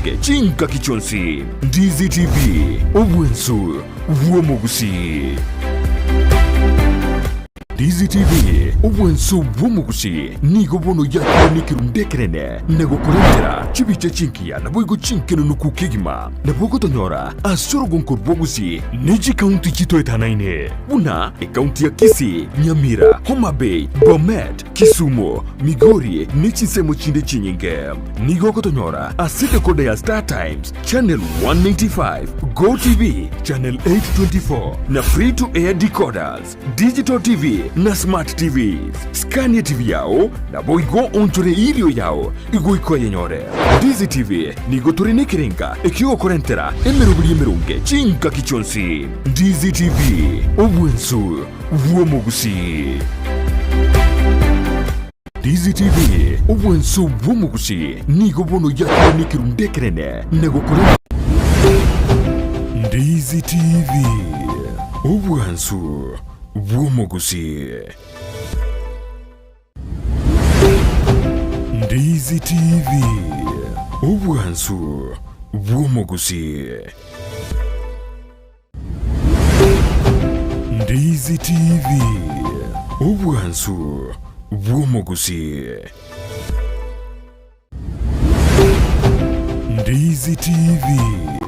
mirunge chinka kichonsi. Ndizi TV obwensu womogusi. Ndizi TV obwensu womogusi nigo bono yakire nikirundekerene nego kurendera chibiche chinkia na boigo chinkeno nukukigima na bogo tonyora asoro gonkor bogusi neji county chito etanaine una county ya Kisii, Nyamira, Homa Bay, Bomet, Kisumu, Migori nechi semo chinde chinyinge nigo kotonyora asite kode ya Star Times channel 195, Go TV channel 824 na free to air decoders, digital TV na smart TVs. Scania TV yao na boigo onchore ilio yao igo iko yenyore. Ndizi TV nigo turine kirenga ikigo korentera emerubiri emerunge chinka kichonsi. Ndizi TV obwensu womogusi. Ndizi TV obwensu womogusi nigo bono yakire nikirundekerene nego korentera. Ndizi TV obwensu womogusi. Ndizi TV obwensu womogusi. Ndizi TV obwensu womogusi. Ndizi TV.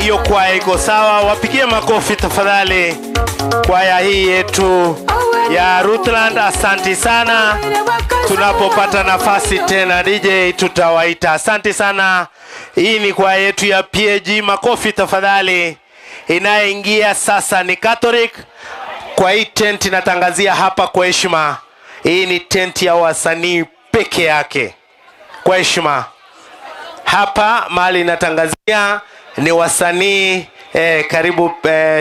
Hiyo kwaya iko sawa, wapigie makofi tafadhali. Kwaya hii yetu ya Rutland, asante sana. Tunapopata nafasi tena DJ tutawaita. Asante sana. Hii ni kwaya yetu ya PAG, makofi tafadhali. Inaingia sasa ni Catholic. Kwa hii tent natangazia hapa kwa heshima. Hii ni tent ya wasanii peke yake. Kwa heshima. Hapa mahali natangazia ni wasanii karibu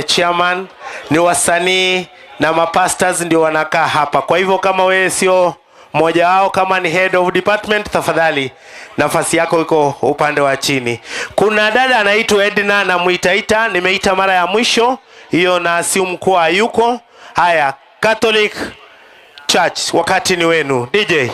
chairman, ni wasanii na mapastors ndio wanakaa hapa. Kwa hivyo kama wewe sio mmoja wao, kama ni head of department, tafadhali nafasi yako iko upande wa chini. Kuna dada anaitwa Edna na muitaita, nimeita mara ya mwisho hiyo na si mkuu yuko. Haya, Catholic Church, wakati ni wenu. DJ.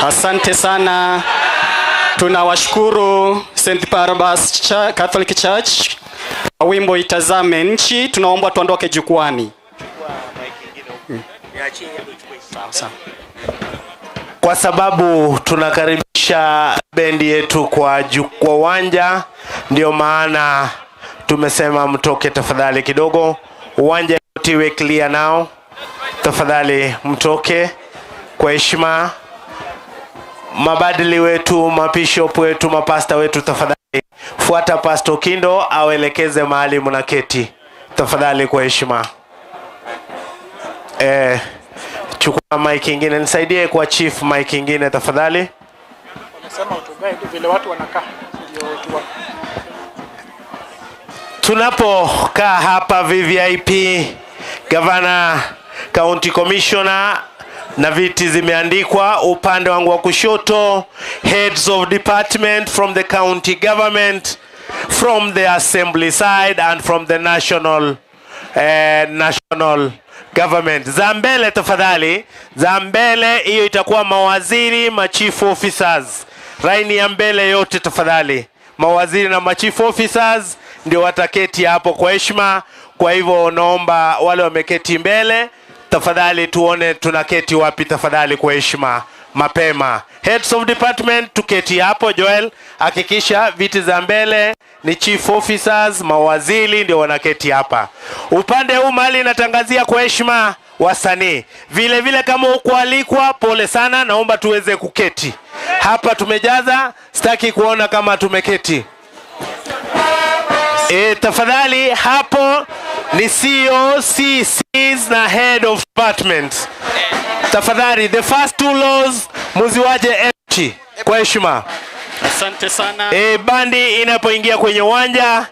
Asante sana. Tunawashukuru St. Barnabas Catholic Church. Wimbo Itazame Nchi, tunaomba tuondoke jukwani. Kwa sababu tunakaribisha bendi yetu kwa uwanja, ndio maana tumesema mtoke tafadhali kidogo. Uwanja utiwe clear nao. Tafadhali mtoke kwa heshima. Mabadili wetu, mabishop wetu, mapasta wetu, tafadhali fuata Pastor Kindo awelekeze mahali mnaketi. Tafadhali kwa heshima. Chukua mic ingine, nisaidie kwa chief mic ingine tafadhali. Wanasema utugae tu vile watu wanakaa. Tunapokaa hapa VVIP, Governor, County Commissioner na viti zimeandikwa upande wangu wa kushoto, heads of department from the county government, from the assembly side and from the national government. Zambele tafadhali, Zambele hiyo itakuwa mawaziri, chief officers. Raini ya mbele yote tafadhali. Mawaziri na chief officers ndio wataketi hapo kwa heshima. Kwa hivyo naomba wale wameketi mbele, tafadhali tuone tunaketi wapi tafadhali kwa heshima mapema. Heads of department tuketi hapo. Joel, hakikisha viti za mbele ni chief officers, mawaziri ndio wanaketi hapa. Upande huu mali natangazia kwa heshima wasanii. Vile vile kama ukualikwa, pole sana, naomba tuweze kuketi. Hapa tumejaza, sitaki kuona kama tumeketi. Tafadhali hapo ni CEO, CCs na head of department. Tafadhali the first two laws muziwaje empty kwa heshima. Asante sana. Bandi inapoingia kwenye uwanja,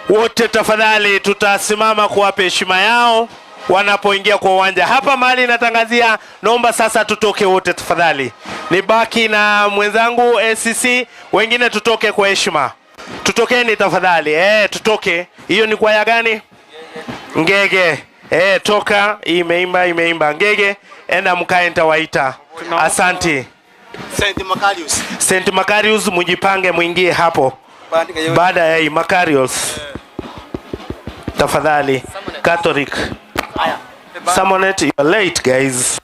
wote tafadhali tutasimama kuwapa heshima yao wanapoingia kwa uwanja. Hapa mahali natangazia, naomba sasa tutoke wote tafadhali. Nibaki na mwenzangu SCC, wengine tutoke kwa heshima. Tutokeni tafadhali. Tutoke. Hiyo ni kwaya gani? Ngege. Toka. Imeimba. Ngege, enda mkae nitawaita. Asante. Saint Macarius mujipange muingie hapo. Baada ya Macarius. Tafadhali. Catholic. Summonet, you are late guys.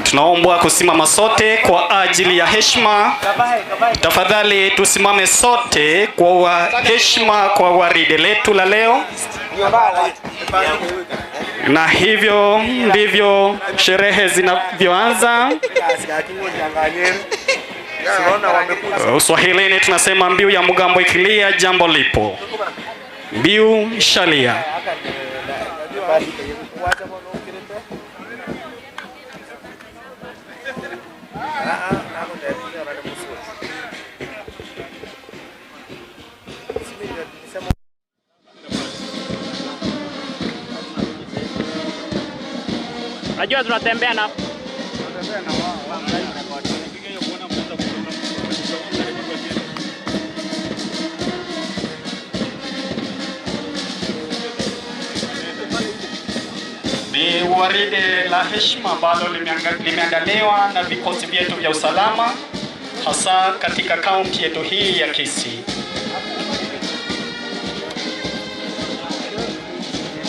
Tunaombwa kusimama sote kwa ajili ya heshima. Tafadhali tusimame sote kwa heshima kwa waride letu la leo. Na hivyo ndivyo sherehe zinavyoanza. Uswahilini tunasema mbiu ya mgambo ikilia jambo lipo. Mbiu shalia. Najua tunatembea na ni waride la heshima ambalo limeandaliwa na vikosi vyetu vya usalama hasa katika kaunti yetu hii ya Kisii.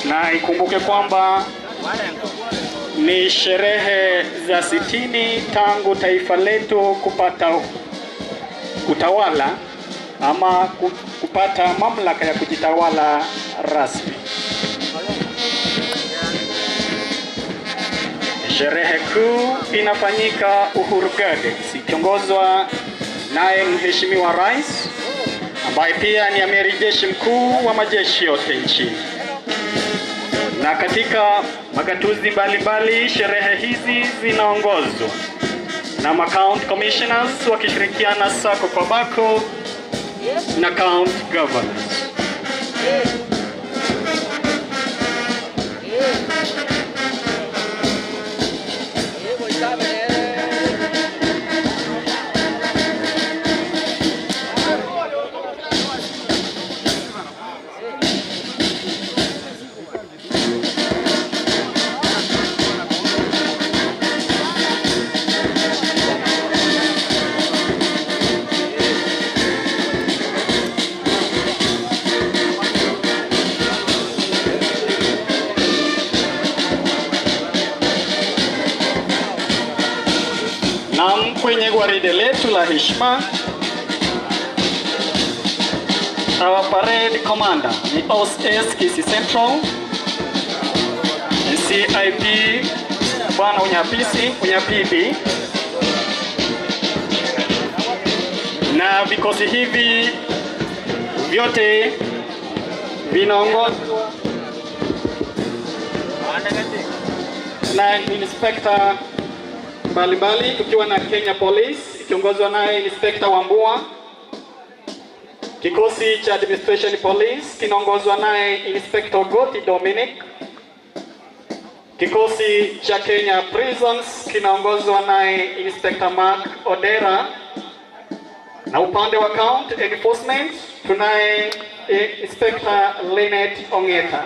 Na ikumbuke kwamba ni sherehe za 60 tangu taifa letu kupata utawala ama kupata mamlaka ya kujitawala rasmi. Sherehe kuu inafanyika Uhuru Gardens ikiongozwa naye Mheshimiwa Rais ambaye pia ni amiri jeshi mkuu wa majeshi yote nchini. Na katika magatuzi mbalimbali sherehe hizi zinaongozwa na county commissioners wakishirikiana sako kwa bako na county governors. Kwenye gwaride letu la heshima, our parade commander ni OS Kisii Central, CIP Bwana Unyapidi, na vikosi hivi vyote vinaongozwa na inspector mbalimbali, tukiwa na Kenya Police ikiongozwa naye Inspector Wambua. Kikosi cha Administration Police kinaongozwa naye Inspector Goti Dominic. Kikosi cha Kenya Prisons kinaongozwa naye Inspector Mark Odera. Na upande wa County Enforcement tunaye Inspector Lynette Ongeta.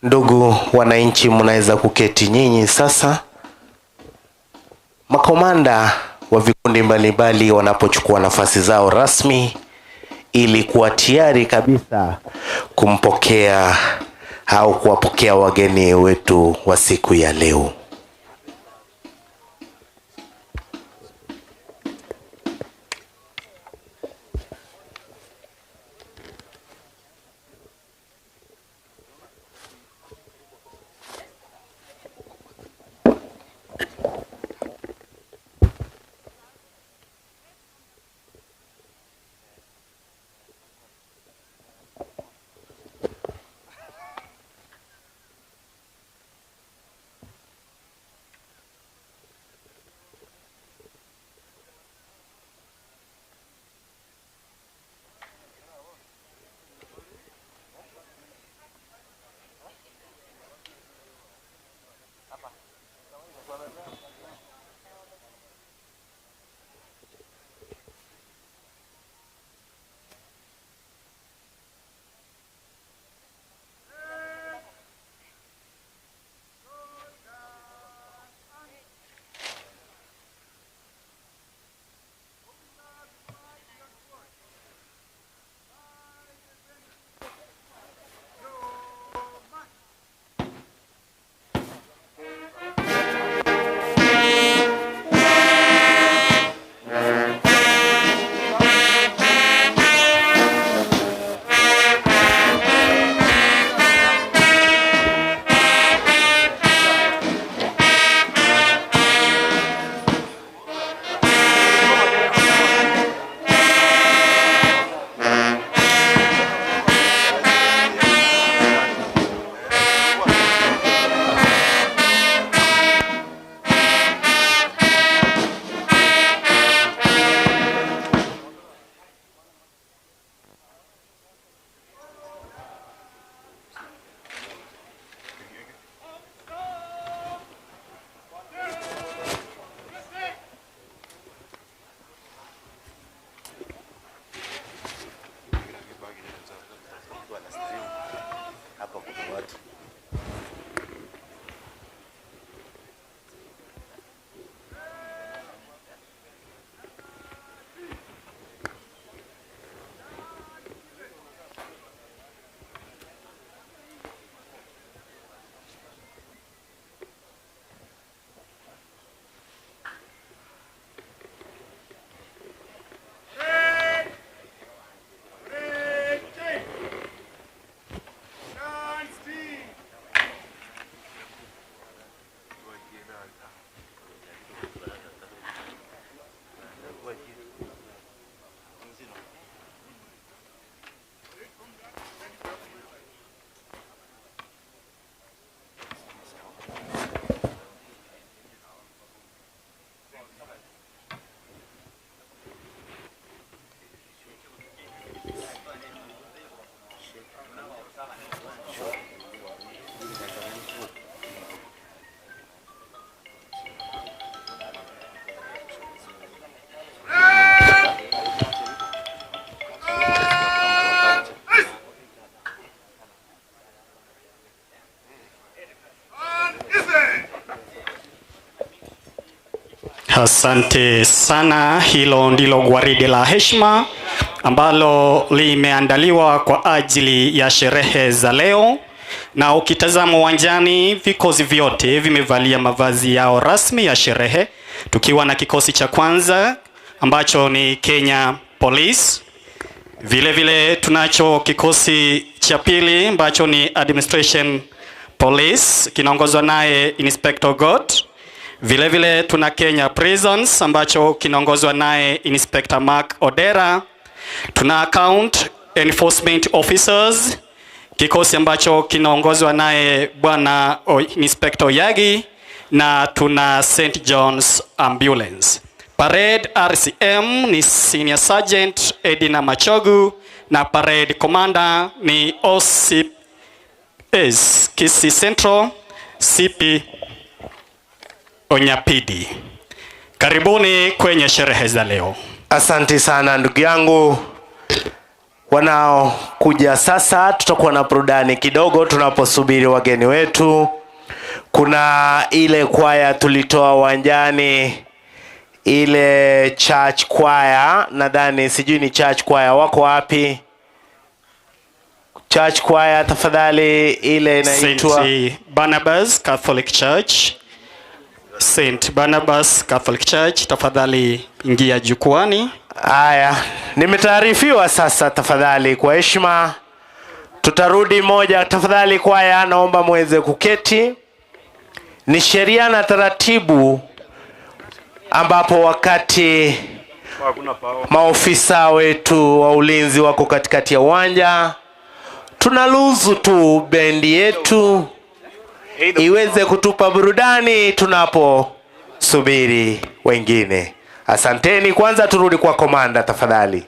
Ndugu wananchi, mnaweza kuketi nyinyi sasa. Makomanda wa vikundi mbalimbali wanapochukua nafasi zao rasmi ili kuwa tayari kabisa kumpokea au kuwapokea wageni wetu wa siku ya leo. Asante sana. Hilo ndilo gwaride la heshima ambalo limeandaliwa kwa ajili ya sherehe za leo, na ukitazama uwanjani vikosi vyote vimevalia mavazi yao rasmi ya sherehe, tukiwa na kikosi cha kwanza ambacho ni Kenya Police. Vile vile tunacho kikosi cha pili ambacho ni Administration Police kinaongozwa naye Inspector God. Vile vile tuna Kenya Prisons ambacho kinaongozwa naye Inspector Mark Odera. Tuna Account Enforcement Officers, kikosi ambacho kinaongozwa naye Bwana Inspector Yagi, na tuna St. John's Ambulance. Parade RCM ni Senior Sergeant Edina Machogu, na Parade Commander ni OCS Kisii Central CP Onyapidi. Karibuni kwenye sherehe za leo. Asante sana ndugu yangu. wanaokuja sasa. Tutakuwa na burudani kidogo tunaposubiri wageni wetu. Kuna ile kwaya tulitoa uwanjani, ile church choir, nadhani sijui ni church choir, wako wapi? Church choir tafadhali, ile inaitwa St. Barnabas Catholic Church. St. Barnabas Catholic Church, tafadhali ingia jukwani. Haya, nimetaarifiwa sasa. Tafadhali kwa heshima tutarudi moja. Tafadhali kwaya, naomba muweze kuketi. Ni sheria na taratibu ambapo wakati maofisa wetu wa ulinzi wako katikati ya uwanja, tunaruhusu tu bendi yetu iweze kutupa burudani tunaposubiri wengine. Asanteni. Kwanza turudi kwa komanda tafadhali.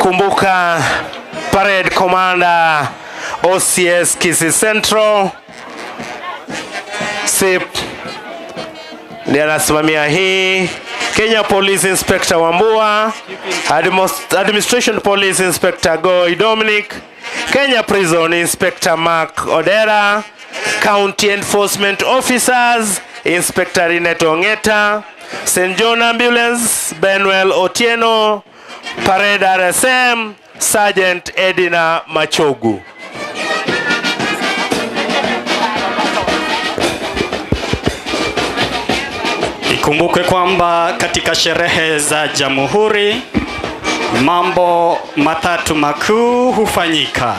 Kumbuka parade commander OCS Kisii Central SIP ndiye anasimamia hii. Kenya Police Inspector Wambua, Administration Police Inspector Goy Dominic, Kenya Prison Inspector Mark Odera, County Enforcement Officers Inspector Rineto Ongeta, St. John Ambulance Benwell Otieno, Parade RSM Sergeant Edina Machogu. Ikumbukwe kwamba katika sherehe za Jamhuri mambo matatu makuu hufanyika.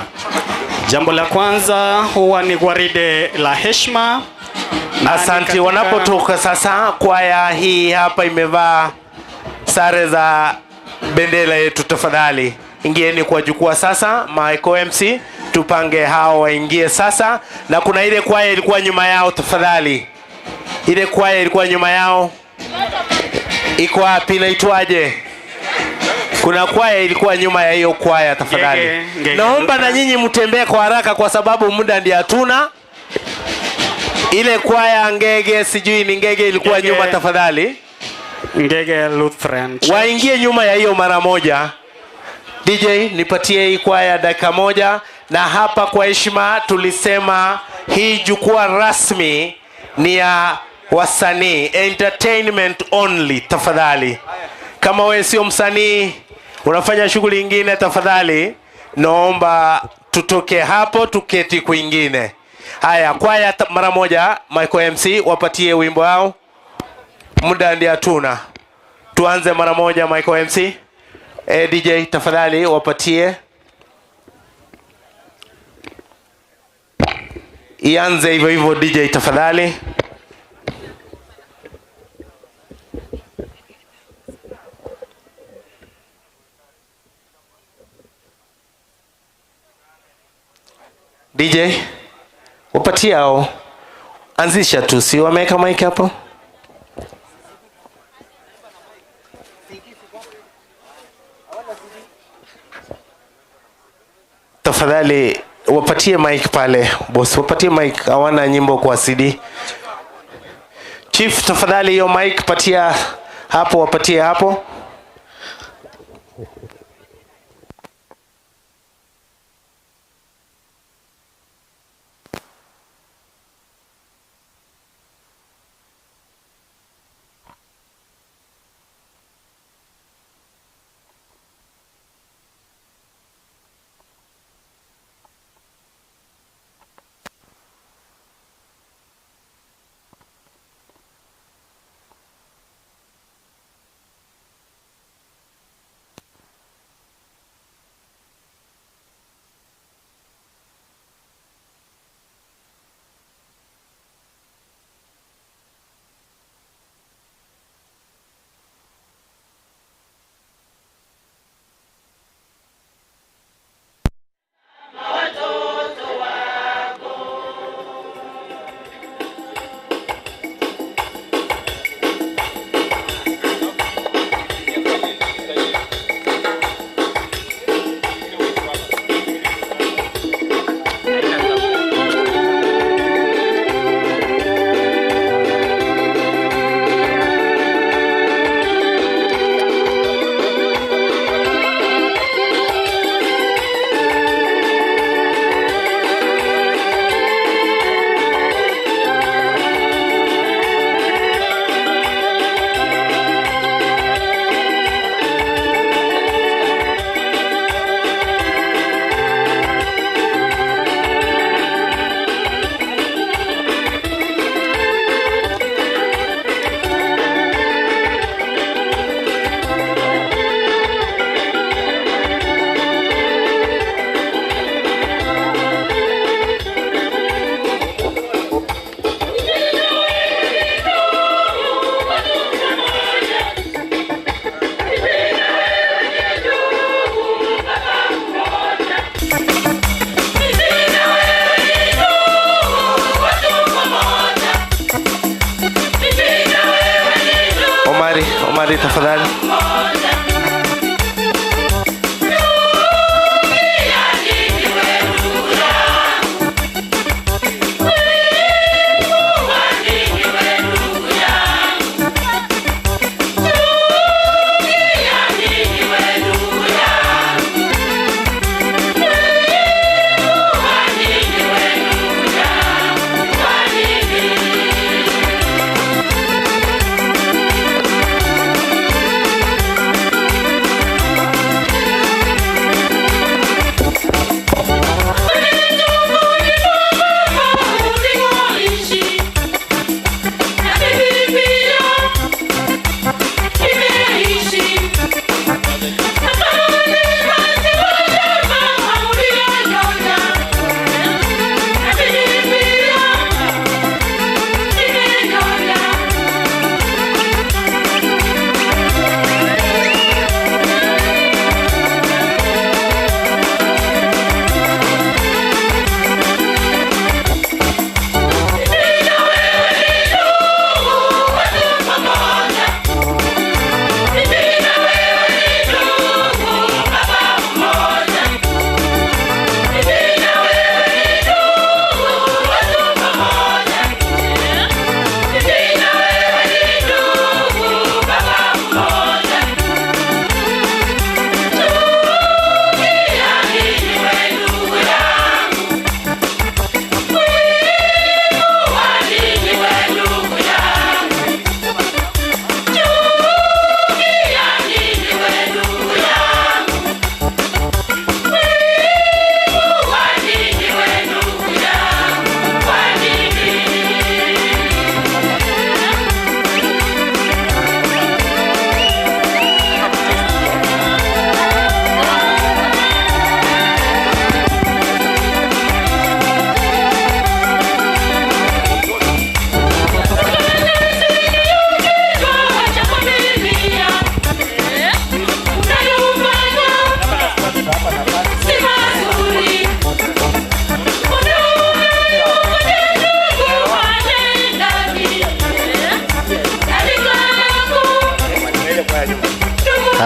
Jambo la kwanza huwa ni gwaride la heshima. Asante. Wanapotoka sasa, kwaya hii hapa imevaa sare za bendera yetu. Tafadhali ingieni kwa jukwaa sasa. Michael MC, tupange hao waingie sasa. Na kuna ile kwaya ilikuwa nyuma yao, tafadhali. Ile kwaya ilikuwa nyuma yao, iko wapi? Inaitwaje? Kuna kwaya ilikuwa nyuma ya hiyo kwaya, tafadhali. Naomba na nyinyi mtembee kwa haraka kwa sababu muda ndiye hatuna. Ile kwaya Ngege, sijui ni Ngege, ilikuwa nyuma, tafadhali. Ngege Lutheran Church, waingie nyuma ya hiyo mara moja. DJ, nipatie hii kwaya dakika moja. Na hapa kwa heshima tulisema hii jukwaa rasmi ni ya wasanii, entertainment only. Tafadhali, kama wewe sio msanii unafanya shughuli nyingine, tafadhali naomba tutoke hapo tuketi kwingine. Haya, kwaya mara moja. Michael MC, wapatie wimbo wao, muda ndiye hatuna. Tuanze mara moja. Michael MC, DJ tafadhali wapatie. Ianze hivyo hivyo DJ tafadhali. DJ wapatie hao. Anzisha tu, si wameka mic hapo. Tafadhali wapatie mic pale. Boss, wapatie mic, hawana nyimbo kwa CD. Chief, tafadhali hiyo mic patia hapo, wapatie hapo. swali tafadhali.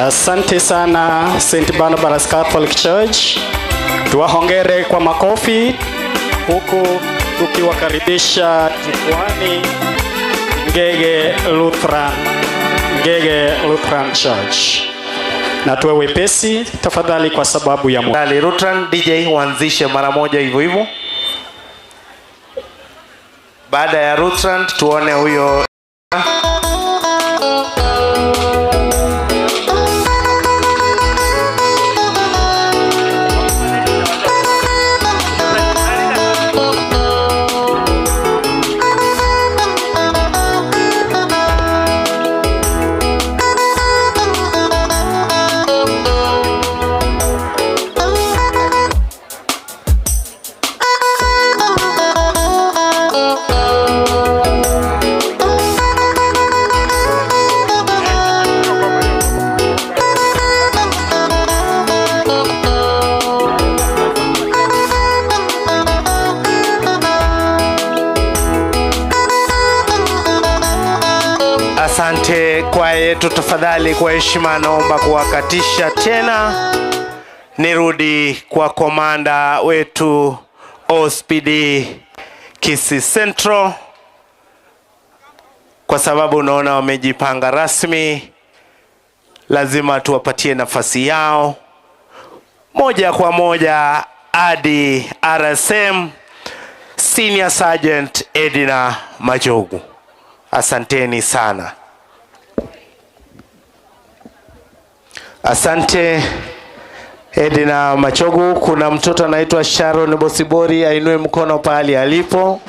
Asante sana St. Barnabas Catholic Church. Tuwahongere kwa makofi huku tukiwakaribisha jukwani Ngege Lutheran Church. Na tuwe wepesi tafadhali kwa sababu ya muda. Lutheran DJ waanzishe mara moja hivyo hivyo. Baada ya Lutheran tuone huyo Asante kwa yetu, tafadhali kwa heshima naomba kuwakatisha tena. Nirudi kwa komanda wetu OSPD Kisii Central, kwa sababu unaona wamejipanga rasmi, lazima tuwapatie nafasi yao. Moja kwa moja hadi RSM Senior Sergeant Edina Majogu. Asanteni sana. Asante Edina Machogu. Kuna mtoto anaitwa Sharon Bosibori, ainue mkono pale alipo.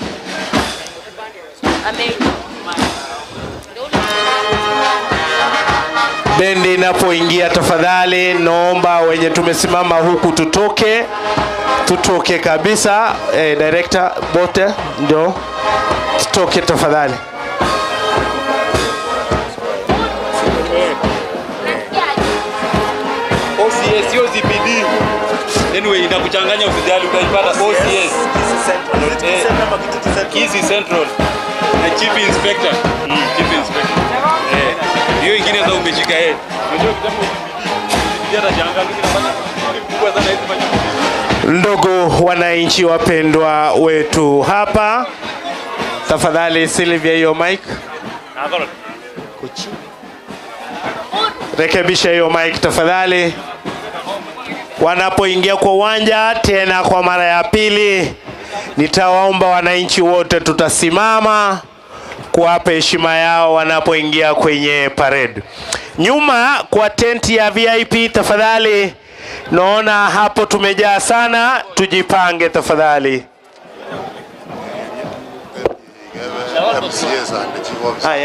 Bendi inapoingia tafadhali naomba wenye tumesimama huku tutoke kabisa. Director bote ndio tutoke tafadhali. OCS sio CPD. Anyway inakuchanganya usijali utaipata OCS. Kisii Central. Na Chief Inspector. Chief Inspector. Hiyo ingine sasa umeshika yeye. Unajua kitambo ndio janga kinafanya kubwa sana hizi fanya. Ndugu wananchi wapendwa wetu hapa, tafadhali Sylvia hiyo mic. Rekebisha hiyo mic tafadhali. Wanapoingia kwa uwanja tena kwa mara ya pili, nitawaomba wananchi wote tutasimama kuwapa heshima yao wanapoingia kwenye parade. Nyuma kwa tenti ya VIP tafadhali, naona hapo tumejaa sana, tujipange tafadhali.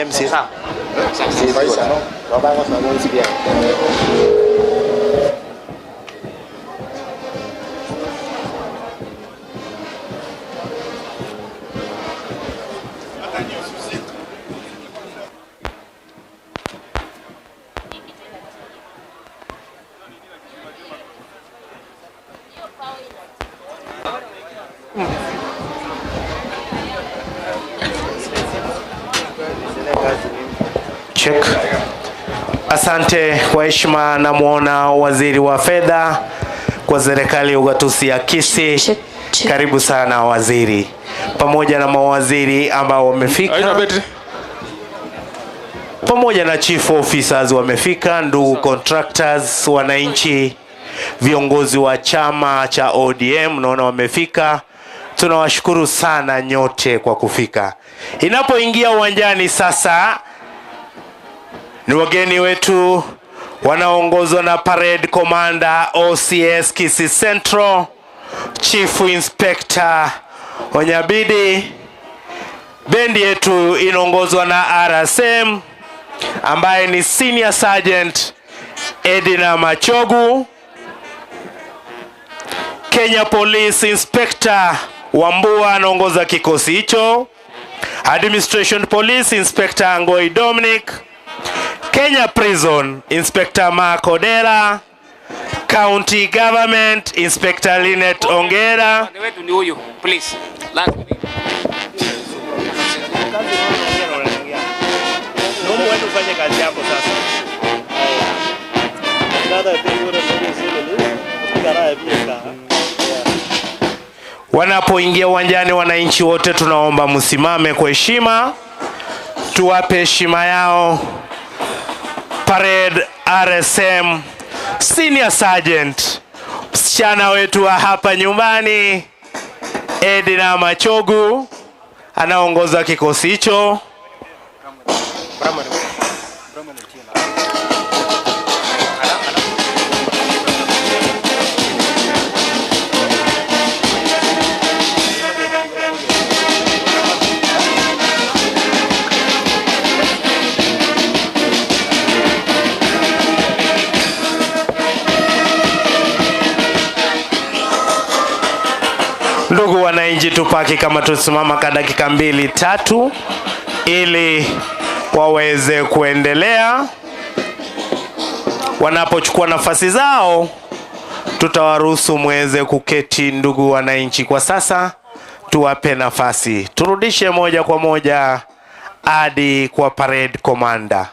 MC. Check. Asante kwa heshima, na muona waziri wa fedha kwa serikali ya ugatuzi ya Kisii. Karibu sana waziri, pamoja na mawaziri ambao wamefika, pamoja na chief officers wamefika, ndugu contractors, wananchi, viongozi wa chama cha ODM naona wamefika. Tunawashukuru sana nyote kwa kufika. Inapoingia uwanjani sasa, ni wageni wetu wanaongozwa na Parade Commander OCS Kisii Central, Chief Inspector Onyabidi. Bendi yetu inaongozwa na RSM ambaye ni Senior Sergeant Edina Machogu. Kenya Police Inspector Wambua anaongoza kikosi hicho. Administration Police Inspector Ngoi Dominic. Kenya Prison Inspector Mark Odera. County Government Inspector Linet Ongera. Wetu ni huyu, please. Wanapoingia uwanjani, wananchi wote tunaomba msimame kwa heshima, tuwape heshima yao. Parade RSM Senior Sergeant, msichana wetu wa hapa nyumbani, Edina Machogu anaongoza kikosi hicho. Ndugu wananchi, tupaki kama tusimama kwa dakika 2-3 ili waweze kuendelea. Wanapochukua nafasi zao, tutawaruhusu muweze kuketi. Ndugu wananchi, kwa sasa tuwape nafasi. Turudishe moja kwa moja hadi kwa Parade Commander.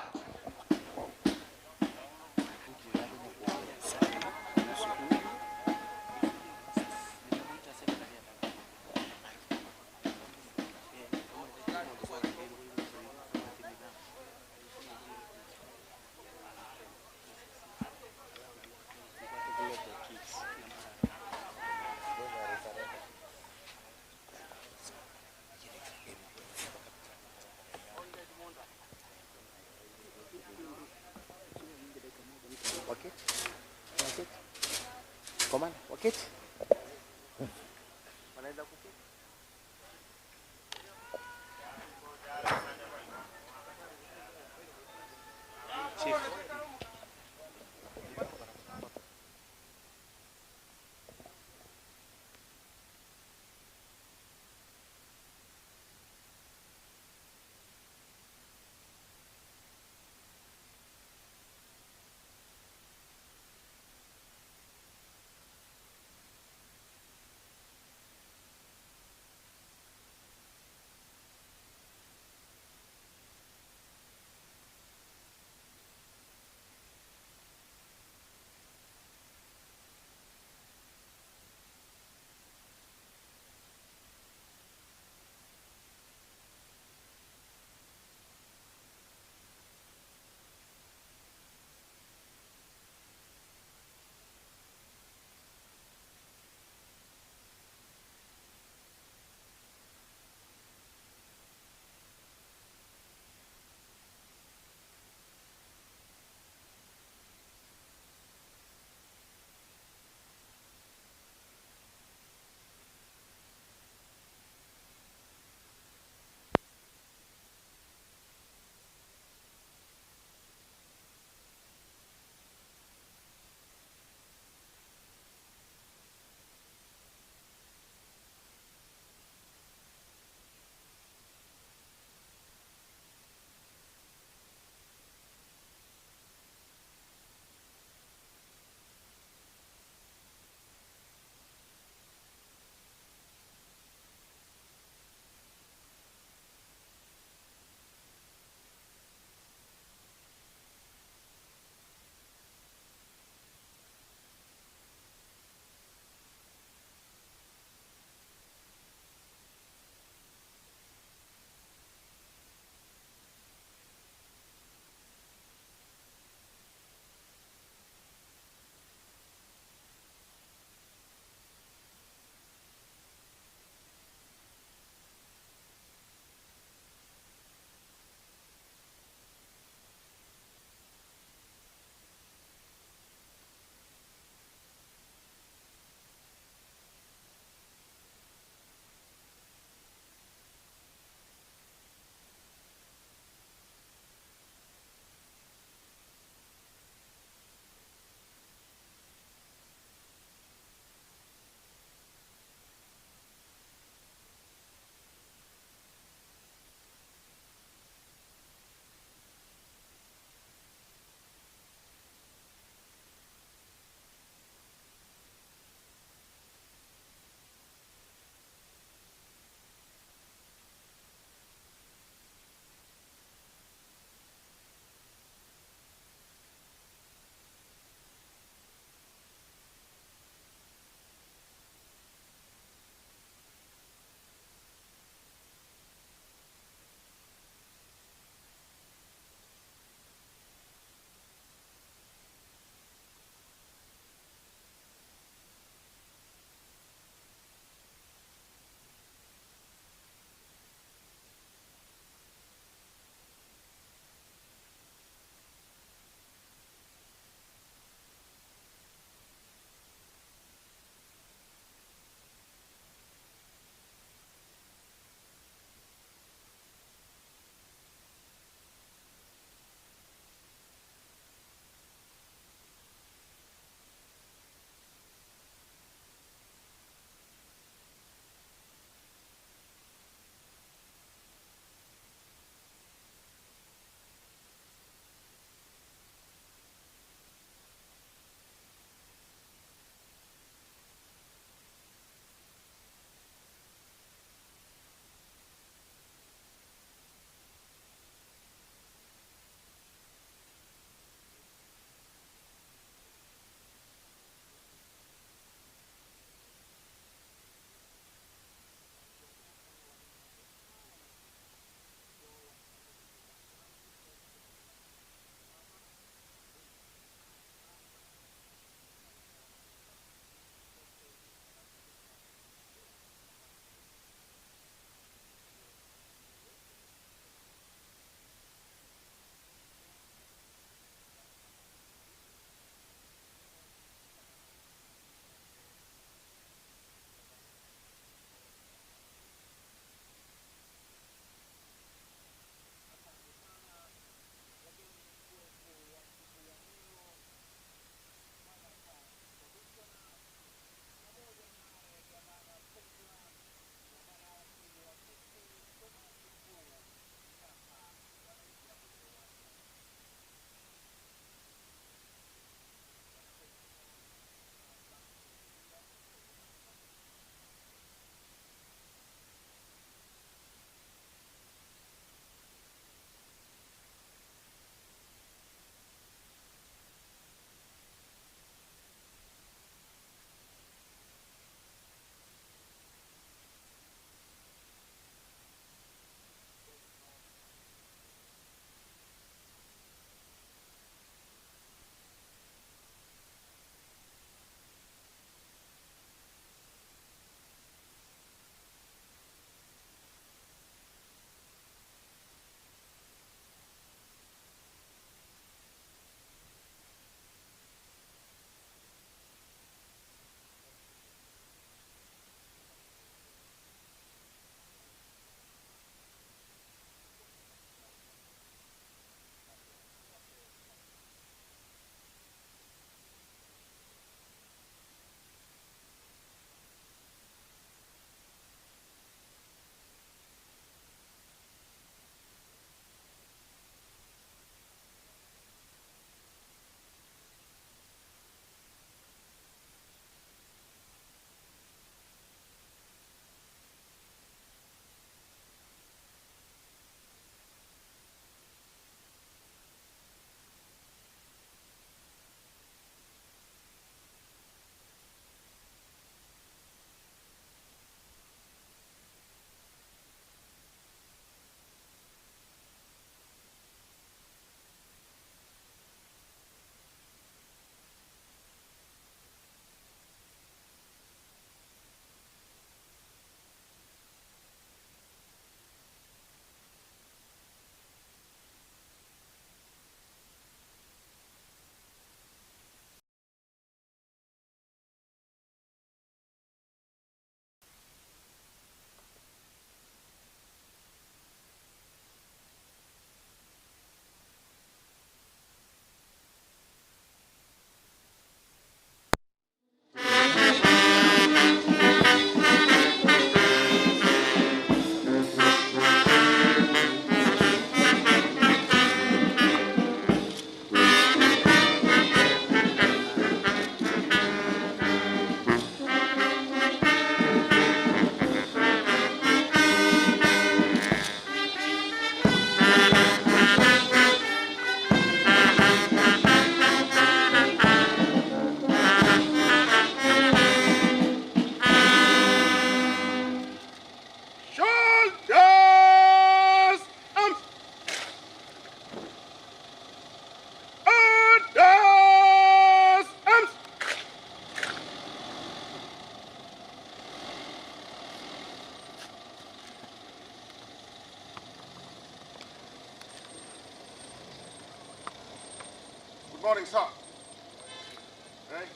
Good morning, sir.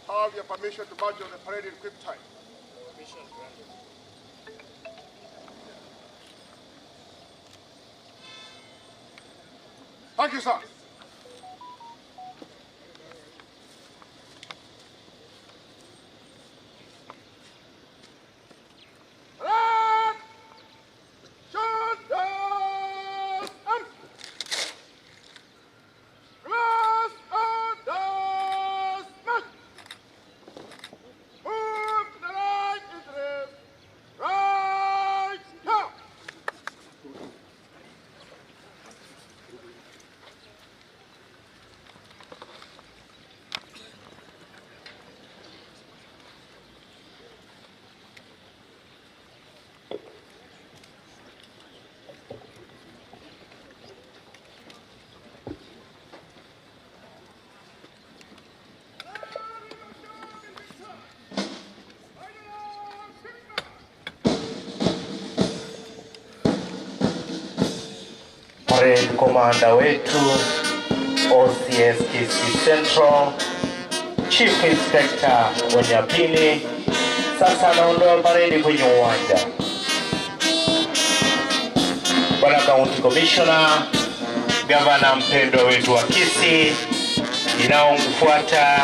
I have your permission to march on the parade in quick time. Permission granted. Thank you, sir. Parade Commander wetu OCS Kisii Central, Chief Inspector Wanyapini sasa anaondoa parade kwenye uwanja. Bwana County Commissioner, Gavana mpendwa wetu wa Kisii, inayofuata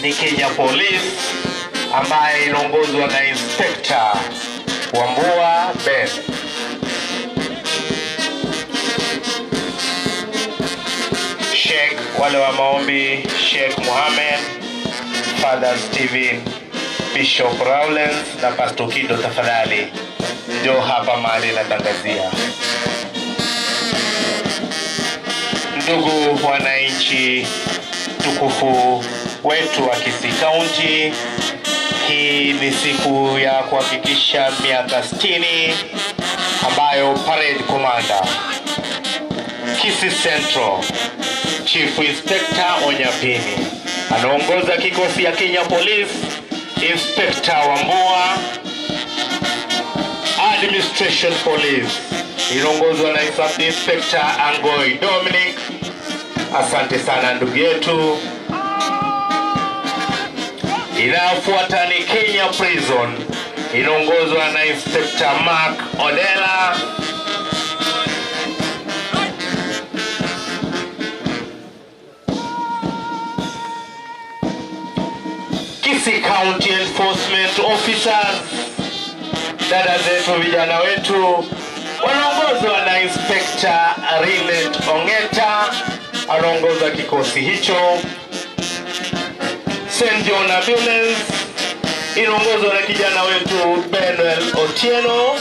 ni Kenya Police ambaye inaongozwa na Inspector Wambua Ben. Sheikh wale wa maombi, Sheikh Mohamed, Father Steven, Bishop Rowlands na Pastor Kido, tafadhali ndio hapa mahali natangazia. Ndugu wananchi tukufu wetu wa Kisii County, hii ni siku ya kuhakikisha miaka 60 ambayo Parade Commander Kisii Central Chief Inspector Onyapini anaongoza kikosi ya Kenya Police, Inspector Wambua, Administration Police inaongozwa na Sub Inspector Angoi Dominic. Asante sana ndugu yetu. Inafuata ni Kenya Prison inaongozwa na Inspector Mark Odela. Kisii County Enforcement Officers, dada zetu, vijana wetu, wanaongozwa na Inspector Rinet Ongeta, anaongoza kikosi hicho. St. John Ambulance inaongozwa na kijana wetu Benuel Otieno.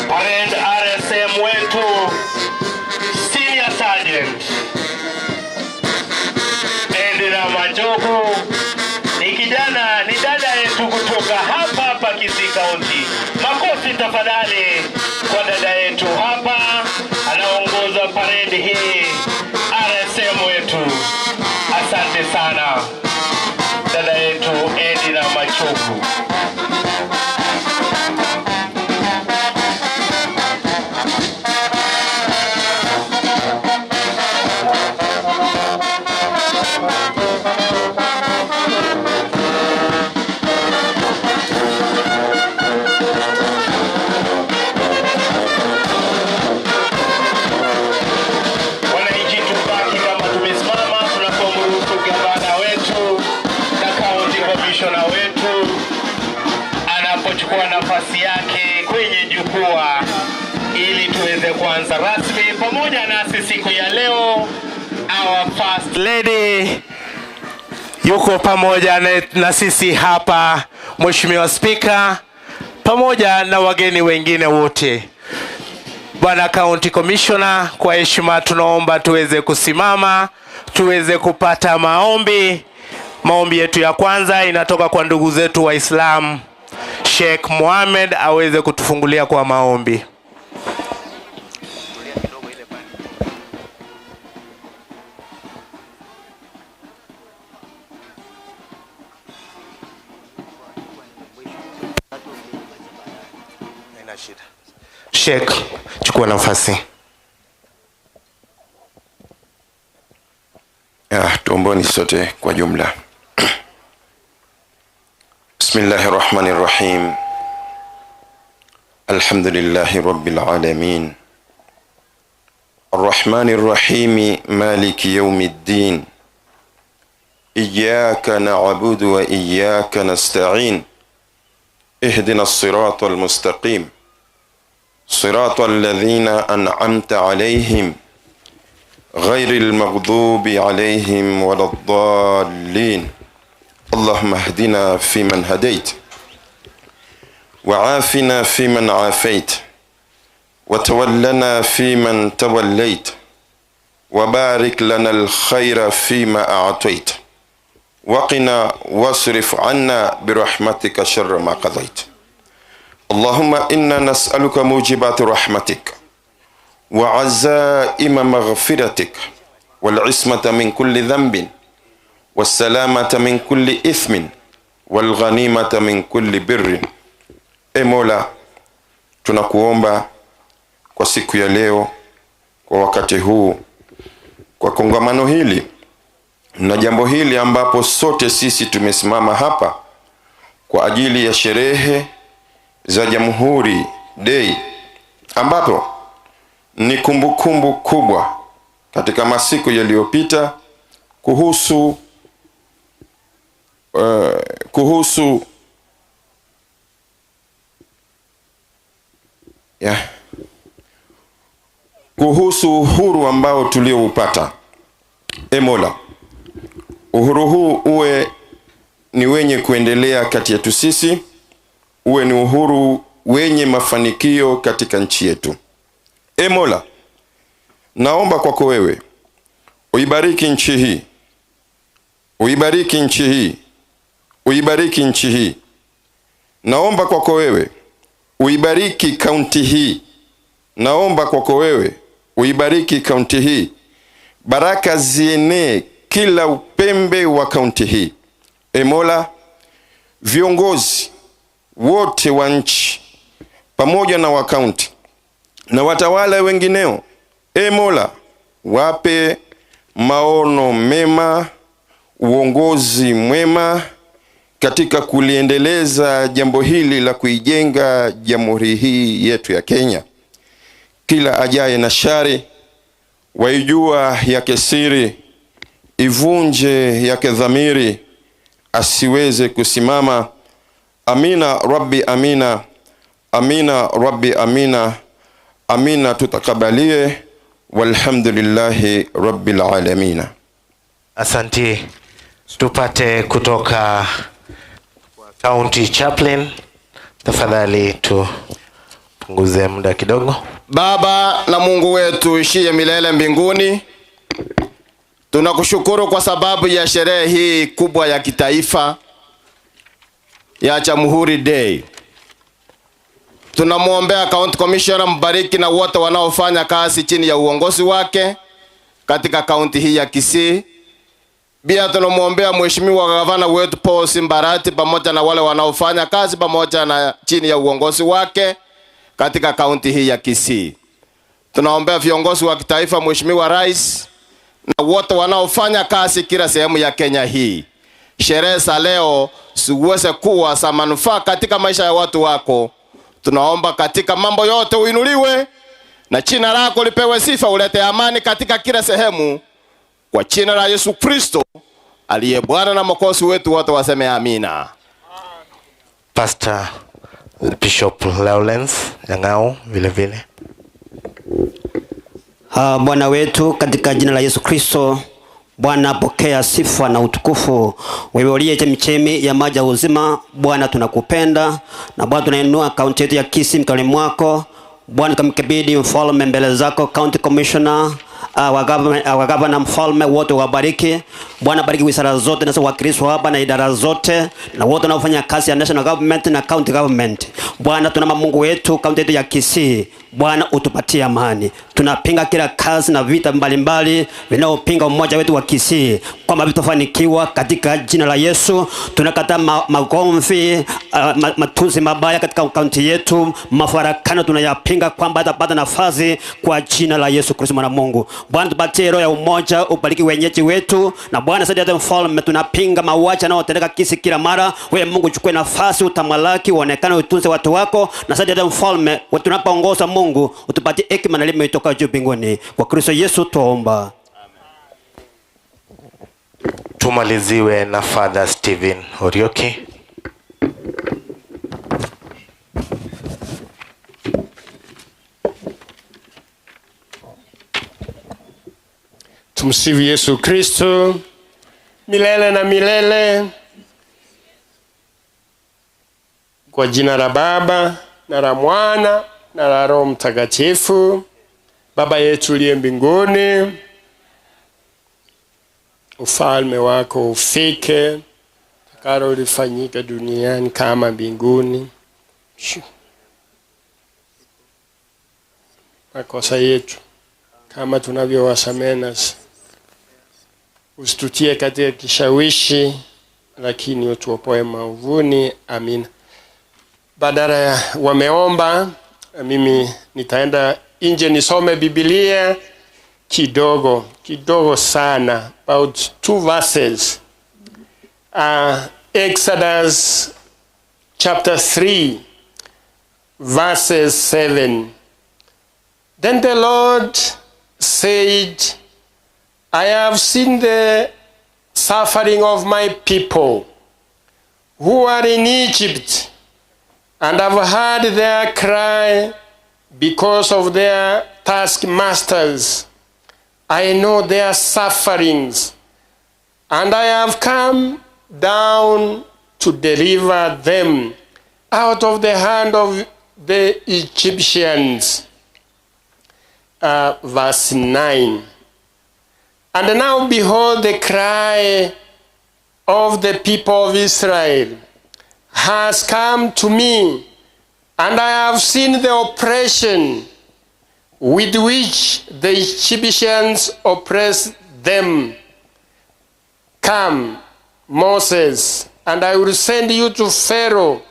Parade RSM wetu Senior Sergeant Endira Majogo ni kijana, ni dada yetu kutoka hapa Kisii County. Makofi tafadhali kwa dada yetu hapa, anaongoza parade hii RSM wetu. Asante sana dada yetu Endira Majogo. Anapochukua nafasi yake kwenye jukwaa ili tuweze kuanza rasmi pamoja nasi siku ya leo. Our First Lady yuko pamoja na sisi hapa, Mheshimiwa Speaker, pamoja na wageni wengine wote. Bwana County Commissioner, kwa heshima tunaomba tuweze kusimama, tuweze kupata maombi. Maombi yetu ya kwanza inatoka kwa ndugu zetu Waislamu. Sheikh Mohamed aweze kutufungulia kwa maombi. Sheikh, chukua nafasi. Tuombeni sote kwa jumla. Bismillahirrahmanirrahim. Alhamdulillahi rabbil alamin. Arrahmanirrahim, maliki yawmiddin. Iyyaka na'budu wa iyyaka nasta'in. Ihdina as-sirata al-mustaqim. Sirata alladhina an'amta alayhim. غير المغضوب عليهم ولا الضالين. اللهم اهدنا فيمن هديت وعافنا فيمن عافيت وتولنا فيمن توليت وبارك لنا الخير فيما أعطيت وقنا واصرف عنا برحمتك شر ما قضيت. اللهم إنا نسألك موجبات رحمتك وعزائم مغفرتك والعصمة من كل ذنب والسلامة من كل إثم والغنيمة من كل بر. Mola, tunakuomba kwa siku ya leo, kwa wakati huu, kwa kongamano hili na jambo hili ambapo sote sisi tumesimama hapa kwa ajili ya sherehe za Jamhuri Day, ambapo ni kumbukumbu kubwa katika masiku yaliyopita kuhusu uhuru ambao tulioupata. Mola, uhuru huu uwe ni wenye kuendelea kati yetu sisi, uwe ni uhuru wenye mafanikio katika nchi yetu. Mola, naomba kwako wewe uibariki nchi hii, uibariki nchi hii, uibariki nchi hii. Naomba kwako wewe uibariki kaunti hii, naomba kwako wewe uibariki kaunti hii. Baraka zienee kila upembe wa kaunti hii. Mola, viongozi wote wa nchi pamoja na wa kaunti na watawala wengineo, Mola, wape maono mema, uongozi mwema katika kuliendeleza jambo hili la kuijenga jamhuri hii yetu ya Kenya. Kila ajaye na shari waijua yake siri, ivunje yake dhamiri, asiweze kusimama. Amina Rabbi amina, amina Rabbi amina, amina tutakabalie, walhamdulillahi rabbil alamin. Asante. Tupate kutoka County Chaplain, tafadhali tupunguze muda kidogo. Baba na Mungu wetu ishiye milele mbinguni, tunakushukuru kwa sababu ya sherehe hii kubwa ya kitaifa ya Jamhuri Day. Tunamuombea County Commissioner mbariki na wote wanaofanya kazi chini ya uongozi wake katika kaunti hii ya Kisii. Pia tunamuombea mheshimiwa gavana wetu Paul Simbarati pamoja na wale wanaofanya kazi pamoja na chini ya uongozi wake katika kaunti hii ya Kisii. Tunaombea viongozi wa kitaifa, mheshimiwa rais na wote wanaofanya kazi kila sehemu ya Kenya hii. Sherehe za leo siweze kuwa za manufaa katika maisha ya watu wako. Tunaomba katika mambo yote uinuliwe na jina lako lipewe sifa, ulete amani katika kila sehemu, kwa jina la Yesu Kristo aliye Bwana na Mwokozi wetu, wote waseme amina. Pastor Bishop Lawrence Nyang'au vile vile. Bwana wetu, katika jina la Yesu Kristo, Bwana pokea sifa na utukufu. Wewe uliye chemchemi ya maji ya uzima, Bwana tunakupenda na Bwana tunainua kaunti yetu ya Kisii mikononi mwako. Bwana, kamkabidhi mfalme mbele zako, County Commissioner wagavana mfalme wote wabariki. Bwana bariki wizara zote na wakristo hapa na idara zote na wote wanaofanya kazi ya national government na county government. Bwana tunama Mungu wetu kaunti yetu ya Kisii, Bwana utupatie amani. Tunapinga kila kazi na vita mbalimbali vinaopinga umoja wetu wa Kisii, kwamba vitofanikiwa katika jina la Yesu. Tunakataa magomvi, matusi mabaya katika kaunti yetu, mafarakano tunayapinga kwamba hatapata nafasi kwa jina la Yesu Kristo mwana Mungu. Bwana tupatie roho ya umoja, ubariki wenyeji wetu, na Bwana saidia hata mfalme. Tunapinga mauaji yanayotendeka Kisii kila mara. Wewe Mungu chukue nafasi, utamalaki, uonekane, utunze watu wako, na saidia hata mfalme. Tunapoongoza Mungu utupatie hekima na elimu itoka juu mbinguni. Kwa Kristo Yesu tuomba. Tumaliziwe na Father Stephen Orioki. Tumsifu Yesu Kristo milele na milele. Kwa jina la Baba na la Mwana na la Roho Mtakatifu. Baba yetu uliye mbinguni, ufalme wako ufike, takalo lifanyike duniani kama mbinguni. Makosa yetu kama tunavyowasamehe nasi, usitutie katika kishawishi, lakini utuopoe maovuni. Amina. Badala ya wameomba, mimi nitaenda nje nisome Biblia kidogo sana, about 2 verses. Exodus chapter 3 verses 7. Then the Lord said, I have seen the suffering of my people who are in Egypt, and have heard their cry because of their taskmasters. I know their sufferings, and I have come down to deliver them out of the hand of the Egyptians. Verse 9. And now behold, the cry of the people of Israel has come to me, and I have seen the oppression with which the Egyptians oppress them. Come, Moses, and I will send you to Pharaoh,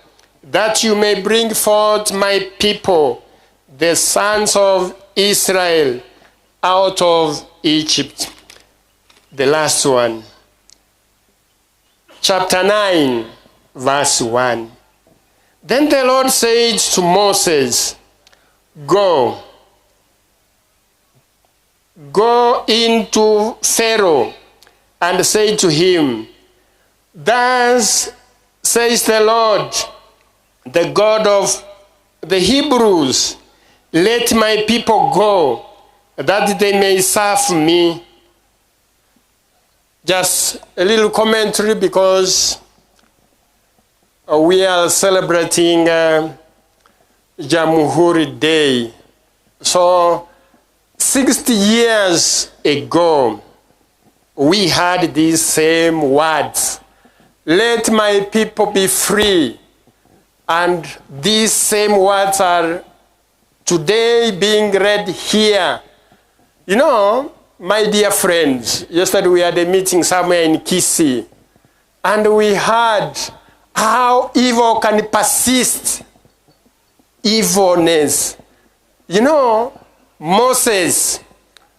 that you may bring forth my people, the sons of Israel, out of Egypt. The last one. Chapter 9, verse 1. Then the Lord said to Moses, Go into Pharaoh and say to him, Thus says the Lord, the God of the Hebrews, let my people go, that they may serve me. Just a little commentary, because we are celebrating Jamhuri Day. So 60 years ago, we had these same words, let my people be free. And these same words are today being read here. You know, my dear friends, yesterday we had a meeting somewhere in Kisii, and we heard how evil can persist. Evilness. You know, Moses,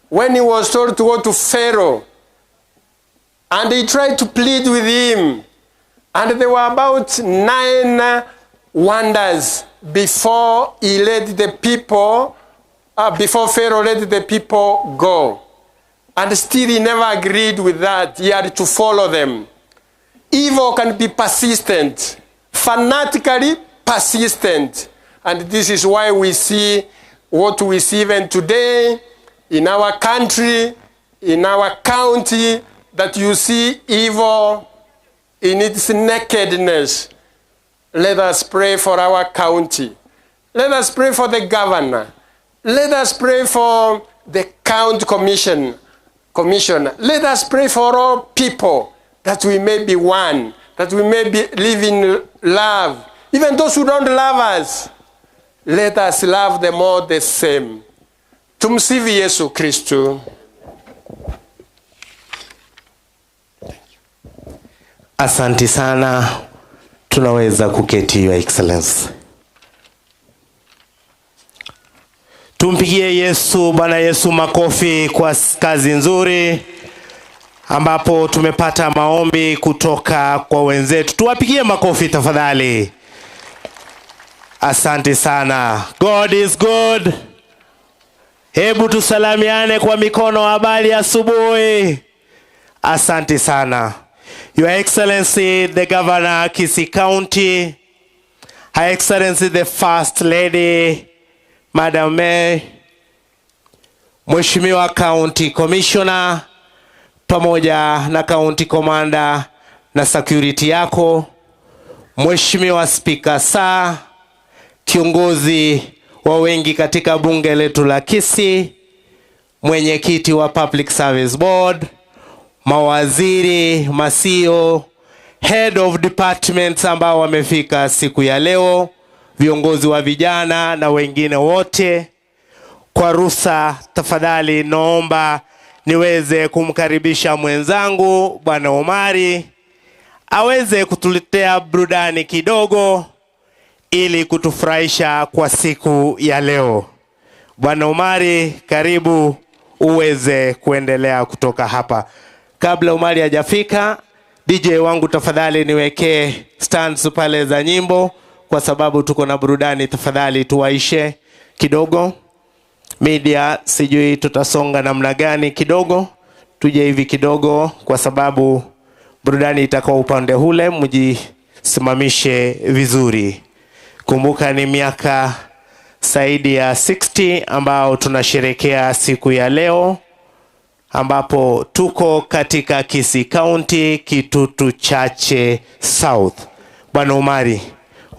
when he was told to go to Pharaoh, and he tried to plead with him, and there were about 9 wonders before he let the people, before Pharaoh let the people go. And still he never agreed with that. He had to follow them. Evil can be persistent, fanatically persistent. And this is why we see what we see even today in our country, in our county, that you see evil in its nakedness. Let us pray for our county. Let us pray for the governor. Let us pray for the county commissioner. Let us pray for all people, that we may be one, that we may live in love. Even those who don't love us, let us love them all the same. Tumsifu Yesu Kristo. Asante sana. Tunaweza kuketi, Your Excellency. Tumpigie Yesu, Bwana Yesu makofi kwa kazi nzuri ambapo tumepata maombi kutoka kwa wenzetu. Tuwapigie makofi tafadhali. Asante sana. God is good. Hebu tusalamiane kwa mikono. Habari asubuhi. Asante sana. Your Excellency, the Governor, Kisii County, Her Excellency, the First Lady, Madam May, Mheshimiwa County Commissioner, pamoja na County Commander na security yako, Mheshimiwa Speaker Saa, kiongozi wa wengi katika bunge letu la Kisii, mwenyekiti wa Public Service Board, mawaziri, masio, head of departments ambao wamefika siku ya leo, viongozi wa vijana na wengine wote. Kwa ruhusa tafadhali naomba niweze kumkaribisha mwenzangu Bwana Omari aweze kutuletea burudani kidogo ili kutufurahisha kwa siku ya leo. Bwana Omari, karibu uweze kuendelea kutoka hapa. Kabla Omari hajafika, DJ wangu tafadhali niwekee stands pale za nyimbo kwa sababu tuko na burudani. Tafadhali tuwaishe kidogo. Media sijui tutasonga namna gani kidogo. Tuje hivi kidogo kwa sababu burudani itakuwa upande ule, mjisimamishe vizuri. Kumbuka ni miaka zaidi ya 60 ambao tunasherehekea siku ya leo, ambapo tuko katika Kisii County, Kitutu Chache South. Bwana Omari,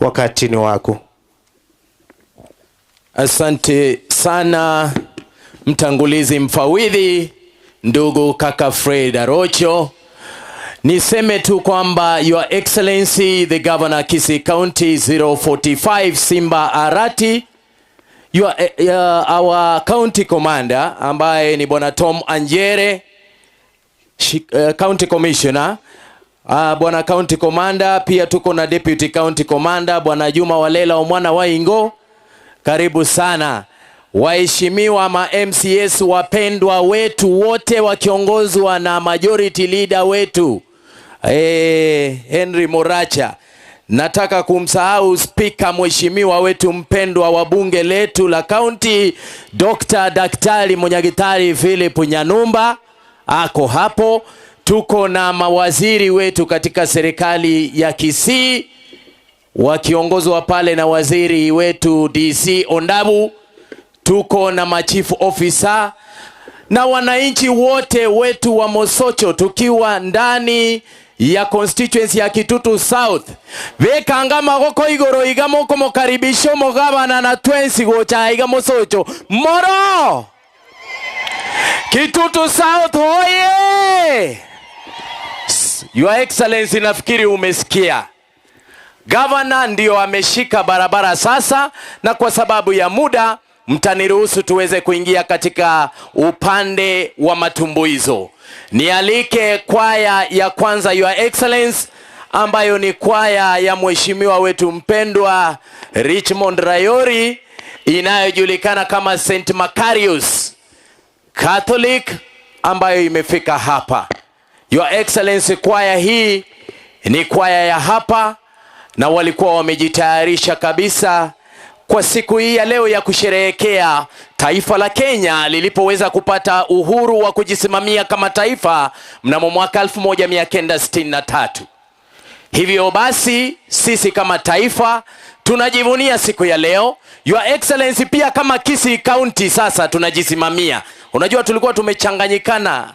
wakati ni wako. Asante sana mtangulizi mfawidhi ndugu kaka Fred Arocho. Niseme tu kwamba Your Excellency the Kisii County 045 Simba Arati, our county commander ambaye ni Bwana Tom Anjere, county commissioner, Bwana county commander, pia tuko na deputy county commander Bwana Juma Walela Omwana Waingo. Karibu sana. Waheshimiwa ma MCS wapendwa wetu wote wakiongozwa na majority leader wetu Henry Moracha. Nataka kumsahau speaker mheshimiwa wetu mpendwa wa bunge letu la county Daktari Munyagitari Philip Nyanumba ako hapo. Tuko na mawaziri wetu katika serikali ya Kisii wakiongozwa pale na waziri wetu DC Ondabu. Tuko na machief officer na wananchi wote wetu wa Mosocho tukiwa ndani ya constituency ya Kitutu South. Vekanga magoko igoro igamo komo karibisho mogabana na twensi gocha igamo Mosocho. Moro! Kitutu South hoye! Your Excellency, nafikiri umesikia. Governor ndio ameshika barabara sasa, na kwa sababu ya muda mtaniruhusu tuweze kuingia katika upande wa matumbuizo. Nialike kwaya ya kwanza Your Excellency, ambayo ni kwaya ya mheshimiwa wetu mpendwa Richmond Rayori inayojulikana kama St. Macarius Catholic, ambayo imefika hapa. Your Excellency, kwaya hii ni kwaya ya hapa na walikuwa wamejitayarisha kabisa kwa siku hii ya leo ya kusherehekea taifa la Kenya lilipoweza kupata uhuru wa kujisimamia kama taifa mnamo mwaka 1963. Hivyo basi sisi kama taifa tunajivunia siku ya leo. Your Excellency, pia kama Kisii County sasa tunajisimamia. Unajua tulikuwa tumechanganyikana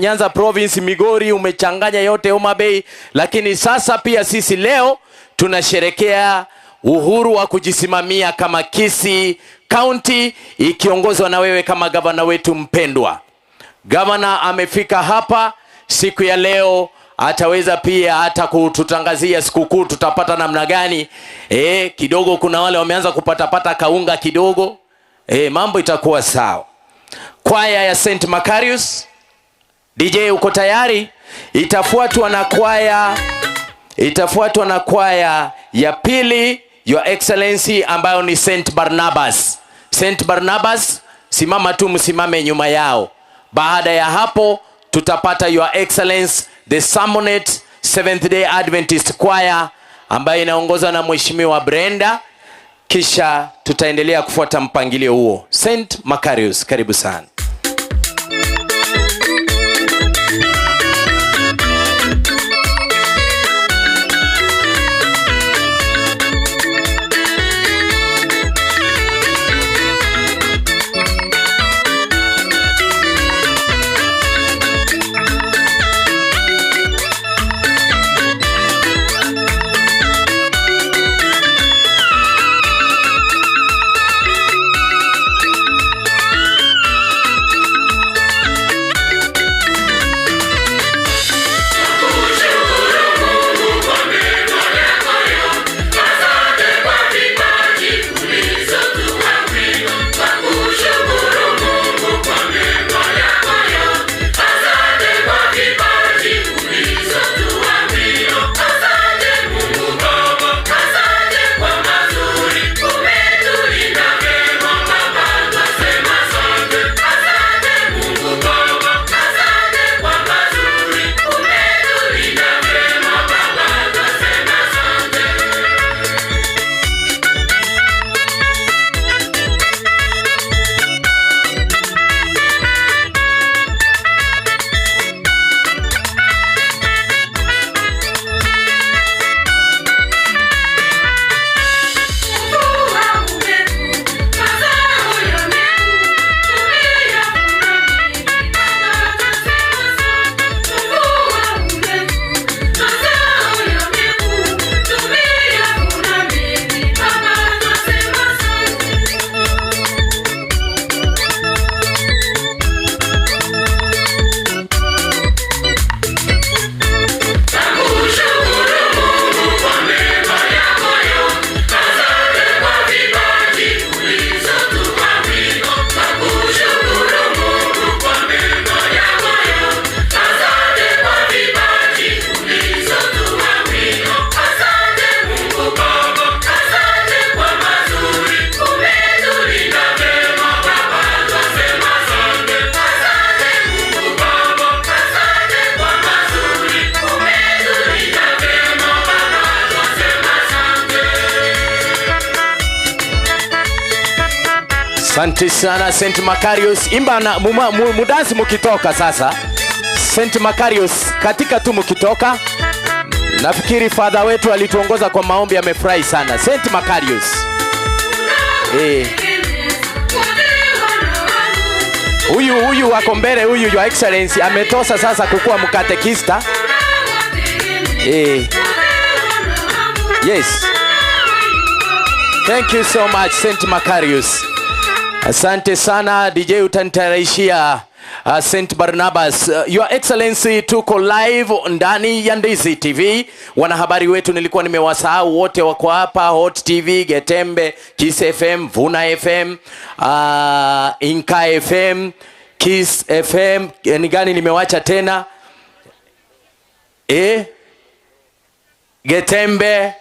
Nyanza province, Migori, umechanganya yote Homa Bay, lakini sasa pia sisi leo tunasherekea uhuru wa kujisimamia kama Kisii County ikiongozwa na wewe kama gavana wetu mpendwa. Gavana amefika hapa siku ya leo, ataweza pia hata kututangazia sikukuu tutapata namna gani. Kidogo kuna wale wameanza kupata kaunga kidogo. Mambo itakuwa sawa. Kwaya ya St. Macarius, DJ uko tayari? Itafuatwa na kwaya ya pili, Your Excellency, ambayo ni St. Barnabas. St. Barnabas, simama tu, msimame nyuma yao. Baada ya hapo tutapata Your Excellence the Sermonette Seventh Day Adventist Choir ambayo inaongozwa na Mheshimiwa Brenda, kisha tutaendelea kufuata mpangilio huo. St. Macarius, karibu sana. Asante sana St. Macarius. Imba na mudansi mukitoka sasa. St. Macarius, katika tu mukitoka. Nafikiri father wetu alituongoza kwa maombi, amefurahi sana. St. Macarius. Huyu wako mbele, huyu Your Excellency ametosa sasa kukuwa mkatekista. Yes. Thank you so much St. Macarius. Asante sana DJ, utanitarishia St. Barnabas. Your Excellency, tuko live ndani ya Ndizi TV. Wanahabari wetu nilikuwa nimewasahau wote, wako hapa. Hot TV, Getembe, Kiss FM, Vuna FM, Inka FM, Kiss FM. Ni gani nimewacha tena? Getembe.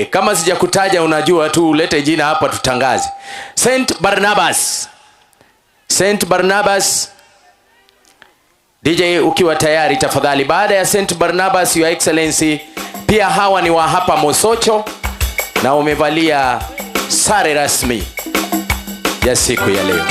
Kama sijakutaja unajua tu, ulete jina hapa tutangaze. St. Barnabas. St. Barnabas. DJ ukiwa tayari tafadhali. Baada ya St. Barnabas, Your Excellency, pia hawa ni wa hapa Mosocho na wamevalia sare rasmi ya siku ya leo.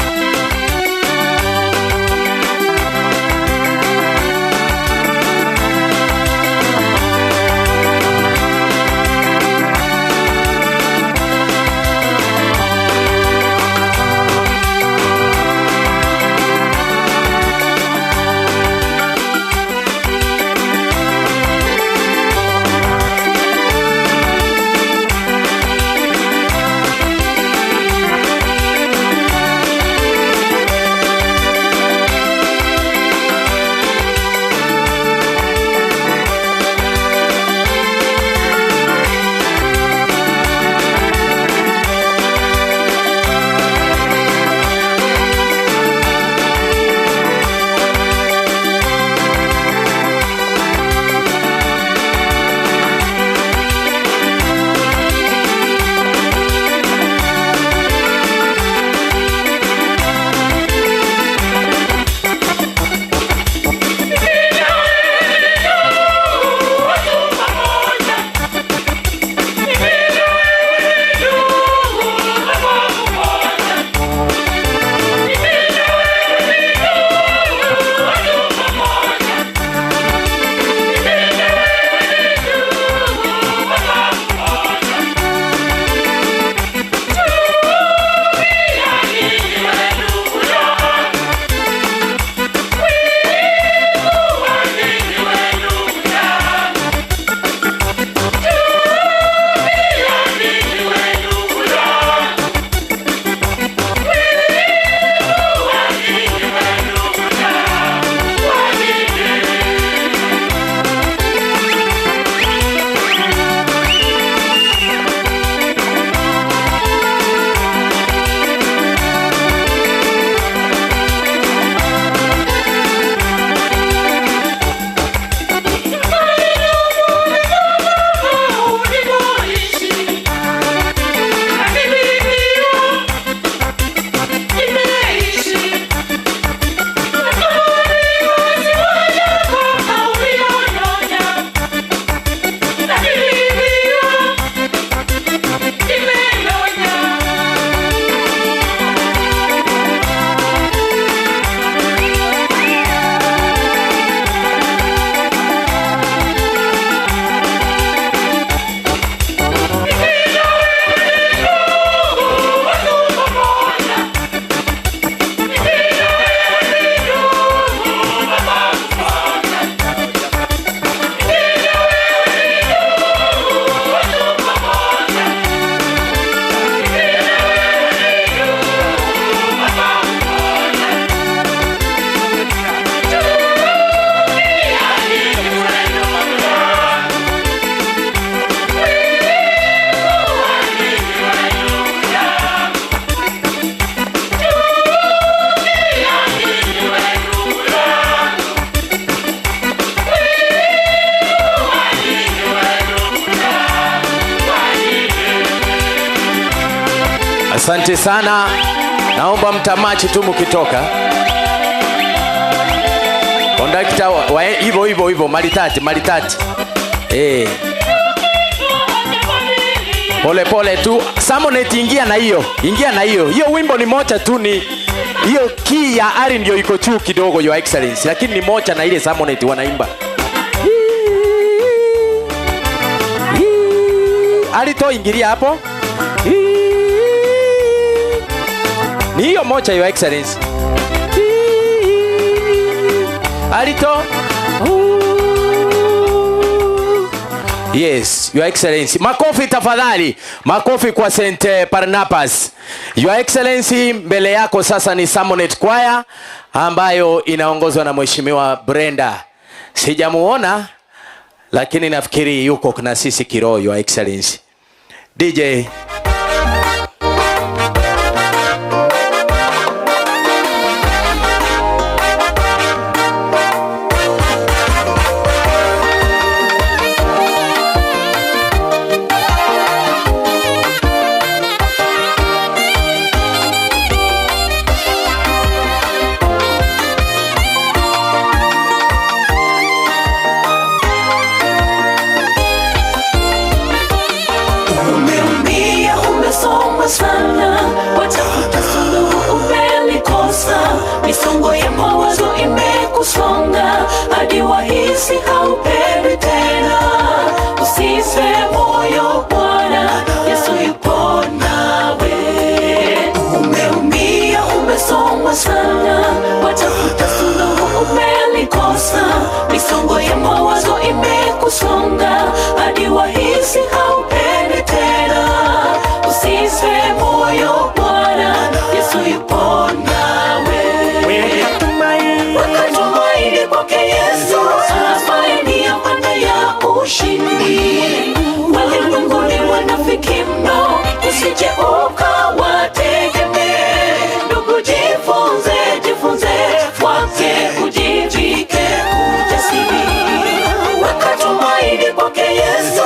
Asante sana. Naomba mtamachi tu mkitoka. Kondakta hivyo malitati. Pole pole tu. Samonet ingia na hiyo. Hiyo wimbo ni moja tu, ni hiyo key ya ari ndio iko juu kidogo, Your Excellency, lakini ni moja na ile Samonet wanaimba. Alito ingilia hapo. Ni hiyo moja, Your Excellency. Alito. Yes, Your Excellency. Makofi tafadhali. Makofi kwa St. Barnabas. Your Excellency, mbele yako sasa ni Samonet Choir ambayo inaongozwa na Mheshimiwa Brenda. Sijamuona lakini nafikiri yuko na sisi kiroho, Your Excellency. DJ sana, watafuta suluhu umelikosa, misongo ya mawazo imekusonga, hadi wahisi haupendi tena. Usife moyo, Bwana Yesu yupo nawe. Umeumia, umesongwa sana, watafuta suluhu umelikosa, misongo ya mawazo imekusonga, hadi wahisi haupendi tena. Usife moyo, Bwana Yesu yupo nawe. Weka tumaini kwake Yesu, ambaye ni amana ya ushindi. Walimwenguni wanafiki mno, usije ukawategemee. Ndugu, jifunze kwake, ujivike ujasiri. Weka tumaini kwake Yesu,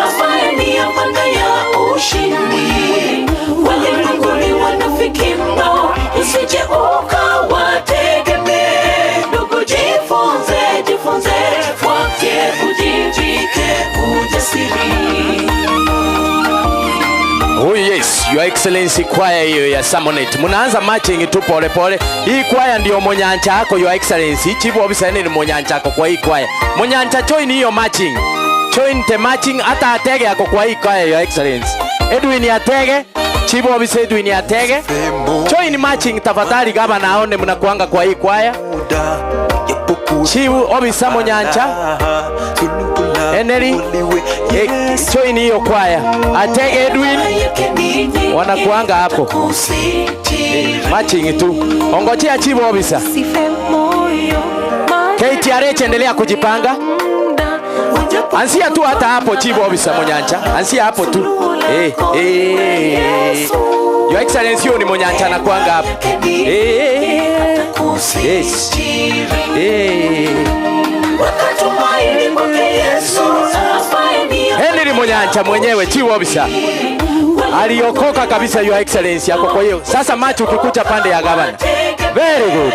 ambaye ni amana ya ushindi. Walimwenguni wanafiki mno, usije ukawategemee. Ndugu, jifunze kwake, ujivike ujasiri. Oh yes, Your Excellency, choir hiyo ya Samonet. Munaanza marching tu pole pole. Hii choir ndio monyancha yako, Your Excellency. Chifu ofisa ni monyancha yako kwa hii choir. Monyancha join hiyo marching. Join the marching, hata atege yako kwa hii choir, Your Excellency. Edwin atege, Chifu ofisa Edwin atege. Join marching tafadhali, kama naone mnakuanga kwa hii choir. Chifu ofisa monyancha. Eneri, join hiyo choir. Atege Edwin, wanakuanga hapo. Marching tu. Ongojea Chifu ofisa. KTRH endelea kujipanga. Ansia tu hata hapo, Chifu ofisa monyancha. Ansia hapo tu. Your Excellency, ni monyancha na kuanga hapo. Yes. Henry monyancha mwenyewe, Chifu ofisa aliokoka kabisa, Your Excellency yako. Kwa hiyo sasa macho ukikuja pande ya gavana. Very good.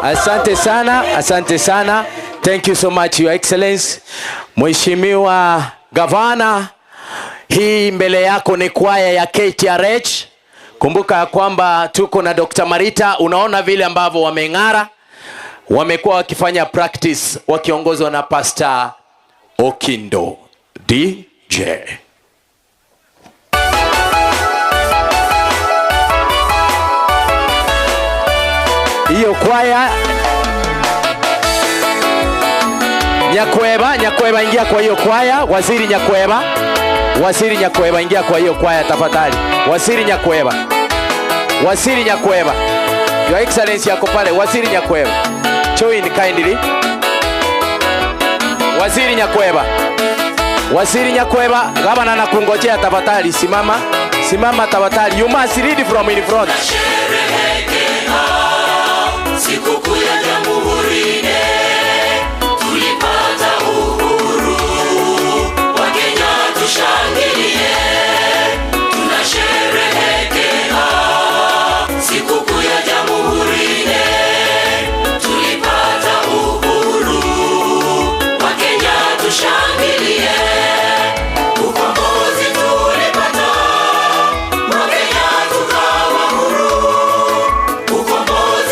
Asante sana. Thank you so much, Your Excellency. Mheshimiwa Gavana, hii mbele yako ni kwaya ya KTRH. Kumbuka kwamba tuko na Dr. Marita. Unaona vile ambavyo wameng'ara. Wamekuwa wakifanya practice wakiongozwa na Pastor Okindo. DJ. Hiyo kwaya Nyakweba ingia kwa hiyo kwaya. Waziri Nyakweba ingia kwa hiyo kwaya tafadhali. Waziri Nyakweba. Your Excellency yako pale. Waziri Nyakweba, join kindly. Waziri Nyakweba, gavana na kungojea tafadhali. Simama Simama tafadhali. You must read from in front. Sikukuu ya Jamhuri tulipata uhuru, Wakenya tushangilie, tunasherehekea sikukuu ya Jamhuri tulipata uhuru, Wakenya tushangilie, ukombozi tulipata, Wakenya tukawa huru.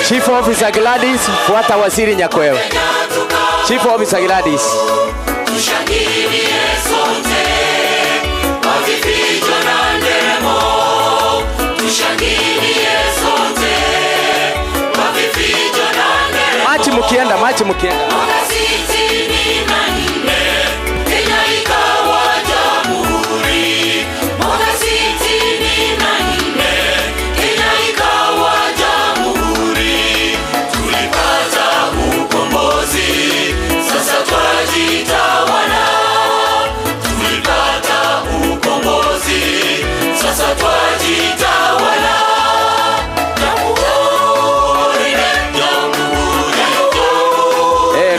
Chief Officer Gladys, fuata waziri Nyakwewe. Chief Officer Gladys. Tushangilie sote, wavifijo na nderemo. Tushangilie sote, wavifijo na nderemo. Machi mukienda. Mwaka 64, Kenya ikawa jamhuri. Mwaka 64, Kenya ikawa jamhuri. Tulipata ukombozi, sasa twajitawala. Tulipata ukombozi, sasa twajitawala.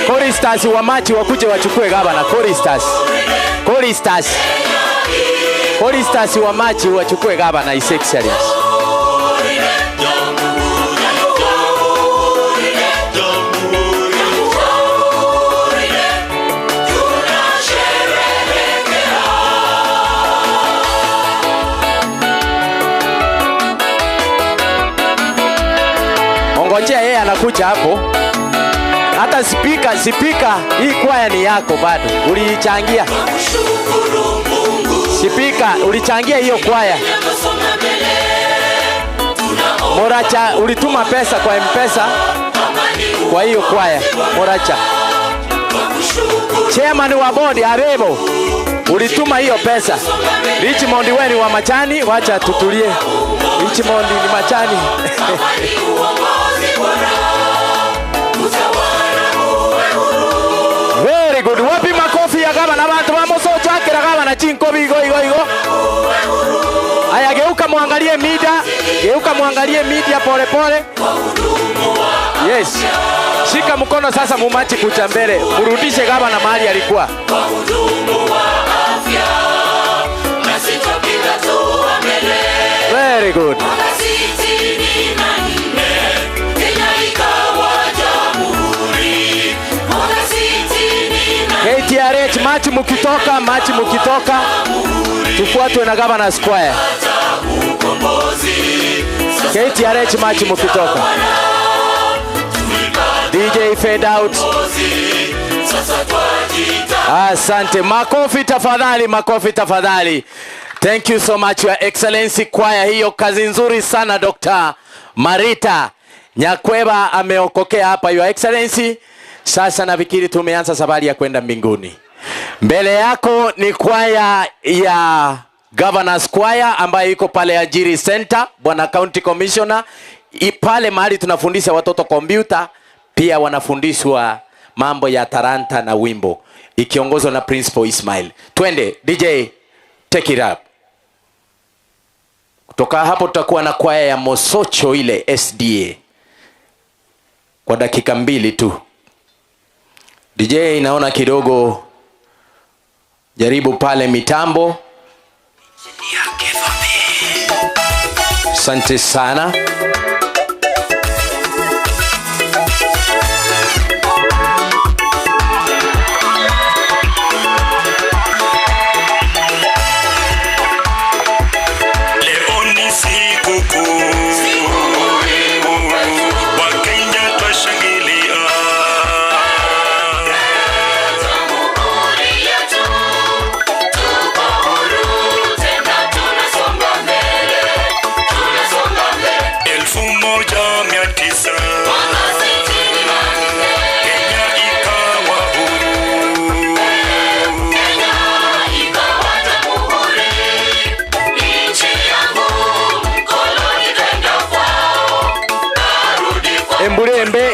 Choristers wa Machi wakuje wachukue gavana. Choristers wa Machi wachukue gavana His Excellency. Ongojea yeye anakuja hapo. Hata speaker, hii kwaya ni yako bado. Ulichangia. Speaker, ulichangia hiyo kwaya. Moracha, ulituma pesa kwa M-Pesa kwa hiyo kwaya. Moracha. Chairman wa board Arebo, ulituma hiyo pesa. Richmond wewe ni wa Machani, wacha tutulie. Richmond ni Machani. Very good. Wapi makofi ya gavana watu wa Mosocho akira gavana chinko bigo. Aya, geuka muangalie media pole pole. Yes. Shika mkono sasa mumachi kucha mbele. Murudishe gavana mahali alikuwa. Very good. KTRH machi mukitoka tufuatwe na Governor Square. KTRH machi mukitoka. DJ fade out. Asante. Makofi tafadhali. Thank you so much Your Excellency. Kwaya hiyo kazi nzuri sana Dr. Marita Nyakweba ameokokea hapa Your Excellency. Sasa nafikiri tumeanza safari ya kwenda mbinguni. Mbele yako ni kwaya ya Governor's Choir ambayo iko pale Ajiri Center, Bwana County Commissioner. Pale mahali tunafundisha watoto kompyuta, pia wanafundishwa mambo ya taranta na wimbo, ikiongozwa na Principal Ismail. Twende DJ, take it up. Kutoka hapo tutakuwa na kwaya ya Mosocho ile SDA kwa dakika 2 tu. DJ naona kidogo jaribu pale mitambo. Asante sana.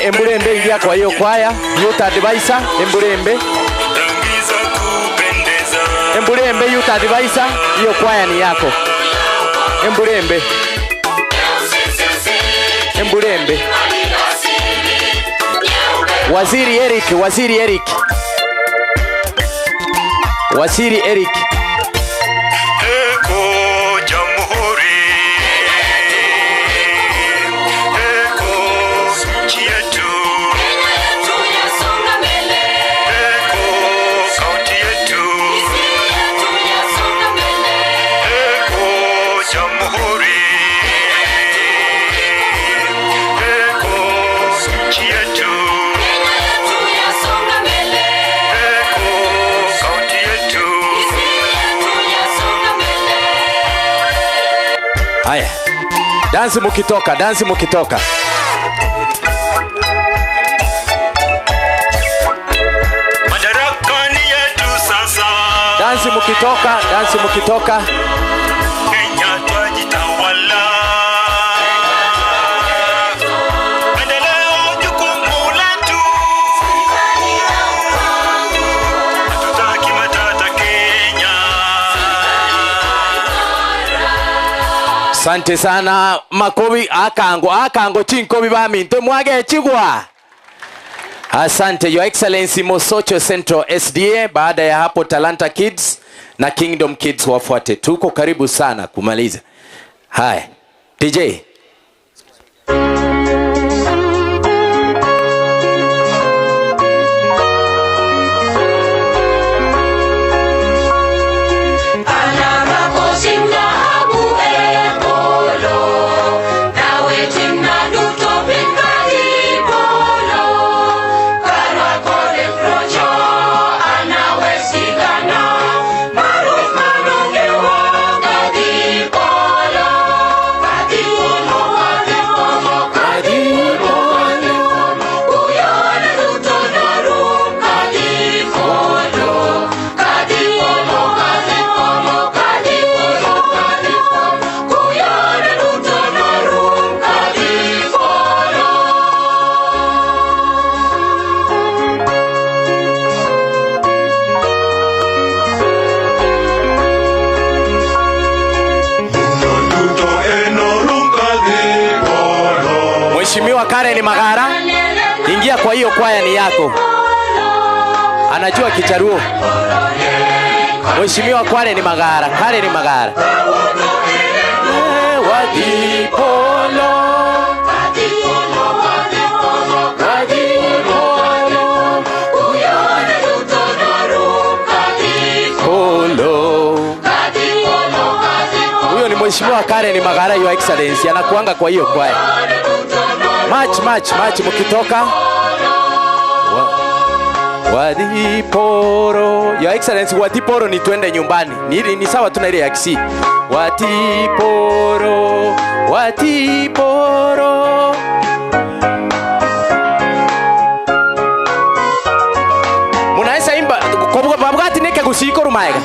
Emburembe ingia kwa hiyo kwaya. Youth advisor Emburembe Youth advisor, hiyo kwaya ni yako. Emburembe. Emburembe. Waziri Eric, Waziri Eric. Waziri Eric. Eko Jamhuri. Eko nchi yetu. Eko kaunti yetu. Eko Jamhuri. Eko nchi yetu. Eko kaunti yetu. Haya. Dansi mukitoka, dansi mukitoka. Madarakani yetu sasa. Dansi mukitoka, dansi mukitoka. Kenya twajitawala. Maendeleo jukumu letu. Hatutaki matata Kenya. Asante sana makobi akango chinkobi baminto mwage chigwa. Asante Your Excellency Mosocho Central SDA. Baada ya hapo Talanta Kids na Kingdom Kids wafuate. Tuko karibu sana kumaliza. Hai DJ. Mheshimiwa Karen Magara, ingia kwa hiyo kwaya ni yako. Anajua Kicharuo. Mheshimiwa Karen Magara, Karen Magara. Wadipolo. Huyo ni Mheshimiwa Karen Magara, Your Excellency, anakuanga kwa hiyo kwaya. March mukitoka. Wadiporo. Your Excellency, Wadiporo ni twende nyumbani. Ni sawa tuna ile ya Kisii. Wadiporo. Wadiporo. Munaesa imba kwa babgati neke gusiko rumaega.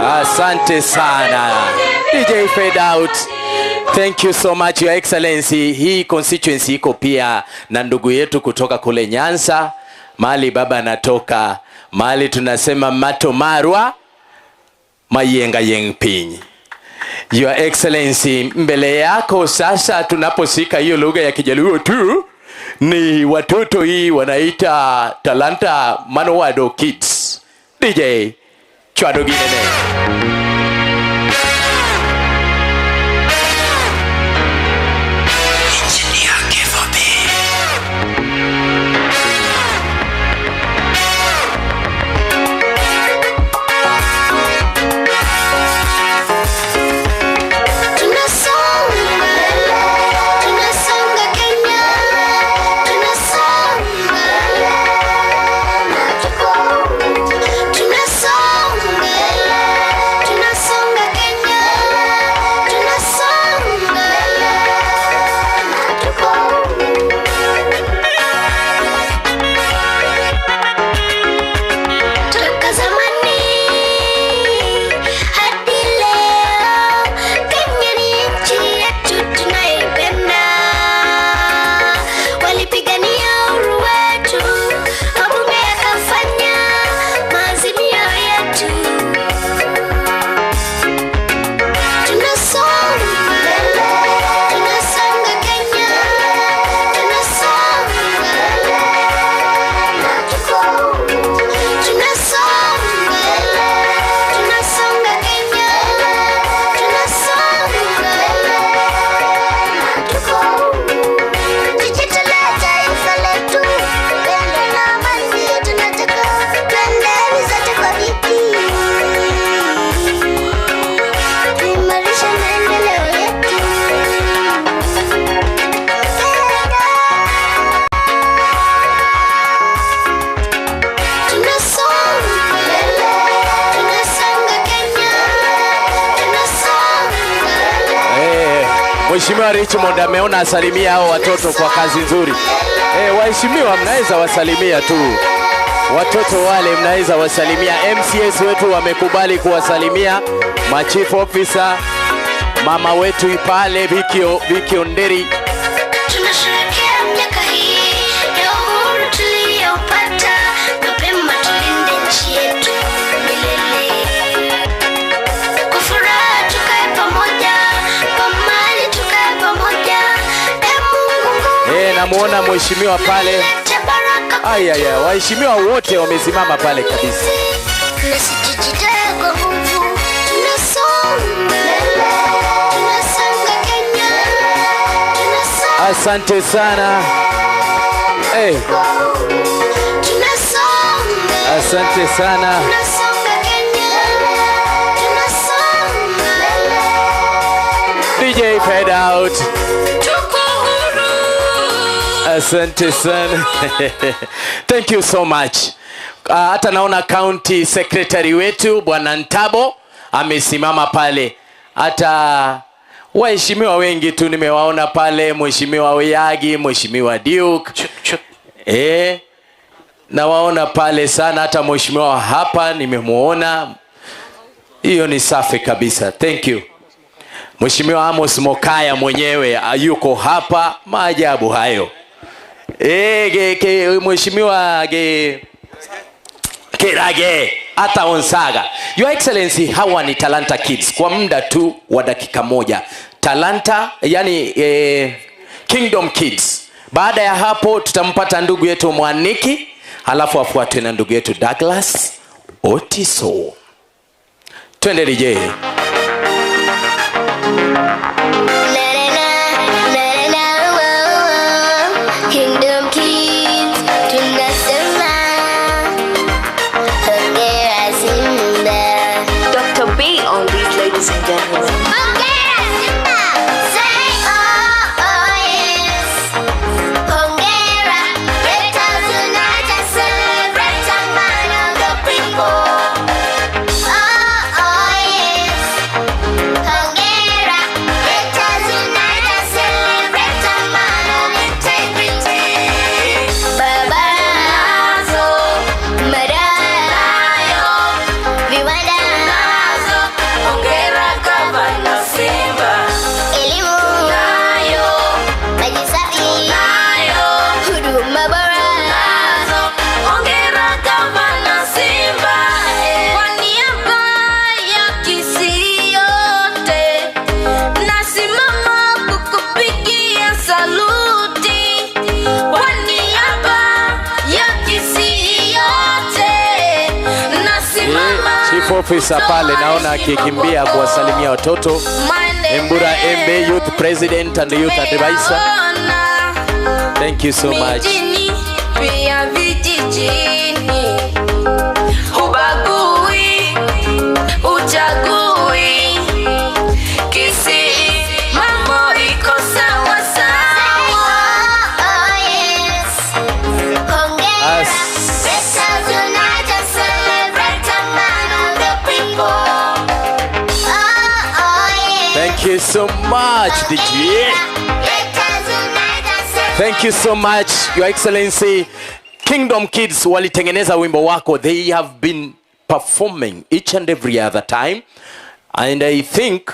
Asante sana. DJ fade out. Thank you so much Your Excellency. Hii constituency iko pia na ndugu yetu kutoka kule Nyanza, mali baba anatoka, mali tunasema Matomarwa Mayenga Yengpinyi. Your Excellency, mbele yako sasa tunaposika hiyo lugha ya Kijaluo tu ni watoto hii wanaita Talanta Manowado Kids. DJ Chwado Ginene. Tunasonga Mheshimiwa Richmond ameona asalimia hao watoto kwa kazi nzuri. Waheshimiwa mnaweza wasalimia tu. Watoto wale mnaweza wasalimia. MCS wetu wamekubali kuwasalimia. Ma chief officer, mama wetu pale Viki Onderi. Tunasherehekea miaka hii ya uhuru tuliyopata. Mapema tulinde nchi yetu milele. Kwa furaha tukae pamoja, kwa mali tukae pamoja. Mungu. Namuona mheshimiwa pale. Aya, waheshimiwa wote wamesimama pale kabisa. Asante sana. Asante sana. DJ fade out. Asante sana. Thank you so much. Hata naona county secretary wetu Bwana Ntabo amesimama pale. Hata waheshimiwa wengi tu nimewaona pale, Mheshimiwa Oyagi, Mheshimiwa Duke. Na waona pale sana, hata mheshimiwa hapa nimemuona. Hiyo ni safi kabisa. Thank you. Mheshimiwa Amos Mokaya mwenyewe yuko hapa, maajabu hayo. Mheshimiwa Kirage hata Onsaga. Your Excellency, hawa ni Talanta Kids kwa muda tu wa dakika moja. Talanta yani Kingdom Kids. Baada ya hapo tutampata ndugu yetu Mwaniki, halafu afuatwe na ndugu yetu Douglas Otiso. Twende DJ. Kingdom Kids, tunasema hongera Simba. Dr. B on these, ladies and gentlemen. Hongera Simba. Say oh yes. Hongera. Let us unite and celebrate a man of the people. Oh yes. Hongera. Let us unite and celebrate a man of integrity. Barazo, marayo, viwanda nazo. Hongera Gavana Simba. Elimu nayo, maji safi nayo, huduma bora nazo. Hongera Gavana Simba. Kwa niaba ya Kisii yote, nasimama kukupigia saluti. Kwa niaba ya Kisii yote, nasimama. Chief officer pale naona akikimbia kuwasalimia watoto. Embura MB Youth President and Youth Advisor. Thank you so much. Mijini, pia vijijini. Hubagui, uchagui. Kisii, mambo iko sawa sawa. Oh yes. Hongera. Let us unite and celebrate a man of the people. Oh yes. Thank you so much, DJ. Thank you so much, Your Excellency. Kingdom Kids walitengeneza wimbo wako. They have been performing each and every other time, and I think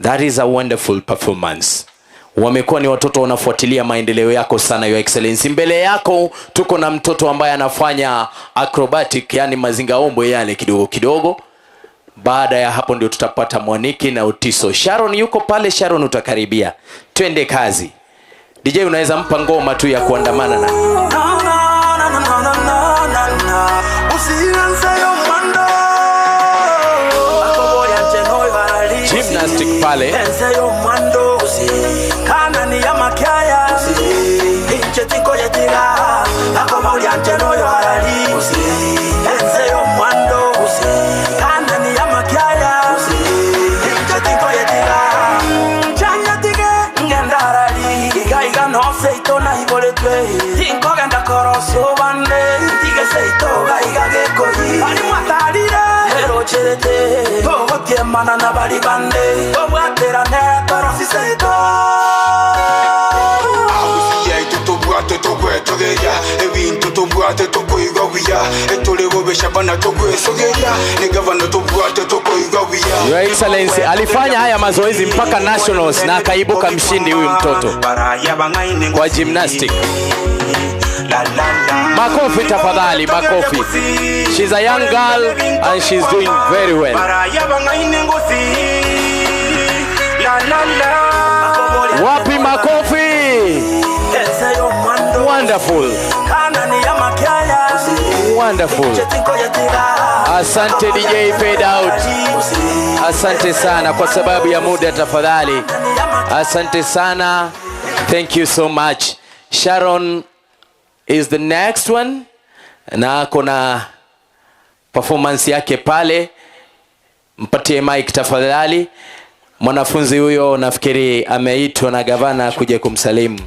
that is a wonderful performance. Wamekuwa ni watoto wanafuatilia maendeleo yako sana, Your Excellency. Mbele yako tuko na mtoto ambaye anafanya acrobatic, yani mazingaombo yale kidogo kidogo. Baada ya hapo ndio tutapata Mwaniki na Utiso. Sharon yuko pale. Sharon, utakaribia. Twende kazi. DJ, unaweza mpa ngoma tu ya kuandamana na. Gymnastic pale. Mana na bali bande, obwatera ne torosi Your Excellency alifanya haya mazoezi mpaka nationals na akaibuka mshindi huyu mtoto kwa gymnastic. Makofi tafadhali, makofi. She's a young girl and she's doing very well. Wapi makofi? Wonderful. Wonderful. Asante DJ fade out. Asante sana kwa sababu ya muda tafadhali. Asante sana. Thank you so much. Sharon is the next one. Na kuna performance yake pale. Mpatie mic tafadhali. Mwanafunzi huyo nafikiri ameitwa na gavana kuja kumsalimu.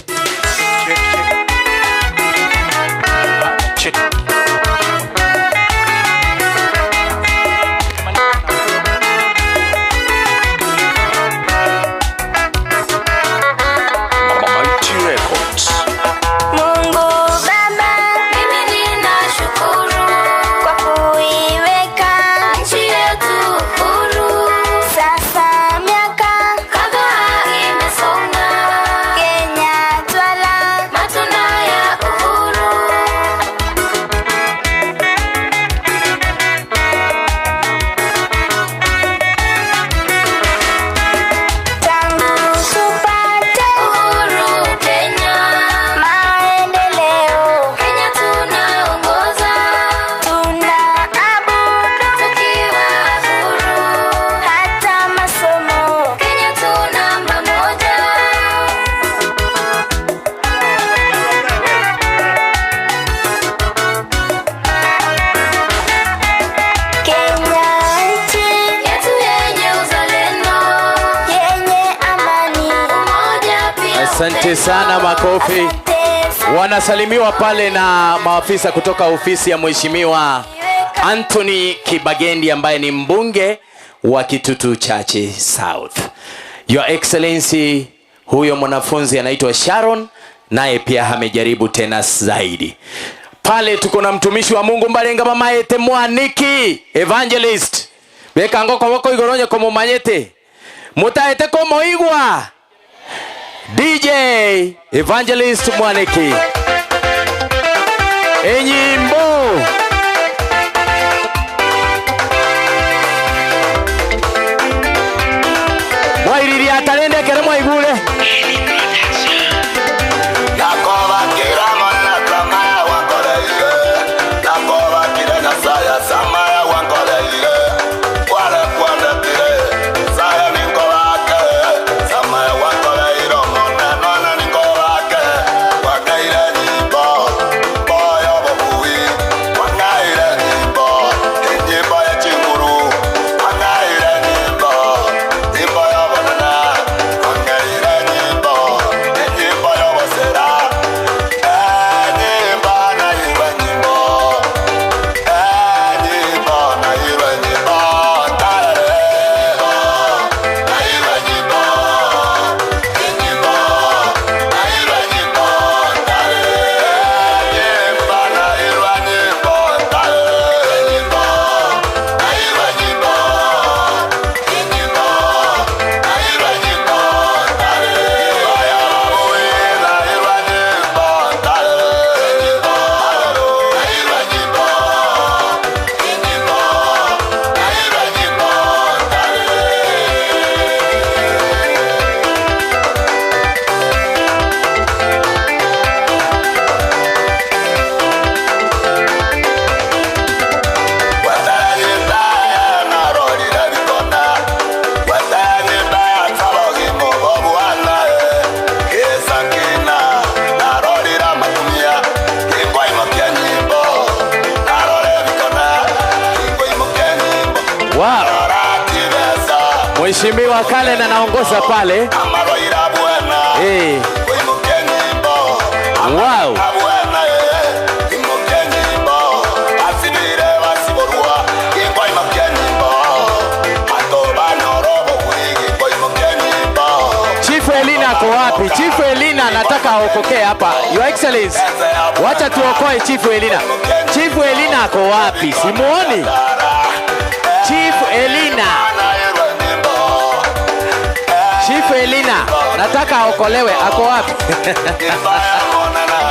Asante sana, makofi. Wanasalimiwa pale na maafisa kutoka ofisi ya Mheshimiwa Anthony Kibagendi ambaye ni mbunge wa Kitutu Chache South. Your Excellency, huyo mwanafunzi anaitwa Sharon, naye pia amejaribu tena zaidi. Pale tuko na mtumishi wa Mungu Mbalenga mama ete Mwaniki evangelist. Beka ngoko wako igoronye komo manyete. Mutaete komo igwa. DJ Evangelist Mwaniki. Enyimbo. Mwairiri atalende kere mwaigule. Mheshimiwa Kale na naongoza pale. Wow. Chief nataka aokokee hapa. Your Excellency, wacha tuokoe Chief Elina. Chief Elina ako wapi? Simuoni. Chief Elina. Chief Elina, nataka aokolewe. Ako wapi?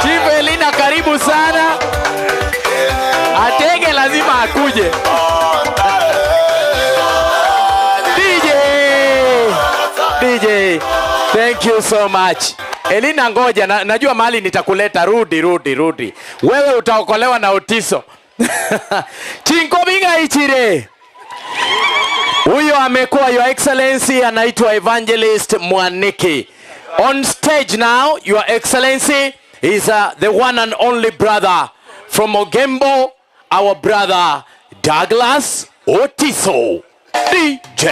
Chief Elina, karibu sana. Atege lazima akuje. DJ, thank you so much. Elina, ngoja najua mahali nitakuleta. Rudi. Wewe utaokolewa na Otiso. Chinko binga ichire. Huyo amekuwa Your Excellency, anaitwa Evangelist Mwaniki. On stage now, Your Excellency is the one and only brother from Ogembo, our brother Douglas Otiso. DJ.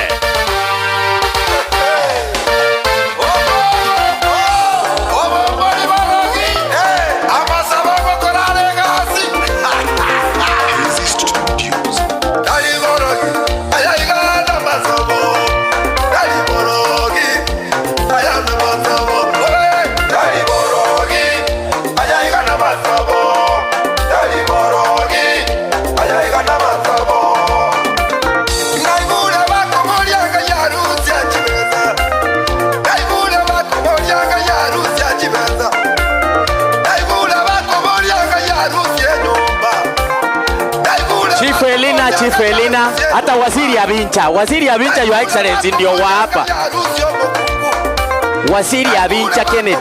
Chief Elina, hata waziri ya Bincha Your Excellency ndio wa hapa. Waziri ya Bincha Kennedy.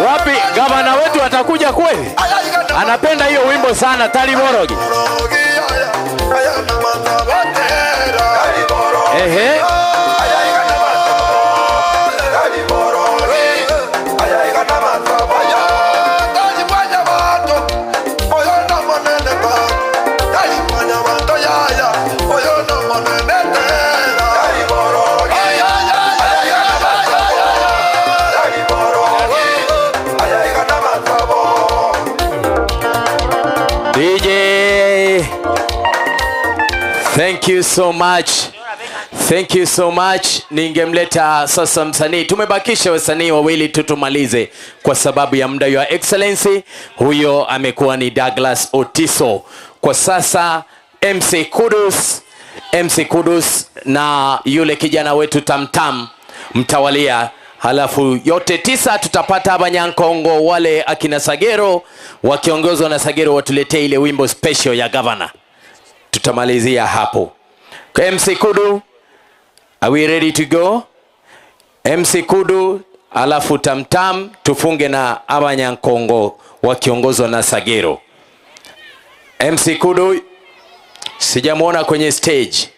Wapi gavana wetu atakuja kweli? Anapenda hiyo wimbo sana, Taliborogi. Ehe. DJ, thank you so much. Thank you so much. Ningemleta sasa msanii. Tumebakisha wasanii wawili tutumalize kwa sababu ya muda. Your Excellency, huyo amekuwa ni Douglas Otiso. Kwa sasa MC Kudus na yule kijana wetu Tamtam mtawalia. Halafu yote 9 tutapata Abanyankongo, wale akina Sagero wakiongozwa na Sagero watuletee ile wimbo special ya governor. Tutamalizia hapo. Kwa MC Kudu, are we ready to go? MC Kudu, halafu Tamtam, tufunge na Abanyankongo wakiongozwa na Sagero. MC Kudu, sijamuona kwenye stage.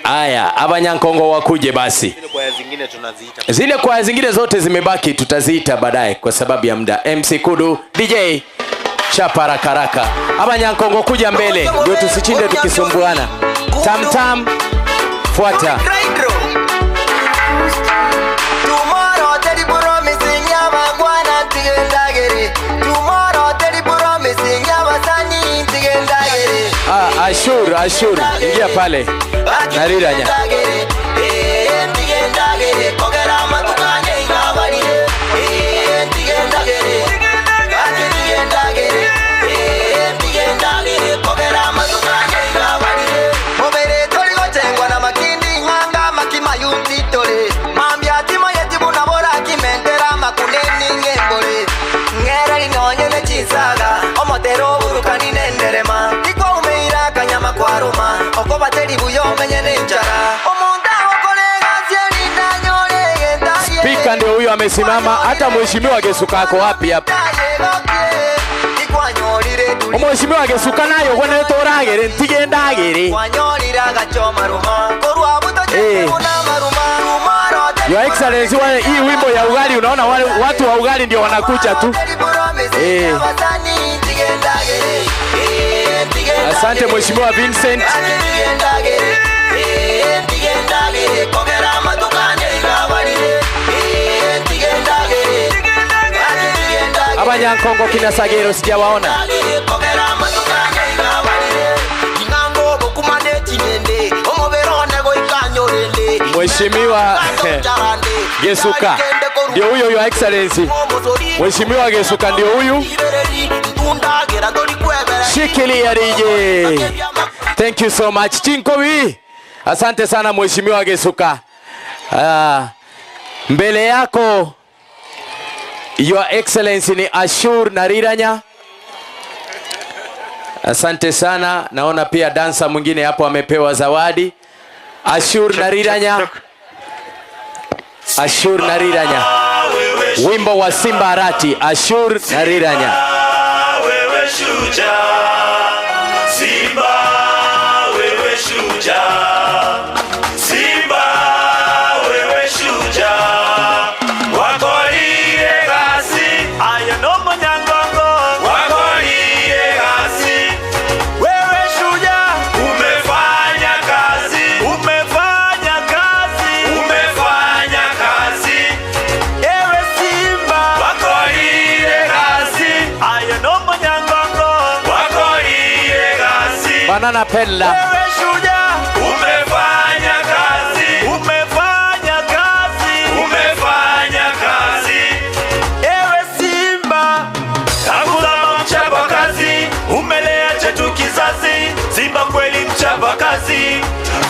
Aya, Abanyankongo wakuje basi. Zile kwaya zingine zote zimebaki, tutaziita baadaye kwa sababu ya muda. MC Kudu, DJ chapa haraka. Abanyankongo kuja mbele ndio tusichinde tukisumbuana. Tamtam fuata. Ashur, ingia pale. Nariranya. Omotero burukani nenderema, iko umeira kanyama kwa Roma. huyu amesimama. Hata mheshimiwa Gesuka ako wapi hapa? Mheshimiwa Gesuka nayo wone toragere ntigendagere. Your Excellency, hii wimbo ya ugali, unaona wale watu wa ugali ndio wanakuja tu. Asante Mheshimiwa Vincent. Abanyankongo kina Sagero sijawaona. Mheshimiwa Gesuka ndio huyo, Your Excellency. Mheshimiwa Gesuka ndio huyu. Shikilia DJ. Thank you so much. Chinkowi. Asante sana Mheshimiwa Gesuka. Mbele yako Your Excellency ni Ashur Nariranya. Asante sana. Naona pia dansa mwingine hapo amepewa zawadi. Ashur Nariranya. Ashur Nariranya. Wimbo wa Simba Arati. Ashur Nariranya. Wewe shujaa, Simba wewe shujaa, Simba wewe shujaa, wako iye gasi, aya no manyangongo, wako iye gasi, wewe shujaa, umefanya kazi, umefanya kazi, umefanya kazi, ewe Simba, wako iye gasi, aya no manyangongo, wako iye gasi, Banana Pella. wewe shujaa, umefanya kazi, umefanya kazi, umefanya kazi, ewe Simba, hakuna mchapa kazi, umelea chetu kizazi, Simba kweli mchapa kazi,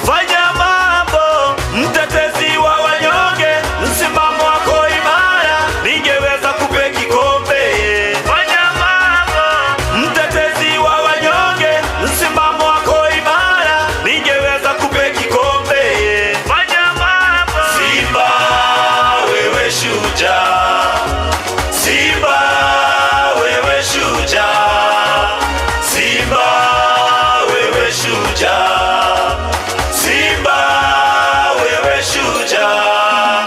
fanya mambo, mtetezi wa wanyonge, msimamo wako imara, ningeweza kupe kikombe, fanya mambo, mtetezi wa wanyonge, msimamo wako imara, ningeweza kupe kikombe, fanya mambo, Simba wewe shujaa, Simba wewe shujaa, Simba wewe shujaa, Simba wewe shujaa,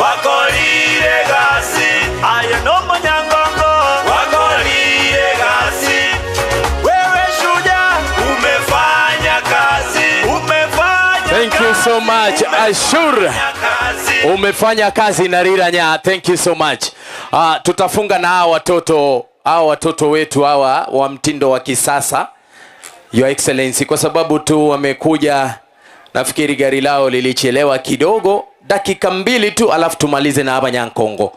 wako lile gasi, aya no manyangongo, wako lile gasi, wewe shujaa, umefanya kazi, umefanya Thank you so much Ashur. Umefanya kazi Nariranya. Thank you so much. Tutafunga na hawa watoto wetu hawa wa mtindo wa kisasa, Your Excellency, kwa sababu tu wamekuja, nafikiri gari lao lilichelewa kidogo, dakika 2 tu alafu tumalize na Abanyankongo.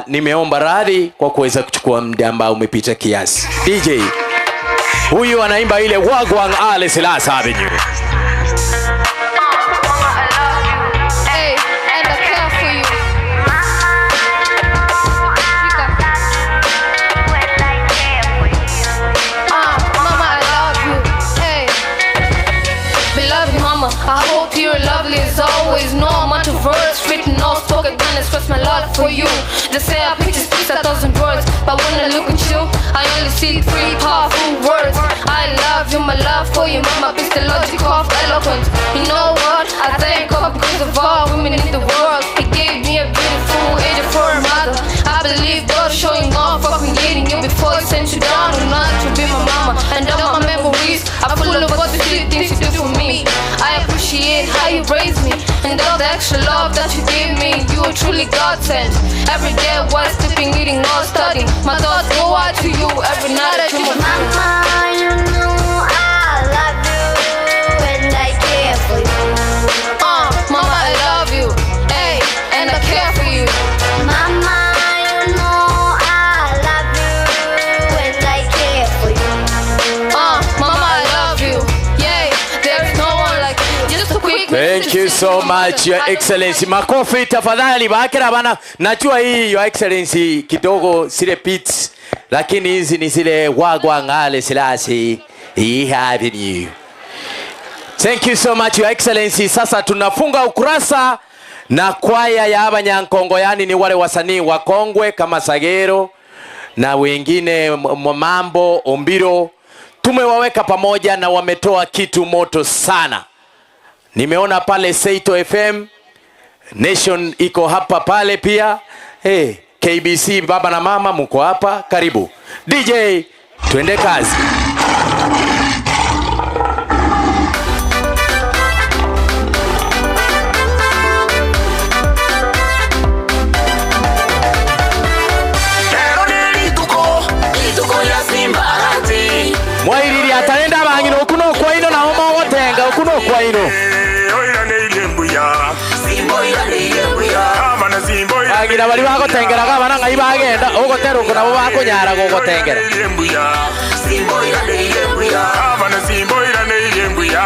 Nimeomba radhi kwa kuweza kuchukua muda ambao umepita kiasi. DJ huyu anaimba ile Wagwang Ale Selasa Avenue. Hey, and I care for you. Mama, I love you. Hey, beloved mama, I hope you're lovely as always. No amount of words written or spoken can express my love for you. They say a picture speaks 1,000 words, but when I look at you, I only see 3 powerful words. I love you, my love for you, mama, it's the logic of eloquence. You know what? I thank God because of all women in the world. He gave me a beautiful angel for a mother. I believe God showing off for creating you before He sent you down on earth to be my mama. And all my memories are full of what the sweet things you do for me. I appreciate how you raised me and all the extra love that you gave me. You are truly God sent. Every day while sleeping, eating, or studying, my thoughts go out to you every night. I dream of Mama, you know I love you and I care for you. Mama, I love you, hey, and I care for you. Mama, you know I love you and I care for you. Mama, I love you, yay, there's no one like you. Just a quick Thank you so much, Your Excellency. Makofi tafadhali bakira bana. Najua hii Your Excellency kidogo sile pits, lakini hizi ni zile Wagwang Ale Selasi Avenue. Thank you so much, Your Excellency. Sasa tunafunga ukurasa na kwaya ya Abanyankongo, yani ni wale wasanii wakongwe kama Sagero na wengine Mambo, Ombiro. Tumewaweka pamoja na wametoa kitu moto sana. Nimeona pale Seito FM, Nation iko hapa pale pia. KBC baba na mama mko hapa, karibu. DJ, twende kazi. Mwairiri ataenda bangino kuno kwa ino na homo wotenga kuno kwa ino. Oira ne ilembuya. Simbo ira ne ilembuya. Amana simbo ira. Agira bali bako tengera ka bana ngai bagenda ogotero kuna bo bako nyara gogotengera. Ilembuya. Simbo ira ne ilembuya. Amana simbo ira ne ilembuya.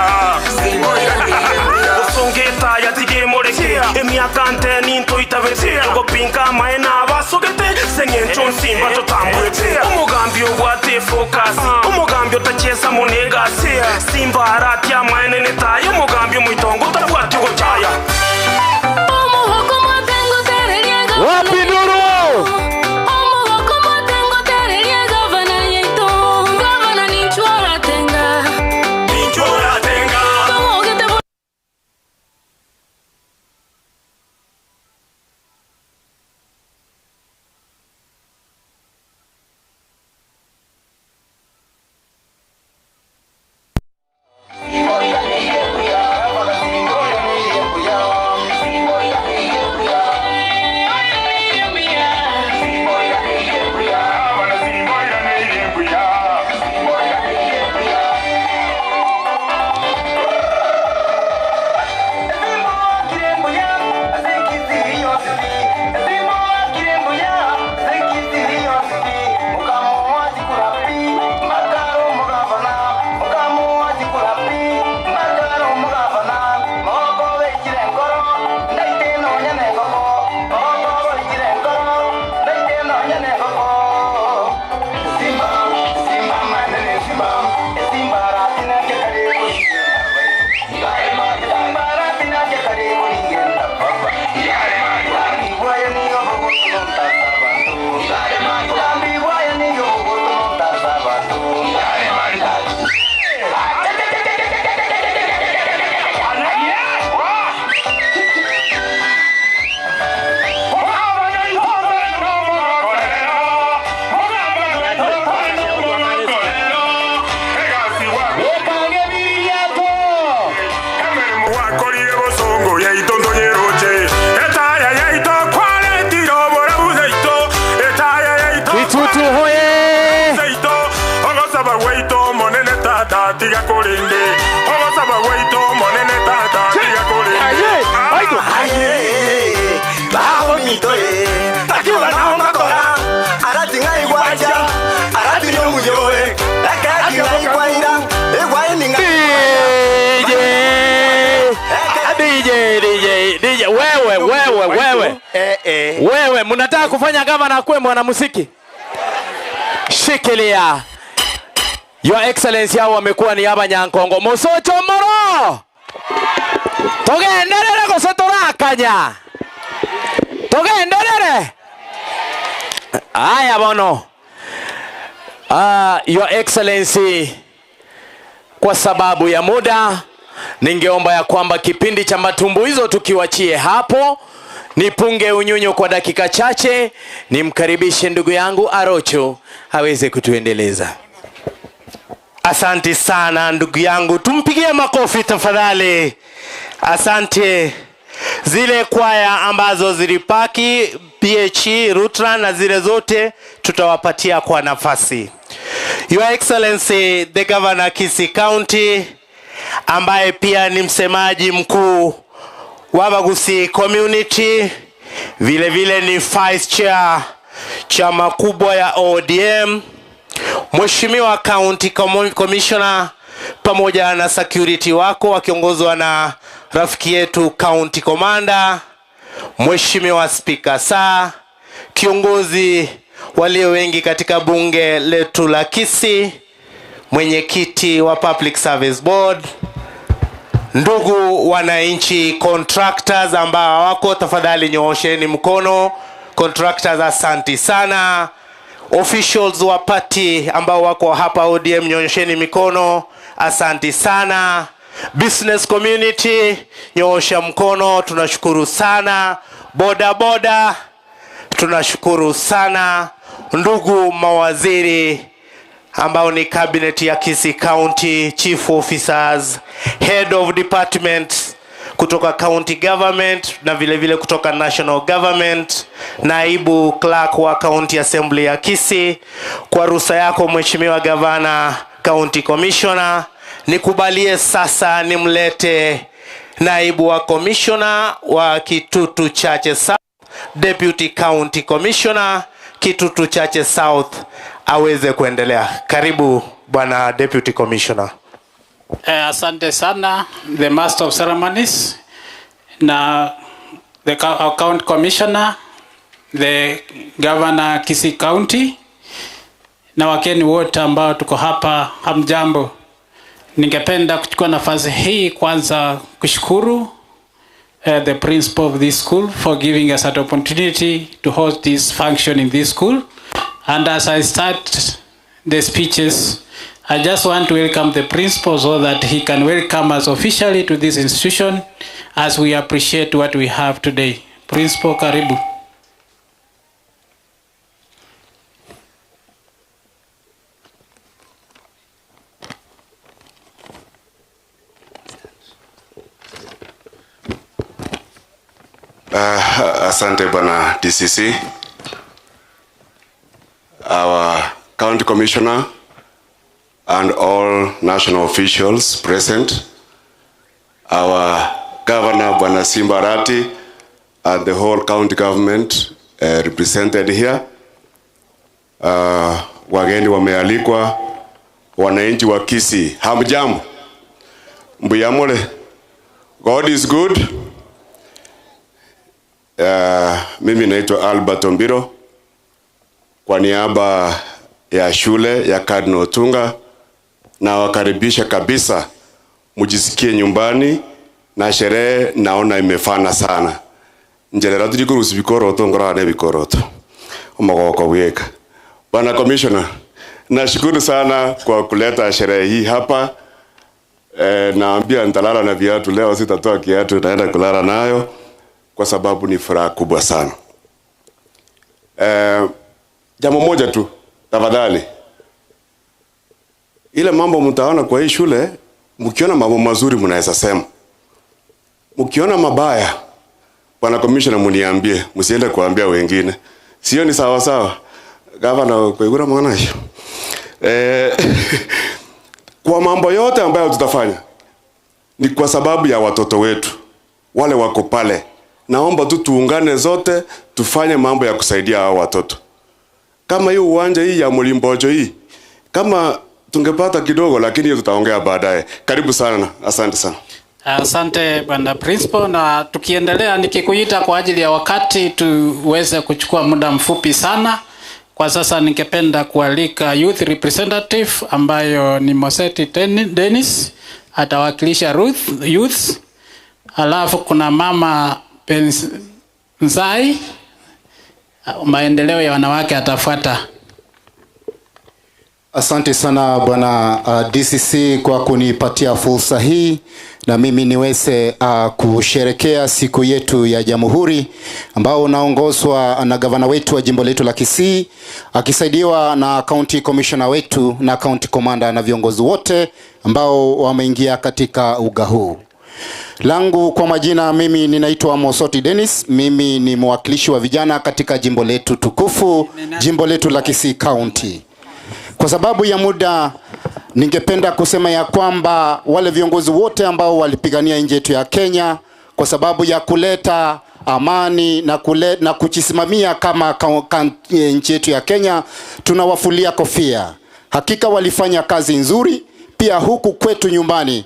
Simbo ira ne ilembuya. Osongeta ya tige morekia. Emiaka anteni toitavetia. Go pinka maena basogete senyencho simba totambwetia. Umugambyo gwate focus. Umugambyo tachesa monegasi. Simba aratia maene netayo umugambyo muitongo tabwati go chaya. Wapi duru? Wewe mnataka kufanya gavana akue mwanamuziki? Shikilia. Your Excellency hao wamekuwa ni Abanyankongo. Mosocho moro. Togenderere gosotorakanya. Togenderere. Aya bono. Your Excellency, kwa sababu ya muda ningeomba ya kwamba kipindi cha matumbuizo tukiwachie hapo. Nipunge unyunyu kwa dakika chache, nimkaribishe ndugu yangu Arocho aweze kutuendeleza. Asante sana ndugu yangu, tumpigie makofi tafadhali. Asante. Zile kwaya ambazo zilipaki PHE, Rutland na zile zote tutawapatia kwa nafasi. Your Excellency the Governor Kisii County, ambaye pia ni msemaji mkuu wa Bagusi community, vile vile ni vice chair chama kubwa ya ODM, Mheshimiwa County Commissioner pamoja na security wako wakiongozwa na rafiki yetu County Commander, Mheshimiwa Speaker Saa, kiongozi walio wengi katika bunge letu la Kisii, mwenyekiti wa Public Service Board Ndugu wananchi, contractors ambao wako, tafadhali nyoosheni mkono. Contractors, asanti sana. Officials wa party ambao wako hapa ODM, nyoosheni mikono, asanti sana. Business community, nyoosha mkono, tunashukuru sana. Boda boda, tunashukuru sana. Ndugu mawaziri ambao ni cabinet ya Kisii County, chief officers, head of departments kutoka county government na vile vile kutoka national government, naibu clerk wa county assembly ya Kisii, kwa ruhusa yako mheshimiwa gavana, county commissioner, nikubalie sasa nimlete naibu wa commissioner wa Kitutu Chache South, deputy county commissioner Kitutu Chache South, aweze kuendelea. Karibu bwana deputy commissioner. Asante sana the master of ceremonies na the county commissioner, the governor Kisii County na wageni wote ambao tuko hapa, hamjambo. Ningependa kuchukua nafasi hii kwanza kushukuru the principal of this school for giving us an opportunity to host this function in this school. And as I start the speeches, I just want to welcome the principal so that he can welcome us officially to this institution as we appreciate what we have today. Principal, karibu. Asante bwana DCC, our county commissioner and all national officials present, our governor bwana Simbarati and the whole county government represented here, wageni wamealikwa, wananchi wa Kisii, hamjambo, mbuyamole, God is good. Mimi naitwa Albert Ombiro kwa niaba ya shule ya Cardinal Otunga, na wakaribisha kabisa, mujisikie nyumbani, na sherehe naona imefana sana. Njelera tulikuruhusu bikoroto ngorane bikoroto umagoko weka. Bwana commissioner, nashukuru sana kwa kuleta sherehe hii hapa. Naambia nitalala na viatu leo, sitatoa kiatu, naenda kulala nayo kwa sababu ni furaha kubwa sana. Jambo moja tu tafadhali, ile mambo mtaona kwa hii shule, mkiona mambo mazuri mnaweza sema, mkiona mabaya bwana commissioner mniambie, msiende kuambia wengine. Sio ni sawa sawa governor kwa igura mwana hiyo. Kwa mambo yote ambayo tutafanya ni kwa sababu ya watoto wetu wale wako pale. Naomba tu tuungane zote tufanye mambo ya kusaidia hao watoto. Kama hii uwanja hii ya Mlimbojo hii, kama tungepata kidogo, lakini hiyo tutaongea baadaye. Karibu sana, asante sana. Asante bwana principal, na tukiendelea nikikuita kwa ajili ya wakati tuweze kuchukua muda mfupi sana. Kwa sasa ningependa kualika youth representative ambayo ni Moseti Dennis, atawakilisha youth. Alafu kuna mama Nzai, maendeleo ya wanawake atafuata. Asante sana bwana DCC kwa kunipatia fursa hii na mimi niweze kusherekea siku yetu ya Jamhuri ambao unaongozwa na gavana wetu wa jimbo letu la Kisii akisaidiwa na county commissioner wetu na county commander na viongozi wote ambao wameingia katika uga huu. Langu kwa majina, mimi ninaitwa Mosocho Dennis, mimi ni mwakilishi wa vijana katika jimbo letu tukufu, jimbo letu la Kisii County. Kwa sababu ya muda, ningependa kusema ya kwamba wale viongozi wote ambao walipigania nchi yetu ya Kenya kwa sababu ya kuleta amani na kujisimamia kama nchi yetu ya Kenya, tunawafulia kofia. Hakika walifanya kazi nzuri. Pia huku kwetu nyumbani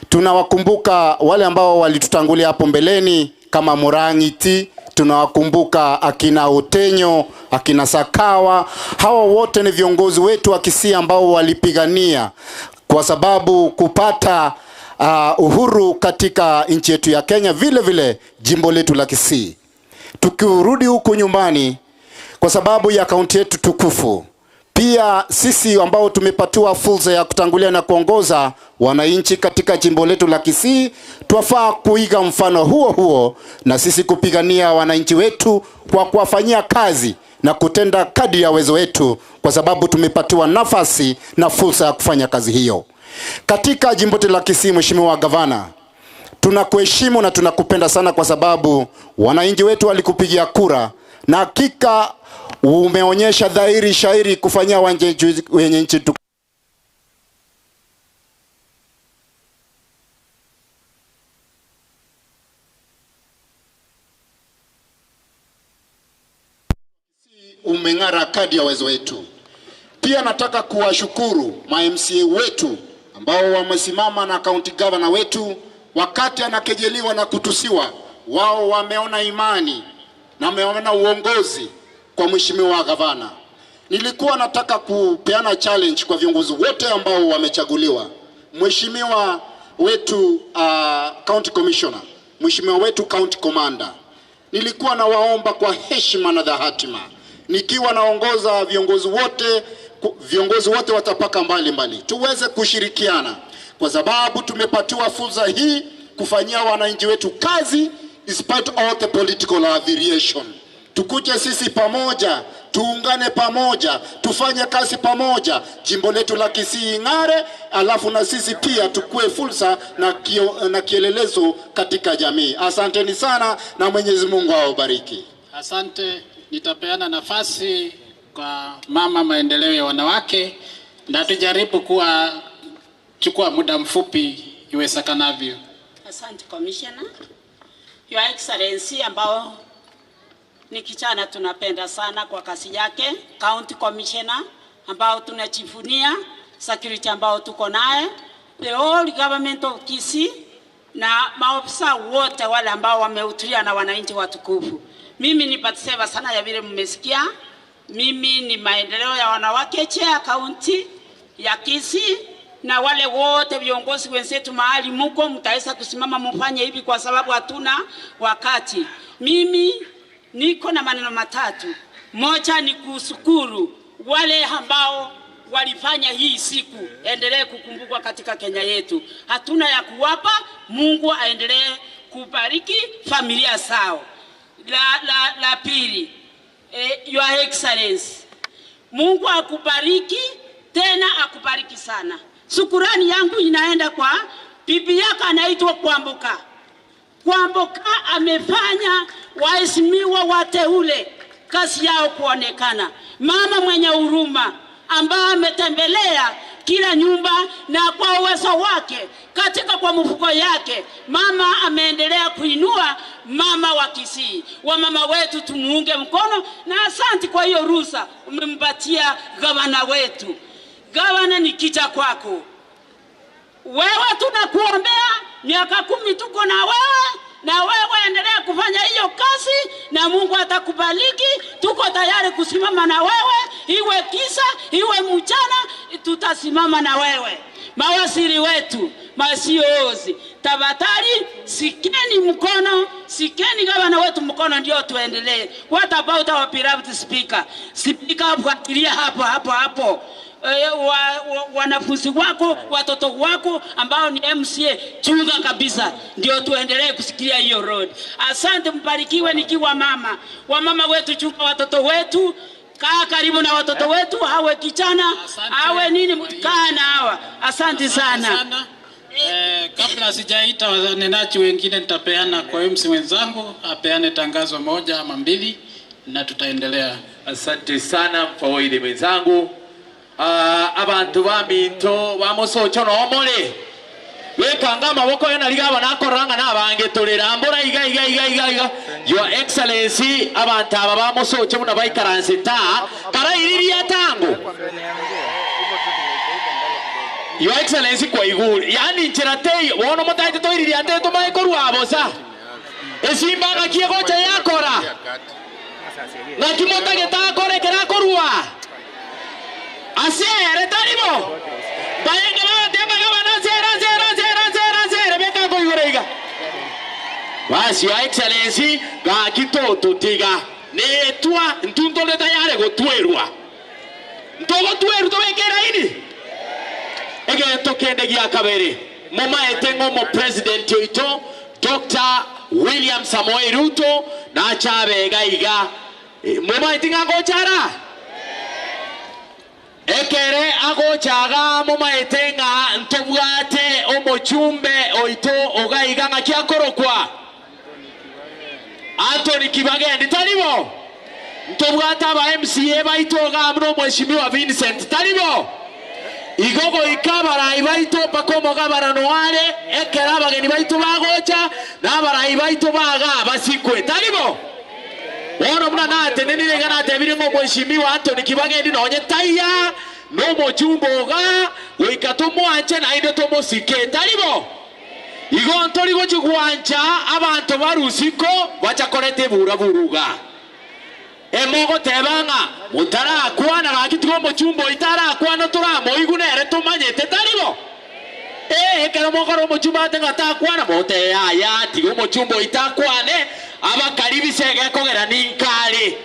tunawakumbuka wale ambao walitutangulia hapo mbeleni kama Murangiti, tunawakumbuka akina Otenyo, akina Sakawa. Hawa wote ni viongozi wetu wa Kisii ambao walipigania kwa sababu kupata uhuru katika nchi yetu ya Kenya, vile vile jimbo letu la Kisii. Tukirudi huku nyumbani kwa sababu ya kaunti yetu tukufu, pia sisi ambao tumepatiwa fursa ya kutangulia na kuongoza wananchi katika jimbo letu la Kisii, twafaa kuiga mfano huo na sisi kupigania wananchi wetu kwa kuwafanyia kazi na kutenda kadri ya uwezo wetu, kwa sababu tumepatiwa nafasi na fursa ya kufanya kazi hiyo. Katika jimbo letu la Kisii, Mheshimiwa Gavana, tunakuheshimu na tunakupenda sana kwa sababu wananchi wetu walikupigia kura, na hakika umeonyesha dhahiri shairi kufanyia wenye nchi tu. Umeng'ara kadi ya uwezo wetu. Pia nataka kuwashukuru ma-MCA wetu ambao wamesimama na county governor wetu wakati anakejeliwa na kutusiwa. Wao wameona imani na wameona uongozi kwa Mheshimiwa Gavana. Nilikuwa nataka kupeana challenge kwa viongozi wote ambao wamechaguliwa. Mheshimiwa wetu county commissioner, Mheshimiwa wetu county commander, nilikuwa nawaomba kwa heshima na dhahatima, nikiwa naongoza viongozi wote watapaka mbali tuweze kushirikiana, kwa sababu tumepatiwa fursa hii kufanyia wananchi wetu kazi despite all the political affiliation. Tukuje sisi pamoja, tuungane pamoja, tufanye kazi pamoja, jimbo letu la Kisii ng'are, alafu na sisi pia tukue fursa na kielelezo katika jamii. Asanteni sana na Mwenyezi Mungu awabariki. Asante. Nitapeana nafasi kwa mama maendeleo ya wanawake na tujaribu chukua muda mfupi iwezekanavyo. Asante Commissioner. Your Excellency ambao ni kijana tunapenda sana kwa kazi yake, County Commissioner ambao tunajivunia, security ambao tuko naye, the whole government of Kisii na maofisa wote wale ambao wamehudhuria na wananchi watukufu. Mimi ni patiseva sana ya vile mmesikia. Mimi ni maendeleo ya wanawake chair county ya Kisii, na wale wote viongozi wenzetu mahali muko mtaweza kusimama mfanye hivi kwa sababu hatuna wakati. Mimi niko na maneno matatu. Moja ni kushukuru wale ambao walifanya hii siku endelee kukumbukwa katika Kenya yetu. Hatuna ya kuwapa, Mungu aendelee kubariki familia zao. La pili, Your Excellency, Mungu akubariki tena akubariki sana. Shukrani yangu inaenda kwa bibi yako anaitwa Kwamboka. Kwamboka amefanya waheshimiwa wateule kazi yao kuonekana. Mama mwenye huruma ambaye ametembelea kila nyumba na kwa uwezo wake katika kwa mfuko yake mama ameendelea kuinua mama wa Kisii. Wa mama wetu tumuunge mkono, na asante kwa hiyo ruhusa umempatia gavana wetu. Gavana ni kicha kwako. Wewe tunakuombea miaka 10 tuko na wewe, na wewe endelea kufanya hiyo kazi na Mungu atakubariki. Tuko tayari kusimama na wewe, iwe kisa iwe mchana, tutasimama na wewe. Mawaziri wetu, masiozi, tafadhali sikeni mkono, sikeni gavana wetu mkono ndio tuendelee. What about our beloved speaker? Speaker fuatilia hapo. Wanafunzi wako, watoto wako ambao ni MCA, chunga kabisa ndio tuendelee kusikia hiyo road. Asante, mbarikiwe. Nikiwa mama wa mama wetu, chunga watoto wetu, kaa karibu na watoto wetu, hawe kichana hawe nini, kaa na hawa. Asante sana. Kabla sijaita wanenaji wengine, nitapeana kwa MC wenzangu apeane tangazo moja ama mbili na tutaendelea. Asante sana kwa wale wenzangu. Abantu baminto ba Mosocho no omole wekanga amaboko yana ligaba nakoranga nabange tolera mbora iga. Your Excellency, abantu aba ba Mosocho muna baikaranse ta kara iriria tango. Your Excellency kwa iguru yani nchiratei wono motaite to iriria ante to mai korwa bosa esimba ngakie gocha yakora ngakimota geta kore kera korwa asere taribo bayenga ba temba gaba na zera Basi Your Excellency ga kitoto tiga netwa ntuntole tayari gotwerwa ntogo tweru tobekera ini ege tokende gya kabere mama etengo mo president yoito Dr. William Samoei Ruto na chabega iga mama etinga gochara ekere agochaga mama etenga ntobwate omochumbe oito ogaiga ngakiakorokwa Anthony Kibagendi talibo ntobwata ba MCA baitoga mno mheshimiwa Vincent talibo igogo ikabara ibaito pakomo gabara noale ekera bageni baito bagocha na bara ibaito baga basikwe talibo ono mna nate nenile ganate biringo mheshimiwa Anthony Kibagendi nonye taya no mochumboga oikatomo anche na inde tomo sike talibo igo ntori go chigwancha abantu barusiko bachakorete buraburuga emogo tebanga mutara kwana bakitwo mochumbo itara kwana turamo igunere tumanyete talibo ekero mogoro mochumba tenga ta kwana mote ya tigo mochumbo itakwane abakaribise gekogera ninkali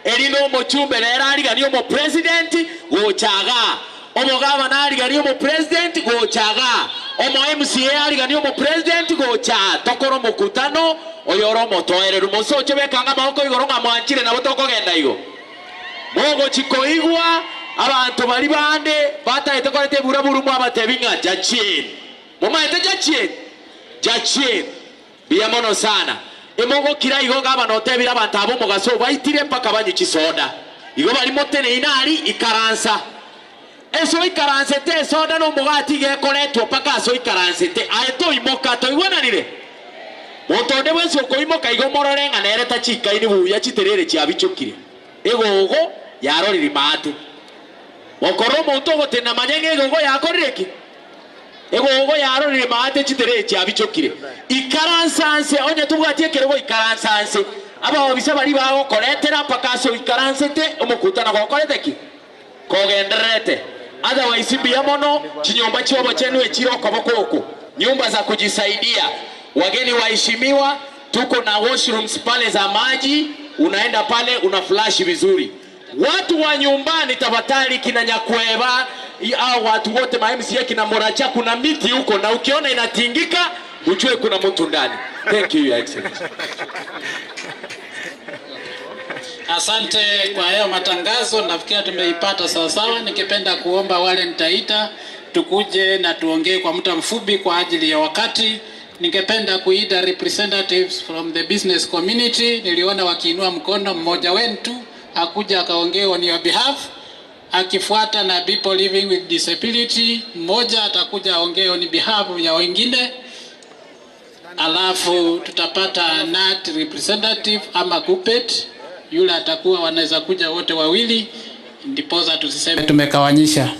erino mochumbe lera aliganio mo president gochaga omogaba naliganio mo president gochaga omo MCA aliganio mo president gocha tokoro mukutano oyoro motoere Mosocho bekanga mahoko igoro ngamwanchire nabo tokogenda igo mogo chikoigwa abantu bali bande batahite korete buraburu mu abatebinga jachien mama ete jachien biamono sana emogo kira igo gaba notebira abantu abo mugaso baitire mpaka banyichi soda igo bali motene inali ikaransa eso ikaransete soda no mugati gekoretwo paka so ikaransete aeto imoka to igwananire Motonde wenso ko imoka igo mororenga nereta chika ini buya chiterere chia bichokire egogo yaroriri mate okoro muntu gotena manyenge egogo yakorireki egogo yaroriri mate chiterere chia bichokire ikaransanse onye tubwatie kerego ikaransanse aba obisa bari bago koretera paka so ikaransete omukutana gokoreteki kogenderete otherwise bia mono chinyomba chiobo chenu echiro kobokoko nyumba za kujisaidia wageni waheshimiwa tuko na washrooms pale za maji unaenda pale una flash vizuri watu wa nyumbani tafadhali kina Nyakweba au watu wote ma MCA kina Moracha kuna miti huko na ukiona inatingika ujue kuna mtu ndani. Thank you Your Excellency. Asante kwa hayo matangazo, nafikiri tumeipata sawa sawa. Nikipenda kuomba wale nitaita tukuje na tuongee kwa muda mfupi kwa ajili ya wakati. Ningependa kuita representatives from the business community. Niliona wakiinua mkono, mmoja wetu akuja akaongee on your behalf, akifuata na people living with disability, mmoja atakuja aongee on behalf ya wengine. Alafu tutapata NAT representative ama Kupet, yule atakuwa wanaweza kuja wote wawili, ndiposa tusiseme tumekawanyisha.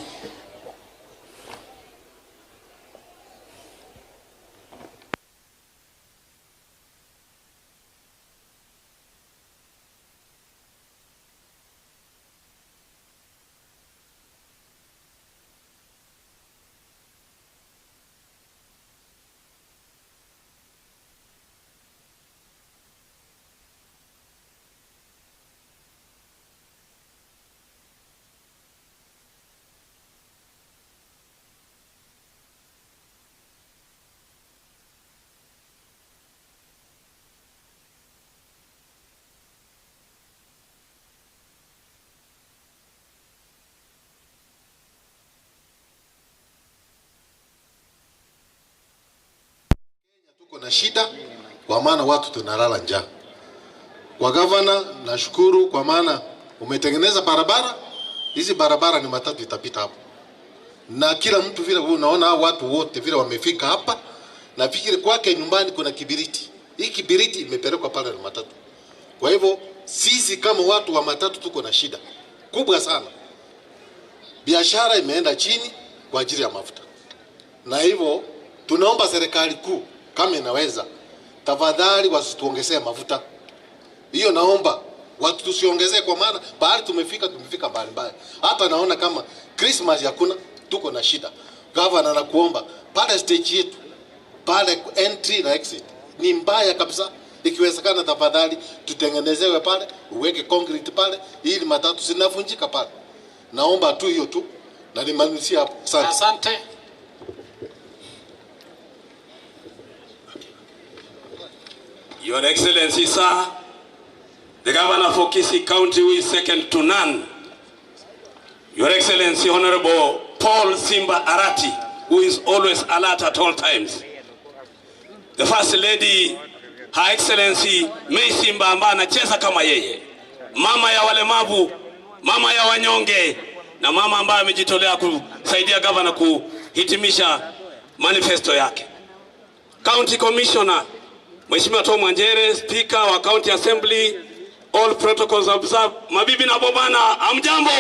Na shida kwa maana watu tunalala njaa. Kwa gavana nashukuru kwa maana umetengeneza barabara. Hizi barabara ni matatu itapita hapo. Na kila mtu vile unaona hao watu wote vile wamefika hapa na fikiri kwake nyumbani kuna kibiriti. Hii kibiriti imepelekwa pale na matatu. Kwa hivyo sisi kama watu wa matatu tuko na shida kubwa sana. Biashara imeenda chini kwa ajili ya mafuta. Na hivyo tunaomba serikali kuu kama inaweza tafadhali wasituongezee mafuta. Hiyo naomba watu tusiongezee kwa maana bahari tumefika mbali mbali. Hata naona kama Christmas hakuna, tuko na shida. Governor nakuomba pale stage yetu pale entry na exit ni mbaya kabisa. Ikiwezekana tafadhali tutengenezewe pale, uweke concrete pale ili matatu zinavunjika pale. Naomba tu hiyo tu na nimalizia hapo. Asante. Your Excellency, sir, the Governor for Kisii County who is second to none. Your Excellency, Honorable Paul Simba Arati, who is always alert at all times. The First Lady, Her Excellency May Simba ambaye anacheza kama yeye. Mama ya walemavu, mama ya wanyonge, na mama ambaye amejitolea kusaidia governor kuhitimisha manifesto yake. County Commissioner, Mheshimiwa Tom Wanjere, Speaker wa County Assembly, all protocols observed. Mabibi na bobana, amjambo.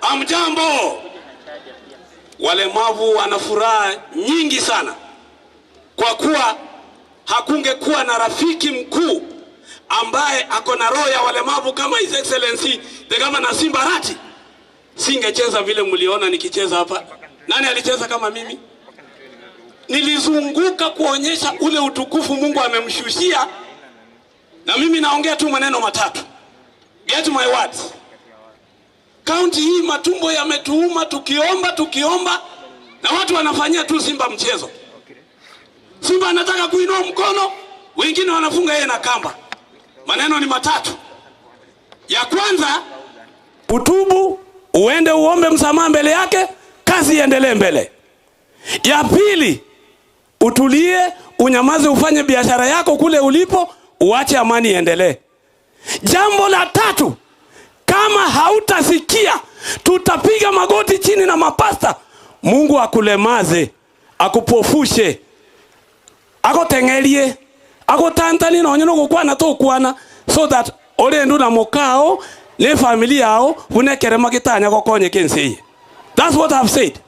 Amjambo. Walemavu wana furaha nyingi sana. Kwa kuwa hakungekuwa na rafiki mkuu ambaye ako na roho ya walemavu kama His Excellency the Governor Simba Arati, singecheza vile mliona nikicheza hapa. Nani alicheza kama mimi? Nilizunguka kuonyesha ule utukufu Mungu amemshushia, na mimi naongea tu maneno matatu. Get my words. County hii matumbo yametuuma tukiomba na watu wanafanyia tu Simba mchezo. Simba anataka kuinua mkono, wengine wanafunga yeye na kamba. Maneno ni matatu. Ya kwanza, utubu, uende uombe msamaha mbele yake, kazi iendelee mbele. Ya pili, utulie, unyamaze, ufanye biashara yako kule ulipo, uache amani iendelee. Jambo la tatu, kama hautasikia, tutapiga magoti chini na mapasta, Mungu akulemaze, akupofushe, akotengelie, akotantani na onyono kukwana to kwana, so that ole ndu na mokao ne familia yao unekere makitanya kokonye Kisii. That's what I've said.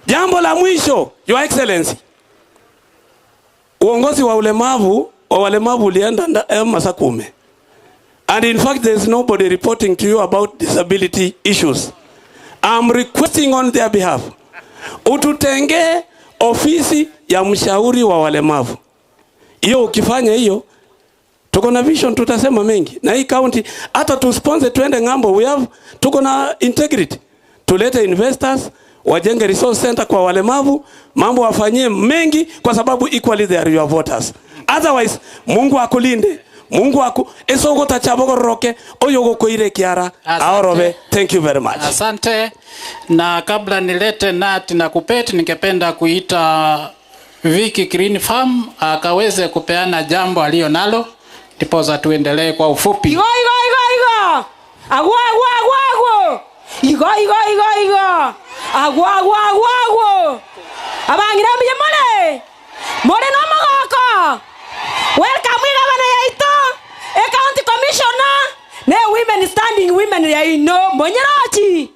Jambo la mwisho, Your Excellency, uongozi wa walemavu ulienda Masakume. And in fact, there's nobody reporting to you about disability issues. I'm requesting on their behalf, ututenge ofisi ya mshauri wa walemavu. Hiyo ukifanya hiyo, tuko na vision, tutasema mengi. Na hii county, hata tu sponsor tuende ngambo, tuko na integrity. Tulete investors, wajenge resource center kwa walemavu, mambo wafanyie mengi kwa sababu equally they are your voters. Otherwise, Mungu akulinde. Mungu esoko tachaboko roke oyogo koire kiara aorobe. Thank you very much. Asante. Na kabla nilete Nat na Kupeti, ningependa kuita Vicky Green Farm akaweze kupeana jambo alio nalo, ndipo tuendelee kwa ufupi. Igo agwa abangira mye mole no magoko. Welcome Governor yaito, County Commissioner, ne women standing women yaino Monyerachi.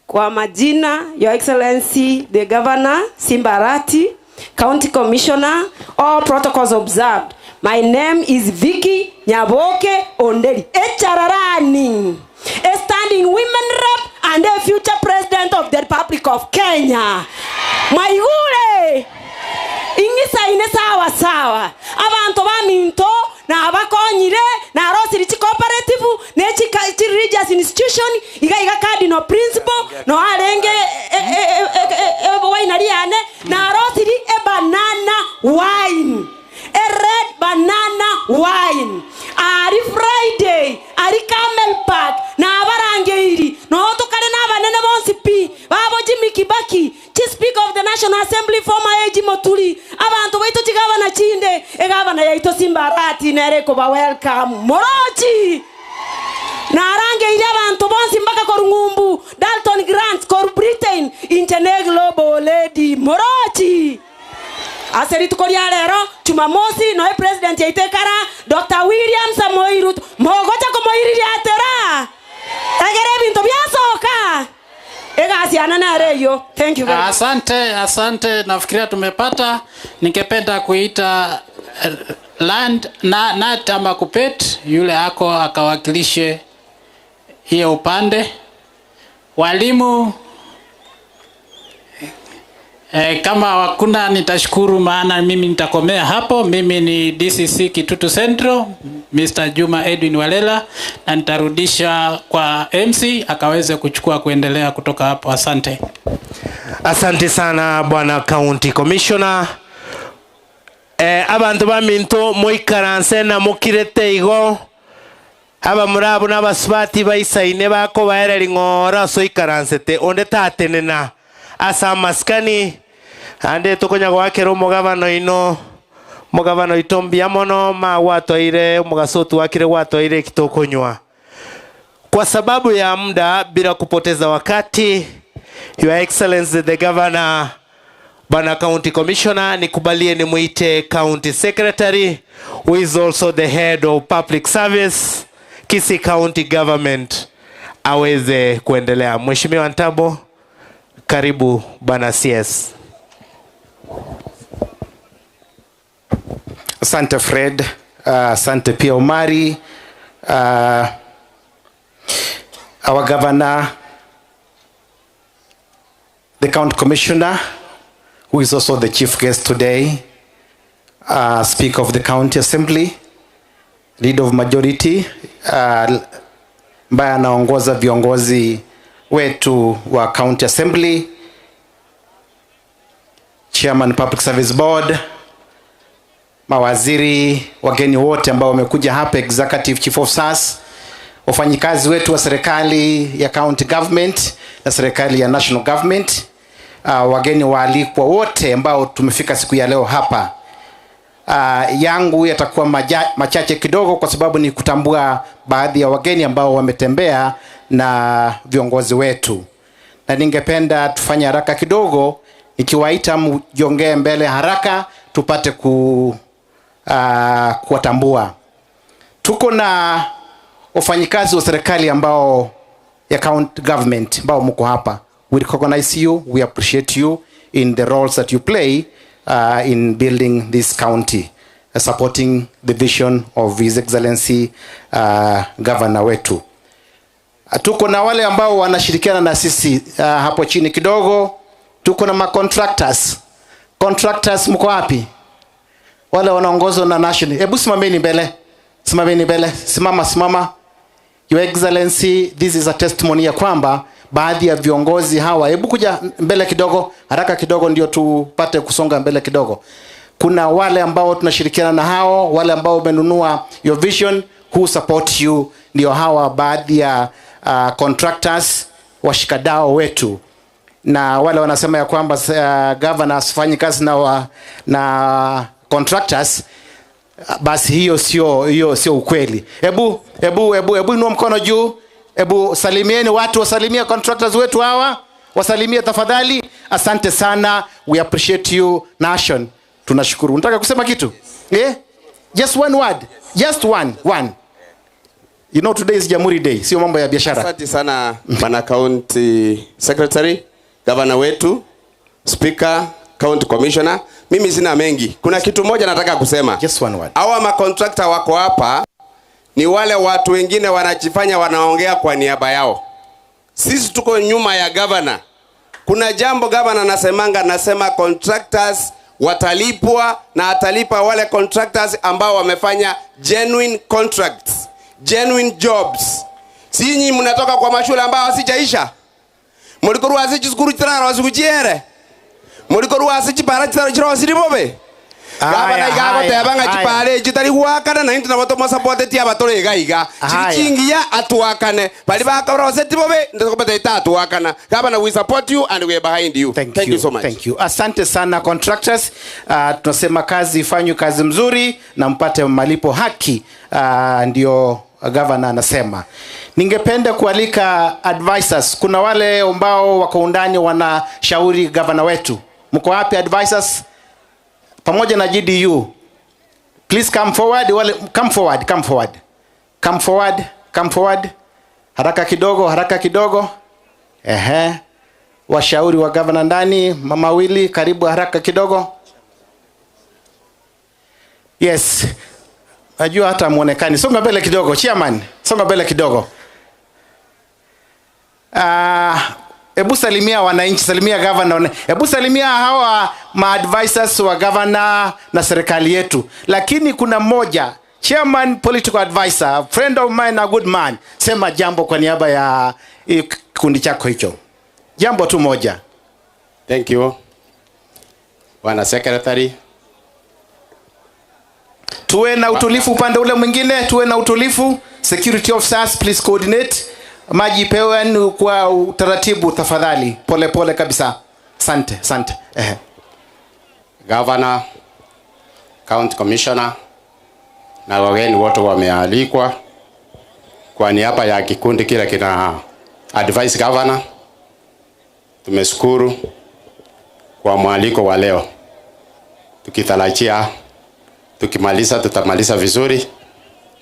Kwa majina, Your Excellency the Governor Simba Arati, County Commissioner, all protocols observed. My name is Vicky Nyaboke Onderi Echararani, a standing women rep and a future president of the Republic of Kenya. Mayule ingisa ine sawa abantu baminto na abakonyire na rosiri cooperative ne chi religious institution iga cardinal principle no arenge wine ariane na rosiri banana wine, a red banana wine. Ari Friday, ari Camel Park, na abarangeiri, no tokare na banene bonsi pi, babo Jimmy Kibaki, Chief Speaker of the National Assembly, former Eji Moturi, abantu baito chigabana chinde, egabana yaito Simba Arati, nereko ba welcome, Morochi! Na arangeiri abantu bonsi mbaka korungumbu, Dalton Grant, Kor Britain, Internet Global Lady, Morochi! Aseri tukoria lero Jumamosi no president yaitekara Dr. William Samoei Ruto mogocha komoiriri atera agere bintu byasoka egasiana na reyo. Thank you very much. Asante, nafikiria tumepata. Ningependa kuita land na Tama Kupet yule ako akawakilishe hiyo upande. Walimu Kama hakuna nitashukuru, maana mimi nitakomea hapo. Mimi ni DCC Kitutu Central, Mr. Juma Edwin Walela, na nitarudisha kwa MC akaweze kuchukua kuendelea kutoka hapo. Asante. Asante sana bwana County Commissioner. Abantu baminto moikaranse na mukirete igo aba murabo n'abasubati baisaine bako baereri ngora so ikaransete onde tatenena asa maskani ande tokonya gwake ro mugabano itombia mono ma watoire mugasotu wakire watoire kitokonywa. Kwa sababu ya muda, bila kupoteza wakati, Your Excellency the Governor, Bana County Commissioner, nikubalie ni muite County Secretary, who is also the head of public service, Kisii County Government, aweze kuendelea. Mheshimiwa Ntabo, karibu Bana CS. Asante Fred, asante pia Omari, our governor, the county commissioner, who is also the chief guest today, speaker of the county assembly, leader of majority, ambaye anaongoza viongozi wetu wa county assembly, chairman public service board, mawaziri, wageni wote ambao wamekuja hapa, executive chief of SAS, wafanyikazi wetu wa serikali ya county government na serikali ya national government, wageni waalikwa wote ambao tumefika siku ya leo hapa. Yangu yatakuwa machache kidogo kwa sababu ni kutambua baadhi ya wageni ambao wametembea na viongozi wetu. Na ningependa tufanye haraka kidogo, nikiwaita mjongee mbele haraka tupate kuwatambua. Tuko na wafanyikazi wa serikali ambao ya county government ambao mko hapa. We recognize you, we appreciate you in the roles that you play in building this county, supporting the vision of His Excellency Governor wetu. Tuko na wale ambao wanashirikiana na sisi hapo chini kidogo. Tuko na contractors. Contractors mko wapi? Wale wanaongozwa na national. Hebu simameni mbele. Simameni mbele. Simama. Your Excellency, this is a testimony ya kwamba baadhi ya viongozi hawa, hebu kuja mbele kidogo, haraka kidogo ndio tupate kusonga mbele kidogo. Kuna wale ambao tunashirikiana na hao, wale ambao wamenunua your vision, who support you, ndio hawa baadhi ya contractors, washikadao wetu. Na wale wanasema ya kwamba governor asifanyi kazi na contractors, basi hiyo sio ukweli. Hebu inua mkono juu. Hebu salimieni watu, wasalimia contractors wetu hawa, wasalimia tafadhali. Asante sana, we appreciate you nation. Tunashukuru. Unataka kusema kitu? Yeah? Just one word. Just one. You know today is Jamhuri Day, sio mambo ya biashara. Asante sana Bana County Secretary, Governor wetu, Speaker, County Commissioner. Mimi sina mengi. Kuna kitu moja nataka kusema. Just one word. Hawa macontractor wako hapa ni wale watu wengine wanajifanya wanaongea kwa niaba yao. Sisi tuko nyuma ya governor. Kuna jambo governor nasema contractors watalipwa na atalipa wale contractors ambao wamefanya genuine contracts, genuine jobs. Sinyi mnatoka kwa mashule ambao hasijaisha. Mulikoru asichi skuru tirara wasikujiere. Mulikoru asichi para tirara wasiribobe. Gabana igago tebanga chipale chitari huakana na intu na bato mosapote tia batore gaiga chichingia atuakane bali bakabra waseti bobe ndakopata ita atuakana. Gabana, we support you and we are behind you. Thank you so much. Thank you. Asante sana contractors. Tunasema kazi ifanywe kazi mzuri na mpate malipo haki, ndio governor anasema. Ningependa kualika advisors. Kuna wale ambao wako undani wanashauri governor wetu. Mko wapi advisors? Pamoja na GDU. Please come forward. Come forward. Haraka kidogo. Washauri wa governor ndani, mama Willy, karibu haraka kidogo. Yes. Najua hata muonekani. Songa mbele kidogo, chairman. Songa mbele kidogo. Hebu salimia wananchi, salimia governor, hebu salimia hawa ma-advisors wa governor na serikali yetu. Lakini kuna mmoja, chairman political advisor, a friend of mine, a good man. Sema jambo kwa niaba ya kikundi chako hicho. Jambo tu moja. Thank you. Bwana Secretary. Tuwe na utulifu upande ule mwingine, tuwe na utulifu. Security officers, please coordinate. Maji pewe kwa utaratibu tafadhali. Pole pole kabisa. Asante, asante. Governor, County Commissioner na wageni wote wamealikwa kwa niaba ya kikundi kile kina advise governor. Tumeshukuru kwa mwaliko wa leo. Tukitarajia tukimaliza tutamaliza vizuri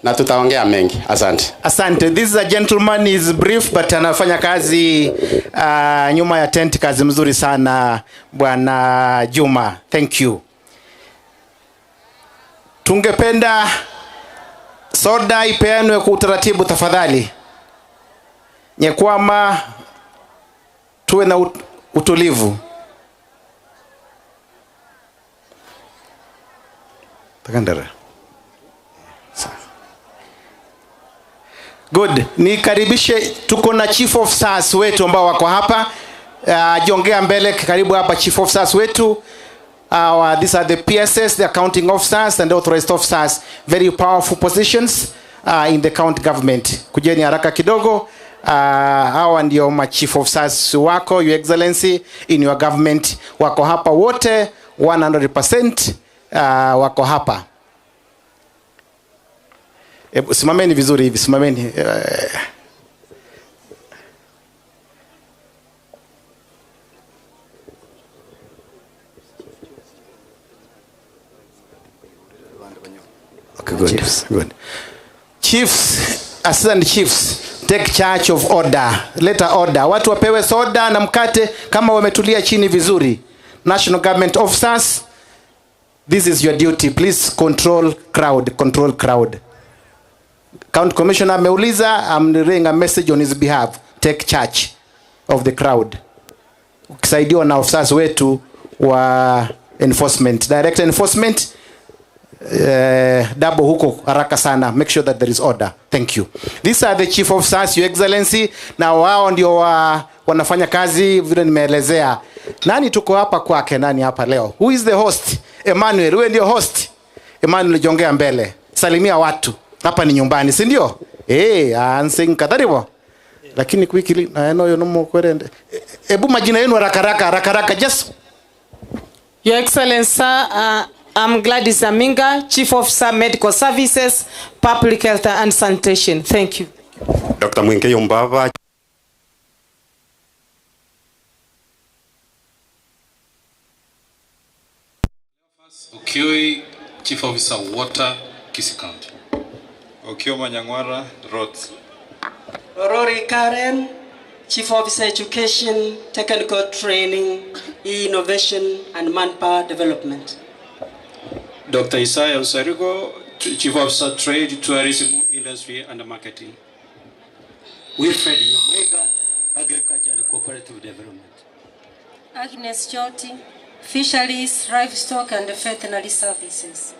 na tutaongea mengi. Asante. Asante. This is a gentleman, is brief but anafanya kazi nyuma ya tent, kazi mzuri sana Bwana Juma. Thank you. Tungependa soda ipeanwe kwa utaratibu tafadhali. Nyekwama, tuwe na utulivu. Takandara. Good. Nikaribishe, tuko na chief officers wetu ambao wako hapa. Jongea mbele karibu hapa chief officers wetu. These are the PSS, the accounting officers and authorized officers. Very powerful positions in the county government. Kujeni haraka kidogo. Hawa ndio ma chief officers wako, your excellency, in your government. Wako hapa wote 100%. Wako hapa. Simameni vizuri hivi, simameni. Okay, good. Chiefs. Good. Chiefs, assistant chiefs, take charge of order. Letter order. Watu wapewe soda na mkate kama wametulia chini vizuri. National government officers, this is your duty. Please control crowd. Control crowd. County Commissioner ameuliza, I'm reading a message on his behalf. Take charge of the crowd. Ukisaidiwa na officers wetu wa enforcement, direct enforcement, double huko haraka sana. Make sure that there is order. Thank you. These are the chief officers, your excellency, na wao ndio wanafanya kazi vile nimeelezea. Nani tuko hapa kwake? Nani hapa leo? Who is the host? Emmanuel, wewe ndio host. Emmanuel, jongea mbele. Salimia watu. Hapa ni nyumbani, si ndio? Ansing kadaribo. Lakini quickly na know no more kwende. Ebu majina yenu haraka just. Your Excellency, sir, I'm Gladys Aminga, Chief Officer Medical Services, Public Health and Sanitation. Thank you. Dr. Mwinke Yombava. Okioi, Chief Officer Water, Kisii County. Okio Manyangwara, Roads. Orori Karen, Chief Officer Education, Technical Training, Innovation and Manpower Development. Dr. Isaiah Usarigo, Chief Officer Trade, Tourism, Industry and Marketing. Wilfred Nyamwega, Agriculture and Cooperative Development. Agnes Joti, Fisheries, Livestock and Veterinary Services.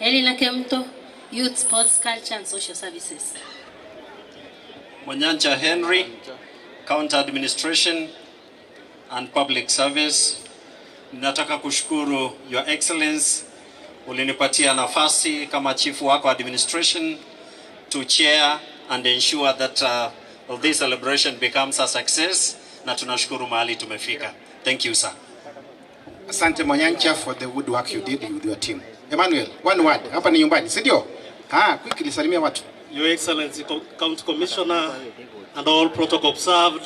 Elina Kemto, Youth, Sports, Culture and Social Services. Mwanyancha Henry, County Administration and Public Service. Nataka kushukuru Your Excellency, ulinipatia nafasi kama chief wako administration to chair and ensure that this celebration becomes a success, na tunashukuru mahali tumefika. Thank you, sir. Asante Mwanyancha for the good work you did with your team. Emmanuel, one word. Hapa ni nyumbani, si ndio? Quickly salimia watu. Your Excellency, County Commissioner and all protocol observed.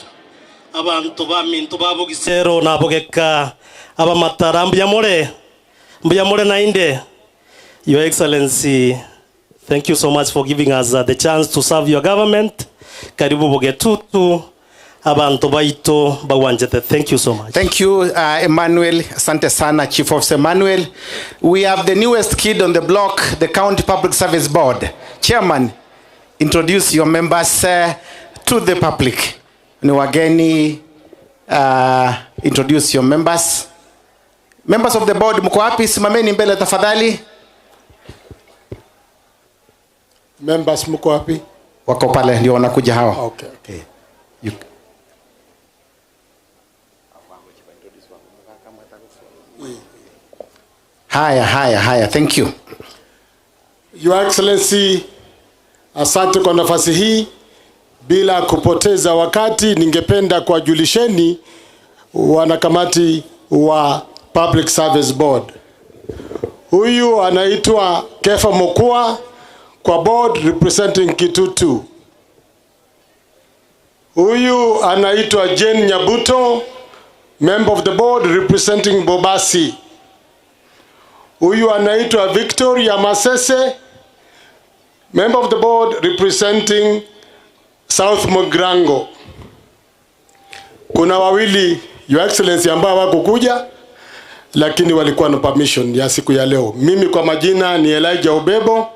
Abantu bamintu babugisero nabogeka abamatara mbuyamore nainde. Your Excellency, thank you so much for giving us the chance to serve your government. Karibu bogetutu abantu baito bawanjete. Thank you so much. Thank you, Emmanuel. Asante sana, Chief Officer Emmanuel. We have the newest kid on the block, the County Public Service Board. Chairman, introduce your members to the public. Ni wageni introduce your members. Members of the board, mko wapi? Simameni mbele tafadhali. Members mko wapi? Wako pale ndio wanakuja hawa. Okay. Haya. Thank you. Your Excellency, asante kwa nafasi hii. Bila kupoteza wakati, ningependa kuwajulisheni wanakamati wa Public Service Board. Huyu anaitwa Kefa Mokua kwa board representing Kitutu. Huyu anaitwa Jane Nyabuto, member of the board representing Bobasi. Huyu anaitwa Victoria Masese, member of the board representing South Mogrango. Kuna wawili, Your Excellency, ambao hawakukuja lakini walikuwa na permission ya siku ya leo. Mimi kwa majina ni Elijah Obebo,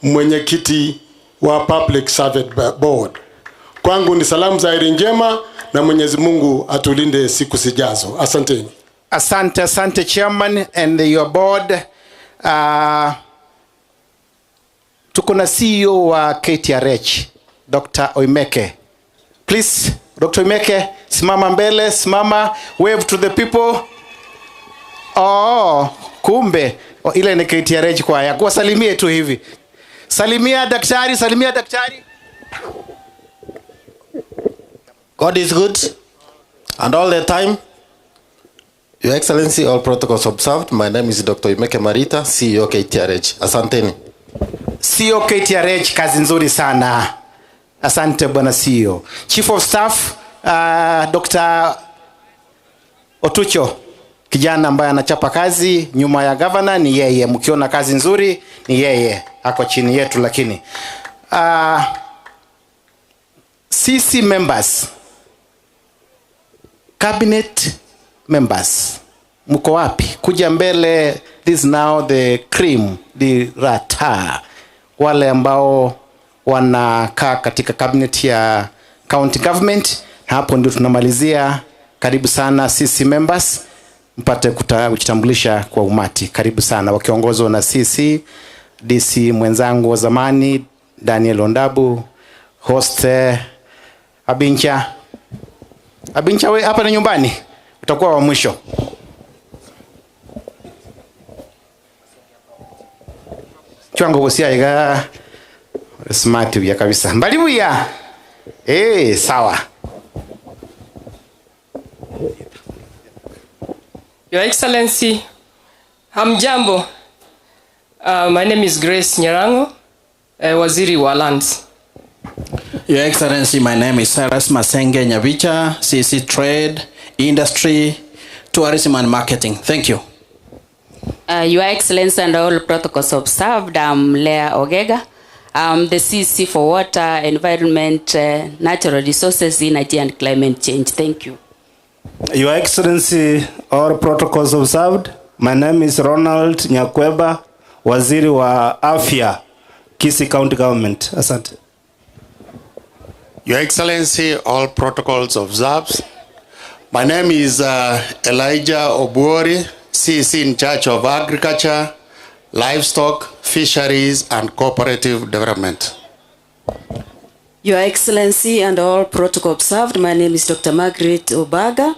mwenyekiti wa Public Service Board. Kwangu ni salamu za heri njema na Mwenyezi Mungu atulinde siku zijazo. Asanteni. Asante chairman and your board. Tuko na CEO wa KTRH, Dr. Oimeke. Please, Dr. Oimeke, simama mbele, simama, wave to the people. Kumbe ile ni KTRH kwa ya kuwasalimie tu hivi. Salimia daktari. God is good and all the time. Your Excellency, all protocols observed. My name is Dr. Imeke Marita, CEO KTRH. Asanteni. CEO KTRH, kazi nzuri sana. Asante bwana CEO. Chief of Staff, Dr. Otucho, kijana ambaye anachapa kazi nyuma ya governor, ni yeye. Mkiona kazi nzuri ni yeye. Ako chini yetu lakini. CC members, cabinet members, mko wapi? Kuja mbele. This is now the cream, the rata. Wale ambao wanakaa katika cabinet ya county government. Hapo ndio tunamalizia. Karibu sana CC members, mpate kujitambulisha kwa umati. Karibu sana, wakiongozwa na CC DC mwenzangu wa zamani Daniel Ondabu, host Abincha we hapa na nyumbani, utakuwa wa mwisho. Chwango kusia iga smart ya kabisa. Mbalibu ya sawa. Your Excellency, hamjambo. My name is Grace Nyarango, Waziri wa Lands. Your Excellency, my name is Cyrus Masenge Nyavicha, CC Trade, Industry, Tourism and Marketing. Thank you. Your Excellency and all protocols observed, I'm Lea Ogega. I'm the CC for Water, Environment, Natural Resources, Energy and Climate Change. Thank you. Your Excellency, all protocols observed. My name is Ronald Nyakweba, Waziri wa Afya, Kisii County Government. Asante. Your Excellency, all protocols observed. My name is Elijah Obuori, CC in charge of Agriculture, Livestock, Fisheries and Cooperative Development. Your Excellency and all protocol observed, my name is Dr. Margaret Obaga,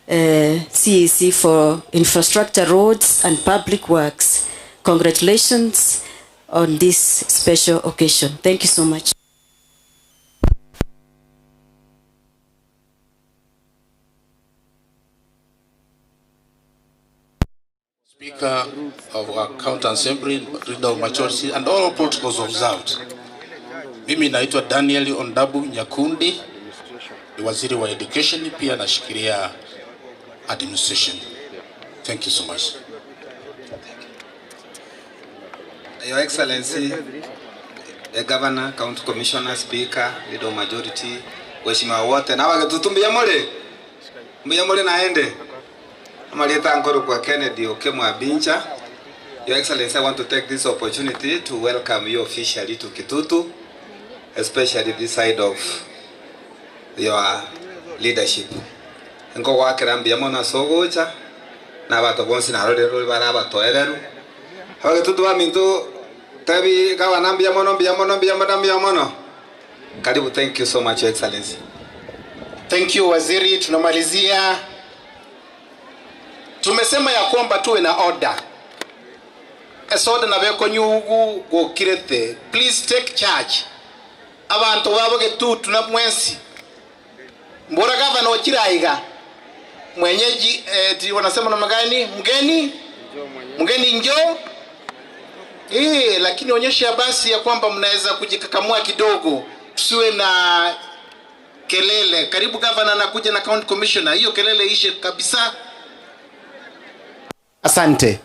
CEC for Infrastructure, Roads and Public Works. Congratulations on this special occasion. Thank you so much. Speaker of our County Assembly, Leader of Majority, and all protocols observed. Mimi naitwa Daniel Ondabu Nyakundi, ni waziri wa education, pia nashikilia administration. Thank you so much. Your Excellency, the Governor, County Commissioner, Speaker, Leader of Majority, waheshimiwa wote, na wagetutumbia mole naende. Amaleta ngoro kwa Kennedy Okemwa Bincha. Your Excellency, I want to take this opportunity to welcome you officially to Kitutu, especially this side of your leadership. ngo wakira mbiyamona sogocha na bato bonsi na rorero baraba toereru hawe tutu wa mintu tabi kawa na mbiyamona. Karibu. Thank you so much, Your Excellency. Thank you waziri. Tunamalizia, tumesema ya kwamba tuwe na order. Esoda na beko nyugu go kirete. Please take charge. Abantu babo getu tunamwensi. Mbora gavana wakiraiga. Mwenyeji wanasema na magani mgeni njoo. Lakini onyesha basi ya kwamba mnaweza kujikakamua kidogo. Tusiwe na kelele. Karibu gavana anakuja na county commissioner. Hiyo kelele ishe kabisa. Asante.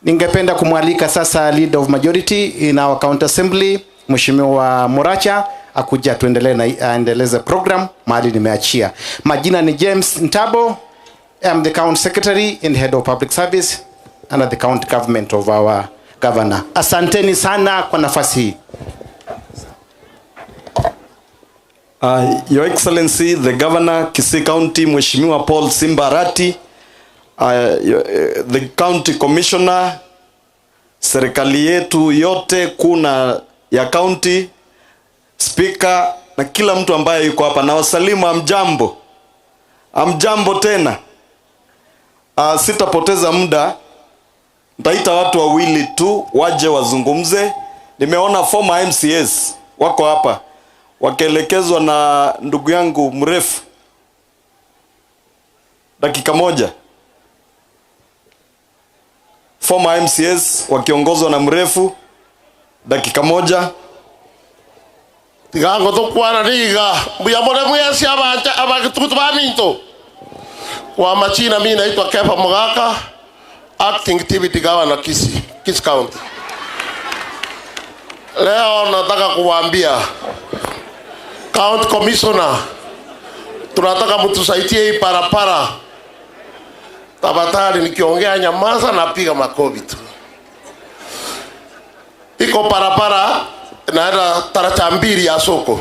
Ningependa kumwalika sasa leader of majority in our county assembly, Mheshimiwa Moracha, akuja tuendelee na aendeleze program mahali nimeachia. Majina ni James Ntabo. I'm the county secretary and head of public service under the county government of our governor. Asanteni sana kwa nafasi hii. Your Excellency, the Governor, Kisii County, Mheshimiwa Paul Simbarati, the County Commissioner, serikali yetu yote kuna ya county, speaker na kila mtu ambaye yuko hapa na wasalimu amjambo. Amjambo tena. Sitapoteza muda. Nitaita watu wawili tu waje wazungumze. Nimeona former MCS wako hapa wakielekezwa na ndugu yangu mrefu. Dakika moja. Former MCS wakiongozwa na mrefu. Dakika moja. Tigango to kwana riga mbuyamore mwesi abakitukutu baminto kwa machina. Mimi naitwa Kefa Mugaka, acting deputy governor Kisii County. Leo nataka kuwaambia county commissioner, tunataka mtusaidie hii parapara. Tafadhali nikiongea nyamaza na piga makofi tu. Iko parapara naenda taracha mbili ya soko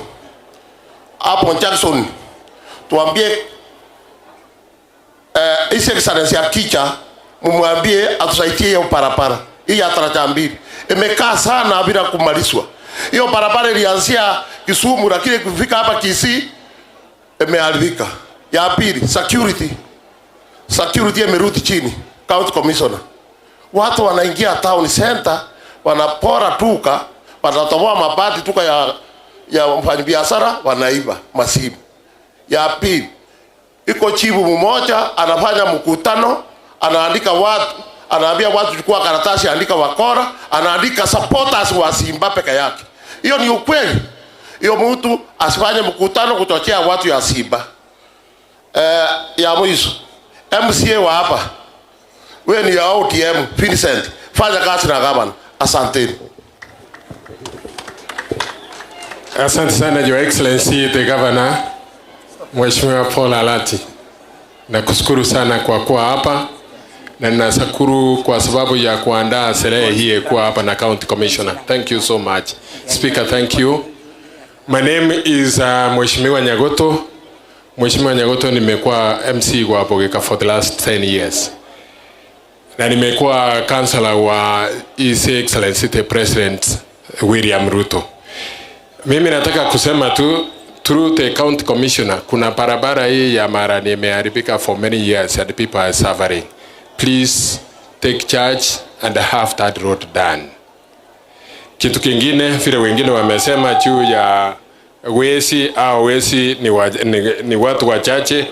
hapo Jackson. Tuambie His Excellency ya kicha, mumwambie atusaidie hiyo parapara. Hii ya taracha mbili imekaa sana bila kumalizwa. Hiyo parapara ilianzia Kisumu lakini kufika hapa Kisii imeharibika. Ya pili, security imerudi chini. County Commissioner, watu wanaingia town center, wanapora tuka, wanatoboa mabati tuka ya mfanyabiashara, wanaiba masimu. Ya pili, iko chibu mmoja anafanya mkutano, anaandika watu, anaambia watu chukua karatasi, andika wakora, anaandika supporters wa Simba peke yake. Hiyo ni ukweli. Hiyo mtu asifanye mkutano kuchochea watu ya Simba. Ya mwisho, MCA wa hapa, wewe ni ya OTM Vincent, fanya kazi na gavana. Asante. Asante sana Your Excellency the Governor, Mheshimiwa Paul Alati. Nakushukuru sana kwa kuwa hapa na ninashukuru kwa sababu ya kuandaa sherehe hii kuwa hapa na County Commissioner. Thank you so much. Speaker, thank you. My name is Mheshimiwa Nyagoto. Mheshimiwa Nyagoto, nimekuwa MC kwa Bogeka for the last 10 years. Na nimekuwa councillor wa His Excellency the President William Ruto. Mimi nataka kusema tu through the county commissioner, kuna barabara hii ya Marani imeharibika for many years and people are suffering. Please take charge and have that road done. Kitu kingine vile wengine wamesema juu ya wezi au wezi ni watu wachache.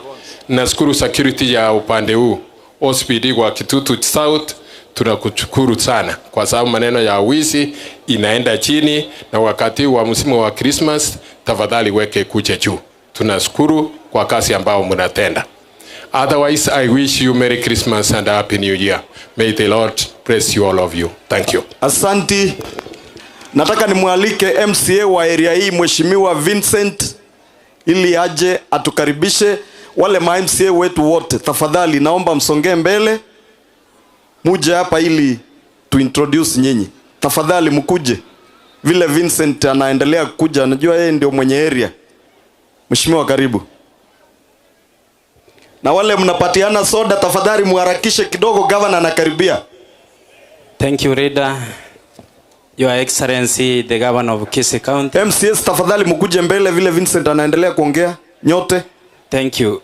Nashukuru security ya upande huu OSPD kwa Kitutu South, tunakushukuru sana kwa sababu maneno ya wizi inaenda chini, na wakati wa msimu wa Christmas tafadhali weke kuche juu. Tunashukuru kwa kazi ambao mnatenda. Otherwise, I wish you Merry Christmas and Happy New Year. May the Lord bless you all of you. Thank you. Asanti. Nataka nimwalike MCA wa area hii Mheshimiwa Vincent ili aje atukaribishe. Wale ma MCA wetu wote tafadhali naomba msongee mbele. Muje hapa ili tu introduce nyinyi. Tafadhali mkuje. Vile Vincent anaendelea kuja, najua yeye ndio mwenye area. Mheshimiwa karibu. Na wale mnapatiana soda tafadhali muharakishe kidogo, governor anakaribia. Thank you, Reader. Your Excellency, the Governor of Kisii County. MCS tafadhali mkuje mbele vile Vincent anaendelea kuongea. Nyote. Thank you.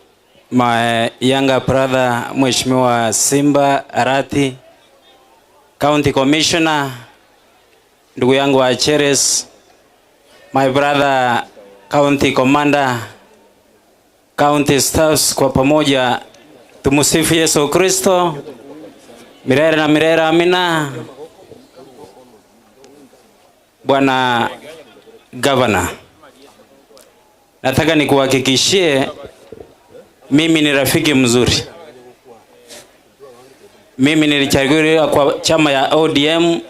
My younger brother, Mheshimiwa Simba Arati, County Commissioner, ndugu yangu wa Cheres, my brother, County Commander, County Staffs, kwa pamoja tumusifu Yesu Kristo. Milele na milele, amina. Bwana Governor, nataka nikuhakikishie mimi ni rafiki mzuri. Mimi nilichaguliwa kwa chama ya ODM,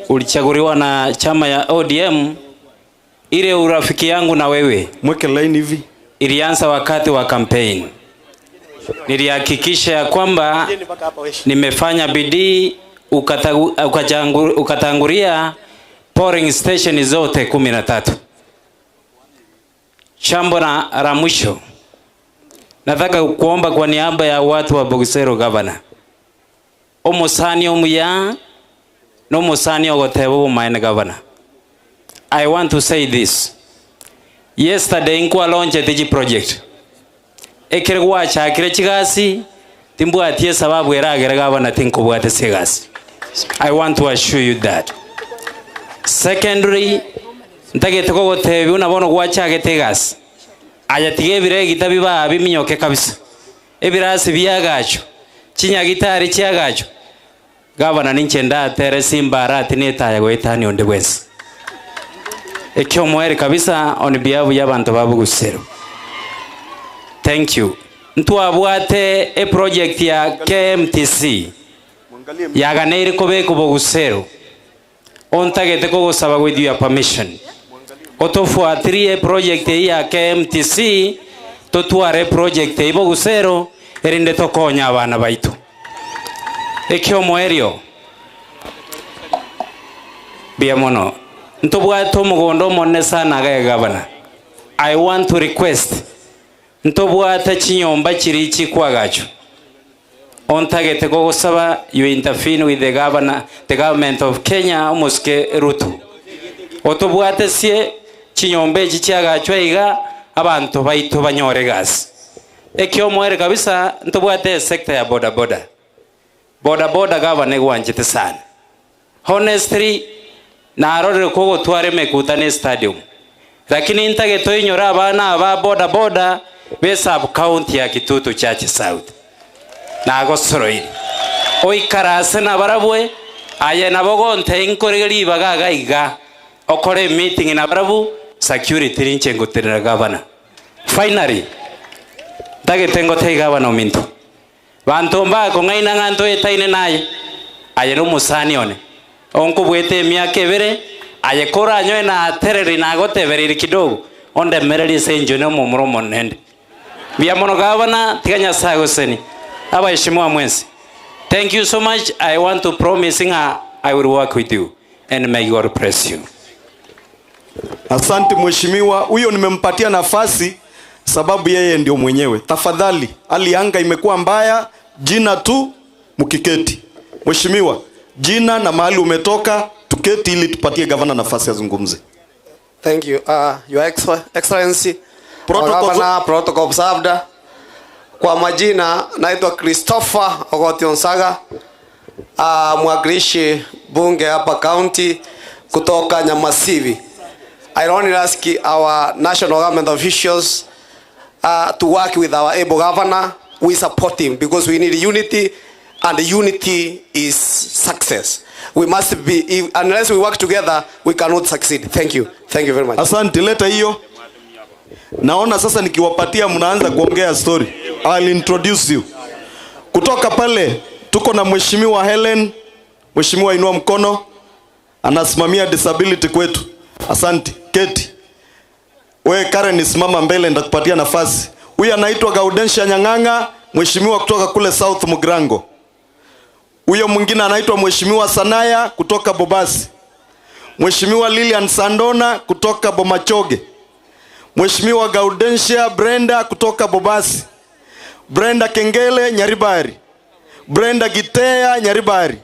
ulichaguliwa na chama ya ODM. Ile urafiki yangu na wewe, mweke line hivi, ilianza wakati wa campaign. Nilihakikisha kwamba nimefanya bidii, ukatangulia pouring station zote 13. Chambo na la mwisho, nataka kuomba kwa niaba ya watu wa Bogosero Governor, omusani omuya no musani ogotebo maine Governor. I want to say this. Yesterday nkwa launch the project. Ekirwa cha kirechigasi timbu atie sababu eragera Governor tinkobwate segasi. I want to assure you that. Secondary, ntagete ko gotebe unabona gwacha getegas ayatige bire gitabiba biminyoke kabisa ebirasi byagacho kinya gitari cyagacho Governor ninchenda tere Simba Arati netaye goitani onde bwese ekyo mwere kabisa on behalf y'abantu ba Bogosero. Thank you. Ntwabwate a project ya KMTC yaganere kobe ku Bogosero ontagete ko gusaba with your permission otofuatirie project ya KMTC totuare project ya Bogosero erinde tokonya abana baitu ekyo mwerio biamono ntobwato mugondo monne sana ga Governor. I want to request ntobwata chinyomba kirichi kwagacho ontagete ko gusaba you intervene with the governor, the government of Kenya omuske Ruto otobwate sie chinyombe chichagacho iga abantu baitu banyore gas ekyo mwere kabisa ntobwate sector ya boda boda Governor gwanjite sana honestly na arore ko gotware mekutane stadium lakini ntagete inyora abana ba boda be sub county ya Kitutu Church South na gosoroiri oikarase na barabwe aye na bogonte inkorigeri bagaga iga okore meeting na barabu security rinche ngoterera Governor. Finally dagetengo te Governor minto bantu mbako ngaina nganto etaine naye aye no musani one onko bwete miaka ebere aye kora nyoe na tereri na gotebereri kidogo onde mereri senjo no mumuromo nende biamono Governor tiganya sago seni abaheshimiwa mwenzi. Thank you so much. I want to promise I will work with you and may God bless you. Asante mheshimiwa, huyo nimempatia nafasi sababu yeye ndio mwenyewe. Tafadhali, hali anga imekuwa mbaya, jina tu mkiketi. Mheshimiwa, jina na mahali umetoka, tuketi ili tupatie Governor nafasi azungumze. Thank you. Your Excellency, protocol observed. Kwa majina naitwa Christopher Ogotionsaga, mwakilishi bunge hapa county kutoka Nyamasivi. I only ask our national government officials to work with our able governor. We support him because we need unity, and unity is success. We must be, unless we work together, we cannot succeed. Thank you. Thank you very much. Asante, leta hiyo. Naona sasa nikiwapatia mnaanza kuongea story. I'll introduce you. Kutoka pale tuko na mheshimiwa Helen. Mheshimiwa inua mkono, anasimamia disability kwetu. Asante. Keti. Wewe Karen simama mbele ndakupatia nafasi. Huyu anaitwa Gaudensia Nyang'anga, mheshimiwa kutoka kule South Mugrango. Huyo mwingine anaitwa mheshimiwa Sanaya kutoka Bobasi. Mheshimiwa Lilian Sandona kutoka Bomachoge. Mheshimiwa Gaudensia Brenda kutoka Bobasi. Brenda Kengele Nyaribari, Brenda Gitea Nyaribari,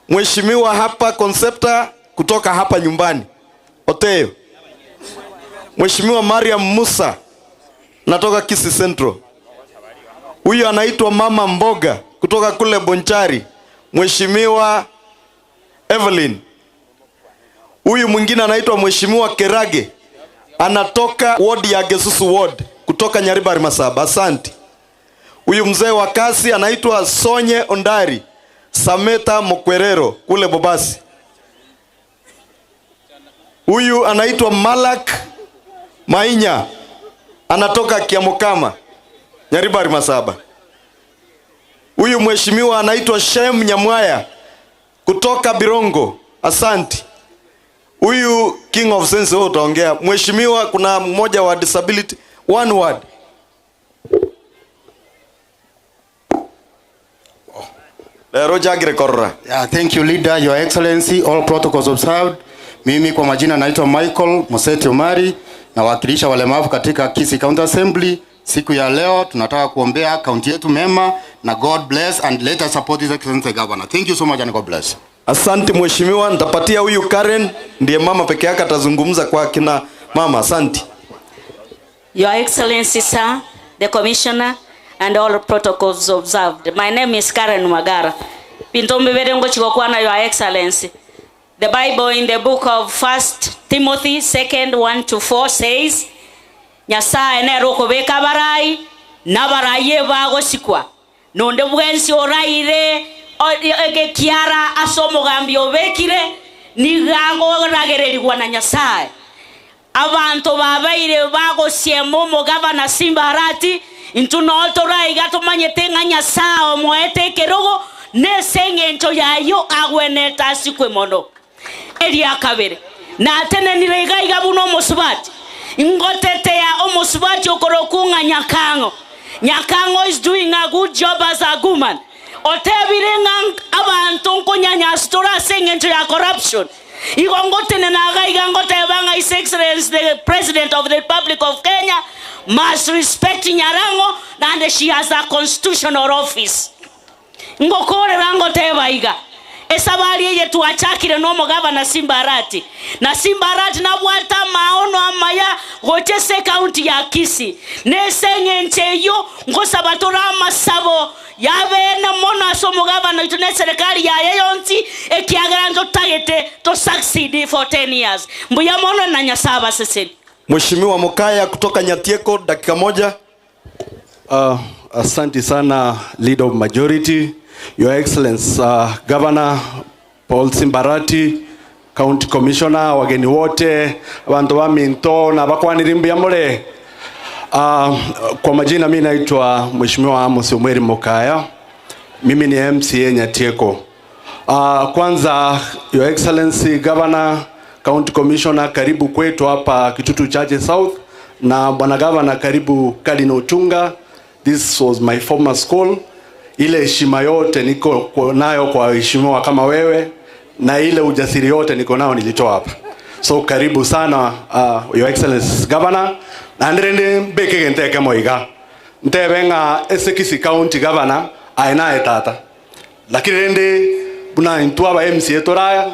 Mheshimiwa hapa Concepta kutoka hapa nyumbani Oteyo, Mheshimiwa Mariam Musa natoka Kisii Central. Huyu anaitwa Mama Mboga kutoka kule Bonchari, Mheshimiwa Evelyn. Huyu mwingine anaitwa Mheshimiwa Kerage, anatoka ward ya Gesusu ward kutoka Nyaribari Masaba. Asante. Huyu mzee wa kasi anaitwa Sonye Ondari Sameta Mokwerero kule Bobasi. Huyu anaitwa Malak Mainya, anatoka Kiamokama Nyaribari Masaba. Huyu mheshimiwa anaitwa Shem Nyamwaya kutoka Birongo. Asante. Huyu King of Sense utaongea. Mheshimiwa, kuna mmoja wa disability, one word. Yeah, thank you leader, your excellency, all protocols observed. Mimi kwa majina naitwa Michael Mosocho Mari, nawakilisha walemavu katika Kisii County Assembly. Siku ya leo tunataka kuombea kaunti yetu mema, na God bless and let us support his excellency governor. Thank you so much and God bless. Asante mheshimiwa, nitapatia huyu Karen, ndiye mama peke yake atazungumza kwa kina mama. Asante. Your Excellency, sir, the commissioner, and all protocols observed. My name is Karen Magara. Pintombe verengo chikokwana, Your Excellency. The Bible in the book of 1 Timothy 2:1-4 says, Nyasaye ne roko beka barai, na baraye bago sikwa. Nonde bwensi oraire, ege kiara asomo gambio bekire, ni gago ragereri wana Nyasaye. Abantu babaire bago siemo mogavana Simbarati, into notora igato manyetenga Nyasaye moete kerogo, ne sengencho yayo agweneta sikwe mono. Eria kabere. Na tene nirega igabuno mosubati. Ngotete ya omosubati okorokunga Nyakango. Nyakango is doing a good job as a woman. Otebirenga abantu nkonyanya stora sengencho ya corruption. Igongote na igangote banga His Excellency the President of the Republic of Kenya must respect Nyarango, and she has a constitutional office. Ngokore rango tebaiga. Esabali ye tuachakire no mogava na Simbarati. Na Simbarati na bwata maono amaya gochese county ya Kisii. Nesenge ncheyo ngosabatora masabo yabe na mona so mogava na itune serikali ya yeyonti ekiagaranzo tagete to succeed for 10 years. Mbuya mono na Nyasaba seseni. Mheshimiwa Mokaya kutoka Nyatieko, dakika moja. Asante sana leader of majority, Your Excellency Governor Paul Simbarati, County Commissioner, wageni wote, abantu wa Minto na bakwanirimbi ya mole. Kwa majina mimi naitwa Mheshimiwa Amos Omweri Mokaya. Mimi ni MCA Nyatieko. Kwanza Your Excellency Governor, County Commissioner, karibu kwetu hapa Kitutu Chache South, na bwana Governor karibu Kalino Tunga. This was my former school. Ile heshima yote niko nayo kwa heshimiwa kama wewe, na ile ujasiri yote niko nao nilitoa hapa. So karibu sana Your Excellency Governor. Na ndrende mbeke genteke moiga. Ntebenga Kisii County Governor aina etata. Lakini rende buna intua ba MCA toraya,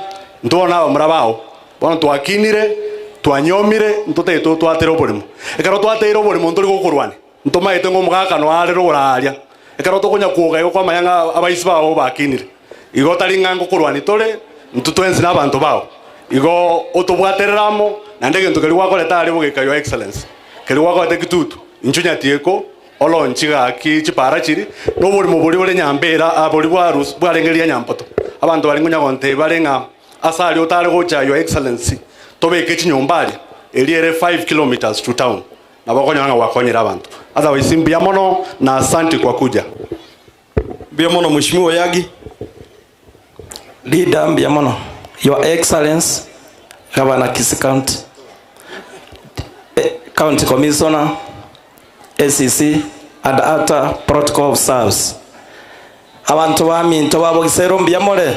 ntona ba murabao. Bona twakinire, twanyomire, ntote to twatero bolimo. Ekaro twatero bolimo ntoli gukurwane. Ntoma etengo mugaka no ale ruraria. Ekaro to kunya kuoga yo kwa mayanga abaisi bawo bakinire. Igo talinga ngukurwani tole ntutwenzi nabantu bawo. Igo otobwatereramo na ndege ntokeli wako leta ali bugeka Your Excellency. Keli wako tekitutu inchunya tieko olonchiga ki chipara chiri no boli moboli bole nyambera aboli bwarus bwarengeria nyampoto. Abantu balingunya gonte barenga asali otale gocha Your Excellency. Tobeke chinyombali eliere 5 kilometers to town. Na bakonyanga wakonyera abantu. Otherwise mbia mono na asante kwa kuja. Mbia mono Mheshimiwa Yagi. Leader mbia mono. Your Excellency Governor Kisii County, County Commissioner, SEC, and other protocol of service. Abantu bami ntobabo gisero mbia mole.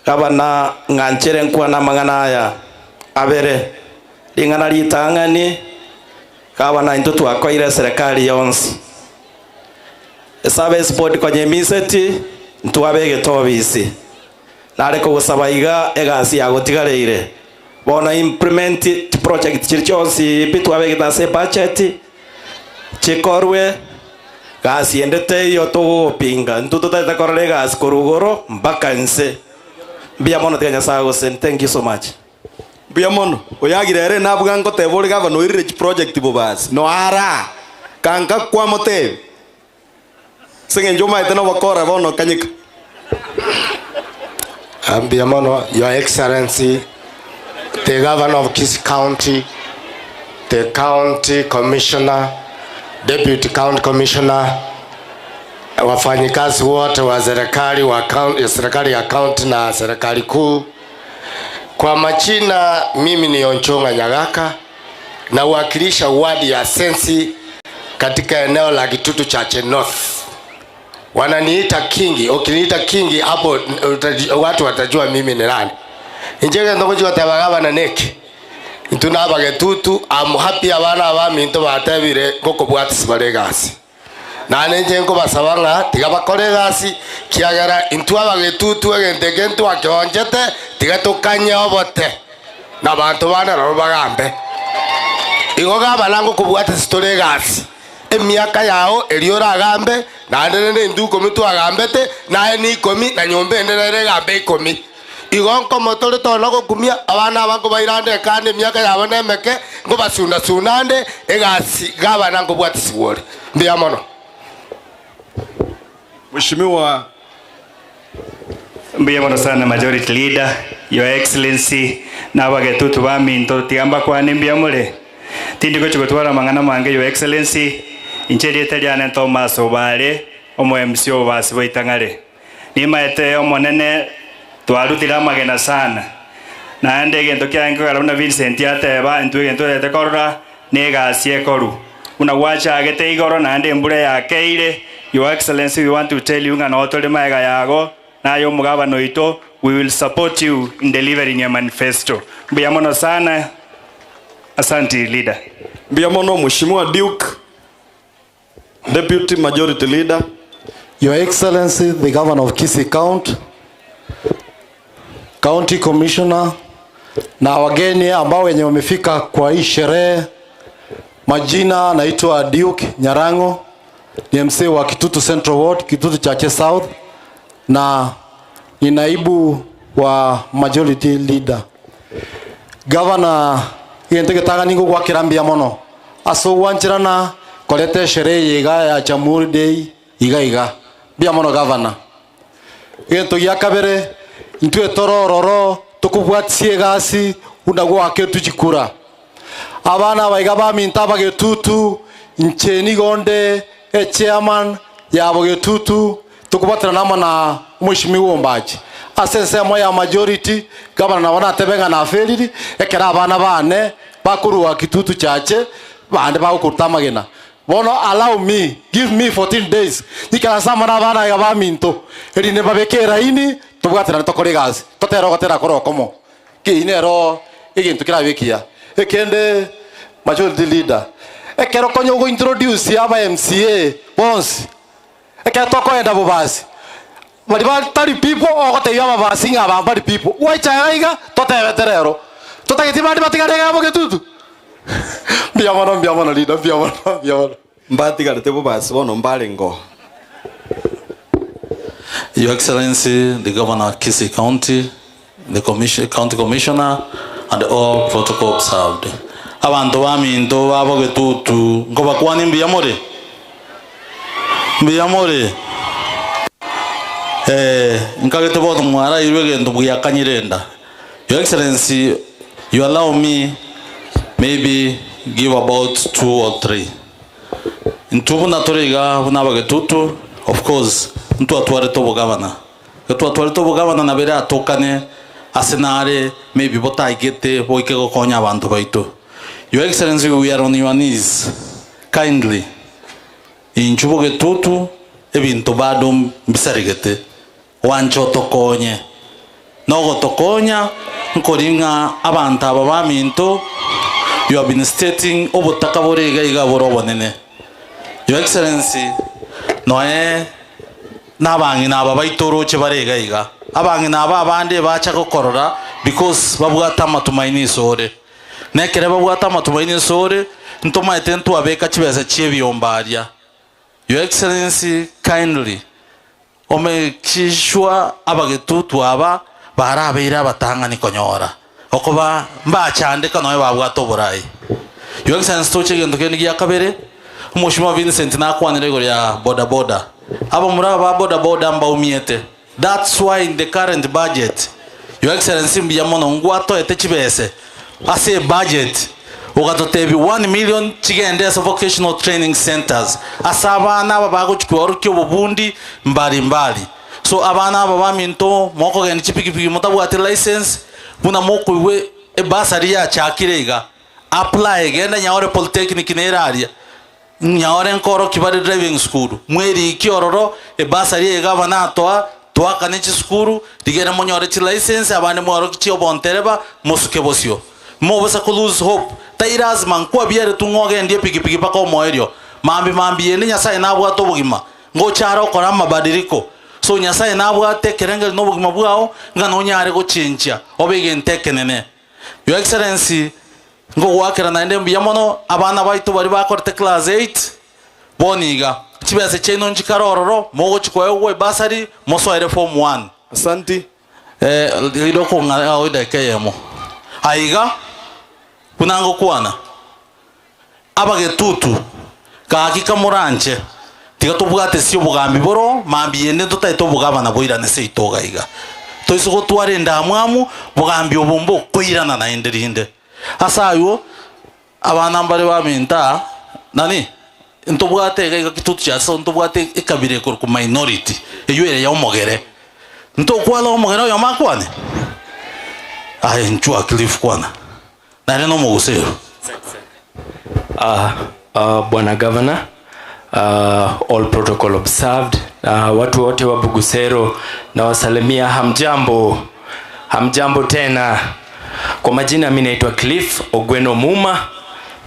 Governor nganchere nkwa na mangana ya abere lingana litangani gavana into twakoire serikali yonsi service board kwenye miseti ntwabege tobisi nare kugusaba iga egasi ya gutigareire bona implement project chirchonsi bitwabege tase budget chikorwe gasi endete yo tugupinga ntutu tatakorere gasi kurugoro mpaka nse biamono tenya sago sen. Thank you so much. Biamono oyagirere nabwa ngotebore gavana oirire project bobas no ara kanka kwa mote singe njoma iteno bakora bono kanyika. Biamono, Your Excellency, the Governor of Kisii County, the County Commissioner, Deputy County Commissioner, wafanyikazi wote wa serikali ya county na serikali kuu. Kwa majina mimi ni Onchonga Nyagaka na wakilisha wadi ya Sensi katika eneo la Kitutu Chache North. Wananiita Kingi, ukiniita Kingi hapo watu watajua mimi ni nani. Njega ndogoji watabagaba na neki. Ntunaba Getutu, I'm happy abana bami into batebire ngoko bwatisi baregasi. Na nje ngo basabanga tigabakore gasi kiagara into abagetutu egentegentu akyonjete tigatokanya obote. Na bantu bana ro bagambe. Igoga balango kubwatisi story gasi. Emiaka yao eliora agambe na ndene nduko mitu agambete na ni komi na nyombe ndere gambe komi igonko motore tono go kumia abana bango bairande kande miaka yabo nemeke ngo basunda sunande egasi gabana ngo bwatisi wori ndiamono. Mheshimiwa Biamono sana Majority Leader, Your Excellency na bagetutu baminto tiamba kwa nimbiamole tindiko chikotwara mangana mange Your Excellency incheri etaliana Thomas Obare omo MC obasi boitangare nimaete omonene twarutira magena sana na ndege ndo kyange garona Vincent yateba ntwe gento tekorora negasi ekoru una wacha agete igoro na ande mbure yakeire. Your Excellency, we want to tell you ngana otole maega yago na yo mugabano ito, we will support you in delivering your manifesto. Biamono sana. Asante leader. Biamono Mheshimiwa Duke, Deputy Majority Leader. Your Excellency, the Governor of Kisii County, County Commissioner na wageni ambao wenye wamefika kwa hii sherehe. Majina naitwa Duke Nyarango, ni MC wa Kitutu Central Ward, Kitutu Chache South na ni naibu wa Majority Leader. Governor yentege taga ningo kwa kirambia mono aso wanchirana kolete sherehe yiga ya Jamhuri Day iga bia mono Governor yento yakabere ntwe torororo tukubwatsie gasi unagwa ketu chikura abana baiga ba mintaba Getutu ncheni gonde chairman ya Getutu tukubatana nama na Mheshimiwa Ombaji asense moya Majority Governor na wana tebenga na feriri ekera abana bane bakuru wa Kitutu Chache bande bakutamagena bono allow me, give me 14 days nikala samana bana ya baminto eri ne babekera ini tubwatira tokore gazi totero gotera korokomo kinero igintu kirabikia ekende Majority Leader ekero konyo go introduce aba MCA bonse ekero tokoenda bobasi bali ba 30 people ogote yaba basinga ba 30 people waichaiga totebeterero totageti bandi batigarega Getutu biamono leader biamono mbati garete bobasi bono mbalengo. Your Excellency, the Governor of Kisii County, the County Commissioner, and all protocol observed. Abantu baminto abo Getutu ngoba kwani mbiamore nkagete bono mwara irwege ndo buyakanyirenda. Your Excellency, you allow me maybe give about 2 or 3 ntubu natoriga unaba Getutu. Of course ntu atware to Governor na bere atokane asenare maybe botaigete boike gokonya abantu baitu. Your Excellency, we are on your knees kindly inchubo Getutu ebintu bado mbisarigete wancho tokonye nogo tokonya nkoringa abantu aba baminto you have been stating obutaka borega iga borobonene. Your Excellency, noe nabangi naba baitoro chebarega iga. Abangi naba abande bacha gukorora because babwata matumaini sore. Nekere babwata matumaini sore ntoma etentu abeka chibeza chiebiyombaria. Your Excellency, kindly omekishwa abagetutu aba barabeira batangani konyora. Okoba mbachande kanoe babwato borai. Your Excellency, toche gento kenigi yakabere. Mheshimiwa Vincent na kwanire go ya boda boda. Aba muraba boda boda mbaumiete. That's why in the current budget, Your Excellency mbiyamono ngwato etechibese. Ase budget ukatotebi 1 million chigende as vocational training centers. Asabana babago chikwaru kyo bubundi mbali mbali. So abana baba minto moko gani chipiki motabu ati license buna moko iwe ebasari ya chakirega. Apply genda nyaore polytechnic neraria. Nyaore nkoro kibari driving school. Mweri kiororo ebasari ega bana toa kanichi school digera monyore chi license abane mwaro kichi obontereba mosuke bosio. Mo basa ko lose hope. Tairaz man kwa biere tungoge ndie piki pako moerio. Mambi ene nyasaye nabwa to bugima. Ngo charo kora mabadiliko. So nyasaye nabwa te kerenge no bugima bwao ngano nyare go chincha. Obege ntekenene. Your Excellency, ngo wakera na ndembi yamono abana baitu bari bakorte class 8 boniga. Chibese cheno nchikarororo mogo chikoewe basari moso ere form 1. Asante. Iloko nga oida kayemo. Aiga kunango kuana abagetutu kakika muranche tiga tubwate sio bugambi boro mambi yende tutaito bugabana boirane se itoga iga toisugo tware ndamwamu bugambi obombo koirana na enderinde asayo abana mbare baminta nani ntobwate ga kitutu cha so ntobwate ekabire ku minority eyuere ya omogere ntokwala omogere yo makwane ai nchua cliff kwana na no mogusero. Bwana Governor, all protocol observed. Watu wote wa Bugusero na wasalimia hamjambo tena. Kwa majina mimi naitwa Cliff Ogweno Muma.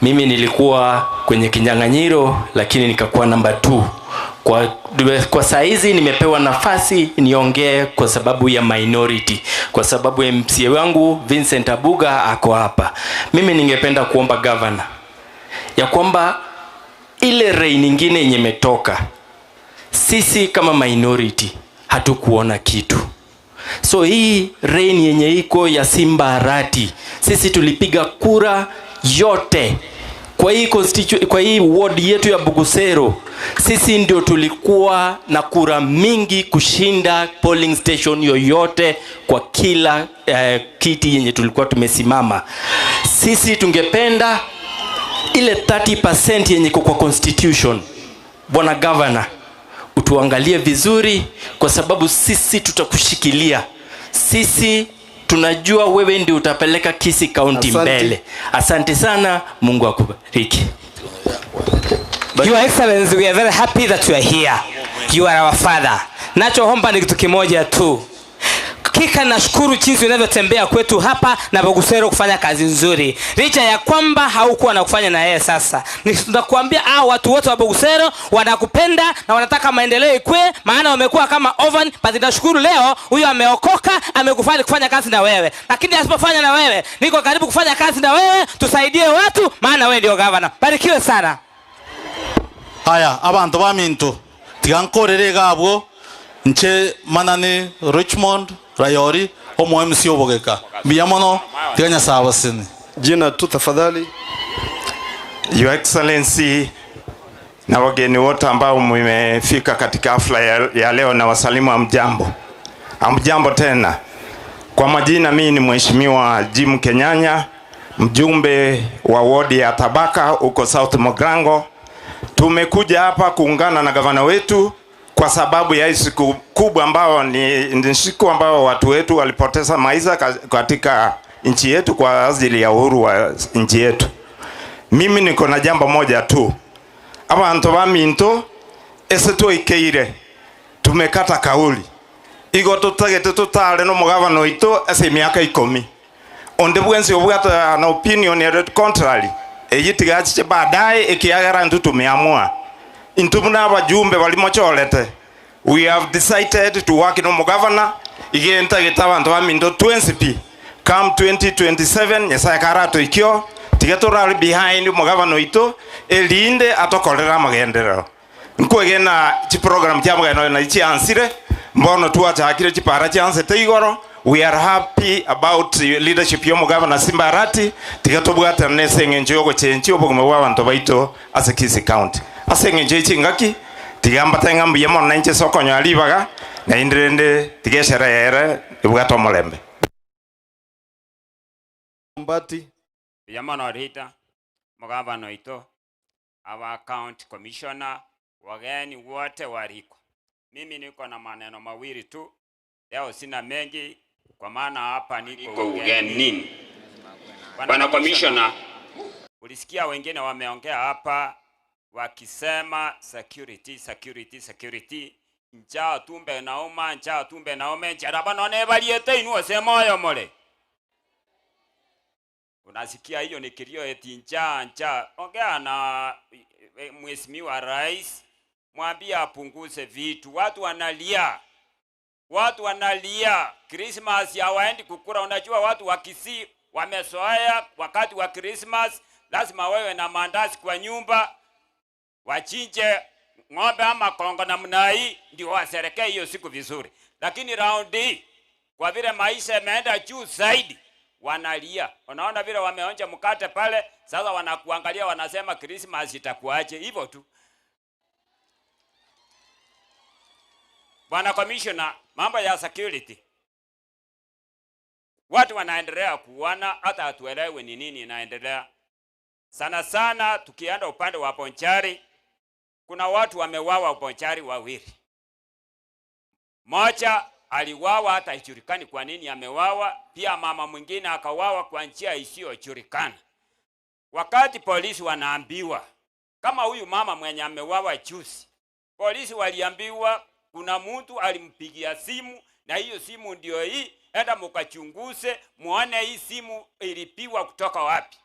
Mimi nilikuwa kwenye kinyang'anyiro lakini nikakuwa namba 2. Kwa saizi nimepewa nafasi niongee kwa sababu ya minority, kwa sababu MCA wangu Vincent Abuga ako hapa. Mimi ningependa kuomba governor ya kwamba ile rei nyingine yenye imetoka, sisi kama minority hatukuona kitu. So hii rei yenye iko ya Simba Arati, sisi tulipiga kura yote kwa hii ward yetu ya Bugusero. Sisi ndio tulikuwa na kura mingi kushinda polling station yoyote kwa kila kiti yenye tulikuwa tumesimama. Sisi tungependa ile 30% yenye kwa constitution. Bwana Governor, utuangalie vizuri kwa sababu sisi tutakushikilia. Sisi tunajua wewe ndio utapeleka Kisii County mbele. Asante sana, Mungu akubariki. Your Excellency, we are very happy that you are here. You are our father. Nachoomba ni kitu kimoja tu. Kika nashukuru jinsi unavyotembea kwetu hapa na Bugusero kufanya kazi nzuri. Licha ya kwamba haukuwa na kufanya na yeye sasa. Nitakwambia watu wote wa Bugusero wanakupenda na wanataka maendeleo ikue, maana wamekuwa kama oven. Basi nashukuru leo huyu ameokoka, amekufanya kufanya kazi na wewe. Lakini asipofanya na wewe, niko karibu kufanya kazi na wewe, tusaidie watu maana wewe ndio governor. Barikiwe sana. Haya, abantu baminto tigankorere gabwo nche manani Richmond Rayori omo MC obogeka biyamono tiganya sawa sini jina tu tafadhali. Your Excellency na wageni wote ambao mmefika katika hafla ya leo na wasalimu amjambo tena. Kwa majina mimi ni Mheshimiwa Jim Kenyanya, mjumbe wa wodi ya Tabaka huko South Mogrango. Tumekuja hapa kuungana na gavana wetu kwa sababu ya siku kubwa ambao ni siku ambao watu wetu walipoteza maisha katika nchi yetu kwa ajili ya uhuru wa nchi yetu. Mimi niko na jambo moja tu. Abantu baminto eseto ikeire tumekata kauli. Igo tutagete tutale no mugavana wito ase miaka 10. onde bwensi obwata an opinion yet contrary eyitigache baadaye ikiagara ntutu miamua intubuna abajumbe balimocholete. We have decided to work in governor igenta gitabantu bamindo 20p come 2027 nyesa karato ikyo tigatora behind governor ito elinde atokolera magendero nkwegena chi program kya mugano na chi ansire mbono tuacha akire chi para chi ansete igoro. We are happy about leadership yomo governor Simbarati tigatobwata nesengenje yogo chenchi obogome bw'abantu baito as a Kisii County asengenje chingaki tigamba tengambu yemo nanche sokonyo alibaga na indrende tigesherere ibwato molembe mbati yamono rita mugavano ito our county commissioner wageni wote wariko. Mimi niko na maneno mawili tu leo, sina mengi kwa maana hapa niko ugenini. Bwana commissioner, ulisikia wengine wameongea hapa wakisema security. Njaa tumbe nauma, njaraba none baliete inu osema mole. Unasikia hiyo ni kilio eti njaa. Ongea na mheshimiwa rais, mwambie apunguze vitu. Watu wanalia. Christmas hawaendi kukura. Unajua watu wa Kisii wamezoea wakati wa Christmas lazima wewe na mandazi kwa nyumba, wachinje ng'ombe ama kongo na mnai ndio waserekee hiyo siku vizuri. Lakini round hii kwa vile maisha yameenda juu zaidi wanalia. Unaona vile wameonja mkate pale, sasa wanakuangalia wanasema Christmas itakuaje hivyo tu. Bwana commissioner, mambo ya security watu wanaendelea kuona, hata hatuelewi ni nini inaendelea. Sana tukienda upande wa Bonchari, kuna watu wamewawa Bonchari wawili. Moja aliwawa hata ijulikani kwa nini amewawa, pia mama mwingine akawawa kwa njia isiyojulikana. Wakati polisi wanaambiwa kama huyu mama mwenye amewawa juzi, polisi waliambiwa kuna mtu alimpigia simu na hiyo simu ndio hii, enda mkachunguze muone hii simu ilipiwa kutoka wapi.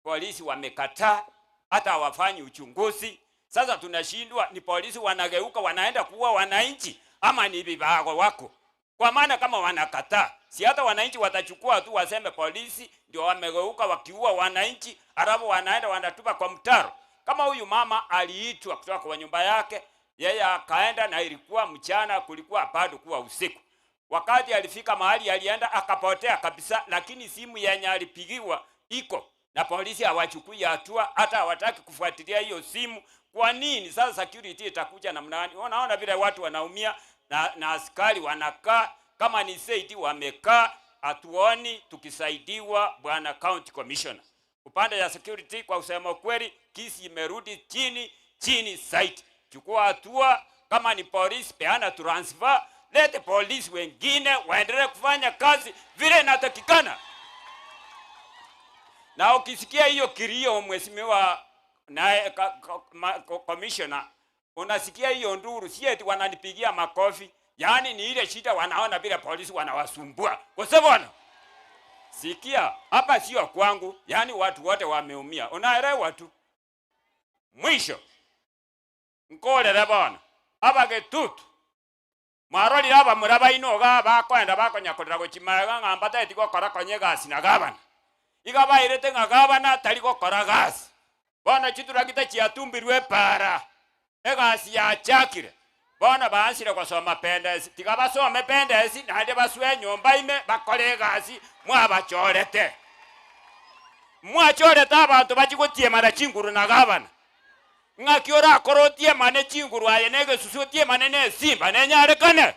Polisi wamekataa, hata hawafanyi uchunguzi. Sasa tunashindwa, ni polisi wanageuka wanaenda kuua wananchi ama ni vibago wako? Kwa maana kama wanakataa, si hata wananchi watachukua tu waseme polisi ndio wamegeuka wakiua wananchi, alafu wanaenda wanatupa kwa mtaro. Kama huyu mama aliitwa kutoka kwa nyumba yake, yeye akaenda na ilikuwa mchana, kulikuwa bado kuwa usiku. Wakati alifika mahali alienda akapotea kabisa, lakini simu yenye alipigiwa iko na polisi hawachukui hatua, hata hawataki kufuatilia hiyo simu. Kwa nini? Sasa security itakuja namna gani? Unaona vile watu wanaumia na askari wanakaa kama ni saidi wamekaa, hatuoni tukisaidiwa. Bwana county commissioner, upande ya security kwa usema kweli Kisii imerudi chini site. Chukua hatua, kama ni polisi peana transfer, lete polisi wengine waendelee kufanya kazi vile inatakikana. Na ukisikia hiyo kilio mheshimiwa na commissioner, unasikia hiyo nduru, si eti wananipigia makofi, yani ni ile shida wanaona vile polisi wanawasumbua. Kwa sababu sikia, hapa sio kwangu, yani watu wote wameumia. Unaelewa tu. Mwisho nkolera bana abage tutu maroli aba muraba inoga bakwenda bakonyakorera gochimaga ngambata etiko kora konyegasi na gabana igaba irete ngagabana taliko kora gas bana chituragita chiatumbirwe para egasi ya chakire bana bansire gosoma pendesi tigaba some pendesi nande baswe nyomba ime bakore gasi mwabachorete abantu bachigotie mara chinguru na gabana ngakiora korotie mane chinguru aye nege susutie mane ne simba ne nyarekane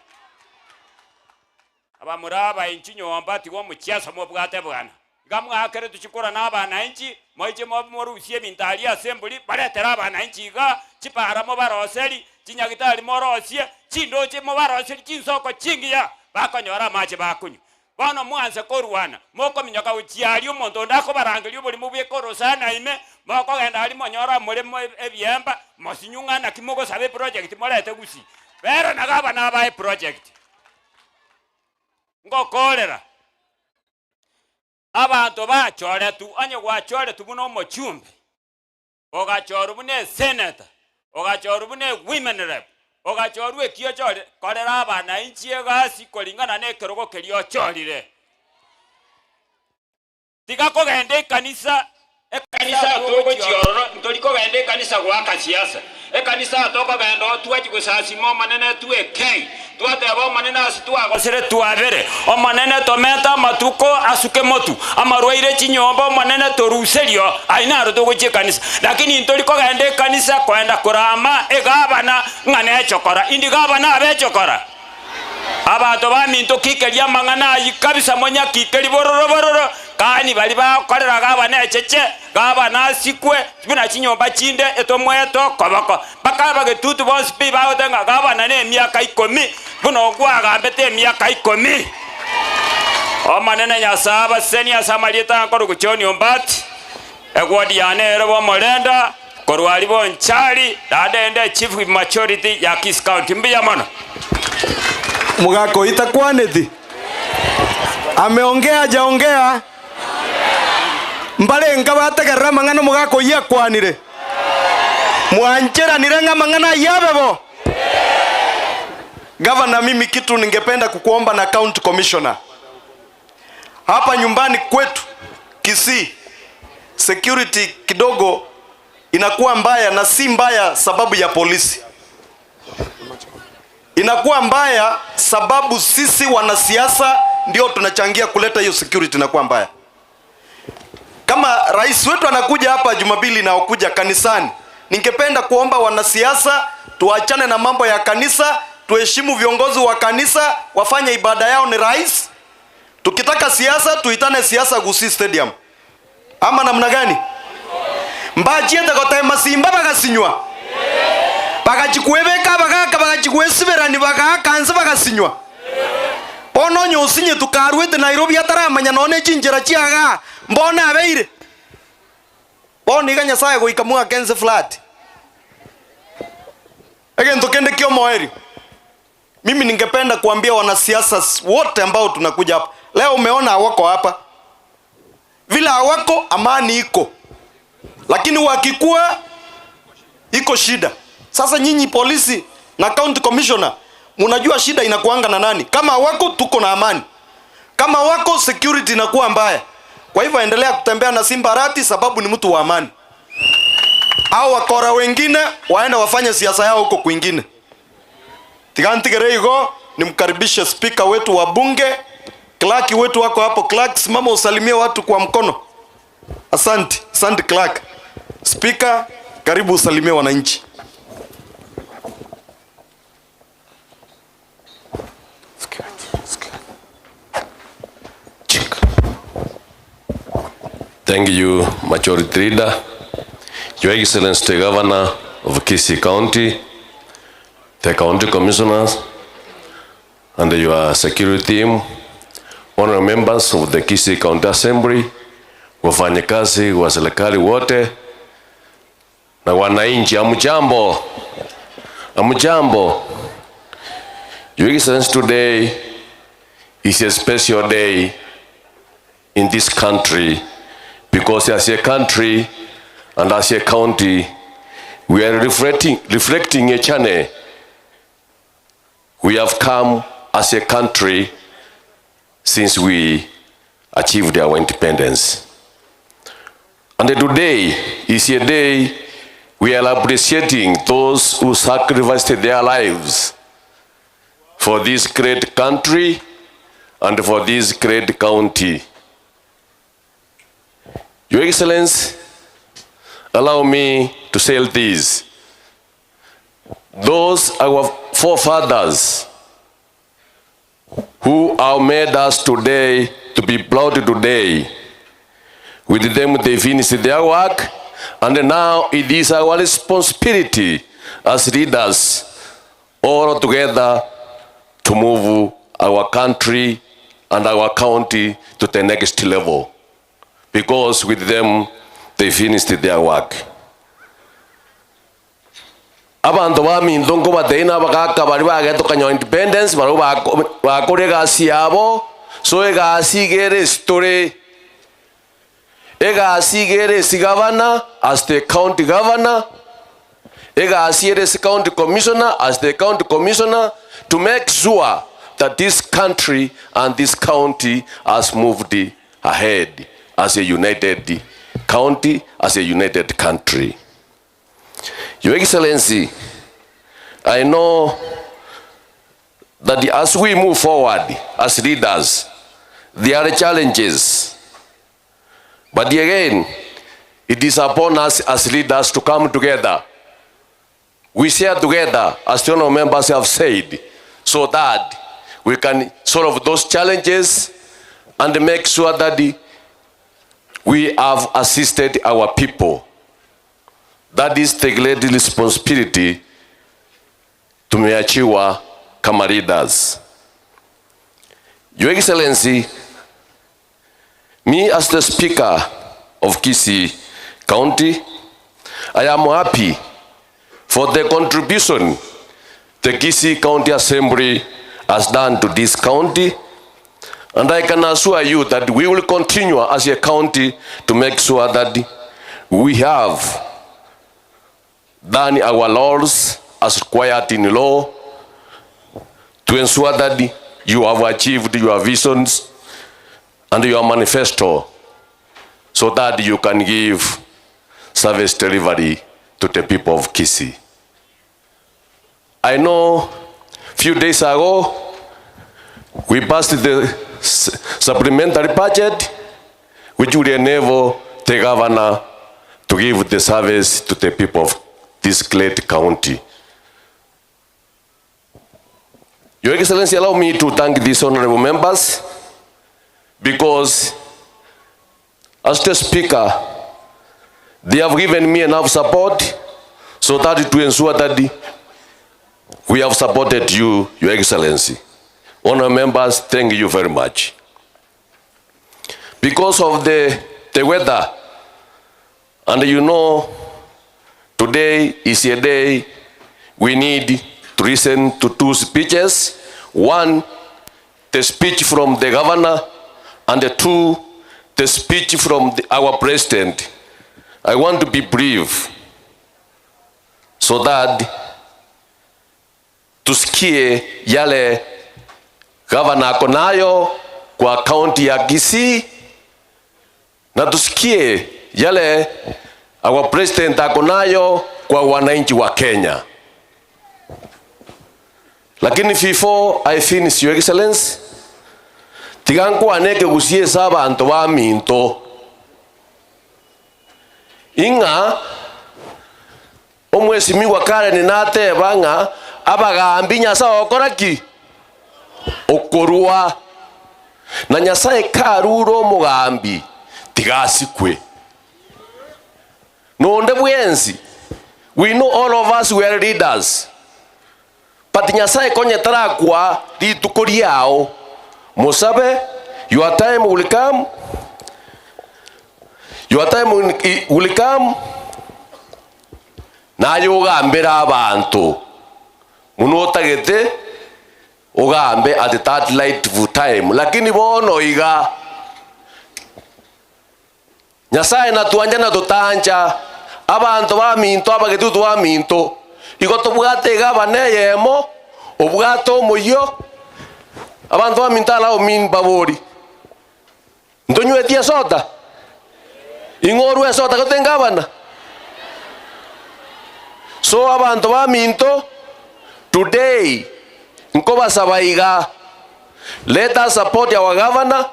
aba muraba inchinyo ambati wo muchiasa mo bwate bwana ngamwa akere tuchikora na abana inchi moije mo morusie bintali assembly baretera abana inchi ga chipara mo baroseri chinyagitali morosie chindoche mo baroseri chinsoko chingiya bakonyora mache bakunyu bana mwanze korwana moko minyoka uchiali umuntu ndako barangeli buli mubye korosana ime moko genda ali monyora mulimo ebyemba mosinyunga na kimogo sabe project molete gusi bero nagaba nabaye project ngokolera abantu bachore tu anye gwachore tu buno mochumbe ogachore bune senator ogachore bune women rep ogachore ekio chore korera abana inchi egasi kolingana nekerogo kelio chorire tiga kogende kanisa togo chiororo ntori kogende kanisa gwaka siasa kanisa toko gendo tuachi kusasi mo manene tueke tuatebo manene asituagosire tuabere o manene tometa matuko asuke motu amarwaire chinyombo manene toruserio ainaro togochie kanisa lakini ntori kogende kanisa kwenda kurama egabana ngane chokora indi gabana abechokora abantu baminto kikeria mangana yikabisa monya kikeri bororo kani bali bakorera gabana echeche gabana sikwe bina chinyomba chinde etomweto koboko bakaba getutu bonse pi baotenga gabana ne miaka 10 buno gwaga mbete miaka 10 o manene nyasaba senia samalieta nkoro kuchoni ombati egwadi yanero bo molenda korwali bo nchali dadende chief maturity ya Kisii County mbiya mono mugako itakwaneti ameongea hajaongea mbale ngabategerera mang'ana mugako yakwanire mwanjera nirenga mang'ana yabebo Governor, mimi kitu ningependa kukuomba na county commissioner hapa nyumbani kwetu Kisii, security kidogo inakuwa mbaya, na si mbaya sababu ya polisi, inakuwa mbaya sababu sisi wanasiasa ndio tunachangia kuleta hiyo security. Inakuwa mbaya kama rais wetu anakuja hapa Jumapili na okuja kanisani. Ningependa kuomba wanasiasa tuachane na mambo ya kanisa, tuheshimu viongozi wa kanisa, wafanye ibada yao ni rais. Tukitaka siasa tuitane siasa Gusii Stadium, ama namna gani? Mbaji enda kotae masimba bagasinywa bagachikuebeka bagachikuesiberani bagakanza bagasinywa bono nyosinye tukarwete Nairobi ataramanya none chinjera chiaga mbona abeire bono iganya saye goikamwa kenze flat agento kende kio moeri. Mimi ningependa kuambia wanasiasa wote ambao tunakuja hapa leo, umeona hawako hapa, vile hawako amani iko, lakini wakikuwa iko shida. Sasa nyinyi polisi na county commissioner munajua shida inakuanga na nani. Kama wako tuko na amani, kama wako security inakuwa mbaya. Kwa hivyo endelea kutembea na Simbarati sababu ni mtu wa amani. Au wakora wengine waenda wafanye siasa yao huko kwingine. Tigantigerego nimkaribishe speaker wetu wa bunge, clerk wetu wako hapo. Clerk, simama usalimie watu kwa mkono. Asante, asante clerk. Speaker, karibu usalimie wananchi. Thank you, Majority Leader, Your Excellency the Governor of Kisii County, the County Commissioners, and your security team, honorable members of the Kisii County Assembly, wafanyakazi wa serikali wote na wananchi, amujambo. Amujambo. Your Excellency, today is a special day in this country, because as a country and as a county, we are reflecting a journey. We have come as a country since we achieved our independence. And today is a day we are appreciating those who sacrificed their lives for this great country and for this great county. Your Excellency, allow me to say this. Those our forefathers who have made us today to be proud today, with them they finished their work, and now it is our responsibility as leaders all together to move our country and our county to the next level, because with them they finished their work. Abantu baminto ngo bateina bagaka bari bagetokanya independence baro bakore gasi yabo so egasi gere story Egasigere si governor as the county governor. Egasigere si county commissioner as the county commissioner, to make sure that this country and this county has moved ahead as a united county, as a united country. Your Excellency, I know that as we move forward as leaders, there are challenges. But again, it is upon us as leaders to come together. We share together, as the honorable members have said, so that we can solve those challenges and make sure that we have assisted our people. That is the great responsibility tumeachiwa kama leaders. Your Excellency, me as the Speaker of Kisii County, I am happy for the contribution the Kisii County Assembly has done to this county, and I can assure you that we will continue as a county to make sure that we have done our laws as required in law, to ensure that you have achieved your visions and your manifesto, so that you can give service delivery to the people of Kisii. I know few days ago we passed the supplementary budget, which will enable the governor to give the service to the people of this great county. Your Excellency, allow me to thank these honorable members, because as the Speaker, they have given me enough support so that to ensure that we have supported you, Your Excellency. Honorable members, thank you very much. Because of the weather, and you know, today is a day we need to listen to two speeches. One, the speech from the governor, and two, the speech from our president. I want to be brief so that tusikie yale governor ako nayo kwa county ya Kisii, na tusikie yale our president ako nayo kwa wananchi wa Kenya. Lakini before I finish, Your Excellency, tigankwa neke gusie saba anto wa minto. Inga omwesimiwa Karen nateba nga abagambi Nyasaye okoraki okorwa, na Nyasaye karuro omugambi tigasikwe nonde bwensi. We know all of us were leaders, but Nyasaye konye tarakwa litukuri yao musabe. Your time will come, your time will come, na yogambera abantu munotagete ogambe at that light time. Lakini bono iga Nyasaye natuanja na tutanja abantu ba minto abagetutu ba minto igoto bwate gabane yemo obwato moyo abantu ba mintala o min babori ndonywe tia sota ingoru sota gotengabana. So abantu ba minto today nkoba sabaiga, let us support our governor.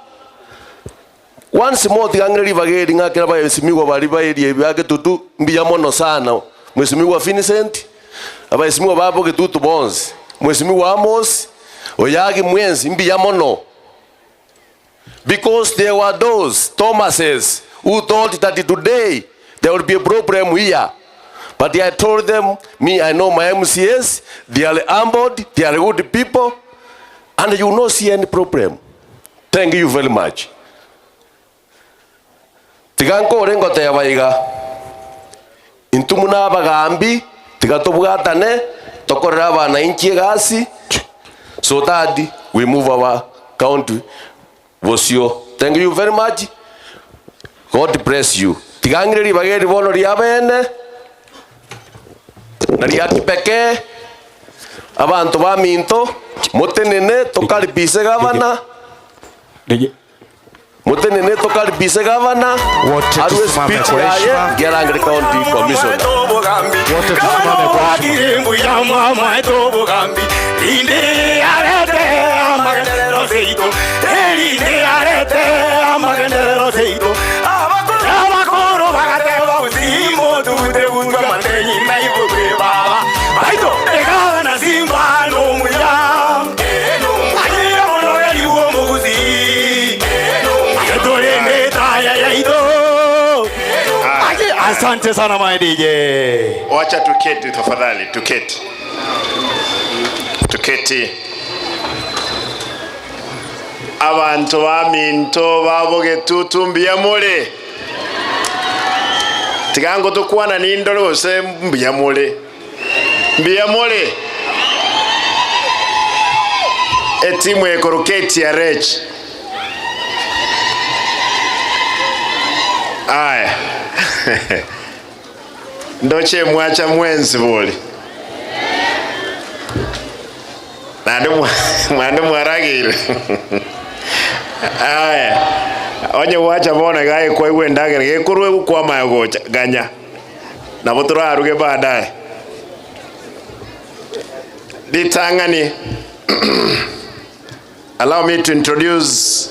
Once more tigangeri bageri ngakira ba esimiwa bali ba eri byake tutu mbiya mono sana. Mwesimiwa Vincent aba esimiwa babo ke tutu bonzi. Mwesimiwa Amos oyagi mwenzi mbiya mono. Because there were those Thomases who thought that today there will be a problem here. But I told them, me, I know my MCS, they are humbled, they are good people, and you will not see any problem. Thank you very much. Tiganko rengo te abaiga. Intumuna bagambi, tigatobgatane, tokorera bana inchi gasi, so that we move our country. Thank you very much. God bless you. Tigangire bageri bono riabene na riakipeke abantu ba minto mutenene tokaribise gavana mutenene tokaribise gavana wote tusimame kwa heshima. Gerangre County Commission Wote tusimame kwa Asante sana my DJ. Wacha tuketi tafadhali, tuketi. Tuketi. Abantu baminto baboge tutumbia mole. Tigango tukwana nindolo se mbia mole. Mbia mole. Etimu ekoroketi ya rech. Aya. Ndoche mwacha mwenzi boli. Nando mwaragire. Aya. Onye wacha bona gae kwa iwe ndagere gekurwe kwa mayo ganya. Na botura aruge baadaye. Ditangani. Allow me to introduce.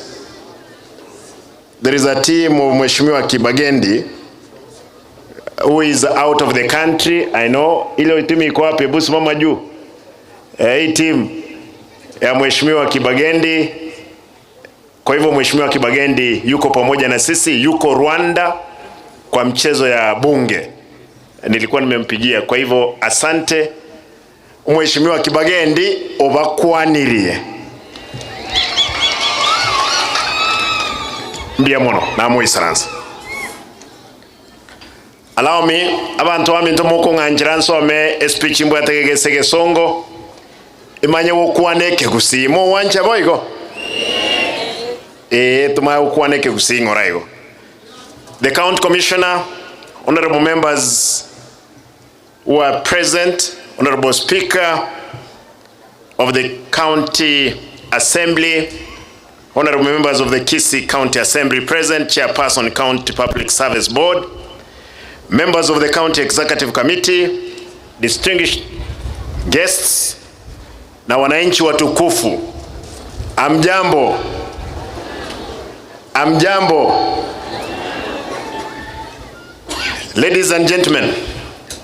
There is a team of Mheshimiwa Kibagendi who is out of the country. I know ile timu iko wapi? Hebu simama juu. Hii team ya Mheshimiwa Kibagendi. Kwa hivyo Mheshimiwa Kibagendi yuko pamoja na sisi, yuko Rwanda kwa mchezo ya bunge. Nilikuwa nimempigia. Kwa hivyo asante Mheshimiwa Kibagendi obakwaniriye. Mbia mono na muisaransa. Allow me, abantu baminto moko nganjira nsome speech imbo yategegese songo imanye wokwaneke kusimo wanja boygo tuma wokwaneke kusingo raigo. The county commissioner, honorable members who are present, honorable speaker of the county assembly, honorable members of the Kisii County Assembly present, chairperson County Public Service Board, members of the County Executive Committee, distinguished guests, na wananchi watukufu. Amjambo. Amjambo. Ladies and gentlemen,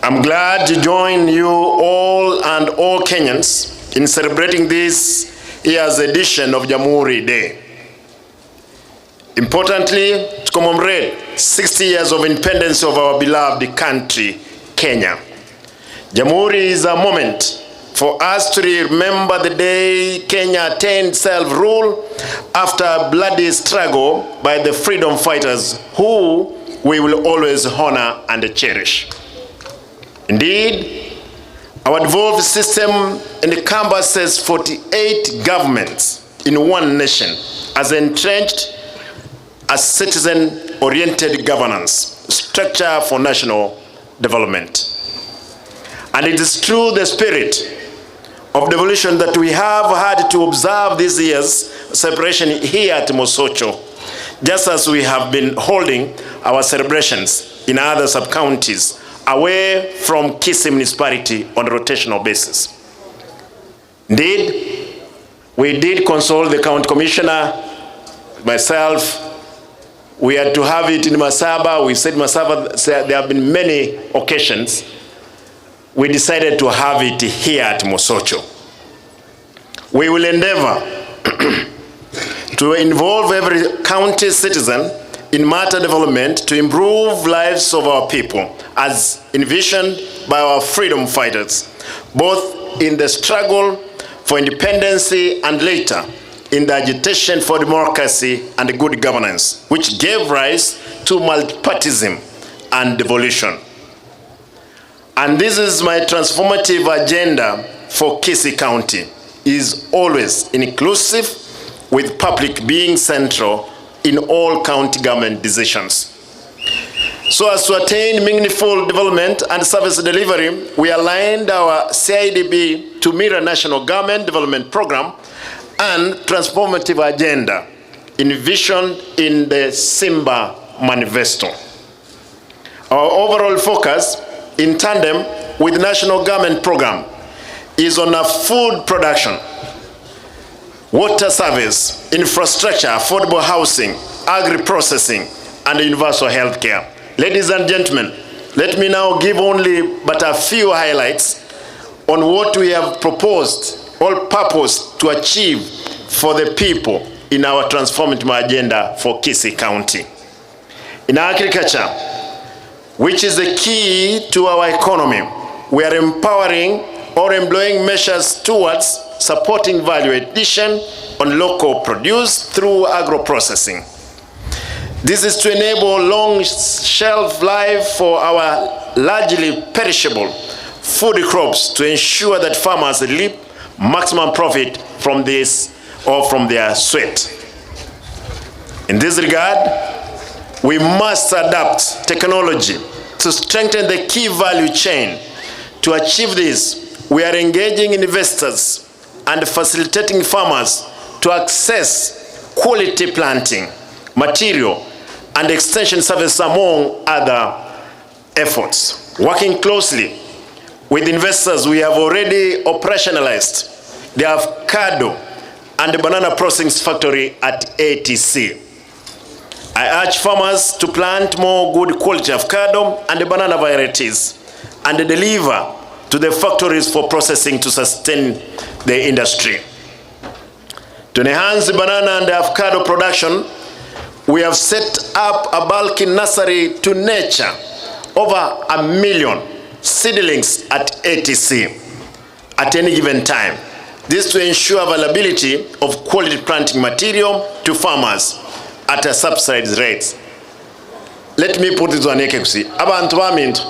I'm glad to join you all and all Kenyans in celebrating this year's edition of Jamhuri Day. Importantly, to commemorate 60 years of independence of our beloved country, Kenya. Jamhuri is a moment for us to remember the day Kenya attained self-rule after a bloody struggle by the freedom fighters who we will always honor and cherish. Indeed, our devolved system encompasses 48 governments in one nation as entrenched as citizen-oriented governance structure for national development. And it is through the spirit of devolution that we have had to observe this year's celebration here at Mosocho, just as we have been holding our celebrations in other sub-counties away from Kisii municipality on a rotational basis. Indeed, we did consult the county commissioner, myself. We had to have it in Masaba. We said Masaba, there have been many occasions. We decided to have it here at Mosocho. We will endeavor to involve every county citizen in matter development to improve lives of our people as envisioned by our freedom fighters, both in the struggle for independence and later in the agitation for democracy and good governance, which gave rise to multipartyism and devolution. And this is my transformative agenda for Kisii County, is always inclusive with public being central in all county government decisions. So as to attain meaningful development and service delivery, we aligned our CIDB to mirror National Government Development Program and transformative agenda envisioned in the Simba Manifesto. Our overall focus, in tandem with the National Government Program, is on a food production, water service, infrastructure, affordable housing, agri-processing, and universal health care. Ladies and gentlemen, let me now give only but a few highlights on what we have proposed, all purpose to achieve for the people in our transformative agenda for Kisii County. In agriculture, which is the key to our economy, we are empowering or employing measures towards supporting value addition on local produce through agro-processing. This is to enable long shelf life for our largely perishable food crops to ensure that farmers reap maximum profit from this or from their sweat. In this regard, we must adapt technology to strengthen the key value chain. To achieve this, we are engaging investors and facilitating farmers to access quality planting, material, and extension service, among other efforts. Working closely with investors, we have already operationalized the avocado and the banana processing factory at ATC. I urge farmers to plant more good quality avocado and the banana varieties and deliver to the factories for processing to sustain the industry. To enhance the banana and the avocado production, we have set up a bulky nursery to nurture over 1 million seedlings at ATC at any given time. This to ensure availability of quality planting material to farmers at a subsidized rate. Let me put it on Kisii. Abantu bamintu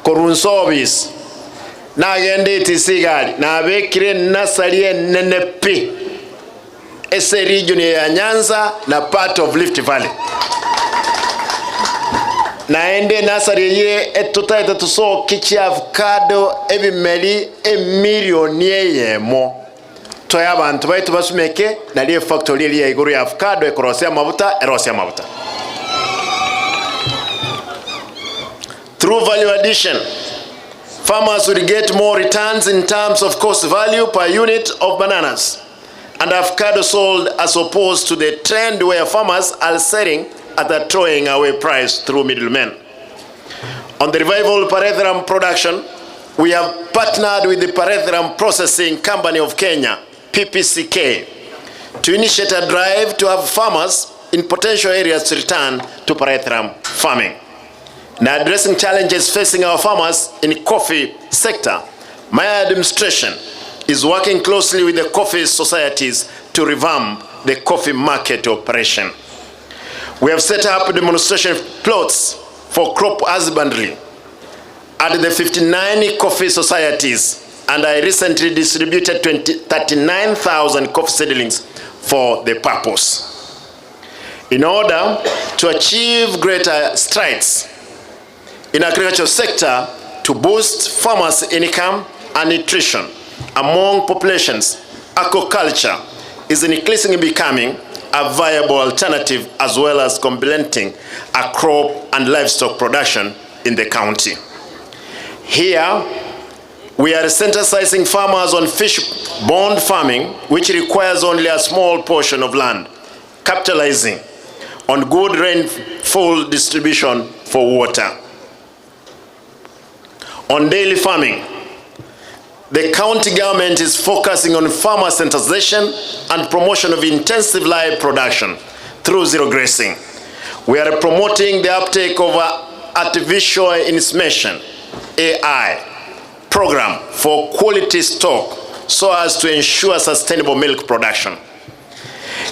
korunsobis na agende ATC gali na abekire nursery nenepi ese region ya Nyanza na part of Rift Valley. Naende nursery ye etutaita tuso kichi avocado ebimeli emilioni yemo. Toya abantu baitu basumeke na liye factory liye iguru ya avocado ekorosia mabuta erosia mabuta. Through value addition, farmers will get more returns in terms of cost value per unit of bananas and avocado sold, as opposed to the trend where farmers are selling at a throwing away price through middlemen. On the revival pyrethrum production, we have partnered with the Pyrethrum Processing Company of Kenya, PPCK, to initiate a drive to have farmers in potential areas to return to pyrethrum farming. Now, addressing challenges facing our farmers in the coffee sector, my administration is working closely with the coffee societies to revamp the coffee market operation. We have set up demonstration plots for crop husbandry at the 59 coffee societies, and I recently distributed 39,000 coffee seedlings for the purpose. In order to achieve greater strides in the agricultural sector to boost farmers' income and nutrition among populations, aquaculture is increasingly becoming a viable alternative as well as complementing a crop and livestock production in the county. Here, we are sensitizing farmers on fish-borne farming, which requires only a small portion of land, capitalizing on good rainfall distribution for water. On daily farming, the county government is focusing on farmer sensitization and promotion of intensive live production through zero grazing. We are promoting the uptake of artificial insemination, AI, program for quality stock so as to ensure sustainable milk production.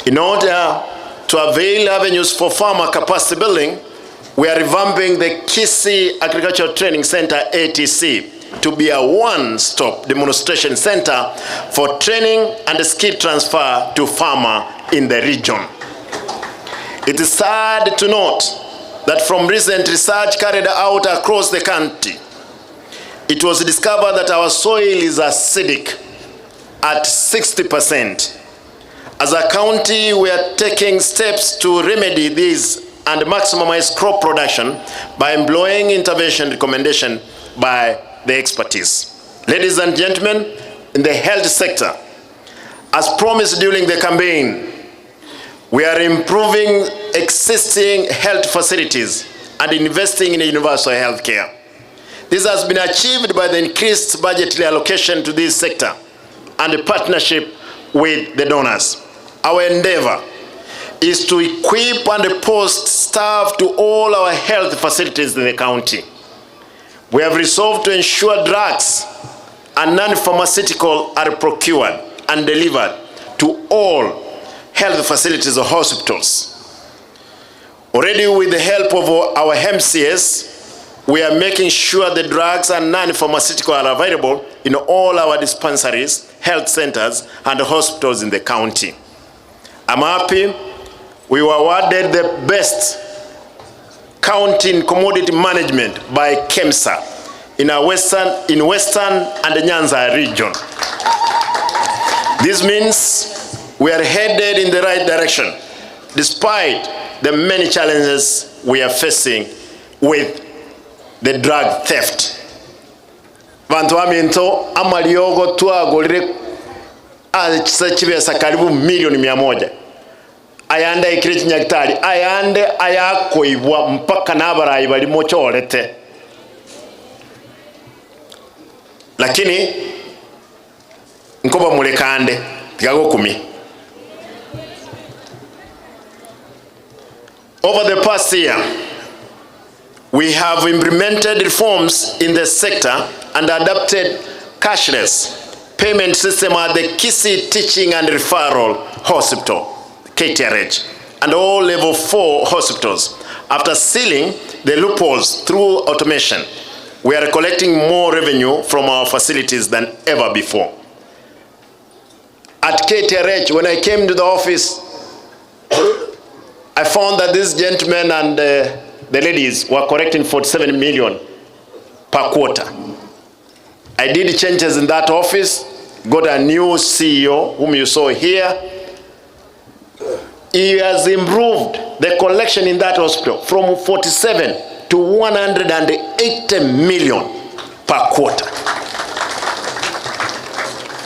In order to avail avenues for farmer capacity building, we are revamping the Kisii Agricultural Training Center, ATC, to be a one-stop demonstration center for training and skill transfer to farmer in the region. It is sad to note that from recent research carried out across the country, it was discovered that our soil is acidic at 60%. As a county, we are taking steps to remedy this and maximize crop production by employing intervention recommendation by the expertise. Ladies and gentlemen, in the health sector, as promised during the campaign, we are improving existing health facilities and investing in universal health care. This has been achieved by the increased budgetary allocation to this sector and a partnership with the donors. Our endeavor is to equip and post staff to all our health facilities in the county. We have resolved to ensure drugs and non-pharmaceutical are procured and delivered to all health facilities or hospitals. Already with the help of our MCS, we are making sure the drugs and non-pharmaceutical are available in all our dispensaries, health centers, and hospitals in the county. I'm happy we were awarded the best county in commodity management by KEMSA in Western and Nyanza region. This means we are headed in the right direction, despite the many challenges we are facing with the drug theft. Vantu aminto amaliogo tuagolire chibesa karibu milioni 100. Ayande ikiriti nyaktari, ayande ayakoibwa mpaka nabarayi balimo cholete. Lakini nkoba mulekande tigago 10. Over the past year, we have implemented reforms in the sector and adopted cashless payment system at the Kisii Teaching and Referral Hospital, KTRH, and all level 4 hospitals. After sealing the loopholes through automation, we are collecting more revenue from our facilities than ever before. At KTRH, when I came to the office, I found that this gentleman and the ladies were collecting 47 million per quarter. I did changes in that office, got a new CEO whom you saw here. He has improved the collection in that hospital from 47 to 180 million per quarter.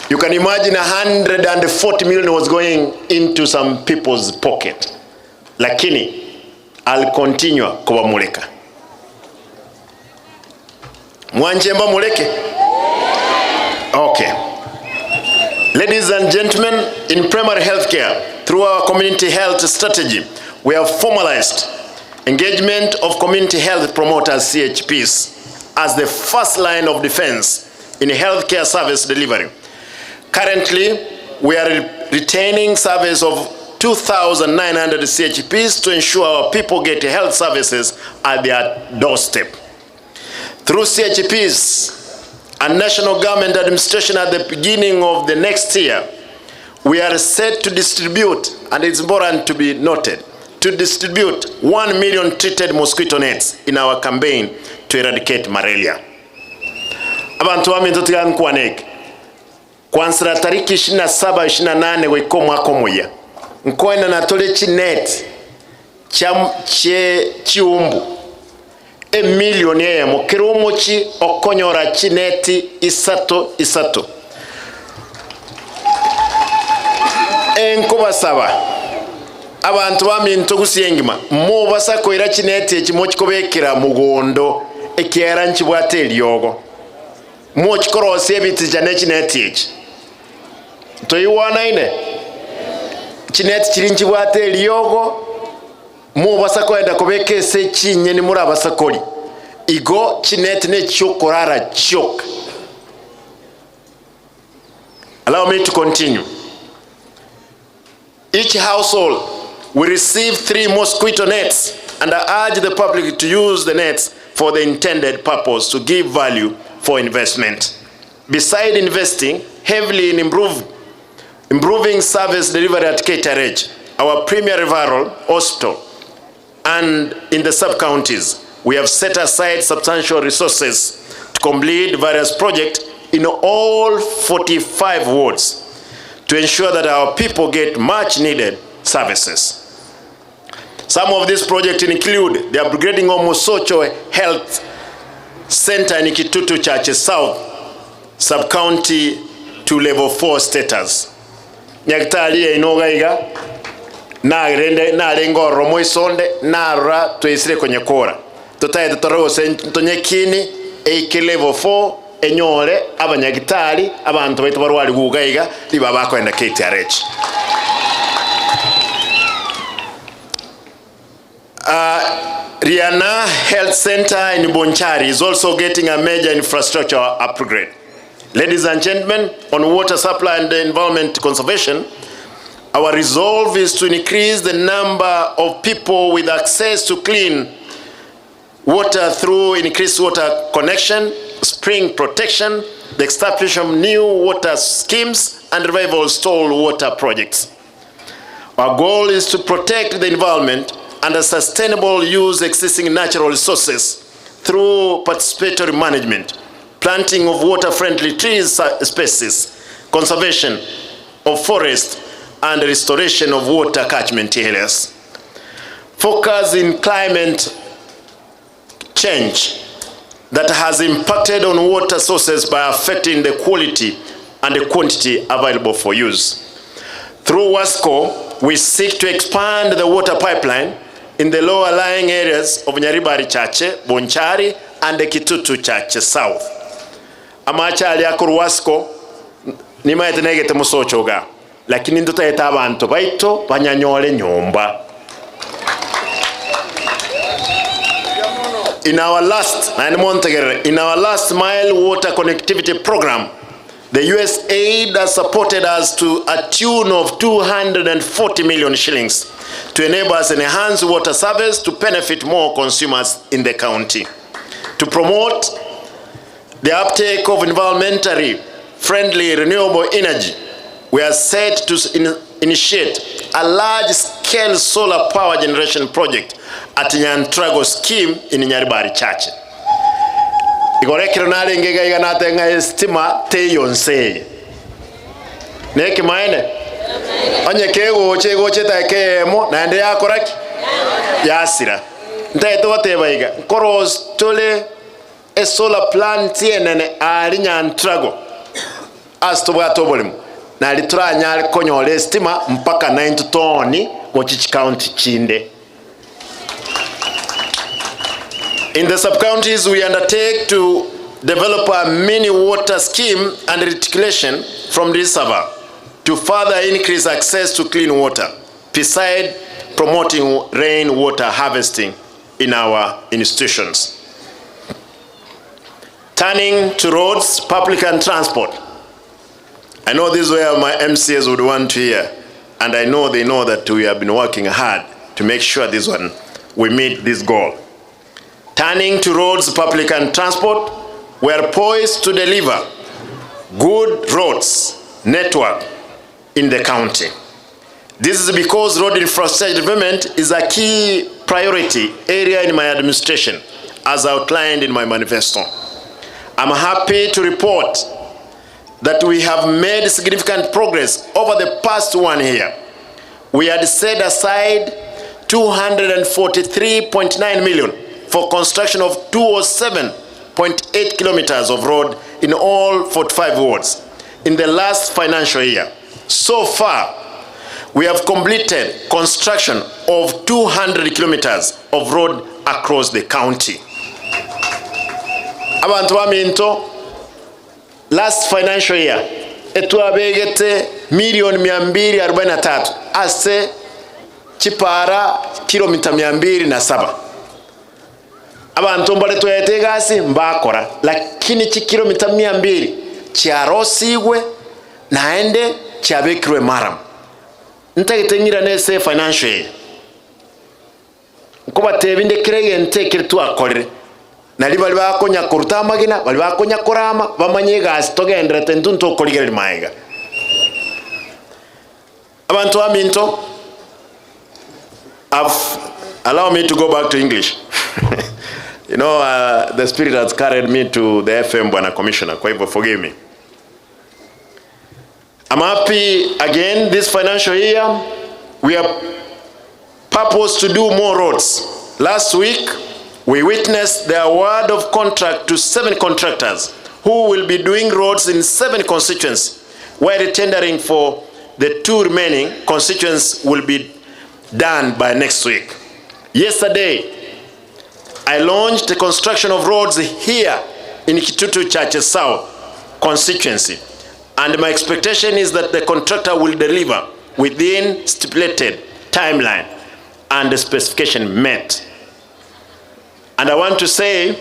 You can imagine 140 million was going into some people's pocket. Lakini, I'll continue kuwa muleka. Mwanjemba muleke? Okay. Ladies and gentlemen, in primary health care, through our community health strategy, we have formalized engagement of community health promoters, CHPs, as the first line of defense in healthcare service delivery. Currently, we are retaining service of 2,900 CHPs to ensure our people get health services at their doorstep. Through CHPs and national government administration at the beginning of the next year, we are set to distribute, and it's important to be noted, to distribute 1 million treated mosquito nets in our campaign to eradicate malaria. Abantu wami ntotiga nkwaneke. Kwansira tariki 27-28 weko mwaka moya. Nkoenda natole chinet chiumbu emilioni emo kirumochi okonyora chineti isato enkuba saba abantu baminto gusiyengima mo basakoira chineti ekimochi kobekera mugondo ekiera nchibwate elyogo mo chikorose ebiti jane chineti echi toyiwana ine chineti chirinchi bwate elyogo mu basakoenda kobekese chinye ni muri abasakoli igo chineti ne chokorara chok. Allow me to continue. Each household will receive 3 mosquito nets, and I urge the public to use the nets for the intended purpose to give value for investment. Besides investing heavily in improving service delivery at KTRH, our premier referral hospital, and in the sub-counties, we have set aside substantial resources to complete various projects in all 45 wards to ensure that our people get much needed services. Some of these projects include the upgrading of Mosocho Health Center in Kitutu Church South, sub-county to level 4 status. Nyakitali inogaiga na rengo romo isonde na ra tuisire kwenye kora. Tutaye tutaro sentonye kini eike level 4 enyole abanyagitali abantu baitu barwali gugaiga liba bakwenda KTRH. Riana Health Center in Bonchari is also getting a major infrastructure upgrade. Ladies and gentlemen, on water supply and environment conservation, our resolve is to increase the number of people with access to clean water through increased water connection, spring protection, the establishment of new water schemes, and revival of stalled water projects. Our goal is to protect the environment and a sustainable use existing natural resources through participatory management, planting of water-friendly trees species, conservation of forest, and restoration of water catchment areas. Focus in climate change that has impacted on water sources by affecting the quality and the quantity available for use. Through WASCO, we seek to expand the water pipeline in the lower lying areas of Nyaribari Chache, Bonchari, and the Kitutu Chache South. Amachali akuru WASCO nima etenegete Mosocho ga, lakini ndutaeta abantu baito banyanyole nyumba. In our last mile water connectivity program, the US aid has supported us to a tune of 240 million shillings to enable us to enhance water service to benefit more consumers in the county. To promote the uptake of environmentally friendly renewable energy, we are set to initiate a large-scale solar power generation project at Nyantrago scheme in Nyaribari Church. Igorekero nale ngega iganate nga estima te yonse. Neki maene? Onye kego goche ta kemo na ende yakoraki? Yasira. Ntaito wateba iga. Koros tole a solar plant yenene ali Nyantrago. Astobwa tobolimu. Na litura nyali konyole estima mpaka 90 toni gochichi county chinde. In the sub-counties, we undertake to develop a mini water scheme and reticulation from the reservoir to further increase access to clean water, beside promoting rainwater harvesting in our institutions. Turning to roads, public and transport. I know this is where my MCAs would want to hear, and I know they know that we have been working hard to make sure we meet this goal. Turning to roads, public and transport, we are poised to deliver good roads network in the county. This is because road infrastructure development is a key priority area in my administration, as outlined in my manifesto. I'm happy to report that we have made significant progress over the past 1 year. We had set aside 243.9 million for construction of 207.8 kilometers of road in all 45 wards in the last financial year. So far, we have completed construction of 200 kilometers of road across the county. Abantu baminto, last financial year, etuabegete milioni 243 ase chipara kilomita 207. Abantu mbale tuyete gasi mbakora, lakini chi kilomita 200 chiarosigwe naende chiabekirwe maram. Ntagitingira nese financial year. Kuba tebinde kirege ntekire twakorere. Nali bali bakonya kuruta magina, bali bakonya kurama, bamanye gasi togendera tentunto koligera maiga. Abantu aminto Allow me to go back to English. You know, the Spirit has carried me to the FM, Bwana Commissioner. Kwa hivyo, forgive me. I'm happy again this financial year. We are purposed to do more roads. Last week, we witnessed the award of contract to 7 contractors who will be doing roads in 7 constituencies, while the tendering for the 2 remaining constituencies will be done by next week. Yesterday, I launched the construction of roads here in Kitutu Church South constituency, and my expectation is that the contractor will deliver within stipulated timeline and the specification met. And I want to say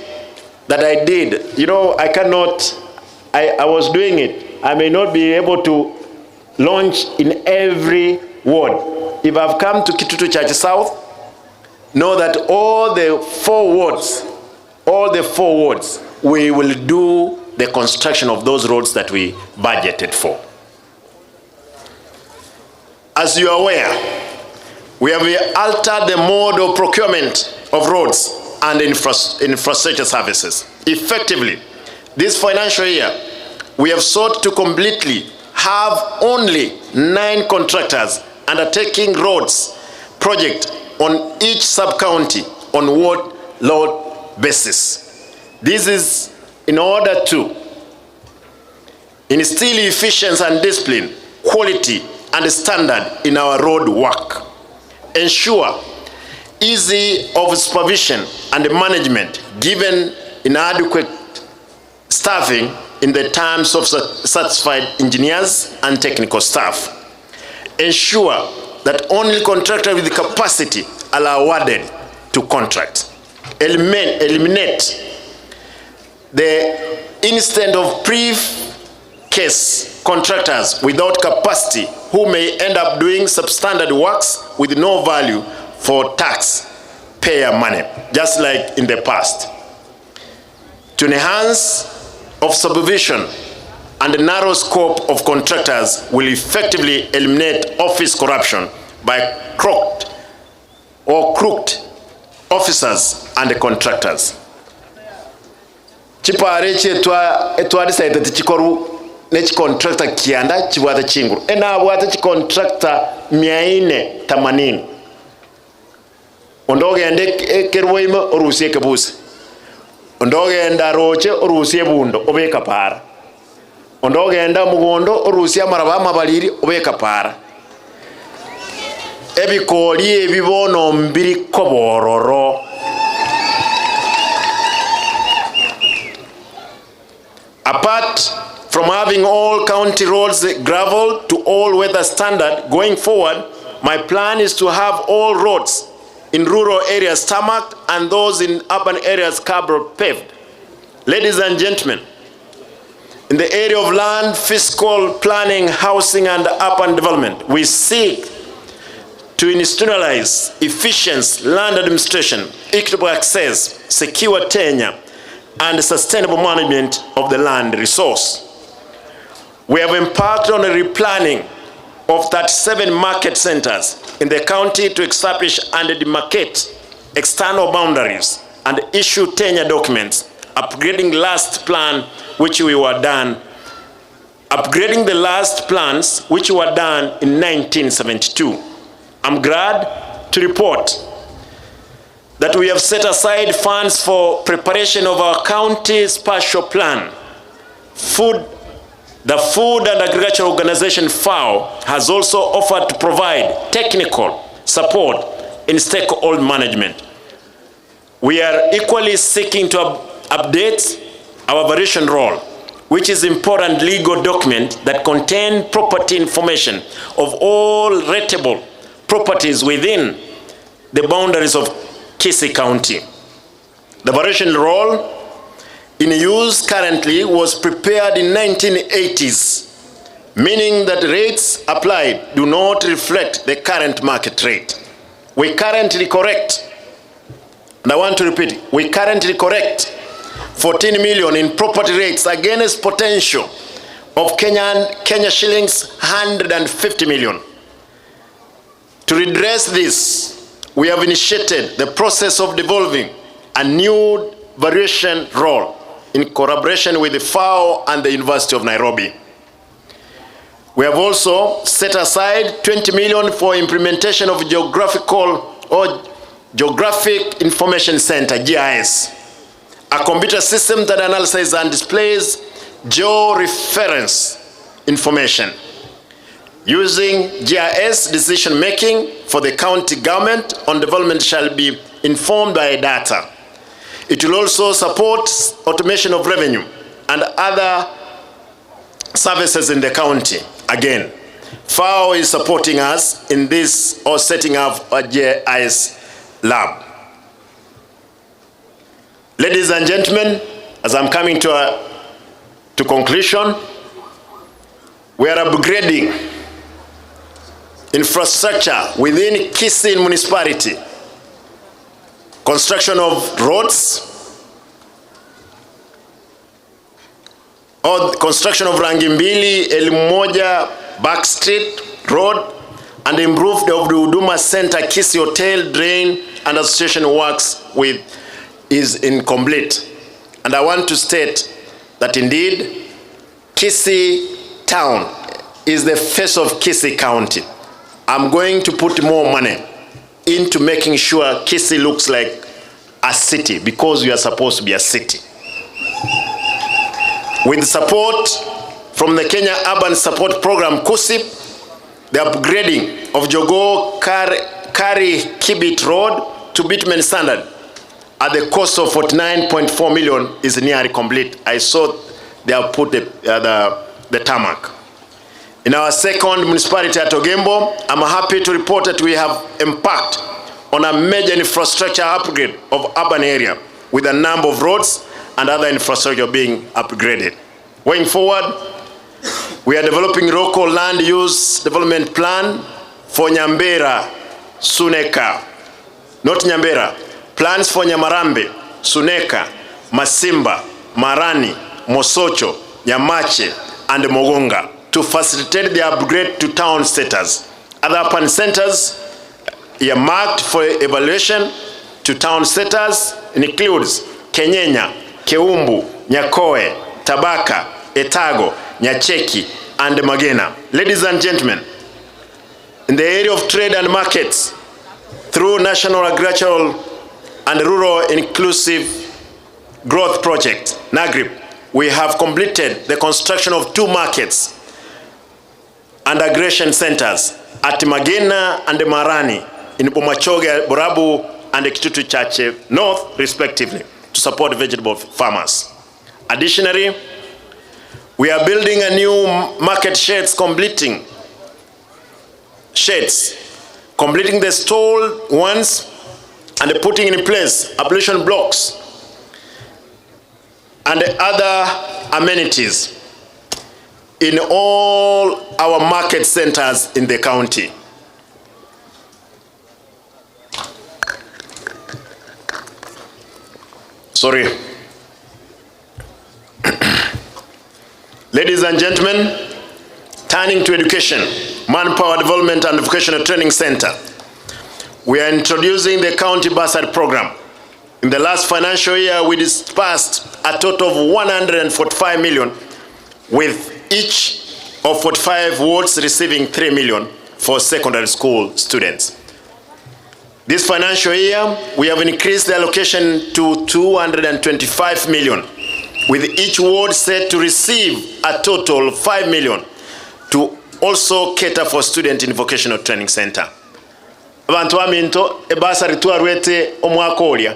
that I did. You know, I was doing it. I may not be able to launch in every ward. If I've come to Kitutu Church South, know that all the 4 wards, we will do the construction of those roads that we budgeted for. As you are aware, we have altered the mode of procurement of roads and infrastructure services. Effectively, this financial year, we have sought to completely have only 9 contractors undertaking roads project on each sub-county on ward basis. This is in order to instill efficiency and discipline, quality and standard in our road work, ensure easy of supervision and management given inadequate staffing in the terms of satisfied engineers and technical staff, ensure that only contractors with the capacity are awarded to contract, eliminate the instance of pre-case contractors without capacity who may end up doing substandard works with no value for taxpayer money, just like in the past. To enhance of supervision and the narrow scope of contractors will effectively eliminate office corruption by crooked officers and contractors. Chipareche etwa decided to chikoru nech contractor kianda chibwata chinguru ena bwata chi contractor 480 ondogende kerwoime orusie kebusi ondogenda roche orusie bundo obeka para ondogenda mugondo orusia maraba mabaliri obeka para ebikoli ebibono mbiri kobororo. Apart from having all county roads gravel to all weather standard going forward, my plan is to have all roads in rural areas tarmacked and those in urban areas curb paved. Ladies and gentlemen, in the area of land, fiscal planning, housing and urban development, we seek to institutionalize efficient land administration, equitable access, secure tenure, and sustainable management of the land resource. We have embarked on a replanning of 37 market centers in the county to establish and demarcate external boundaries and issue tenure documents, upgrading the last plans which were done in 1972. I'm glad to report that we have set aside funds for preparation of our county spatial plan. The Food and Agriculture Organization, FAO, has also offered to provide technical support in stakeholder management. We are equally seeking to update our variation roll, which is an important legal document that contains property information of all rateable properties within the boundaries of Kisii County. The variation roll in use currently was prepared in 1980s, meaning that rates applied do not reflect the current market rate. We currently correct, and I want to repeat, we currently correct 14 million in property rates against potential of Kenya shillings 150 million. To redress this, we have initiated the process of developing a new variation role in collaboration with the FAO and the University of Nairobi. We have also set aside 20 million for implementation of Geographic Information Center, GIS, a computer system that analyzes and displays geo-reference information. Using GIS, decision-making for the county government on development shall be informed by data. It will also support automation of revenue and other services in the county. Again, FAO is supporting us in this or setting up a GIS lab. Ladies and gentlemen, as I'm coming to conclusion, we are upgrading infrastructure within Kisii municipality. Construction of roads, or construction of Rangimbili, Elimoja, Back Street Road, and improved of the Huduma Center, Kisii Hotel, drain, and association works with is incomplete. And I want to state that indeed, Kisii town is the face of Kisii County. I'm going to put more money into making sure Kisii looks like a city, because we are supposed to be a city. With support from the Kenya Urban Support Program, KUSIP, the upgrading of Jogoo Kari Kibit Road to bitumen standard at the cost of 49.4 million is nearly complete. I saw they have put the tarmac. In our second municipality at Ogembo, I'm happy to report that we have embarked on a major infrastructure upgrade of urban area with a number of roads and other infrastructure being upgraded. Going forward, we are developing local land use development plan for Nyambera, Suneka, not Nyambera, plans for Nyamarambe, Suneka, Masimba, Marani, Mosocho, Nyamache, and Mogonga to facilitate the upgrade to town status. Other urban centers earmarked for evaluation to town status includes Kenyenya, Keumbu, Nyakoe, Tabaka, Etago, Nyacheki, and Magena. Ladies and gentlemen, in the area of trade and markets, through National Agricultural and Rural Inclusive Growth Project, NAGRIP, we have completed the construction of 2 markets and aggregation centers at Magena and Marani in Bomachoge, Borabu, and Kitutu Chache North, respectively, to support vegetable farmers. Additionally, we are building a new market completing the stalled ones and putting in place ablution blocks and other amenities in all our market centers in the county. Sorry. Ladies and gentlemen, turning to education, manpower development and vocational training center, we are introducing the county bursary program. In the last financial year, we disbursed a total of 145 million, with each of 45 wards receiving 3 million for secondary school students. This financial year, we have increased the allocation to 225 million, with each ward set to receive a total of 5 million to also cater for students in vocational training center. Abantu baminto ebasari twarwete omwaka olya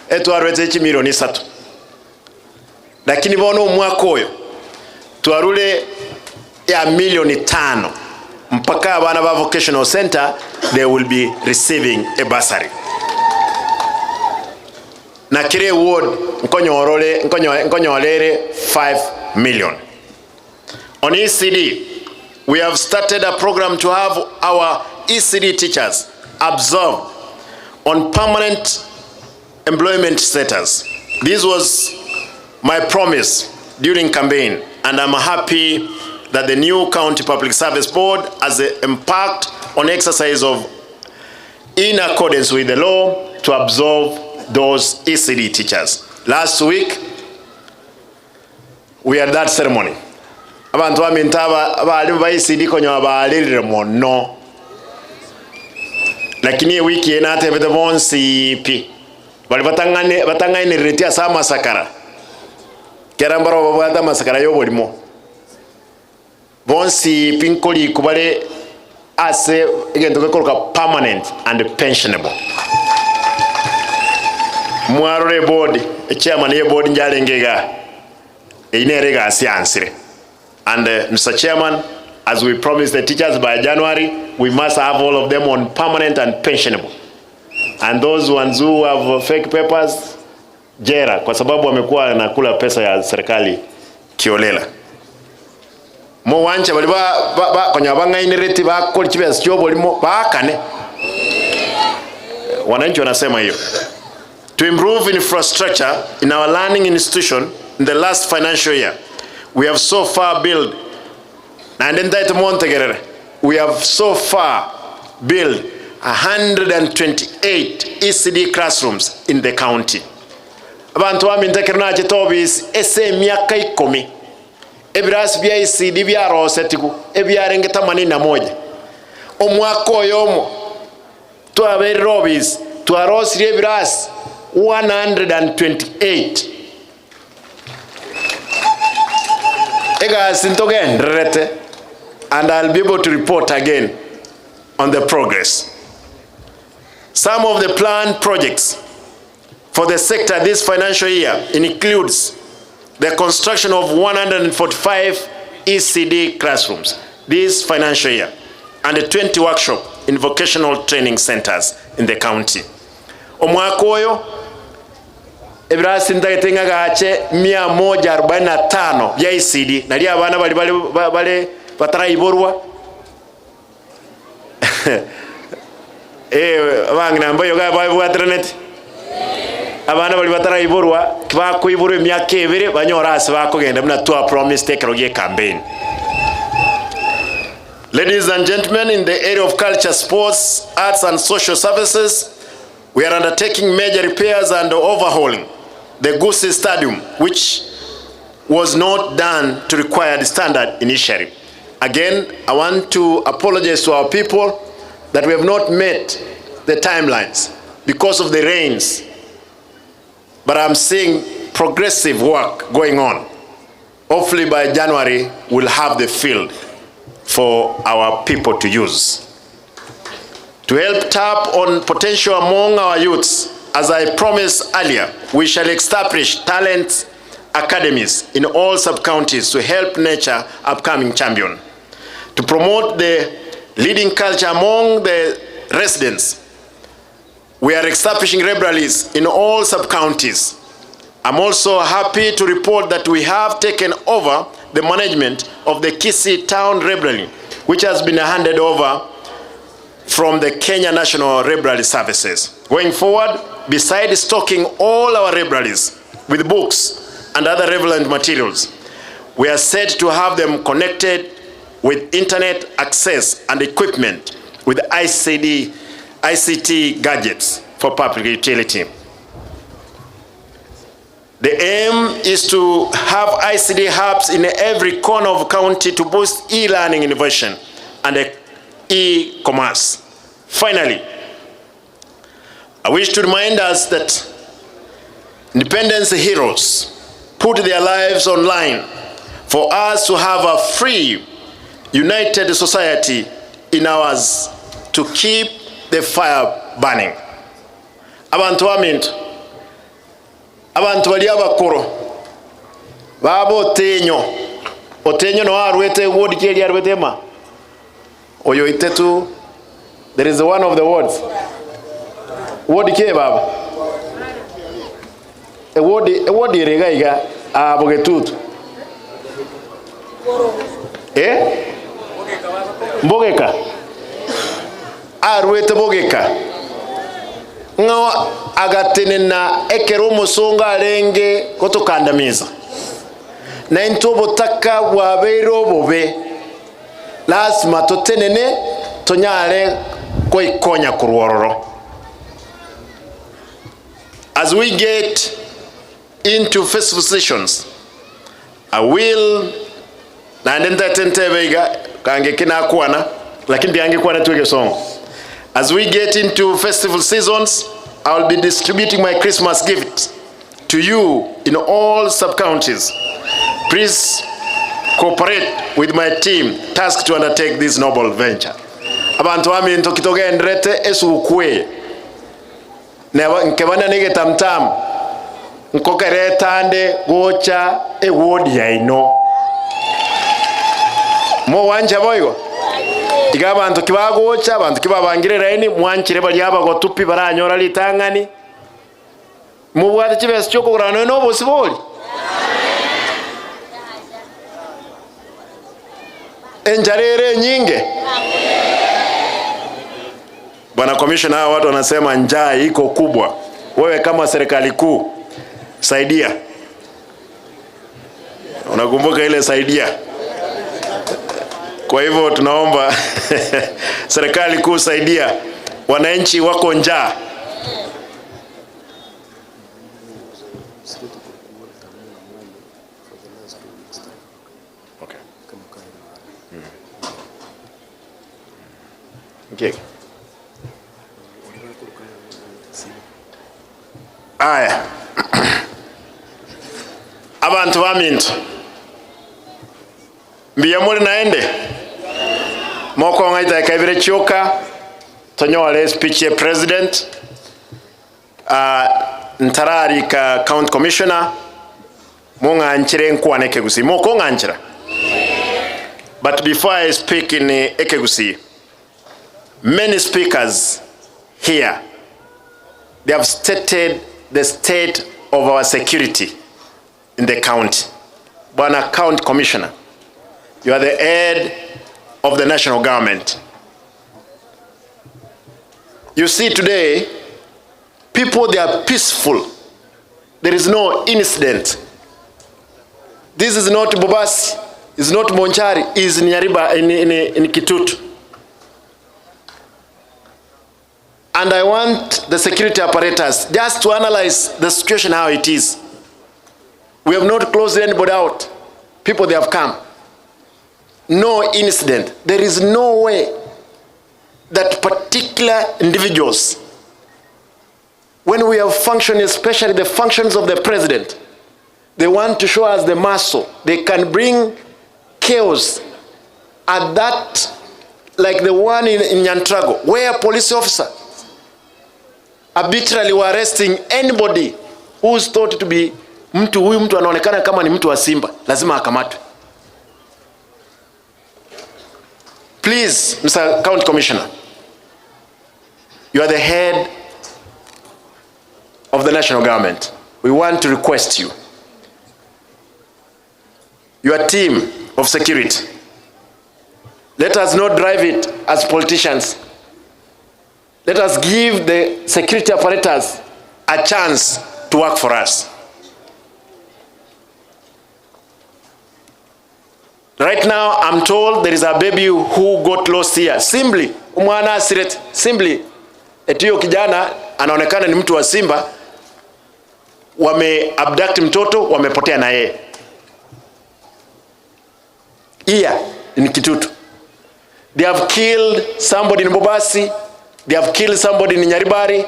etwarwete ekimilioni 3, lakini bono omwaka oyo twarule ya milioni 5 mpaka abana ba vocational center they will be receiving a bursary. Na kile ward nkonyolere 5 million. On ECD, we have started a program to have our ECD teachers observed on permanent employment status. This was my promise during campaign, and I'm happy that the new County Public Service Board has embarked on exercise of in accordance with the law to absolve those ECD teachers. Last week, we had that ceremony. Abantu amintaba abalimu ba ECD konyo abalirire mono. Lakini wiki ena atebete bonsi pi. Bali batangane retia sa masakara. Kerambaro babata masakara yo bolimo. Bonsi pinkoli kubale ase egento kekoloka permanent and pensionable. Mwarore board, chairman ye board njalengega. Inerega asiansire. And Mr. Chairman, as we promised the teachers by January, we must have all of them on permanent and pensionable. And those ones who have fake papers, jera, kwa sababu wamekuwa nakula pesa ya serikali kiolela. Mo wancha bali ba konya banga inireti ba koli chibes jobo limo ba kane. Wananchi wanasema hiyo. To improve infrastructure in our learning institution in the last financial year, we have so far built, we have so far built 128 ECD classrooms in the county. Abantu amintekerna chitobis ese miaka 10. Ebras bya ECD bya rosetiku ebyarenge 81. Omwaka oyomo to aberi robis to arosri ebras 128. And I'll be able to report again on the progress. Some of the planned projects for the sector this financial year includes the construction of 145 ECD classrooms this financial year and 20 workshops in vocational training centers in the county. Omwaka oyo Ebrasi ndaitenga gache 145 ya ECD nali abana bali batarayiborwa abanga nambayo gaba internet abana bali batarayiborwa bakuyiborwa emyaka 2 banyora ase bakogenda muna to promise take campaign. Ladies and gentlemen, in the area of culture, sports, arts and social services, we are undertaking major repairs and overhauling the Kisii Stadium, which was not done to required standard initially. Again, I want to apologize to our people that we have not met the timelines because of the rains. But I'm seeing progressive work going on. Hopefully by January, we'll have the field for our people to use. To help tap on potential among our youths, as I promised earlier, we shall establish talent academies in all sub-counties to help nurture upcoming champions. To promote the leading culture among the residents, we are establishing libraries in all sub-counties. I'm also happy to report that we have taken over the management of the Kisii Town Library, which has been handed over from the Kenya National Library Services. Going forward, besides stocking all our libraries with books and other relevant materials, we are set to have them connected with internet access and equipment with ICT gadgets for public utility. The aim is to have ICT hubs in every corner of the county to boost e-learning innovation and e-commerce. Finally, I wish to remind us that independence heroes put their lives online for us to have a free, united society in ours to keep the fire burning. Abantu bamintu, abantu bali abakoro babo otenyo no arwete word keli arwete ma oyo itetu. There is one of the words. Word ke baba. A word iregaiga abogetutu. Mbogeka. Arwete bogeka. Ngawa agatenena ekero musonga alenge kotokandamiza. Na intobo taka wabeiro bobe. Lazima totenene tonyale koi konya kurwororo. As we get into festival sessions, I will na ndenta tentebega kange kina kuana lakini biange kuana tuweke song. As we get into festival seasons, I will be distributing my Christmas gift to you in all sub-counties. Please cooperate with my team tasked to undertake this noble venture. Abantu wami ntokitoge ndrete esukwe. Never nkebana nige tamtam. Nkokere tande gocha ewodi ya ino. Mo wanja boyo. Iga abantu kibagocha abantu kibabangire raini mwanchire bali aba gotupi baranyora litangani. Mu bwate kibese cyoko kurano no bosiboli. Enjarere nyinge. Bwana commissioner, watu wanasema njaa iko kubwa. Wewe kama serikali kuu saidia. Unakumbuka ile saidia? Kwa hivyo tunaomba serikali kuu saidia. Wananchi wako njaa. Okay. Aya. Abantu bamintu. Mbiya muri naende. Moko ngaita kaibire choka. Tonyole speech ya president. Ntarari ka county commissioner. Munga nchire nkwane Ekegusii. Moko nganchira. But before I speak in Ekegusii, many speakers here, they have stated the state of our security in the county. Bwana County Commissioner, you are the head of the national government. You see today, people, they are peaceful. There is no incident. This is not Bobasi, it's not Monchari, it's in Nyariba, in Kitutu. And I want the security apparatus just to analyze the situation how it is. We have not closed anybody out. People, they have come. No incident. There is no way that particular individuals, when we have functioned, especially the functions of the president, they want to show us the muscle. They can bring chaos at that, like the one in Nyantrago, where a police officer arbitrarily were arresting anybody who is thought to be mtu huyu mtu anaonekana kama ni mtu wa Simba, lazima akamatwe. Please, Mr. County Commissioner, you are the head of the national government. We want to request you, your team of security, let us not drive it as politicians. Let us give the security apparatus a chance to work for us. Right now, I'm told there is a baby who got lost here. Simply, etiyo kijana anaonekana ni mtu wa Simba, wame abduct mtoto, wamepotea na yeye. Here in Kitutu. They have killed somebody in Bobasi. They have killed somebody in Nyaribari.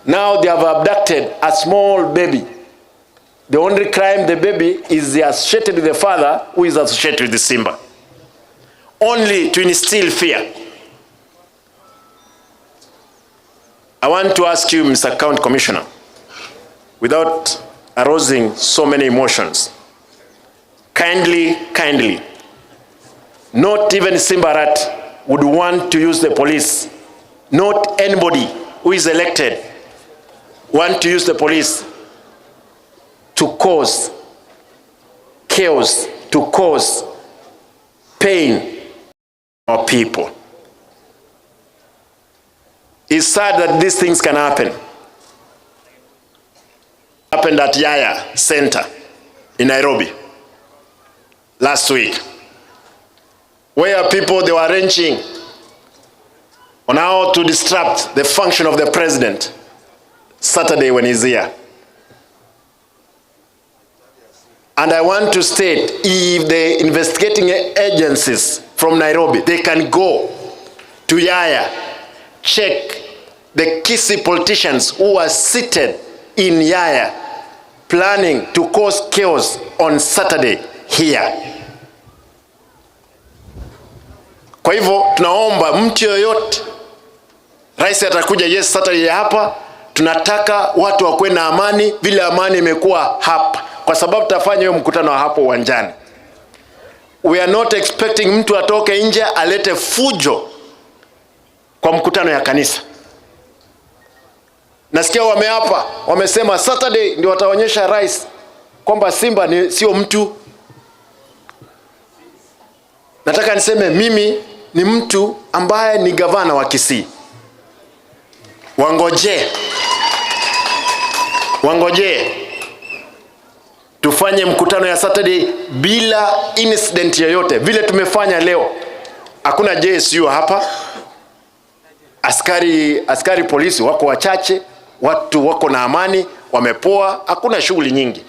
Now they have abducted a small baby. The only crime the baby is associated with the father, who is associated with the Simba. Only to instill fear. I want to ask you, Mr. County Commissioner, without arousing so many emotions, kindly, not even Simbarat would want to use the police. Not anybody who is elected want to use the police to cause chaos, to cause pain for people. It's sad that these things can happen. Happened at Yaya Center in Nairobi last week, where people, they were wrenching on how to disrupt the function of the president Saturday when he's here. And I want to state, if the investigating agencies from Nairobi, they can go to Yaya, check the Kisii politicians who are seated in Yaya, planning to cause chaos on Saturday here. Kwa hivyo tunaomba mtu yoyote, rais atakuja yes Saturday hapa, tunataka watu wakuwe na amani vile amani imekuwa hapa, kwa sababu tutafanya hiyo mkutano hapo uwanjani. We are not expecting mtu atoke nje alete fujo kwa mkutano ya kanisa. Nasikia wameapa, wamesema Saturday ndio wataonyesha rais kwamba Simba ni sio mtu. Nataka niseme mimi ni mtu ambaye ni gavana wa Kisii. Wangoje tufanye mkutano ya Saturday bila incident yoyote vile tumefanya leo. Hakuna JSU hapa, askari polisi wako wachache, watu wako na amani, wamepoa, hakuna shughuli nyingi.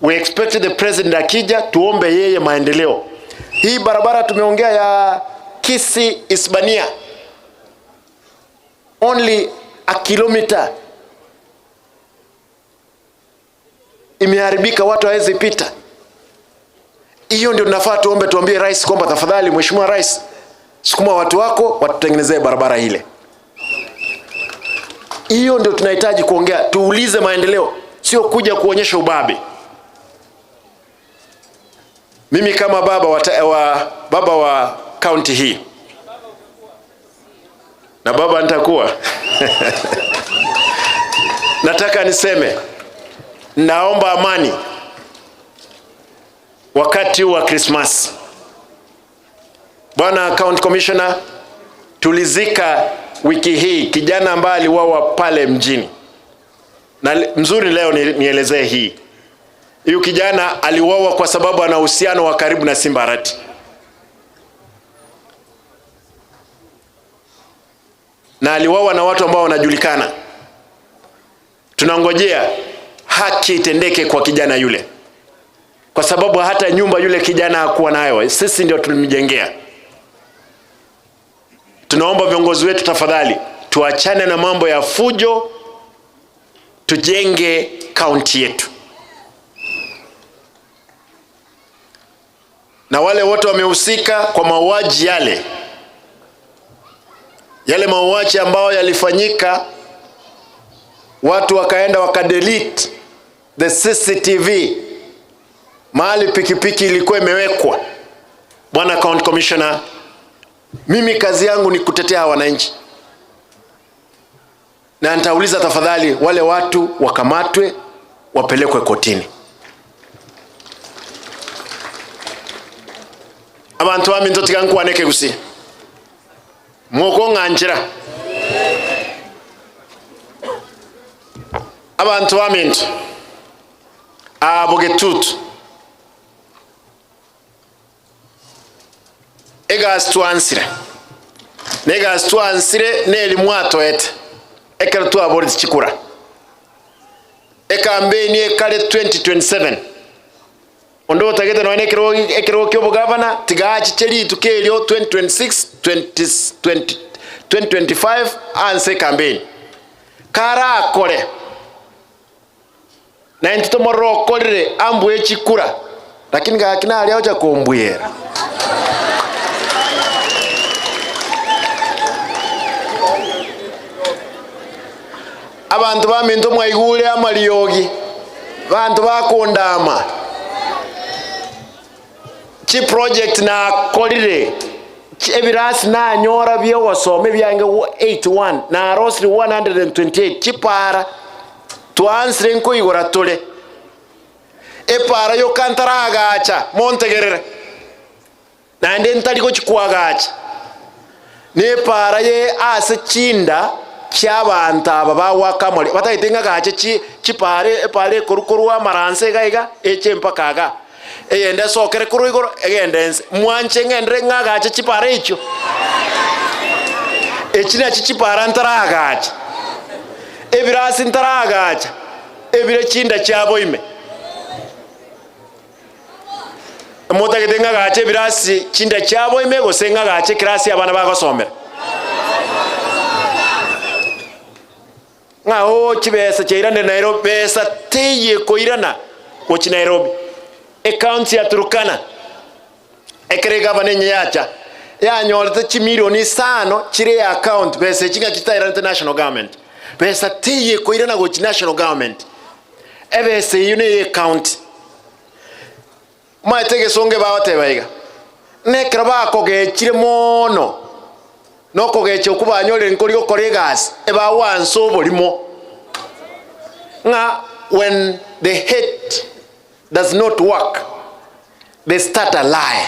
We expect the president akija tuombe yeye maendeleo. Hii barabara tumeongea ya Kisii Isbania, only a kilometer imeharibika, watu hawezi pita. Hiyo ndio tunafaa tuombe, tuambie rais kwamba tafadhali mheshimiwa rais, sukuma watu wako watutengenezee barabara ile. Hiyo ndio tunahitaji kuongea, tuulize maendeleo, sio kuja kuonyesha ubabe. Mimi kama baba wa county hii, na baba nitakuwa nataka niseme, naomba amani wakati wa Christmas. Bwana County Commissioner, tulizika wiki hii kijana ambaye aliuawa pale mjini. Na mzuri leo nielezee hii. Huyu kijana aliuawa kwa sababu ana uhusiano wa karibu na Simba Arati. Na aliuawa na watu ambao wanajulikana. Tunangojea haki itendeke kwa kijana yule, kwa sababu hata nyumba yule kijana hakuwa nayo, sisi ndio tulimjengea. Tunaomba viongozi wetu tafadhali, tuachane na mambo ya fujo, tujenge kaunti yetu. Na wale wote wamehusika kwa mauaji yale mauaji ambao yalifanyika, watu wakaenda wakadelete the CCTV mahali pikipiki ilikuwa imewekwa. Bwana County Commissioner, mimi kazi yangu ni kutetea wananchi, na nitauliza tafadhali wale watu wakamatwe, wapelekwe kotini. Abantu bami ntotika nkwaneke gusi mwoko nganjira. Abantu bami abogetutu egas twansire neli mwato ete ekero twabori chikura ekambeni ekale 2027 ondo tageta no ekero kyo bugavana tigachi cheri tukelio 2026 2025 anse campaign kara kore na entito moroko rire ambu echikura lakini gakina ali aja kombuyera. Abantu baminto mwaigule amaliyogi bantu bakondama chi project na kolire ebirasi na nyora byo wasome byange 81 na rosri 128 chipara twansire nko igora tole epara yo kantara gacha montegerere na ndentali ko chikwagacha ne para ye ase chinda cy'abantu aba bawakamole batayitenga gache chipare epare korukorwa maranse gaiga echempakaga eyende sokere kuruigoro egendense mwanche ngendre ngagache chipare icho echina chichipara ntaragacha ebirasi ntaragacha ebire chinda chabo ime mutagete ngagache ebirasi chinda chabo ime gose ngagache kirasi abana bagosomera ngao chibesa chairane Nairobi pesa teye koirana ochi Nairobi account ya Turkana ekere gavana nyacha ya nyorte chimilioni 5 chire account pesa chinga chitaira international government pesa teye koirana gochi national government ebese yune account maitege songe bawatebaiga nekra bakoge chire mono nokogeche okubanyole nkori okoregas eba wanso bolimo nga when the hate does not work they start a lie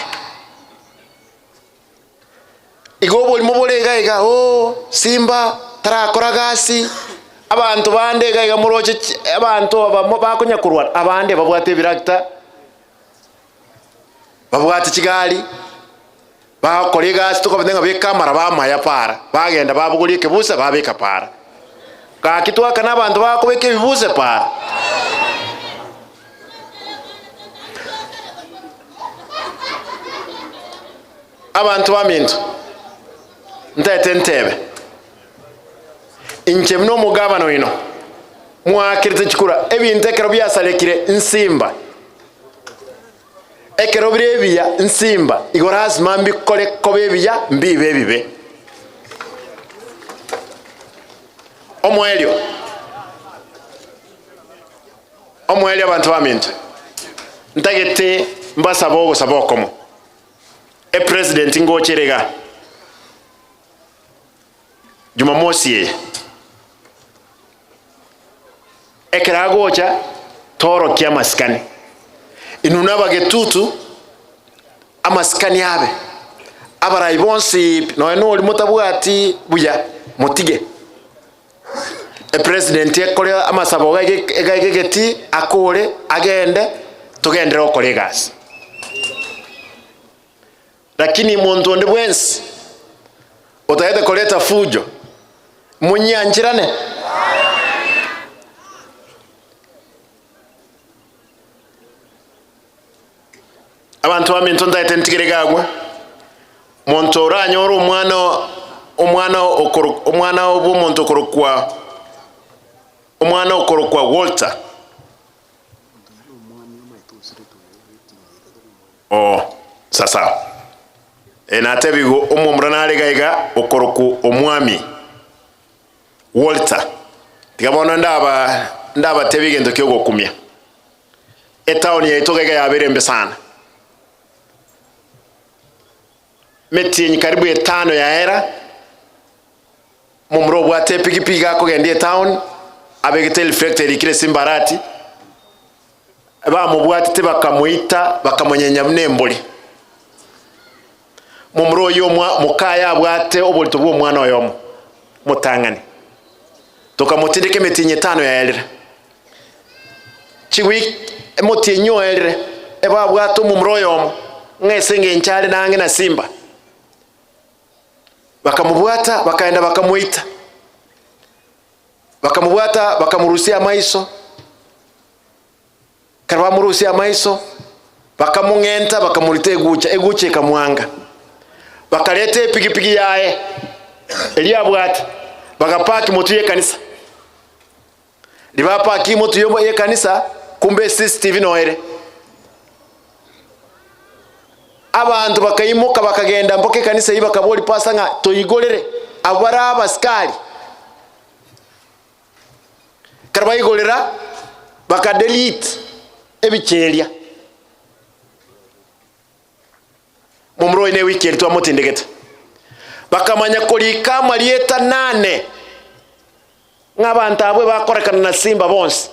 igobo limo bolega oh simba tarakora gasi abantu bande gaiga muroche abantu bakonya kurwa abande babwate birakta babwate kigali bakolega situkabenga bekamara bamaya para bagenda babugulike kebusa babeka para kakitwa kana abantu bakobeke bibuze para abantu bamintu ndete ntebe inche mno mugabano ino mwakirite chikura ebinte kero byasalekire nsimba ekero birebiya nsimba igoras mambi kole kobebiya mbibe bibe omwelio abantu bamintu ntagete mbasa bogo sabokomo president ngocherega Jumamosi ekera gocha toro kia maskani inuna bagetutu amaskani abe abarai bonsi no eno limutabwati buya mutige president ekole amasabo gagegeti akole agende tugendera okolegas lakini muntu ndi bwensi utaenda koleta fujo munyanjirane abantu bamintu ndaite ntigeregagwa muntu oranyoro omwana obumuntu okorokwa Walter sasa enatebigo omumranale gaiga okoroku omwami Walter tikabona ndaba tebige ndokyo gokumya etown ya itogega yaberembe sana metinyi karibu 5 ya era mumro bwate pikipiki akogendie town abegetel factory kile simbarati ba mubwate tebakamuita bakamonyenya mnemboli mumro yo mukaya bwate obolito bwo mwana oyomo mutangani tokamutindike metinyi 5 ya era chiwi emotinyo era eba bwate mumro yomo ngesenge nchale nange na simba bakamubwata bakaenda bakamuita bakamubwata bakamurusia maiso karwa murusia maiso bakamungenta bakamulite eguche kamwanga bakalete pikipiki yae elia bwata bakapaki motu ye kanisa libapaki motu yomo ye kanisa kumbe CCTV noere abantu bakayimuka bakagenda mpoke kanisa yiba kaboli pasa nga toyigolere abara abaskali karba yigolera bakadelete ebichelia mumro ine weekend twa motindegeta bakamanya kolika malieta 8 ng'abantu abwe bakorekana na simba bonse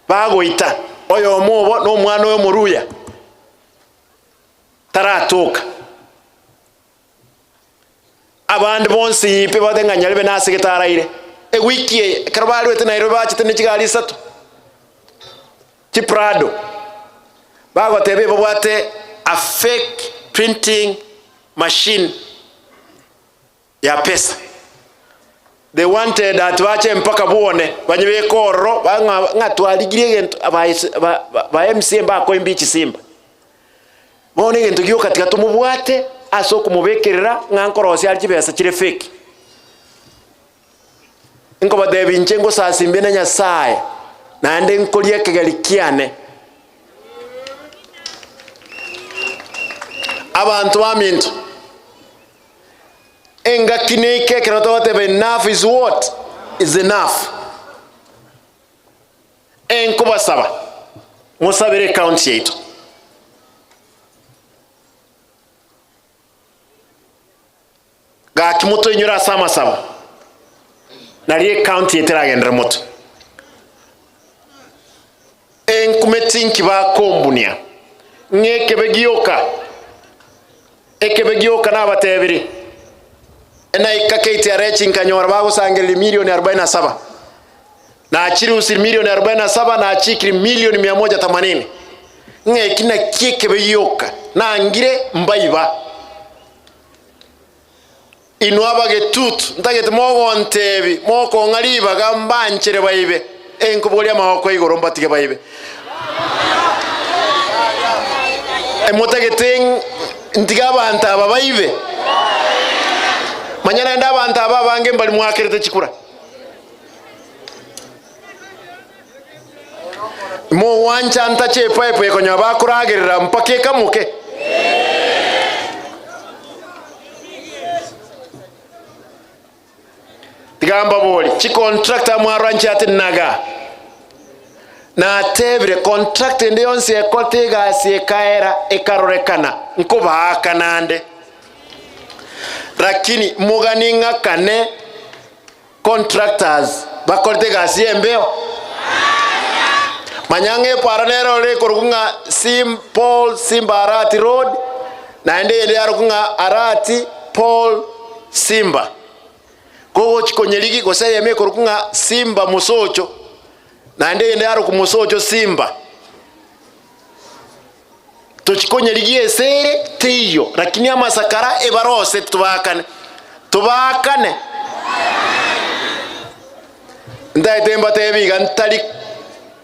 bagoita oyo mubo no mwana oyo muruya taratoka abandi bonse yipe badenganya lebe naseketaraire wiki karbalwe te Nairobi achite nikigali 3 ti Prado bagotebe babwate a fake printing machine ya pesa. They wanted atuache mpaka buone banyibe korro ngatwaligirie gento ba MCA mbako imbichi Simba bone gento gyo katika tumubwate aso kumubekerera ngankorosi alijibesa kire fake inko badebi nchengo sasimbe na Nyasaye nande nkolie kegalikiane abantu bamintu enga kineke kerotote enough is what is enough. Enkuba saba musabire county yetu ga kimuto inyura sama saba nariye county yeteragendera moto enkumetinki bakombunia ngekebegioka ekebegioka nabatebiri ena ikaketi arechi nkanyora bagusangeli milioni 47 na achiri usiri milioni 47 na achikiri milioni 180 ngekina kiekebeyoka na ngire mbaiba inwaba getutu ntagete mogo ntebi moko ngaliba gambanchere baibe enkubolia mahoko igoro mbatike baibe emotagete ntigaba ntaba baibe manyana ndaba ntaba bange mbali mwakerete chikura mo wancha ntache pipe ko nyaba kuragirira mpake kamuke tigamba boli chi contractor mwarancha atinaga na tebre contract ndi yonse ekotega siekaera ekarorekana nkuba akanande lakini muganinga kane contractors bakotega siembeo manyange paranero le korukunga Paul Simba Arati Road na ende yarukunga Arati Paul Simba ko chikonyeliki ko sayeme korukunga Simba Mosocho na ende yaruku Mosocho Simba to chikonyeliki esere tiyo lakini amasakara ebarose tubakane ndaitemba tebiga ntali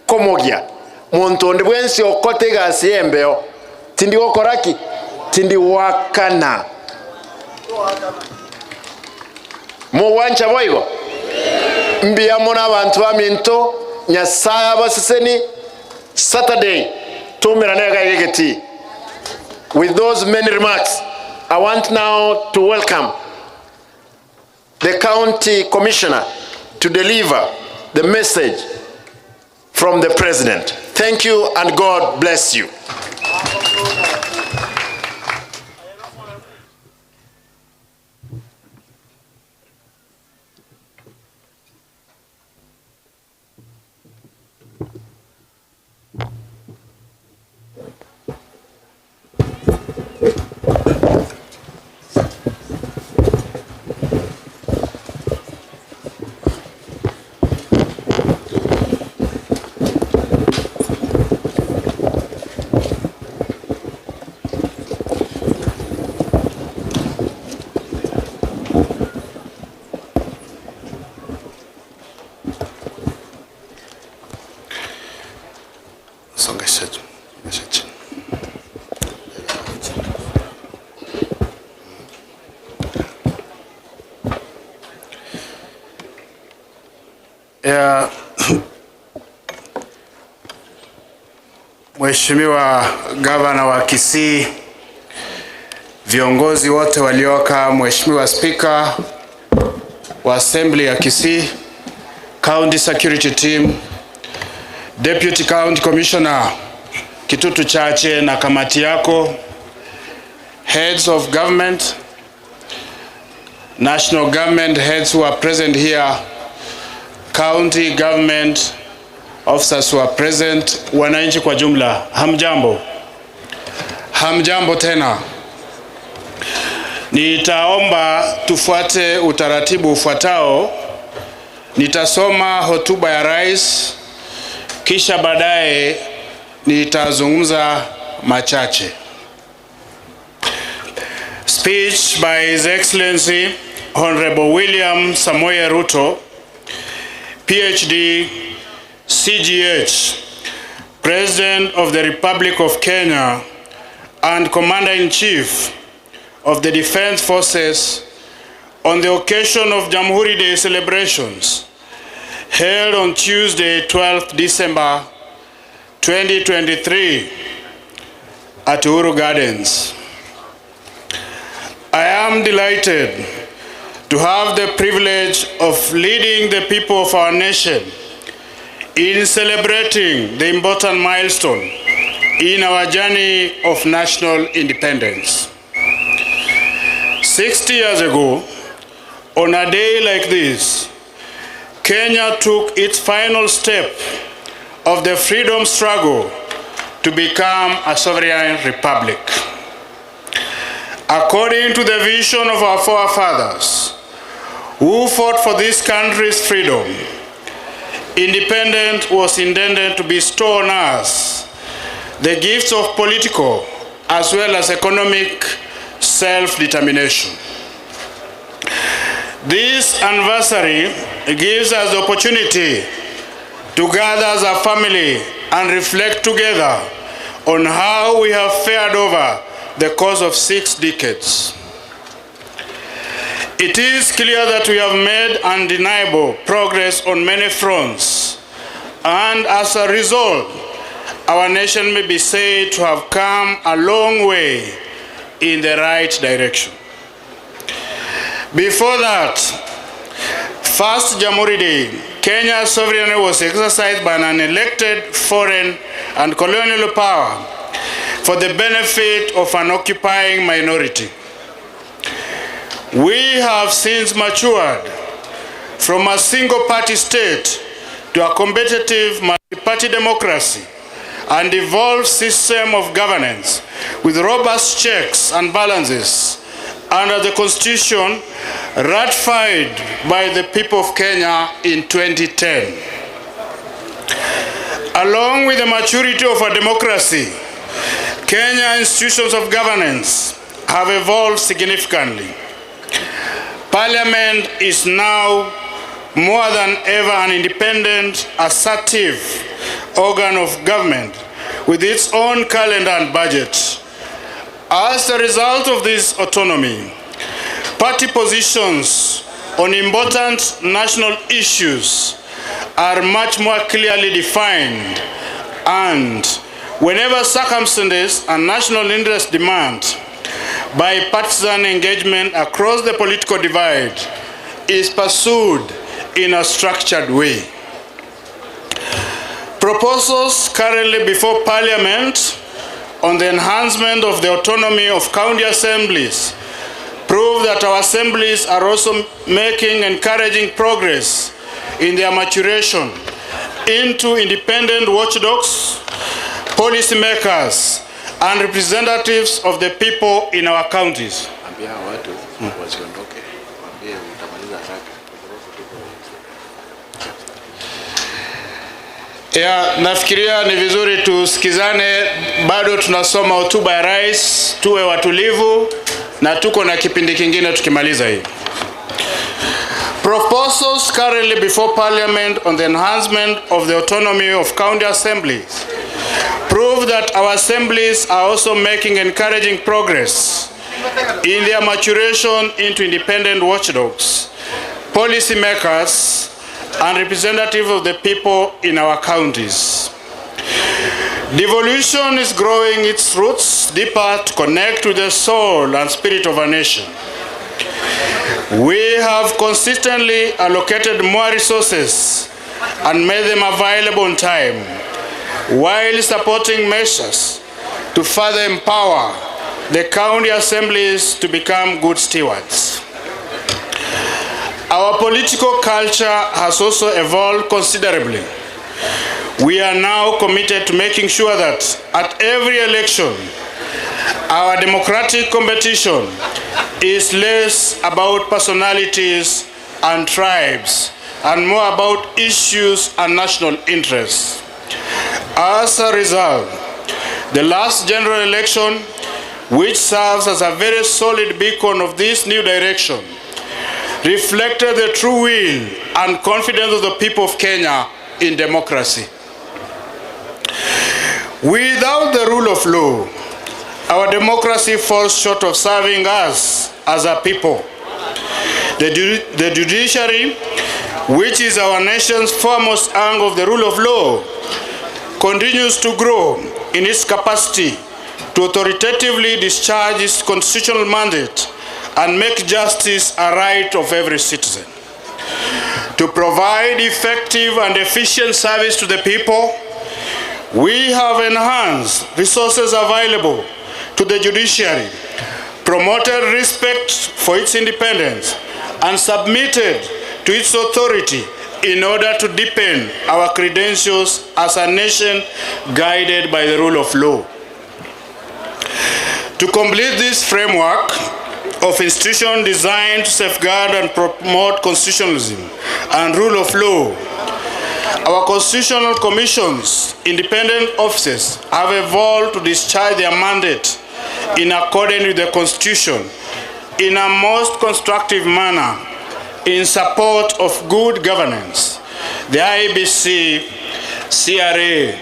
komogia muntu ndi bwensi okotega siembeo tindi okoraki tindi wakana mo wancha boigo mbia mona abantu baminto Nyasaye abaseseni Saturday tumirane gaigeti. With those many remarks, I want now to welcome the county commissioner to deliver the message from the president. Thank you and God bless you. Mheshimiwa Gavana wa Kisii, viongozi wote walioka, Mheshimiwa Speaker wa Assembly ya Kisii, County Security Team, Deputy County Commissioner Kitutu Chache na kamati yako, heads of government, national government heads who are present here, county government officers who are present, wananchi kwa jumla, hamjambo. Hamjambo tena. Nitaomba tufuate utaratibu ufuatao. Nitasoma hotuba ya rais, kisha baadaye nitazungumza machache. Speech by His Excellency Honorable William Samoei Ruto, PhD, CGH, President of the Republic of Kenya and Commander-in-Chief of the Defense Forces, on the occasion of Jamhuri Day celebrations held on Tuesday, 12th December 2023 at Uhuru Gardens. I am delighted to have the privilege of leading the people of our nation in celebrating the important milestone in our journey of national independence. 60 years ago, on a day like this, Kenya took its final step of the freedom struggle to become a sovereign republic. According to the vision of our forefathers, who fought for this country's freedom, independence was intended to bestow on us the gifts of political as well as economic self-determination. This anniversary gives us the opportunity to gather as a family and reflect together on how we have fared over the course of 6 decades. It is clear that we have made undeniable progress on many fronts, and as a result, our nation may be said to have come a long way in the right direction. Before that, first Jamhuri Day, Kenya's sovereignty was exercised by an unelected foreign and colonial power for the benefit of an occupying minority. We have since matured from a single-party state to a competitive multi-party democracy and evolved system of governance with robust checks and balances under the Constitution ratified by the people of Kenya in 2010. Along with the maturity of our democracy, Kenya institutions of governance have evolved significantly. Parliament is now more than ever an independent, assertive organ of government with its own calendar and budget. As a result of this autonomy, party positions on important national issues are much more clearly defined, and whenever circumstances and national interests demand, bipartisan engagement across the political divide is pursued in a structured way. Proposals currently before Parliament on the enhancement of the autonomy of county assemblies prove that our assemblies are also making encouraging progress in their maturation into independent watchdogs, policymakers, and representatives of the people in our counties. Nafikiria ni vizuri tusikizane, bado tunasoma hotuba ya rais, tuwe watulivu na tuko na kipindi kingine tukimaliza hii. Proposals currently before Parliament on the enhancement of the autonomy of county assemblies prove that our assemblies are also making encouraging progress in their maturation into independent watchdogs, policymakers, and representatives of the people in our counties. Devolution is growing its roots deeper to connect with the soul and spirit of our nation. We have consistently allocated more resources and made them available on time, while supporting measures to further empower the county assemblies to become good stewards. Our political culture has also evolved considerably. We are now committed to making sure that at every election, our democratic competition is less about personalities and tribes and more about issues and national interests. As a result, the last general election, which serves as a very solid beacon of this new direction, reflected the true will and confidence of the people of Kenya in democracy. Without the rule of law, our democracy falls short of serving us as a people. The judiciary, which is our nation's foremost arm of the rule of law, continues to grow in its capacity to authoritatively discharge its constitutional mandate and make justice a right of every citizen. To provide effective and efficient service to the people, we have enhanced resources available to the judiciary, promoted respect for its independence, and submitted to its authority in order to deepen our credentials as a nation guided by the rule of law. To complete this framework of institutions designed to safeguard and promote constitutionalism and rule of law, our constitutional commissions, independent offices, have evolved to discharge their mandate in accordance with the Constitution in a most constructive manner in support of good governance. The IEBC, CRA,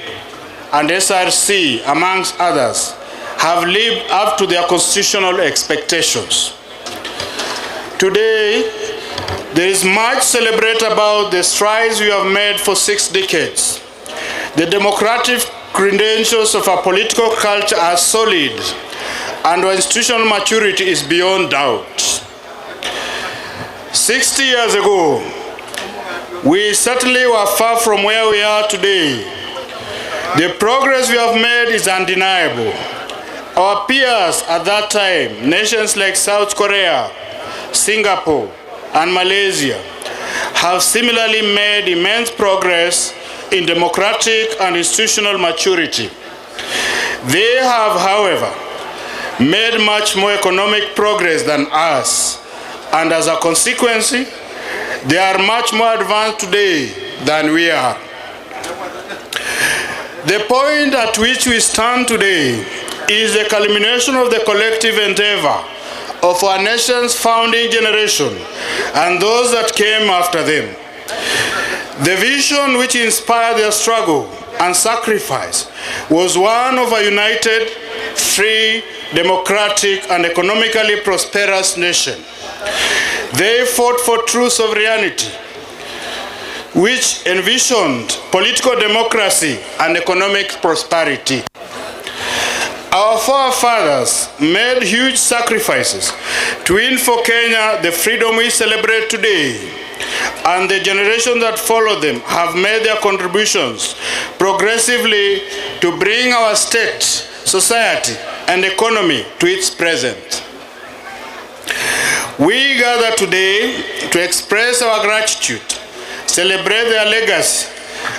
and SRC, amongst others, have lived up to their constitutional expectations. Today, there is much celebrate about the strides we have made for 6 decades. The democratic credentials of our political culture are solid, and our institutional maturity is beyond doubt. 60 years ago, we certainly were far from where we are today. The progress we have made is undeniable. Our peers at that time, nations like South Korea, Singapore, and Malaysia, have similarly made immense progress in democratic and institutional maturity. They have, however, made much more economic progress than us, and as a consequence, they are much more advanced today than we are. The point at which we stand today is the culmination of the collective endeavor of our nation's founding generation and those that came after them. The vision which inspired their struggle and sacrifice was one of a united, free, democratic, and economically prosperous nation. They fought for true sovereignty, which envisioned political democracy and economic prosperity. Our forefathers made huge sacrifices to win for Kenya the freedom we celebrate today, and the generations that follow them have made their contributions progressively to bring our state, society, and economy to its present. We gather today to express our gratitude, celebrate their legacy,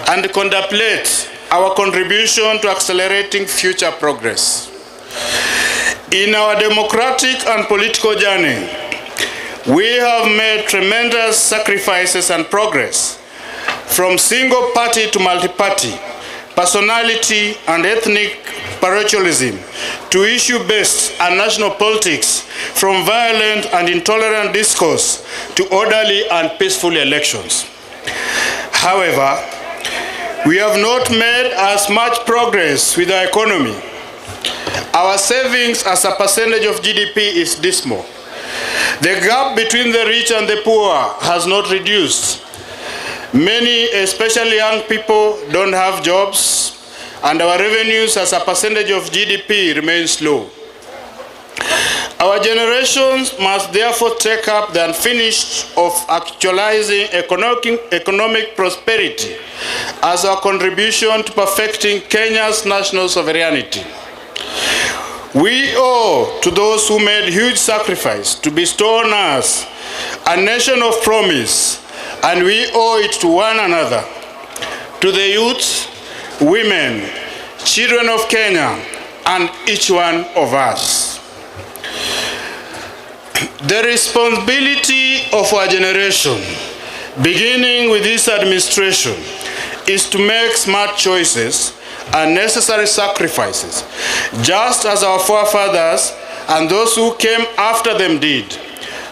and contemplate our contribution to accelerating future progress. In our democratic and political journey, we have made tremendous sacrifices and progress, from single party to multi-party, personality and ethnic parochialism, to issue-based and national politics, from violent and intolerant discourse to orderly and peaceful elections. However, we have not made as much progress with our economy. Our savings as a percentage of GDP is dismal. The gap between the rich and the poor has not reduced. Many, especially young people, don't have jobs, and our revenues as a percentage of GDP remains low. Our generations must therefore take up the unfinished of actualizing economic prosperity as our contribution to perfecting Kenya's national sovereignty. We owe to those who made huge sacrifice to bestow on us a nation of promise, and we owe it to one another, to the youth, women, children of Kenya, and each one of us. The responsibility of our generation, beginning with this administration, is to make smart choices and necessary sacrifices, just as our forefathers and those who came after them did,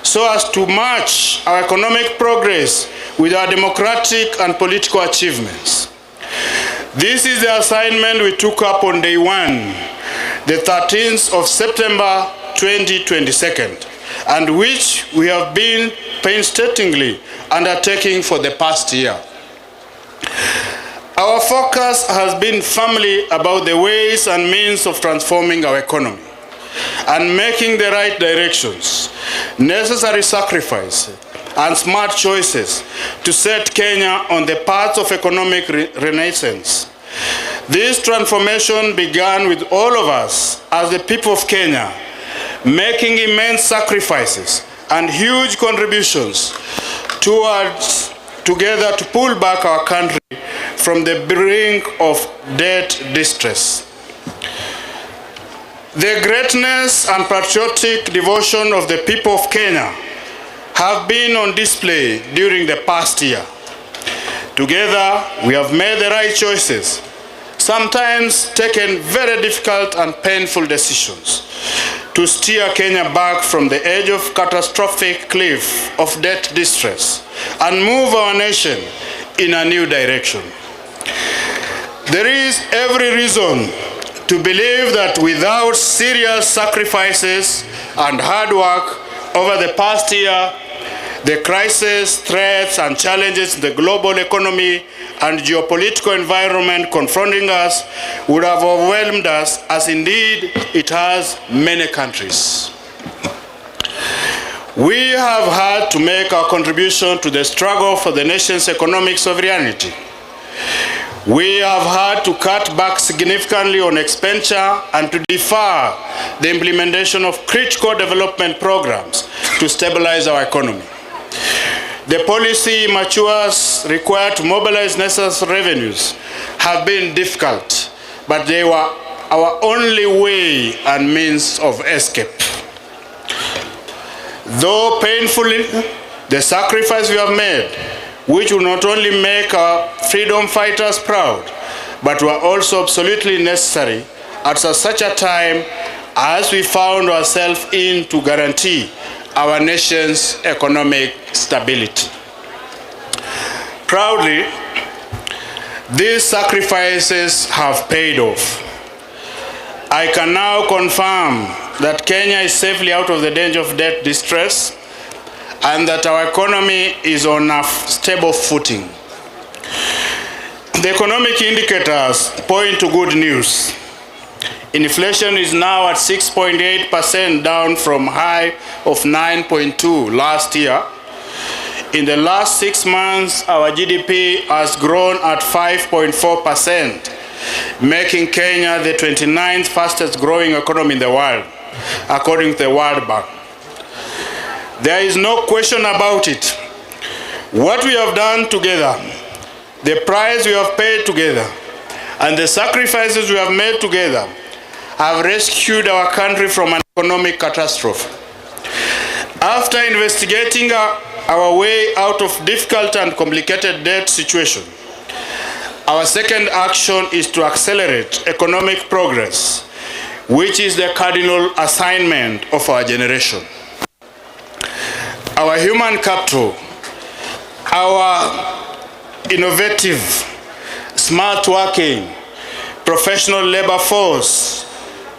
so as to match our economic progress with our democratic and political achievements. This is the assignment we took up on day 1, the 13th of September 2022, and which we have been painstakingly undertaking for the past year. Our focus has been firmly about the ways and means of transforming our economy and making the right directions, necessary sacrifices, and smart choices to set Kenya on the path of economic renaissance. This transformation began with all of us as the people of Kenya, making immense sacrifices and huge contributions together to pull back our country from the brink of debt distress. The greatness and patriotic devotion of the people of Kenya have been on display during the past year. Together, we have made the right choices, sometimes taken very difficult and painful decisions to steer Kenya back from the edge of catastrophic cliff of debt distress and move our nation in a new direction. There is every reason to believe that without serious sacrifices and hard work over the past year, the crises, threats, and challenges in the global economy and geopolitical environment confronting us would have overwhelmed us, as indeed it has many countries. We have had to make our contribution to the struggle for the nation's economic sovereignty. We have had to cut back significantly on expenditure and to defer the implementation of critical development programs to stabilize our economy. The policy matures required to mobilize necessary revenues have been difficult, but they were our only way and means of escape. Though painfully, the sacrifice we have made, which will not only make our freedom fighters proud, but were also absolutely necessary at such a time as we found ourselves in to guarantee our nation's economic stability. Proudly, these sacrifices have paid off. I can now confirm that Kenya is safely out of the danger of debt distress and that our economy is on a stable footing. The economic indicators point to good news. Inflation is now at 6.8%, down from high of 9.2 last year. In the last 6 months, our GDP has grown at 5.4%, making Kenya the 29th fastest growing economy in the world, according to the World Bank. There is no question about it. What we have done together, the price we have paid together, and the sacrifices we have made together have rescued our country from an economic catastrophe. After investigating our way out of difficult and complicated debt situation, our second action is to accelerate economic progress, which is the cardinal assignment of our generation. Our human capital, our innovative, smart working, professional labor force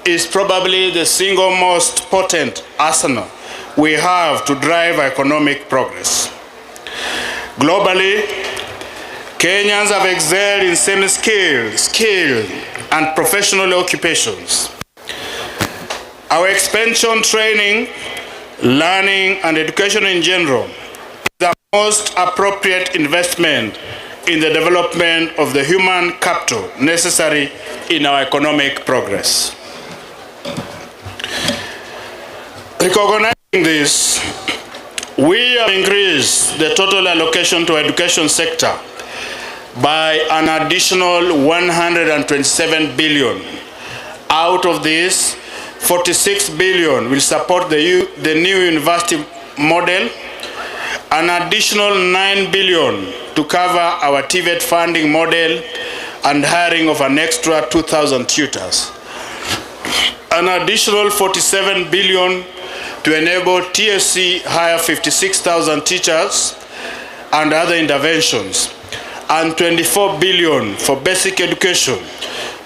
is probably the single most potent arsenal we have to drive economic progress. Globally, Kenyans have excelled in semi-skilled and professional occupations. Our expansion training, learning, and education in general is the most appropriate investment in the development of the human capital necessary in our economic progress. Recognizing this, we have increased the total allocation to education sector by an additional 127 billion. Out of this, 46 billion will support the new university model, an additional 9 billion to cover our TVET funding model and hiring of an extra 2,000 tutors. An additional 47 billion to enable TSC hire 56,000 teachers and other interventions, and 24 billion for basic education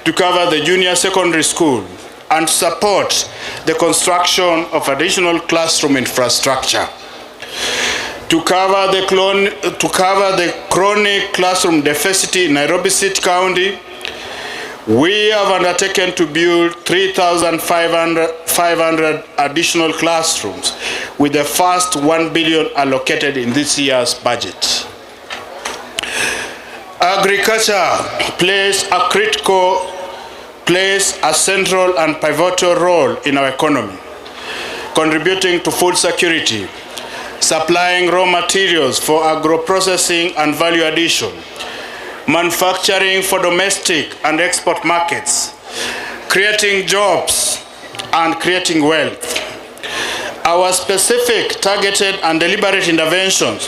to cover the junior secondary school and support the construction of additional classroom infrastructure. To cover the chronic classroom deficit in Nairobi City County, we have undertaken to build 3,500 additional classrooms, with the first 1 billion allocated in this year's budget. Agriculture plays a central and pivotal role in our economy, contributing to food security, supplying raw materials for agro-processing and value addition, manufacturing for domestic and export markets, creating jobs and creating wealth. Our specific, targeted and deliberate interventions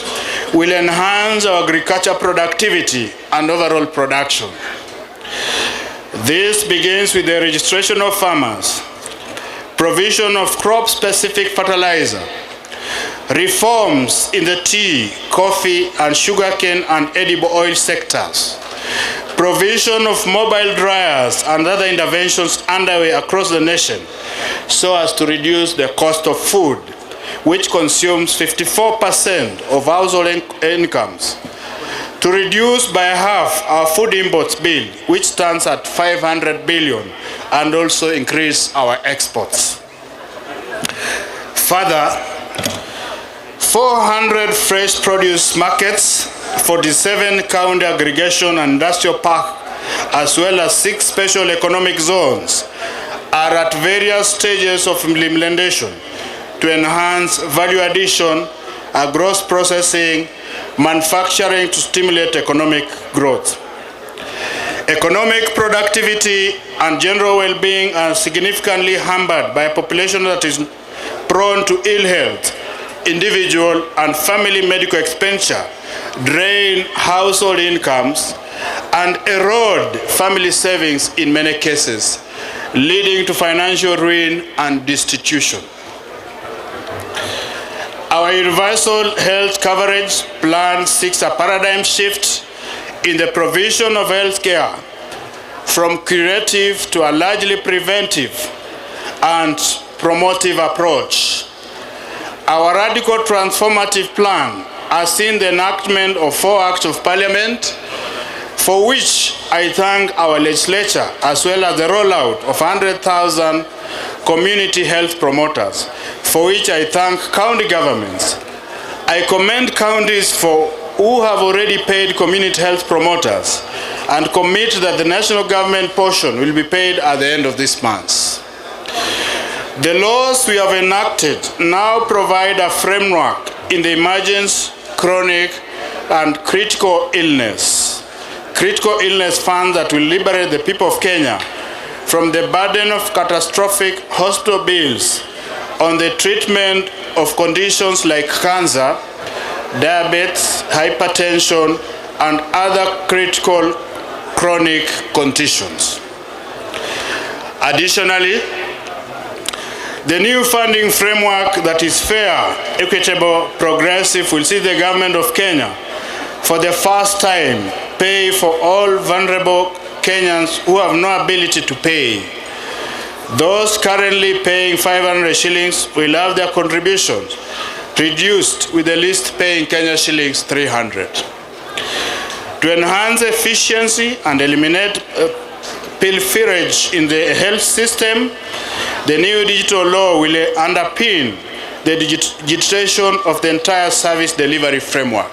will enhance our agriculture productivity and overall production. This begins with the registration of farmers, provision of crop-specific fertilizer, reforms in the tea, coffee, and sugarcane and edible oil sectors, provision of mobile dryers and other interventions underway across the nation so as to reduce the cost of food, which consumes 54% of household incomes, to reduce by half our food imports bill, which stands at 500 billion, and also increase our exports. Further, 400 fresh produce markets, 47 county aggregation and industrial park, as well as 6 special economic zones are at various stages of implementation to enhance value addition, gross processing, manufacturing to stimulate economic growth. Economic productivity and general well-being are significantly hampered by a population that is prone to ill health. Individual and family medical expenditure drain household incomes and erode family savings in many cases, leading to financial ruin and destitution. Our universal health coverage plan seeks a paradigm shift in the provision of health care from curative to a largely preventive and promotive approach. Our radical transformative plan has seen the enactment of 4 acts of parliament, for which I thank our legislature, as well as the rollout of 100,000 community health promoters, for which I thank county governments. I commend counties who have already paid community health promoters and commit that the national government portion will be paid at the end of this month. The laws we have enacted now provide a framework in the emergency, chronic, and critical illness fund that will liberate the people of Kenya from the burden of catastrophic hospital bills on the treatment of conditions like cancer, diabetes, hypertension, and other critical chronic conditions. Additionally, the new funding framework that is fair, equitable, progressive will see the government of Kenya for the first time pay for all vulnerable Kenyans who have no ability to pay. Those currently paying 500 shillings will have their contributions reduced, with the least paying Kenya shillings 300. To enhance efficiency and eliminate pilferage in the health system, the new digital law will underpin the digitization of the entire service delivery framework.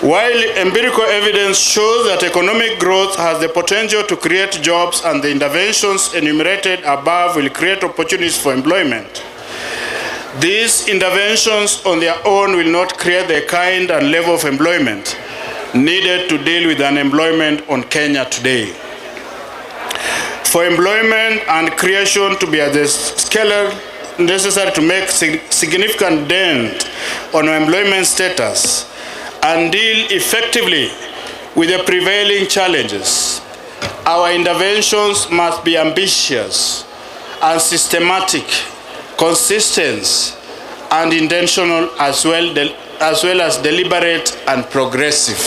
While empirical evidence shows that economic growth has the potential to create jobs and the interventions enumerated above will create opportunities for employment, these interventions on their own will not create the kind and level of employment needed to deal with unemployment on Kenya today. For employment and creation to be at the scale necessary to make significant dent on our employment status and deal effectively with the prevailing challenges, our interventions must be ambitious and systematic, consistent and intentional, as well as deliberate and progressive.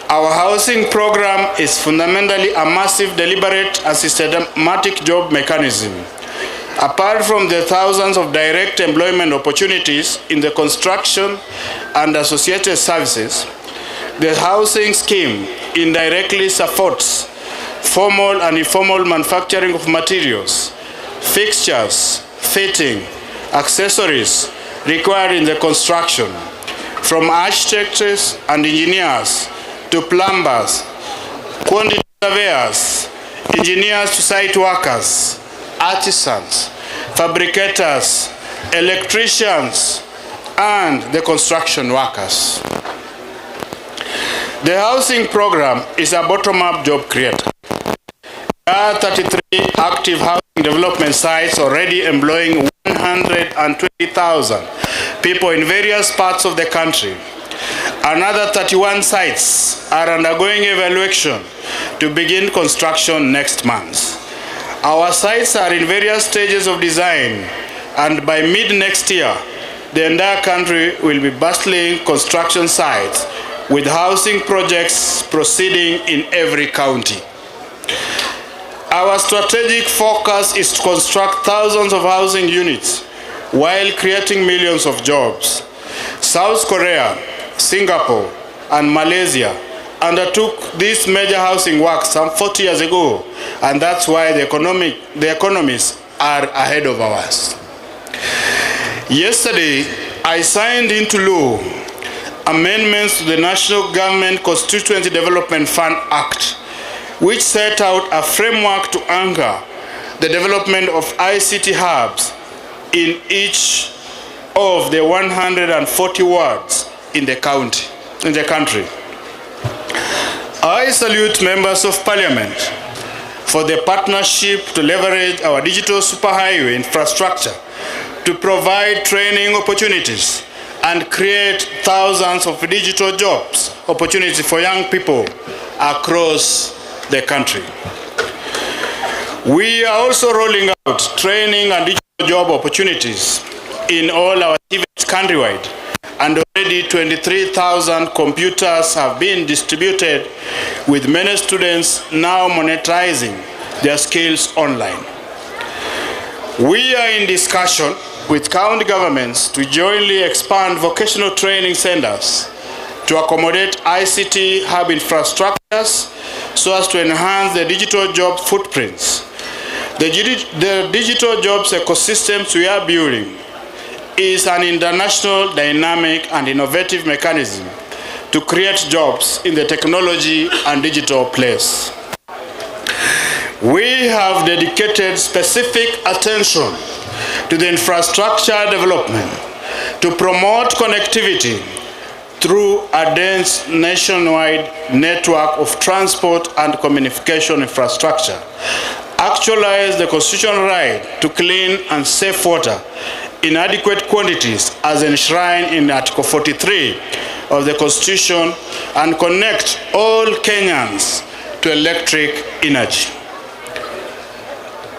Our housing program is fundamentally a massive, deliberate and systematic job mechanism. Apart from the thousands of direct employment opportunities in the construction and associated services, the housing scheme indirectly supports formal and informal manufacturing of materials, fixtures, fitting, accessories required in the construction, from architects and engineers to plumbers, quantity surveyors, engineers to site workers, artisans, fabricators, electricians, and the construction workers. The housing program is a bottom-up job creator. There are 33 active housing development sites already employing 120,000 people in various parts of the country. Another 31 sites are undergoing evaluation to begin construction next month. Our sites are in various stages of design, and by mid-next year, the entire country will be bustling construction sites with housing projects proceeding in every county. Our strategic focus is to construct thousands of housing units while creating millions of jobs. South Korea, Singapore, and Malaysia undertook these major housing works some 40 years ago, and that's why the economies are ahead of ours. Yesterday, I signed into law amendments to the National Government Constituency Development Fund Act, which set out a framework to anchor the development of ICT hubs in each of the 140 wards in the country. I salute members of Parliament for the partnership to leverage our digital superhighway infrastructure to provide training opportunities and create thousands of digital jobs opportunities for young people across the country. We are also rolling out training and digital job opportunities in all our activities countrywide, and already 23,000 computers have been distributed, with many students now monetizing their skills online. We are in discussion with county governments to jointly expand vocational training centers to accommodate ICT hub infrastructures so as to enhance the digital job footprints. The digital jobs ecosystems we are building is an international, dynamic, and innovative mechanism to create jobs in the technology and digital place. We have dedicated specific attention to the infrastructure development to promote connectivity through a dense nationwide network of transport and communication infrastructure, actualize the constitutional right to clean and safe water in adequate quantities as enshrined in Article 43 of the Constitution, and connect all Kenyans to electric energy.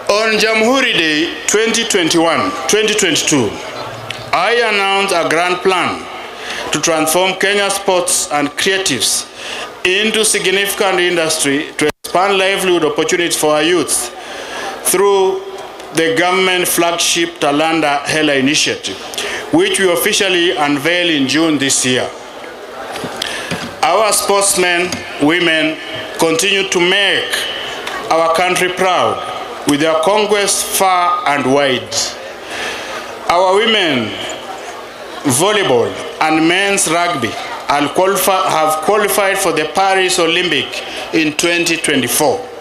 On Jamhuri Day 2022, I announced a grand plan to transform Kenya's sports and creatives into significant industry to expand livelihood opportunities for our youth through the government flagship Talanta Hela initiative, which we officially unveiled in June this year. Our sportsmen, women, continue to make our country proud with their conquests far and wide. Our women volleyball and men's rugby have qualified for the Paris Olympic in 2024.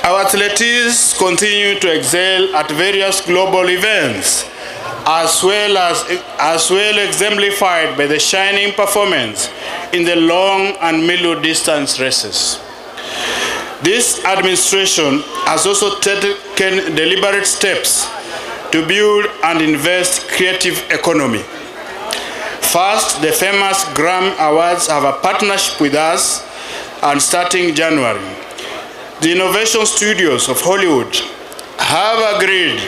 Our athletes continue to excel at various global events, as well exemplified by the shining performance in the long and middle distance races. This administration has also taken deliberate steps to build and invest creative economy. First, the famous Grammy Awards have a partnership with us, and starting January, the innovation studios of Hollywood have agreed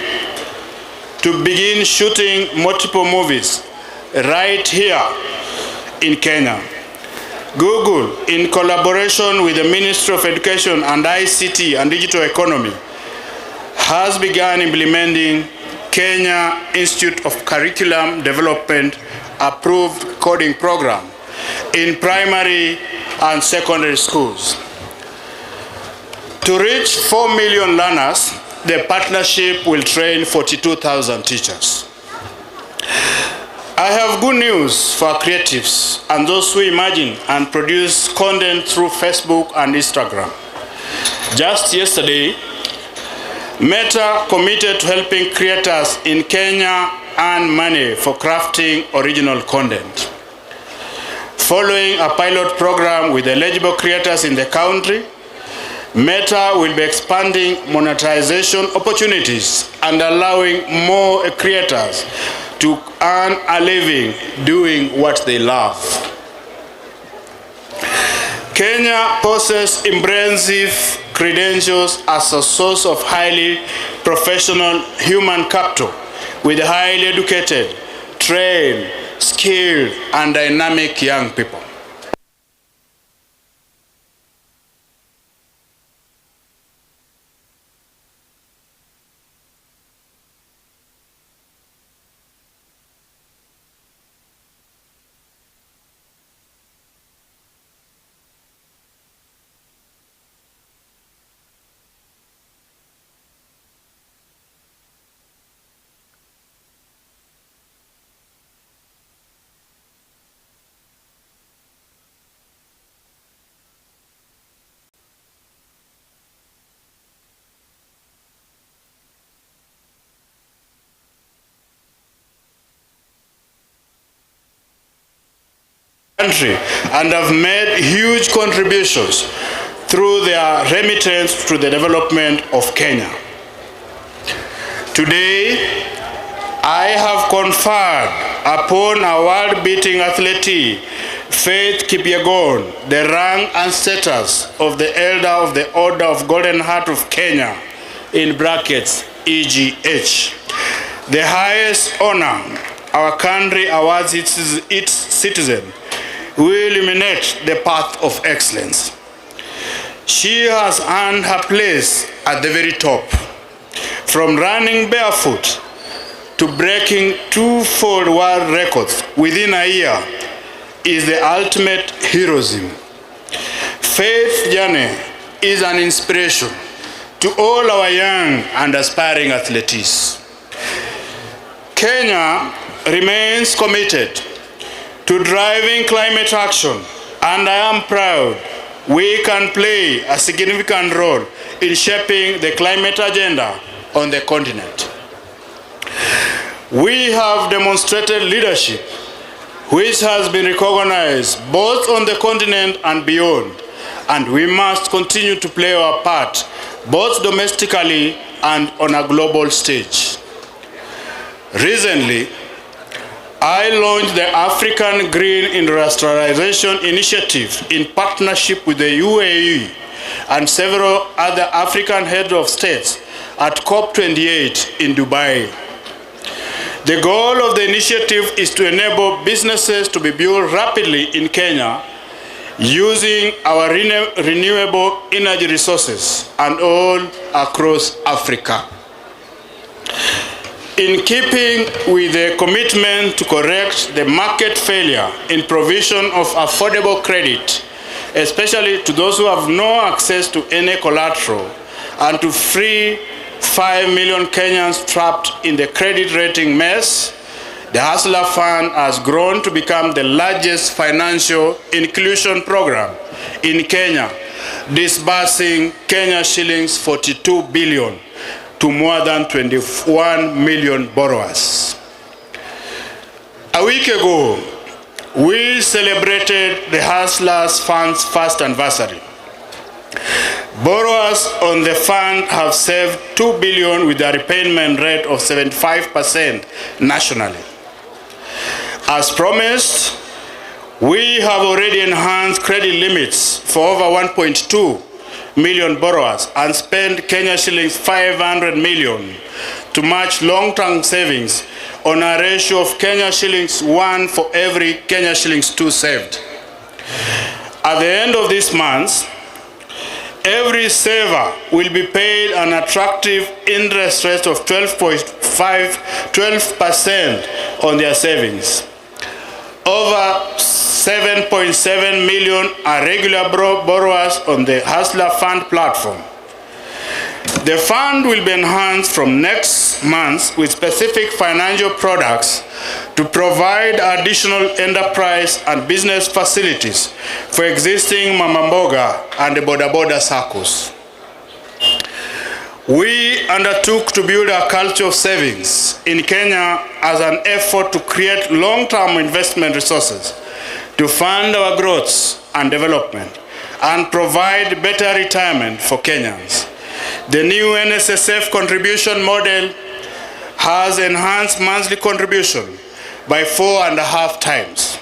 to begin shooting multiple movies right here in Kenya. Google, in collaboration with the Ministry of Education and ICT and Digital Economy, has begun implementing Kenya Institute of Curriculum Development approved coding program in primary and secondary schools. To reach 4 million learners, the partnership will train 42,000 teachers. I have good news for creatives and those who imagine and produce content through Facebook and Instagram. Just yesterday, Meta committed to helping creators in Kenya earn money for crafting original content. Following a pilot program with eligible creators in the country, Meta will be expanding monetization opportunities and allowing more creators to earn a living doing what they love. Kenya possesses impressive credentials as a source of highly professional human capital with highly educated, trained, skilled, and dynamic young people. Country and have made huge contributions through their remittance to the development of Kenya. Today, I have conferred upon our world-beating athlete, Faith Kipyegon, the rank and status of the Elder of the Order of Golden Heart of Kenya, in brackets EGH, the highest honor our country awards its citizens who illuminate the path of excellence. She has earned her place at the very top. From running barefoot to breaking two-fold world records within a year is the ultimate heroism. Faith's journey is an inspiration to all our young and aspiring athletes. Kenya remains committed to driving climate action, and I am proud we can play a significant role in shaping the climate agenda on the continent. We have demonstrated leadership which has been recognized both on the continent and beyond, and we must continue to play our part both domestically and on a global stage. Recently, I launched the African Green Industrialization Initiative in partnership with the UAE and several other African heads of states at COP28 in Dubai. The goal of the initiative is to enable businesses to be built rapidly in Kenya using our renewable energy resources and all across Africa. In keeping with the commitment to correct the market failure in provision of affordable credit, especially to those who have no access to any collateral, and to free 5 million Kenyans trapped in the credit rating mess, the Hustler Fund has grown to become the largest financial inclusion program in Kenya, disbursing Kenya shillings 42 billion to more than 21 million borrowers. A week ago, we celebrated the Hustlers Fund's first anniversary. Borrowers on the fund have saved 2 billion with a repayment rate of 75% nationally. As promised, we have already enhanced credit limits for over 1.2 million borrowers and spend Kenya shillings 500 million to match long-term savings on a ratio of Kenya shillings 1 for every Kenya shillings 2 saved. At the end of this month, every saver will be paid an attractive interest rate of 12% on their savings. Over 7.7 million are regular borrowers on the Hustler Fund platform. The fund will be enhanced from next month with specific financial products to provide additional enterprise and business facilities for existing Mama Mboga and the Boda Boda circles. We undertook to build a culture of savings in Kenya as an effort to create long-term investment resources to fund our growth and development and provide better retirement for Kenyans. The new NSSF contribution model has enhanced monthly contribution by 4.5 times.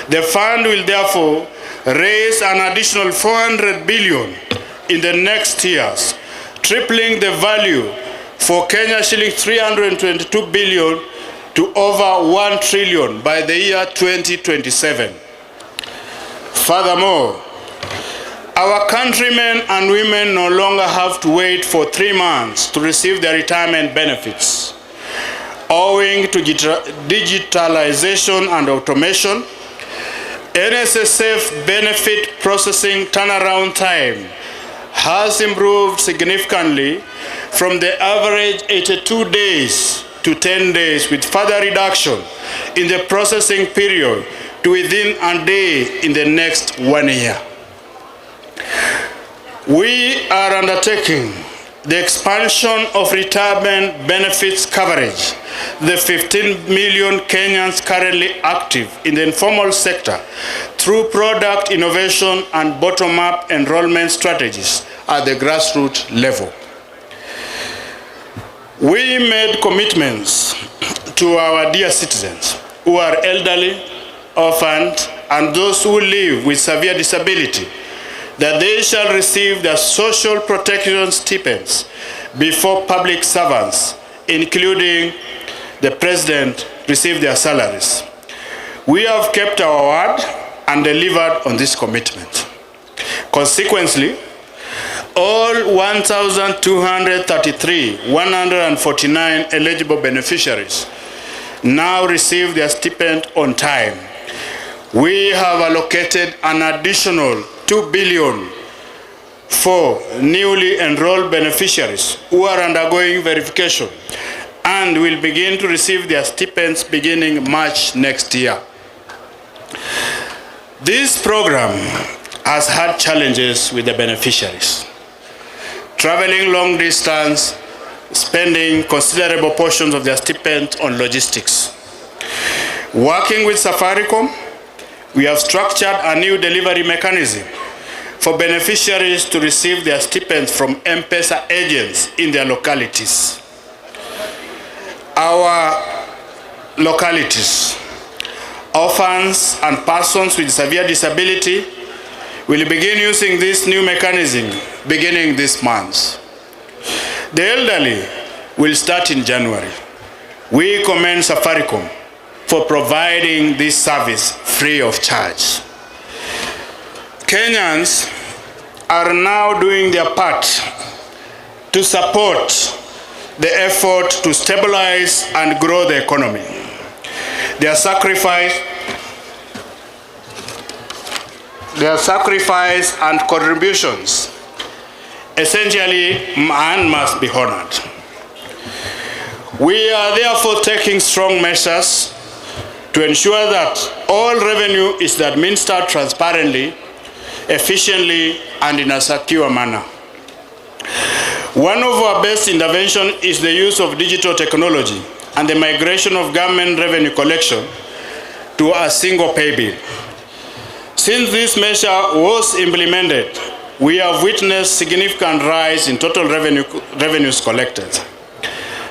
The fund will therefore raise an additional 400 billion in the next years, tripling the value for Kenya shilling 322 billion to over 1 trillion by the year 2027. Furthermore, our countrymen and women no longer have to wait for 3 months to receive their retirement benefits. Owing to digitalization and automation, NSSF benefit processing turnaround time has improved significantly from the average 82 days to 10 days, with further reduction in the processing period to within a day in the next 1 year. We are undertaking the expansion of retirement benefits coverage. The 15 million Kenyans currently active in the informal sector through product innovation and bottom-up enrollment strategies at the grassroots level. We made commitments to our dear citizens who are elderly, orphaned, and those who live with severe disability that they shall receive their social protection stipends before public servants, including the president, receive their salaries. We have kept our word and delivered on this commitment. Consequently, all 1,233,149 eligible beneficiaries now receive their stipend on time. We have allocated an additional 2 billion for newly enrolled beneficiaries who are undergoing verification and will begin to receive their stipends beginning March next year. This program has had challenges with the beneficiaries. Traveling long distance, spending considerable portions of their stipend on logistics. Working with Safaricom, we have structured a new delivery mechanism for beneficiaries to receive their stipends from M-Pesa agents in their localities. Our localities, orphans and persons with severe disability will begin using this new mechanism beginning this month. The elderly will start in January. We commend Safaricom for providing this service free of charge. Kenyans are now doing their part to support the effort to stabilize and grow the economy. Their sacrifice and contributions essentially must be honored. We are therefore taking strong measures to ensure that all revenue is administered transparently, efficiently, and in a secure manner. One of our best interventions is the use of digital technology and the migration of government revenue collection to a single pay bill. Since this measure was implemented, we have witnessed significant rise in total revenues collected.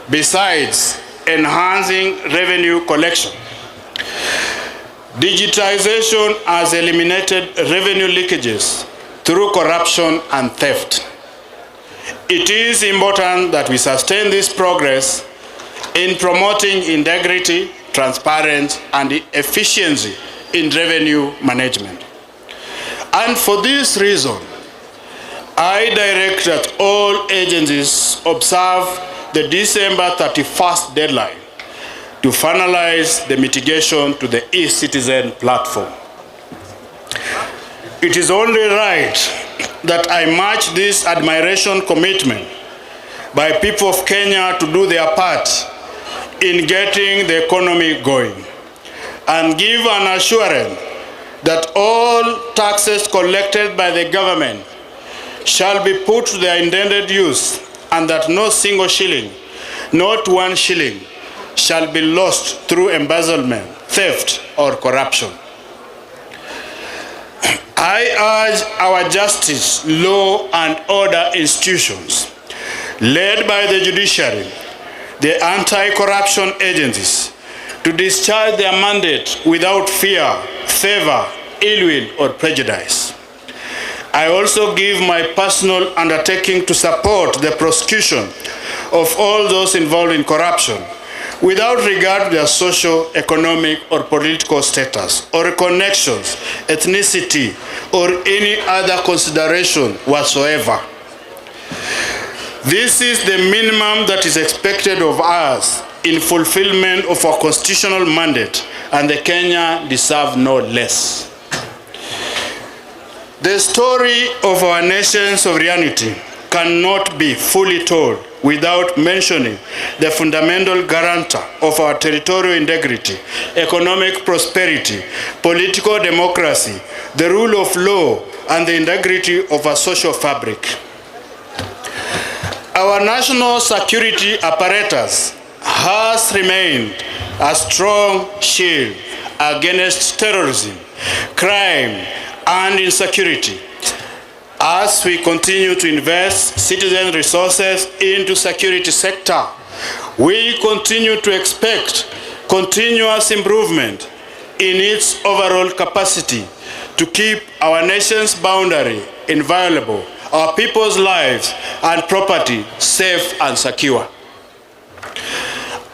Besides enhancing revenue collection, digitization has eliminated revenue leakages through corruption and theft. It is important that we sustain this progress in promoting integrity, transparency, and efficiency in revenue management. And for this reason, I direct that all agencies observe the December 31st deadline to finalize the mitigation to the e-citizen platform. It is only right that I match this admiration commitment by people of Kenya to do their part in getting the economy going and give an assurance that all taxes collected by the government shall be put to their intended use and that no single shilling, not 1 shilling, shall be lost through embezzlement, theft, or corruption. I urge our justice, law, and order institutions, led by the judiciary, the anti-corruption agencies, to discharge their mandate without fear, favor, ill will, or prejudice. I also give my personal undertaking to support the prosecution of all those involved in corruption, without regard to their social, economic, or political status, or connections, ethnicity, or any other consideration whatsoever. This is the minimum that is expected of us in fulfillment of our constitutional mandate, and the Kenya deserve no less. The story of our nation's sovereignty cannot be fully told without mentioning the fundamental guarantor of our territorial integrity, economic prosperity, political democracy, the rule of law, and the integrity of our social fabric. Our national security apparatus has remained a strong shield against terrorism, crime, and insecurity. As we continue to invest citizen resources into security sector, we continue to expect continuous improvement in its overall capacity to keep our nation's boundary inviolable, our people's lives and property safe and secure.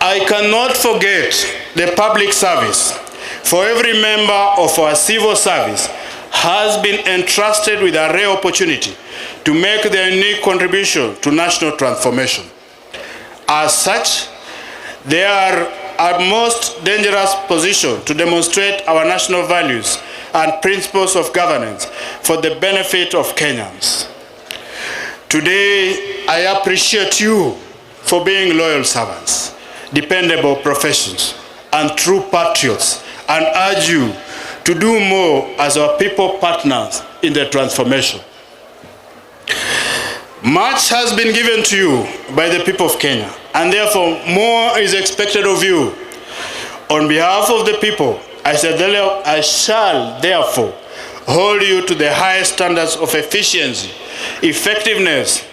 I cannot forget the public service, for every member of our civil service has been entrusted with a rare opportunity to make their unique contribution to national transformation. As such, they are our most dangerous position to demonstrate our national values and principles of governance for the benefit of Kenyans. Today, I appreciate you for being loyal servants, dependable professionals, and true patriots, and urge you to do more as our people partners in the transformation. Much has been given to you by the people of Kenya, and therefore more is expected of you. On behalf of the people, I shall therefore hold you to the highest standards of efficiency, effectiveness,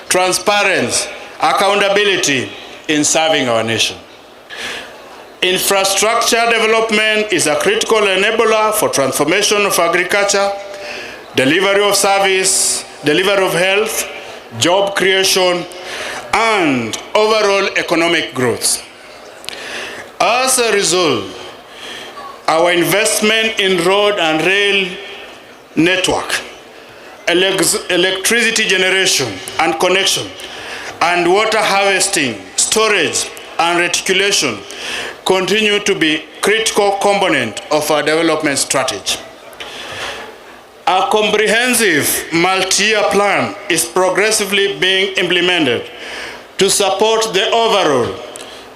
transparency, accountability in serving our nation. Infrastructure development is a critical enabler for transformation of agriculture, delivery of service, delivery of health, job creation, and overall economic growth. As a result, our investment in road and rail network, electricity generation and connection, and water harvesting, storage, and reticulation continue to be critical component of our development strategy. A comprehensive multi-year plan is progressively being implemented to support the overall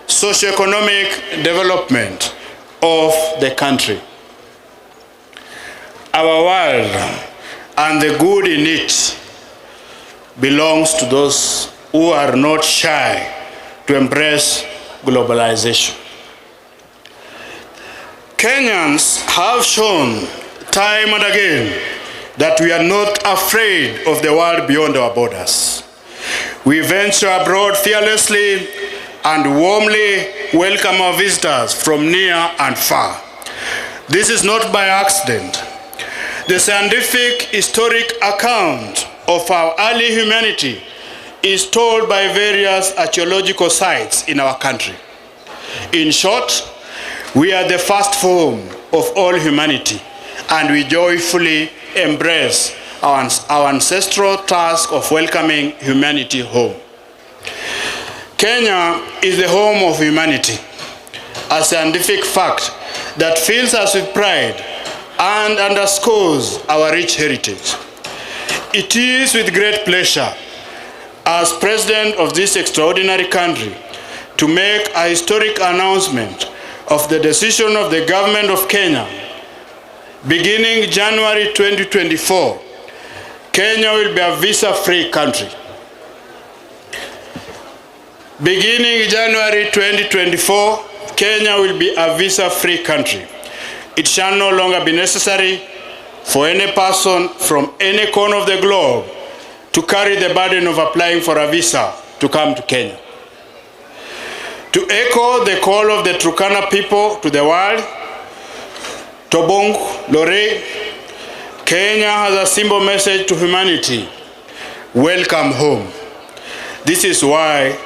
socio-economic development of the country. Our world and the good in it belongs to those who are not shy to embrace globalization. Kenyans have shown time and again that we are not afraid of the world beyond our borders. We venture abroad fearlessly and warmly welcome our visitors from near and far. This is not by accident. The scientific historic account of our early humanity is told by various archaeological sites in our country. In short, we are the first form of all humanity, and we joyfully embrace our ancestral task of welcoming humanity home. Kenya is the home of humanity, a scientific fact that fills us with pride and underscores our rich heritage. It is with great pleasure, as President of this extraordinary country, to make a historic announcement of the decision of the government of Kenya. Beginning January 2024, Kenya will be a visa-free country. Beginning January 2024, Kenya will be a visa-free country. It shall no longer be necessary for any person from any corner of the globe to carry the burden of applying for a visa to come to Kenya. To echo the call of the Turkana people to the world, Tobong Lore, Kenya has a simple message to humanity: welcome home. This is why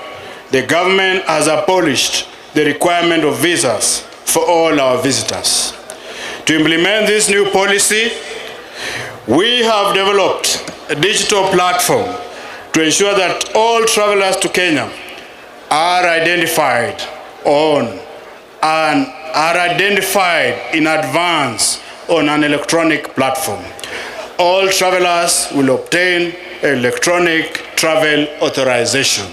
the government has abolished the requirement of visas for all our visitors. To implement this new policy, we have developed a digital platform to ensure that all travelers to Kenya are identified in advance on an electronic platform. All travelers will obtain electronic travel authorization.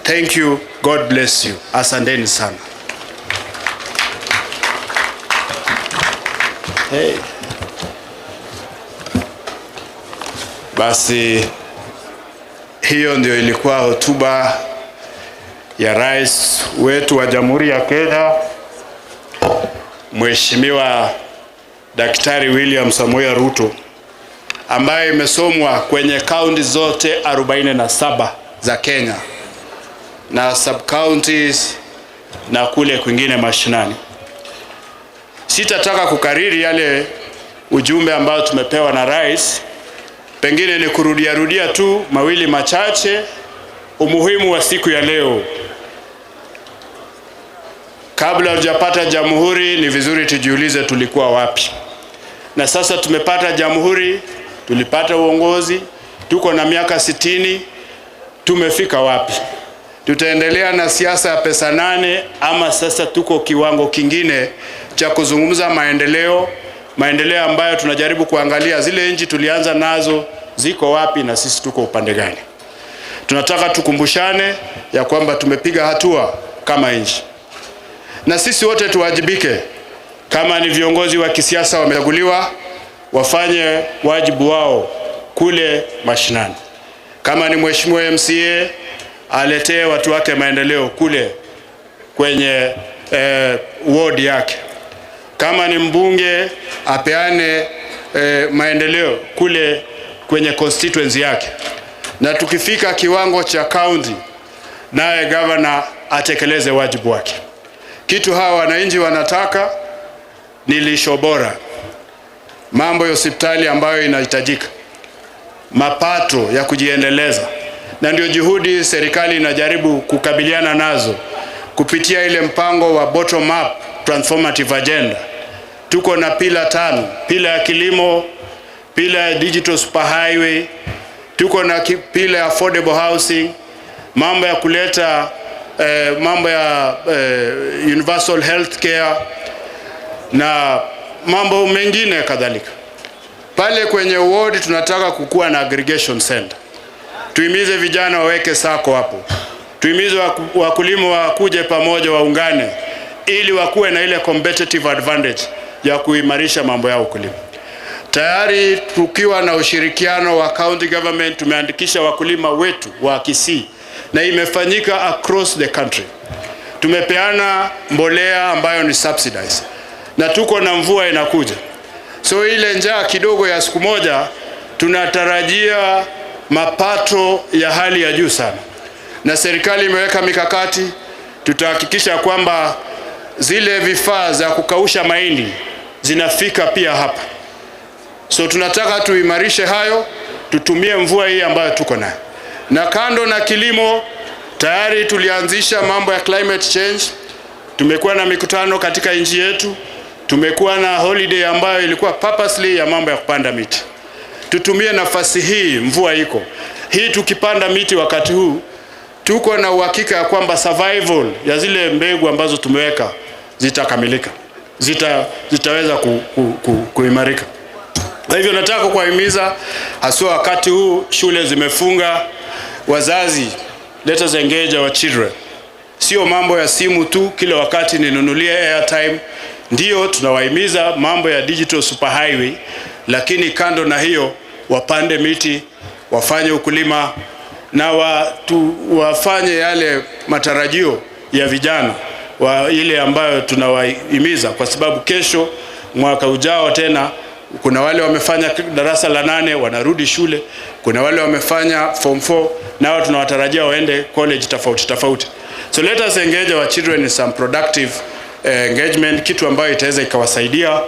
Thank you. God bless you. Asanteni sana. Hey. Basi hiyo ndio ilikuwa hotuba ya rais wetu wa Jamhuri ya Kenya, Mheshimiwa Daktari William Samoei Ruto, ambaye imesomwa kwenye kaunti zote 47 za Kenya na sub-counties na kule kwingine mashinani. Sitataka kukariri yale ujumbe ambao tumepewa na rais, pengine ni kurudia tu mawili machache. Umuhimu wa siku ya leo: kabla hatujapata jamhuri, ni vizuri tujiulize tulikuwa wapi. Na sasa tumepata jamhuri, tulipata uongozi, tuko na miaka 60, tumefika wapi? Tutaendelea na siasa ya pesa nane, ama sasa tuko kiwango kingine cha kuzungumza maendeleo ambayo tunajaribu kuangalia zile nchi tulianza nazo ziko wapi na sisi tuko upande gani? Tunataka tukumbushane ya kwamba tumepiga hatua kama nchi, na sisi wote tuwajibike. Kama ni viongozi wa kisiasa wamechaguliwa, wafanye wajibu wao kule mashinani. Kama ni mheshimiwa MCA, aletee watu wake maendeleo kule kwenye ward yake. Kama ni mbunge, apeane maendeleo kule kwenye constituency yake. Na tukifika kiwango cha county, naye governor atekeleze wajibu wake. Kitu hawa wananchi wanataka ni lisho bora, mambo ya hospitali ambayo inahitajika, mapato ya kujiendeleza, na ndio juhudi serikali inajaribu kukabiliana nazo kupitia ile mpango wa bottom up transformative agenda. Tuko na pila 5: pila ya kilimo, pila ya digital superhighway, tuko na pila ya affordable housing, mambo ya kuleta mambo ya universal health care na mambo mengine kadhalika. Pale kwenye ward tunataka kukua na aggregation center. Tuimize vijana waweke sako hapo. Tuimize wakulima wakuje pamoja, waungane ili wakuwe na ile competitive advantage ya kuimarisha mambo ya ukulima. Tayari tukiwa na ushirikiano wa county government tumeandikisha wakulima wetu wa Kisii, na imefanyika across the country. Tumepeana mbolea ambayo ni subsidized, na tuko na mvua inakuja. So ile njaa kidogo ya siku moja tunatarajia mapato ya hali ya juu sana. Na serikali imeweka mikakati, tutahakikisha kwamba zile vifaa za kukausha mahindi zinafika pia hapa. So tunataka tuimarishe hayo, tutumie mvua hii ambayo tuko nayo. Na kando na kilimo, tayari tulianzisha mambo ya climate change. Tumekuwa na mikutano katika nchi yetu. Tumekuwa na holiday ambayo ilikuwa purposely ya mambo ya kupanda miti. Tutumie nafasi hii, mvua iko. Hii tukipanda miti wakati huu, tuko na uhakika ya kwamba survival ya zile mbegu ambazo tumeweka zitakamilika. Zitaweza kuimarika. Kwa hivyo nataka kuwahimiza haswa wakati huu shule zimefunga, wazazi, let us engage our children. Sio mambo ya simu tu, kila wakati ninunulie airtime. Ndio tunawahimiza mambo ya digital superhighway, lakini kando na hiyo wapande miti, wafanye ukulima na wafanye yale matarajio ya vijana ile ambayo tunawahimiza, kwa sababu kesho mwaka ujao tena kuna wale wamefanya darasa la 8 wanarudi shule, kuna wale wamefanya form 4 nao tunawatarajia waende college tofauti. So let us engage our children in some productive engagement, kitu ambayo itaweza ikawasaidia,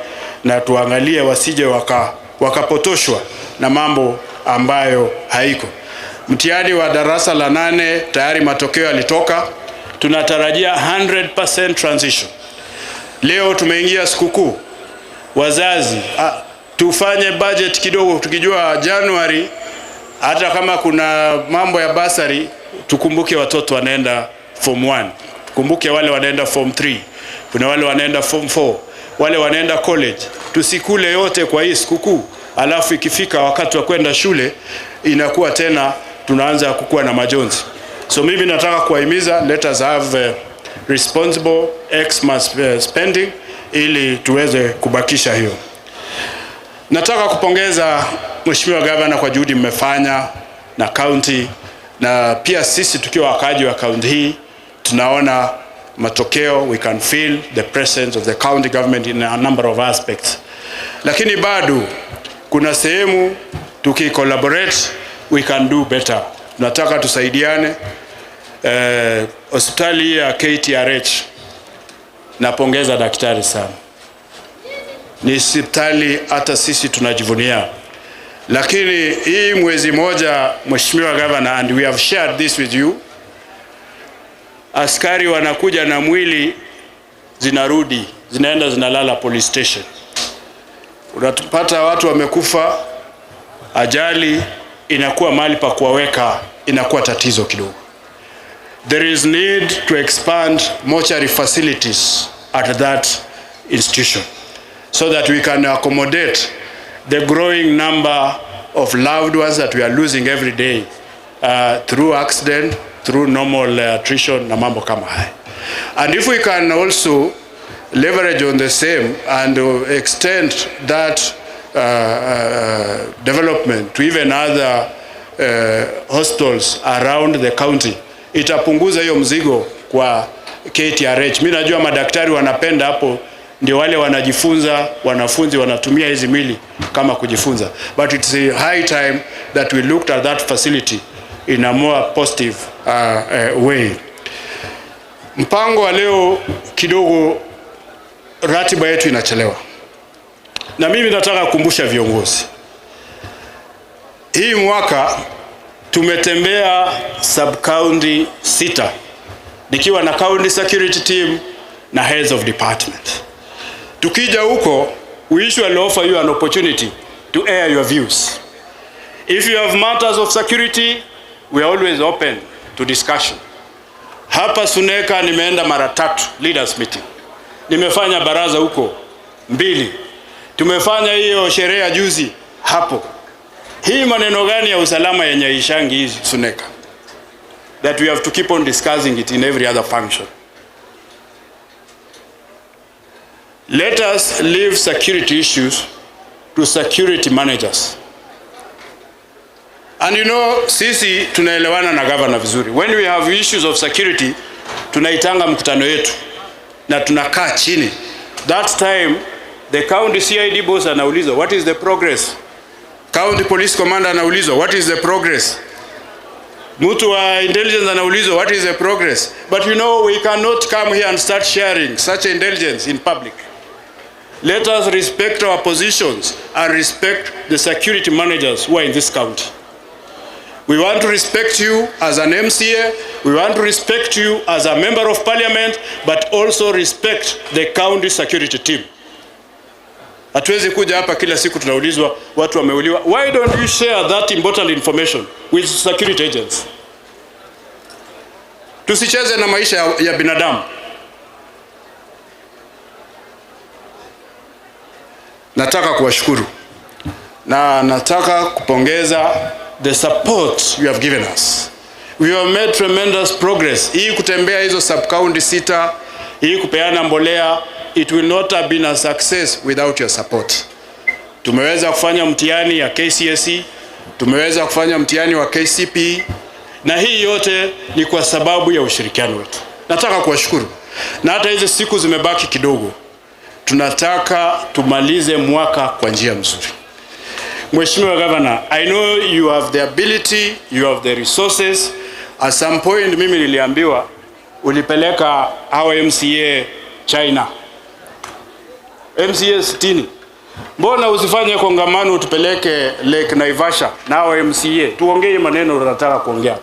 na tuangalie wasije wakapotoshwa na mambo ambayo haiko. Mtihani wa darasa la 8 tayari matokeo yalitoka. Tunatarajia 100% transition. Leo tumeingia sikukuu. Wazazi, tufanye budget kidogo, tukijua Januari hata kama kuna mambo ya basari, tukumbuke watoto wanaenda form 1, tukumbuke wale wanaenda form 3, kuna wale wanaenda form 4, wale wanaenda college. Tusikule yote kwa hii sikukuu, alafu ikifika wakati wa kwenda shule inakuwa tena tunaanza kukua na majonzi. So mimi nataka kuwahimiza, let us have responsible Xmas spending ili tuweze kubakisha hiyo. Nataka kupongeza Mheshimiwa Governor kwa juhudi mmefanya na county, na pia sisi tukiwa wakaji wa county hii tunaona matokeo. We can feel the presence of the county government in a number of aspects. Lakini bado kuna sehemu tuki-collaborate we can do better. Nataka tusaidiane. Hospitali ya KTRH, napongeza daktari sana. Ni hospitali hata sisi tunajivunia. Lakini hii mwezi moja, Mheshimiwa Governor, and we have shared this with you, askari wanakuja na mwili zinarudi, zinaenda zinalala police station. Unapata watu wamekufa, ajali inakuwa mahali pa kuwaweka, inakuwa tatizo kidogo. There is need to expand mortuary facilities at that institution so that we can accommodate the growing number of loved ones that we are losing every day through accident, through normal attrition na mambo kama haya. And if we can also leverage on the same and extend that development to even other hostels around the county, itapunguza hiyo mzigo kwa KTRH. Mimi najua madaktari wanapenda hapo, ndio wale wanajifunza, wanafunzi wanatumia hizi mili kama kujifunza. But it's a high time that we looked at that facility in a more positive way. Mpango wa leo kidogo ratiba yetu inachelewa. Na mimi nataka kukumbusha viongozi. Hii mwaka tumetembea sub-county 6. Nikiwa na county security team na heads of department. Tukija huko, we usually offer you an opportunity to air your views. If you have matters of security, we are always open to discussion. Hapa Suneka nimeenda mara 3 leaders meeting. Nimefanya baraza huko 2. Tumefanya hiyo sherehe ya juzi hapo. Hii maneno gani ya usalama yenye ishangi hizi Suneka? That we have to keep on discussing it in every other function. Let us leave security issues to security managers. And you know, sisi tunaelewana na governor vizuri. When we have issues of security, tunaitanga mkutano yetu na tunakaa chini. That time, the county CID boss anaulizwa, what is the progress? County police commander anaulizwa, what is the progress? Mtu wa intelligence anaulizwa, what is the progress? But you know, we cannot come here and start sharing such intelligence in public. Let us respect our positions and respect the security managers who are in this county. We want to respect you as an MCA, we want to respect you as a member of parliament, but also respect the county security team. Hatuwezi kuja hapa kila siku tunaulizwa watu wameuliwa. Why don't you share that important information with security agents? Tusicheze na maisha ya binadamu. Nataka kuwashukuru na nataka kupongeza the support you have given us. We have made tremendous progress. Hii kutembea hizo sub-county 6, hii kupeana mbolea, it will not have been a success without your support. Tumeweza kufanya mtihani ya KCSE, tumeweza kufanya mtihani wa KCPE, na hii yote ni kwa sababu ya ushirikiano wetu. Nataka kuwashukuru. Na hata hizi siku zimebaki kidogo, tunataka tumalize mwaka kwa njia mzuri. Mheshimiwa Governor, I know you have the ability, you have the resources. At some point mimi niliambiwa ulipeleka our MCA China. MCA 60. Mbona usifanye kongamano utupeleke Lake Naivasha na our MCA? Tuongee maneno tunataka kuongea.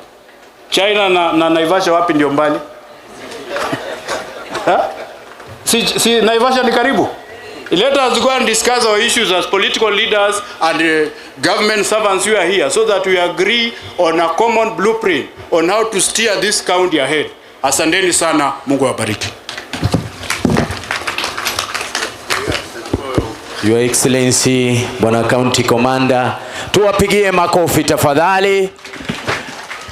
China na Naivasha wapi ndio mbali? Si Naivasha ni karibu. Let us go and discuss our issues as political leaders and government servants who are here, so that we agree on a common blueprint on how to steer this county ahead. Asanteni sana, Mungu awabariki. Your Excellency, Bwana County Commander, tuwapigie makofi tafadhali.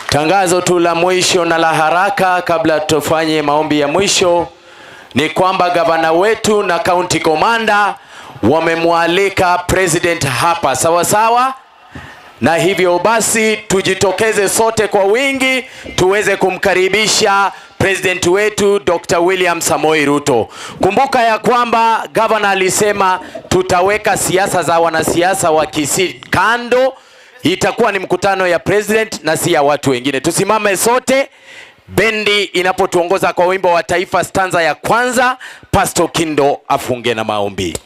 Tangazo tu la mwisho na la haraka kabla tufanye maombi ya mwisho ni kwamba gavana wetu na County Commander wamemwalika President hapa, sawa sawa, na hivyo basi tujitokeze sote kwa wingi tuweze kumkaribisha President wetu Dr. William Samoei Ruto. Kumbuka ya kwamba gavana alisema tutaweka siasa za wanasiasa wa Kisii kando, itakuwa ni mkutano ya President na si ya watu wengine. Tusimame sote, bendi inapotuongoza kwa wimbo wa taifa stanza ya kwanza, Pastor Kindo afunge na maombi.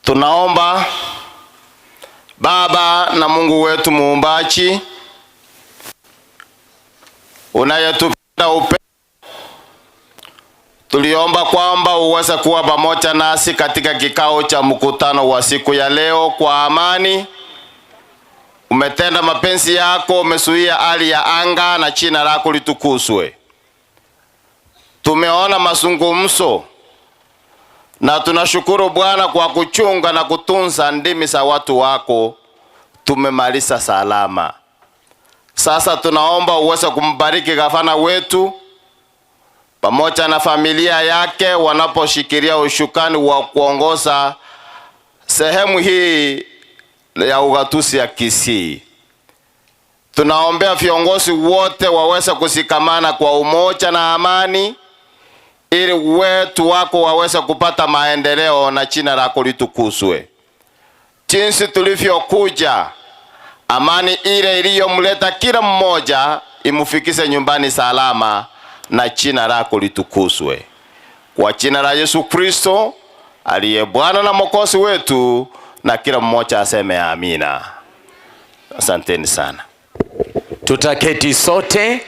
Tunaomba Baba na Mungu wetu muumbaji, unayetupenda upendo, tuliomba kwamba uweze kuwa pamoja nasi katika kikao cha mkutano wa siku ya leo kwa amani. Umetenda mapenzi yako, umezuia hali ya anga na jina lako litukuzwe. Tumeona mazungumzo na tunashukuru Bwana kwa kuchunga na kutunza ndimi za watu wako. Tumemaliza salama. Sasa tunaomba uweze kumbariki gavana wetu pamoja na familia yake wanaposhikilia ushukani wa kuongoza sehemu hii ya ugatuzi ya Kisii. Tunaombea viongozi wote waweze kusikamana kwa umoja na amani, ili wetu wako waweze kupata maendeleo na jina lako litukuzwe. Jinsi tulivyokuja, amani ile iliyomleta kila mmoja imufikise nyumbani salama na jina lako litukuzwe. Kwa jina la Yesu Kristo aliye Bwana na Mwokozi wetu, na kila mmoja aseme amina. Asanteni sana. Tutaketi sote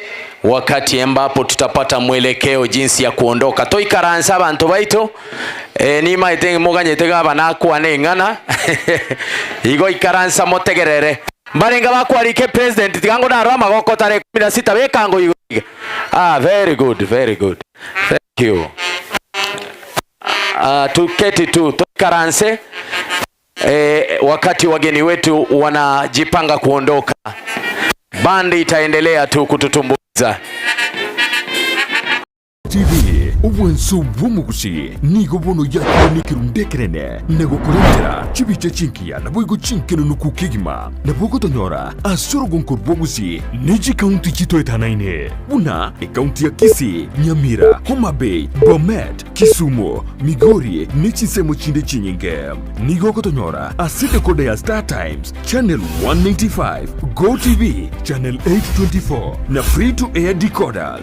wakati ambapo tutapata mwelekeo jinsi ya kuondoka. Toikaransa abantu baitu ni maite muganyete gabana kwa nengana igo ikaransa motegerere barenga bakwalike president tigango na rama goko tare 16 bekango igo. Very good, very good, thank you. Tuketi tu toikaranse wakati wageni wetu wanajipanga kuondoka. Bandi itaendelea tu kututumbuiza. TV uwenso bumugusi nigo bono ya ni kirundekerene nego kurendera chibiche chinkia na boigo chinkeno nukukigima na bogo tonyora asoro gonkor bogusi niji county chito etanaine una e county ya Kisii, Nyamira, Homa Bay, Bomet, Kisumu, Migori nichi semo chinde chinyinge nigo kotonyora aside kode ya Star Times channel 195 Go TV channel 824 na free to air decoders.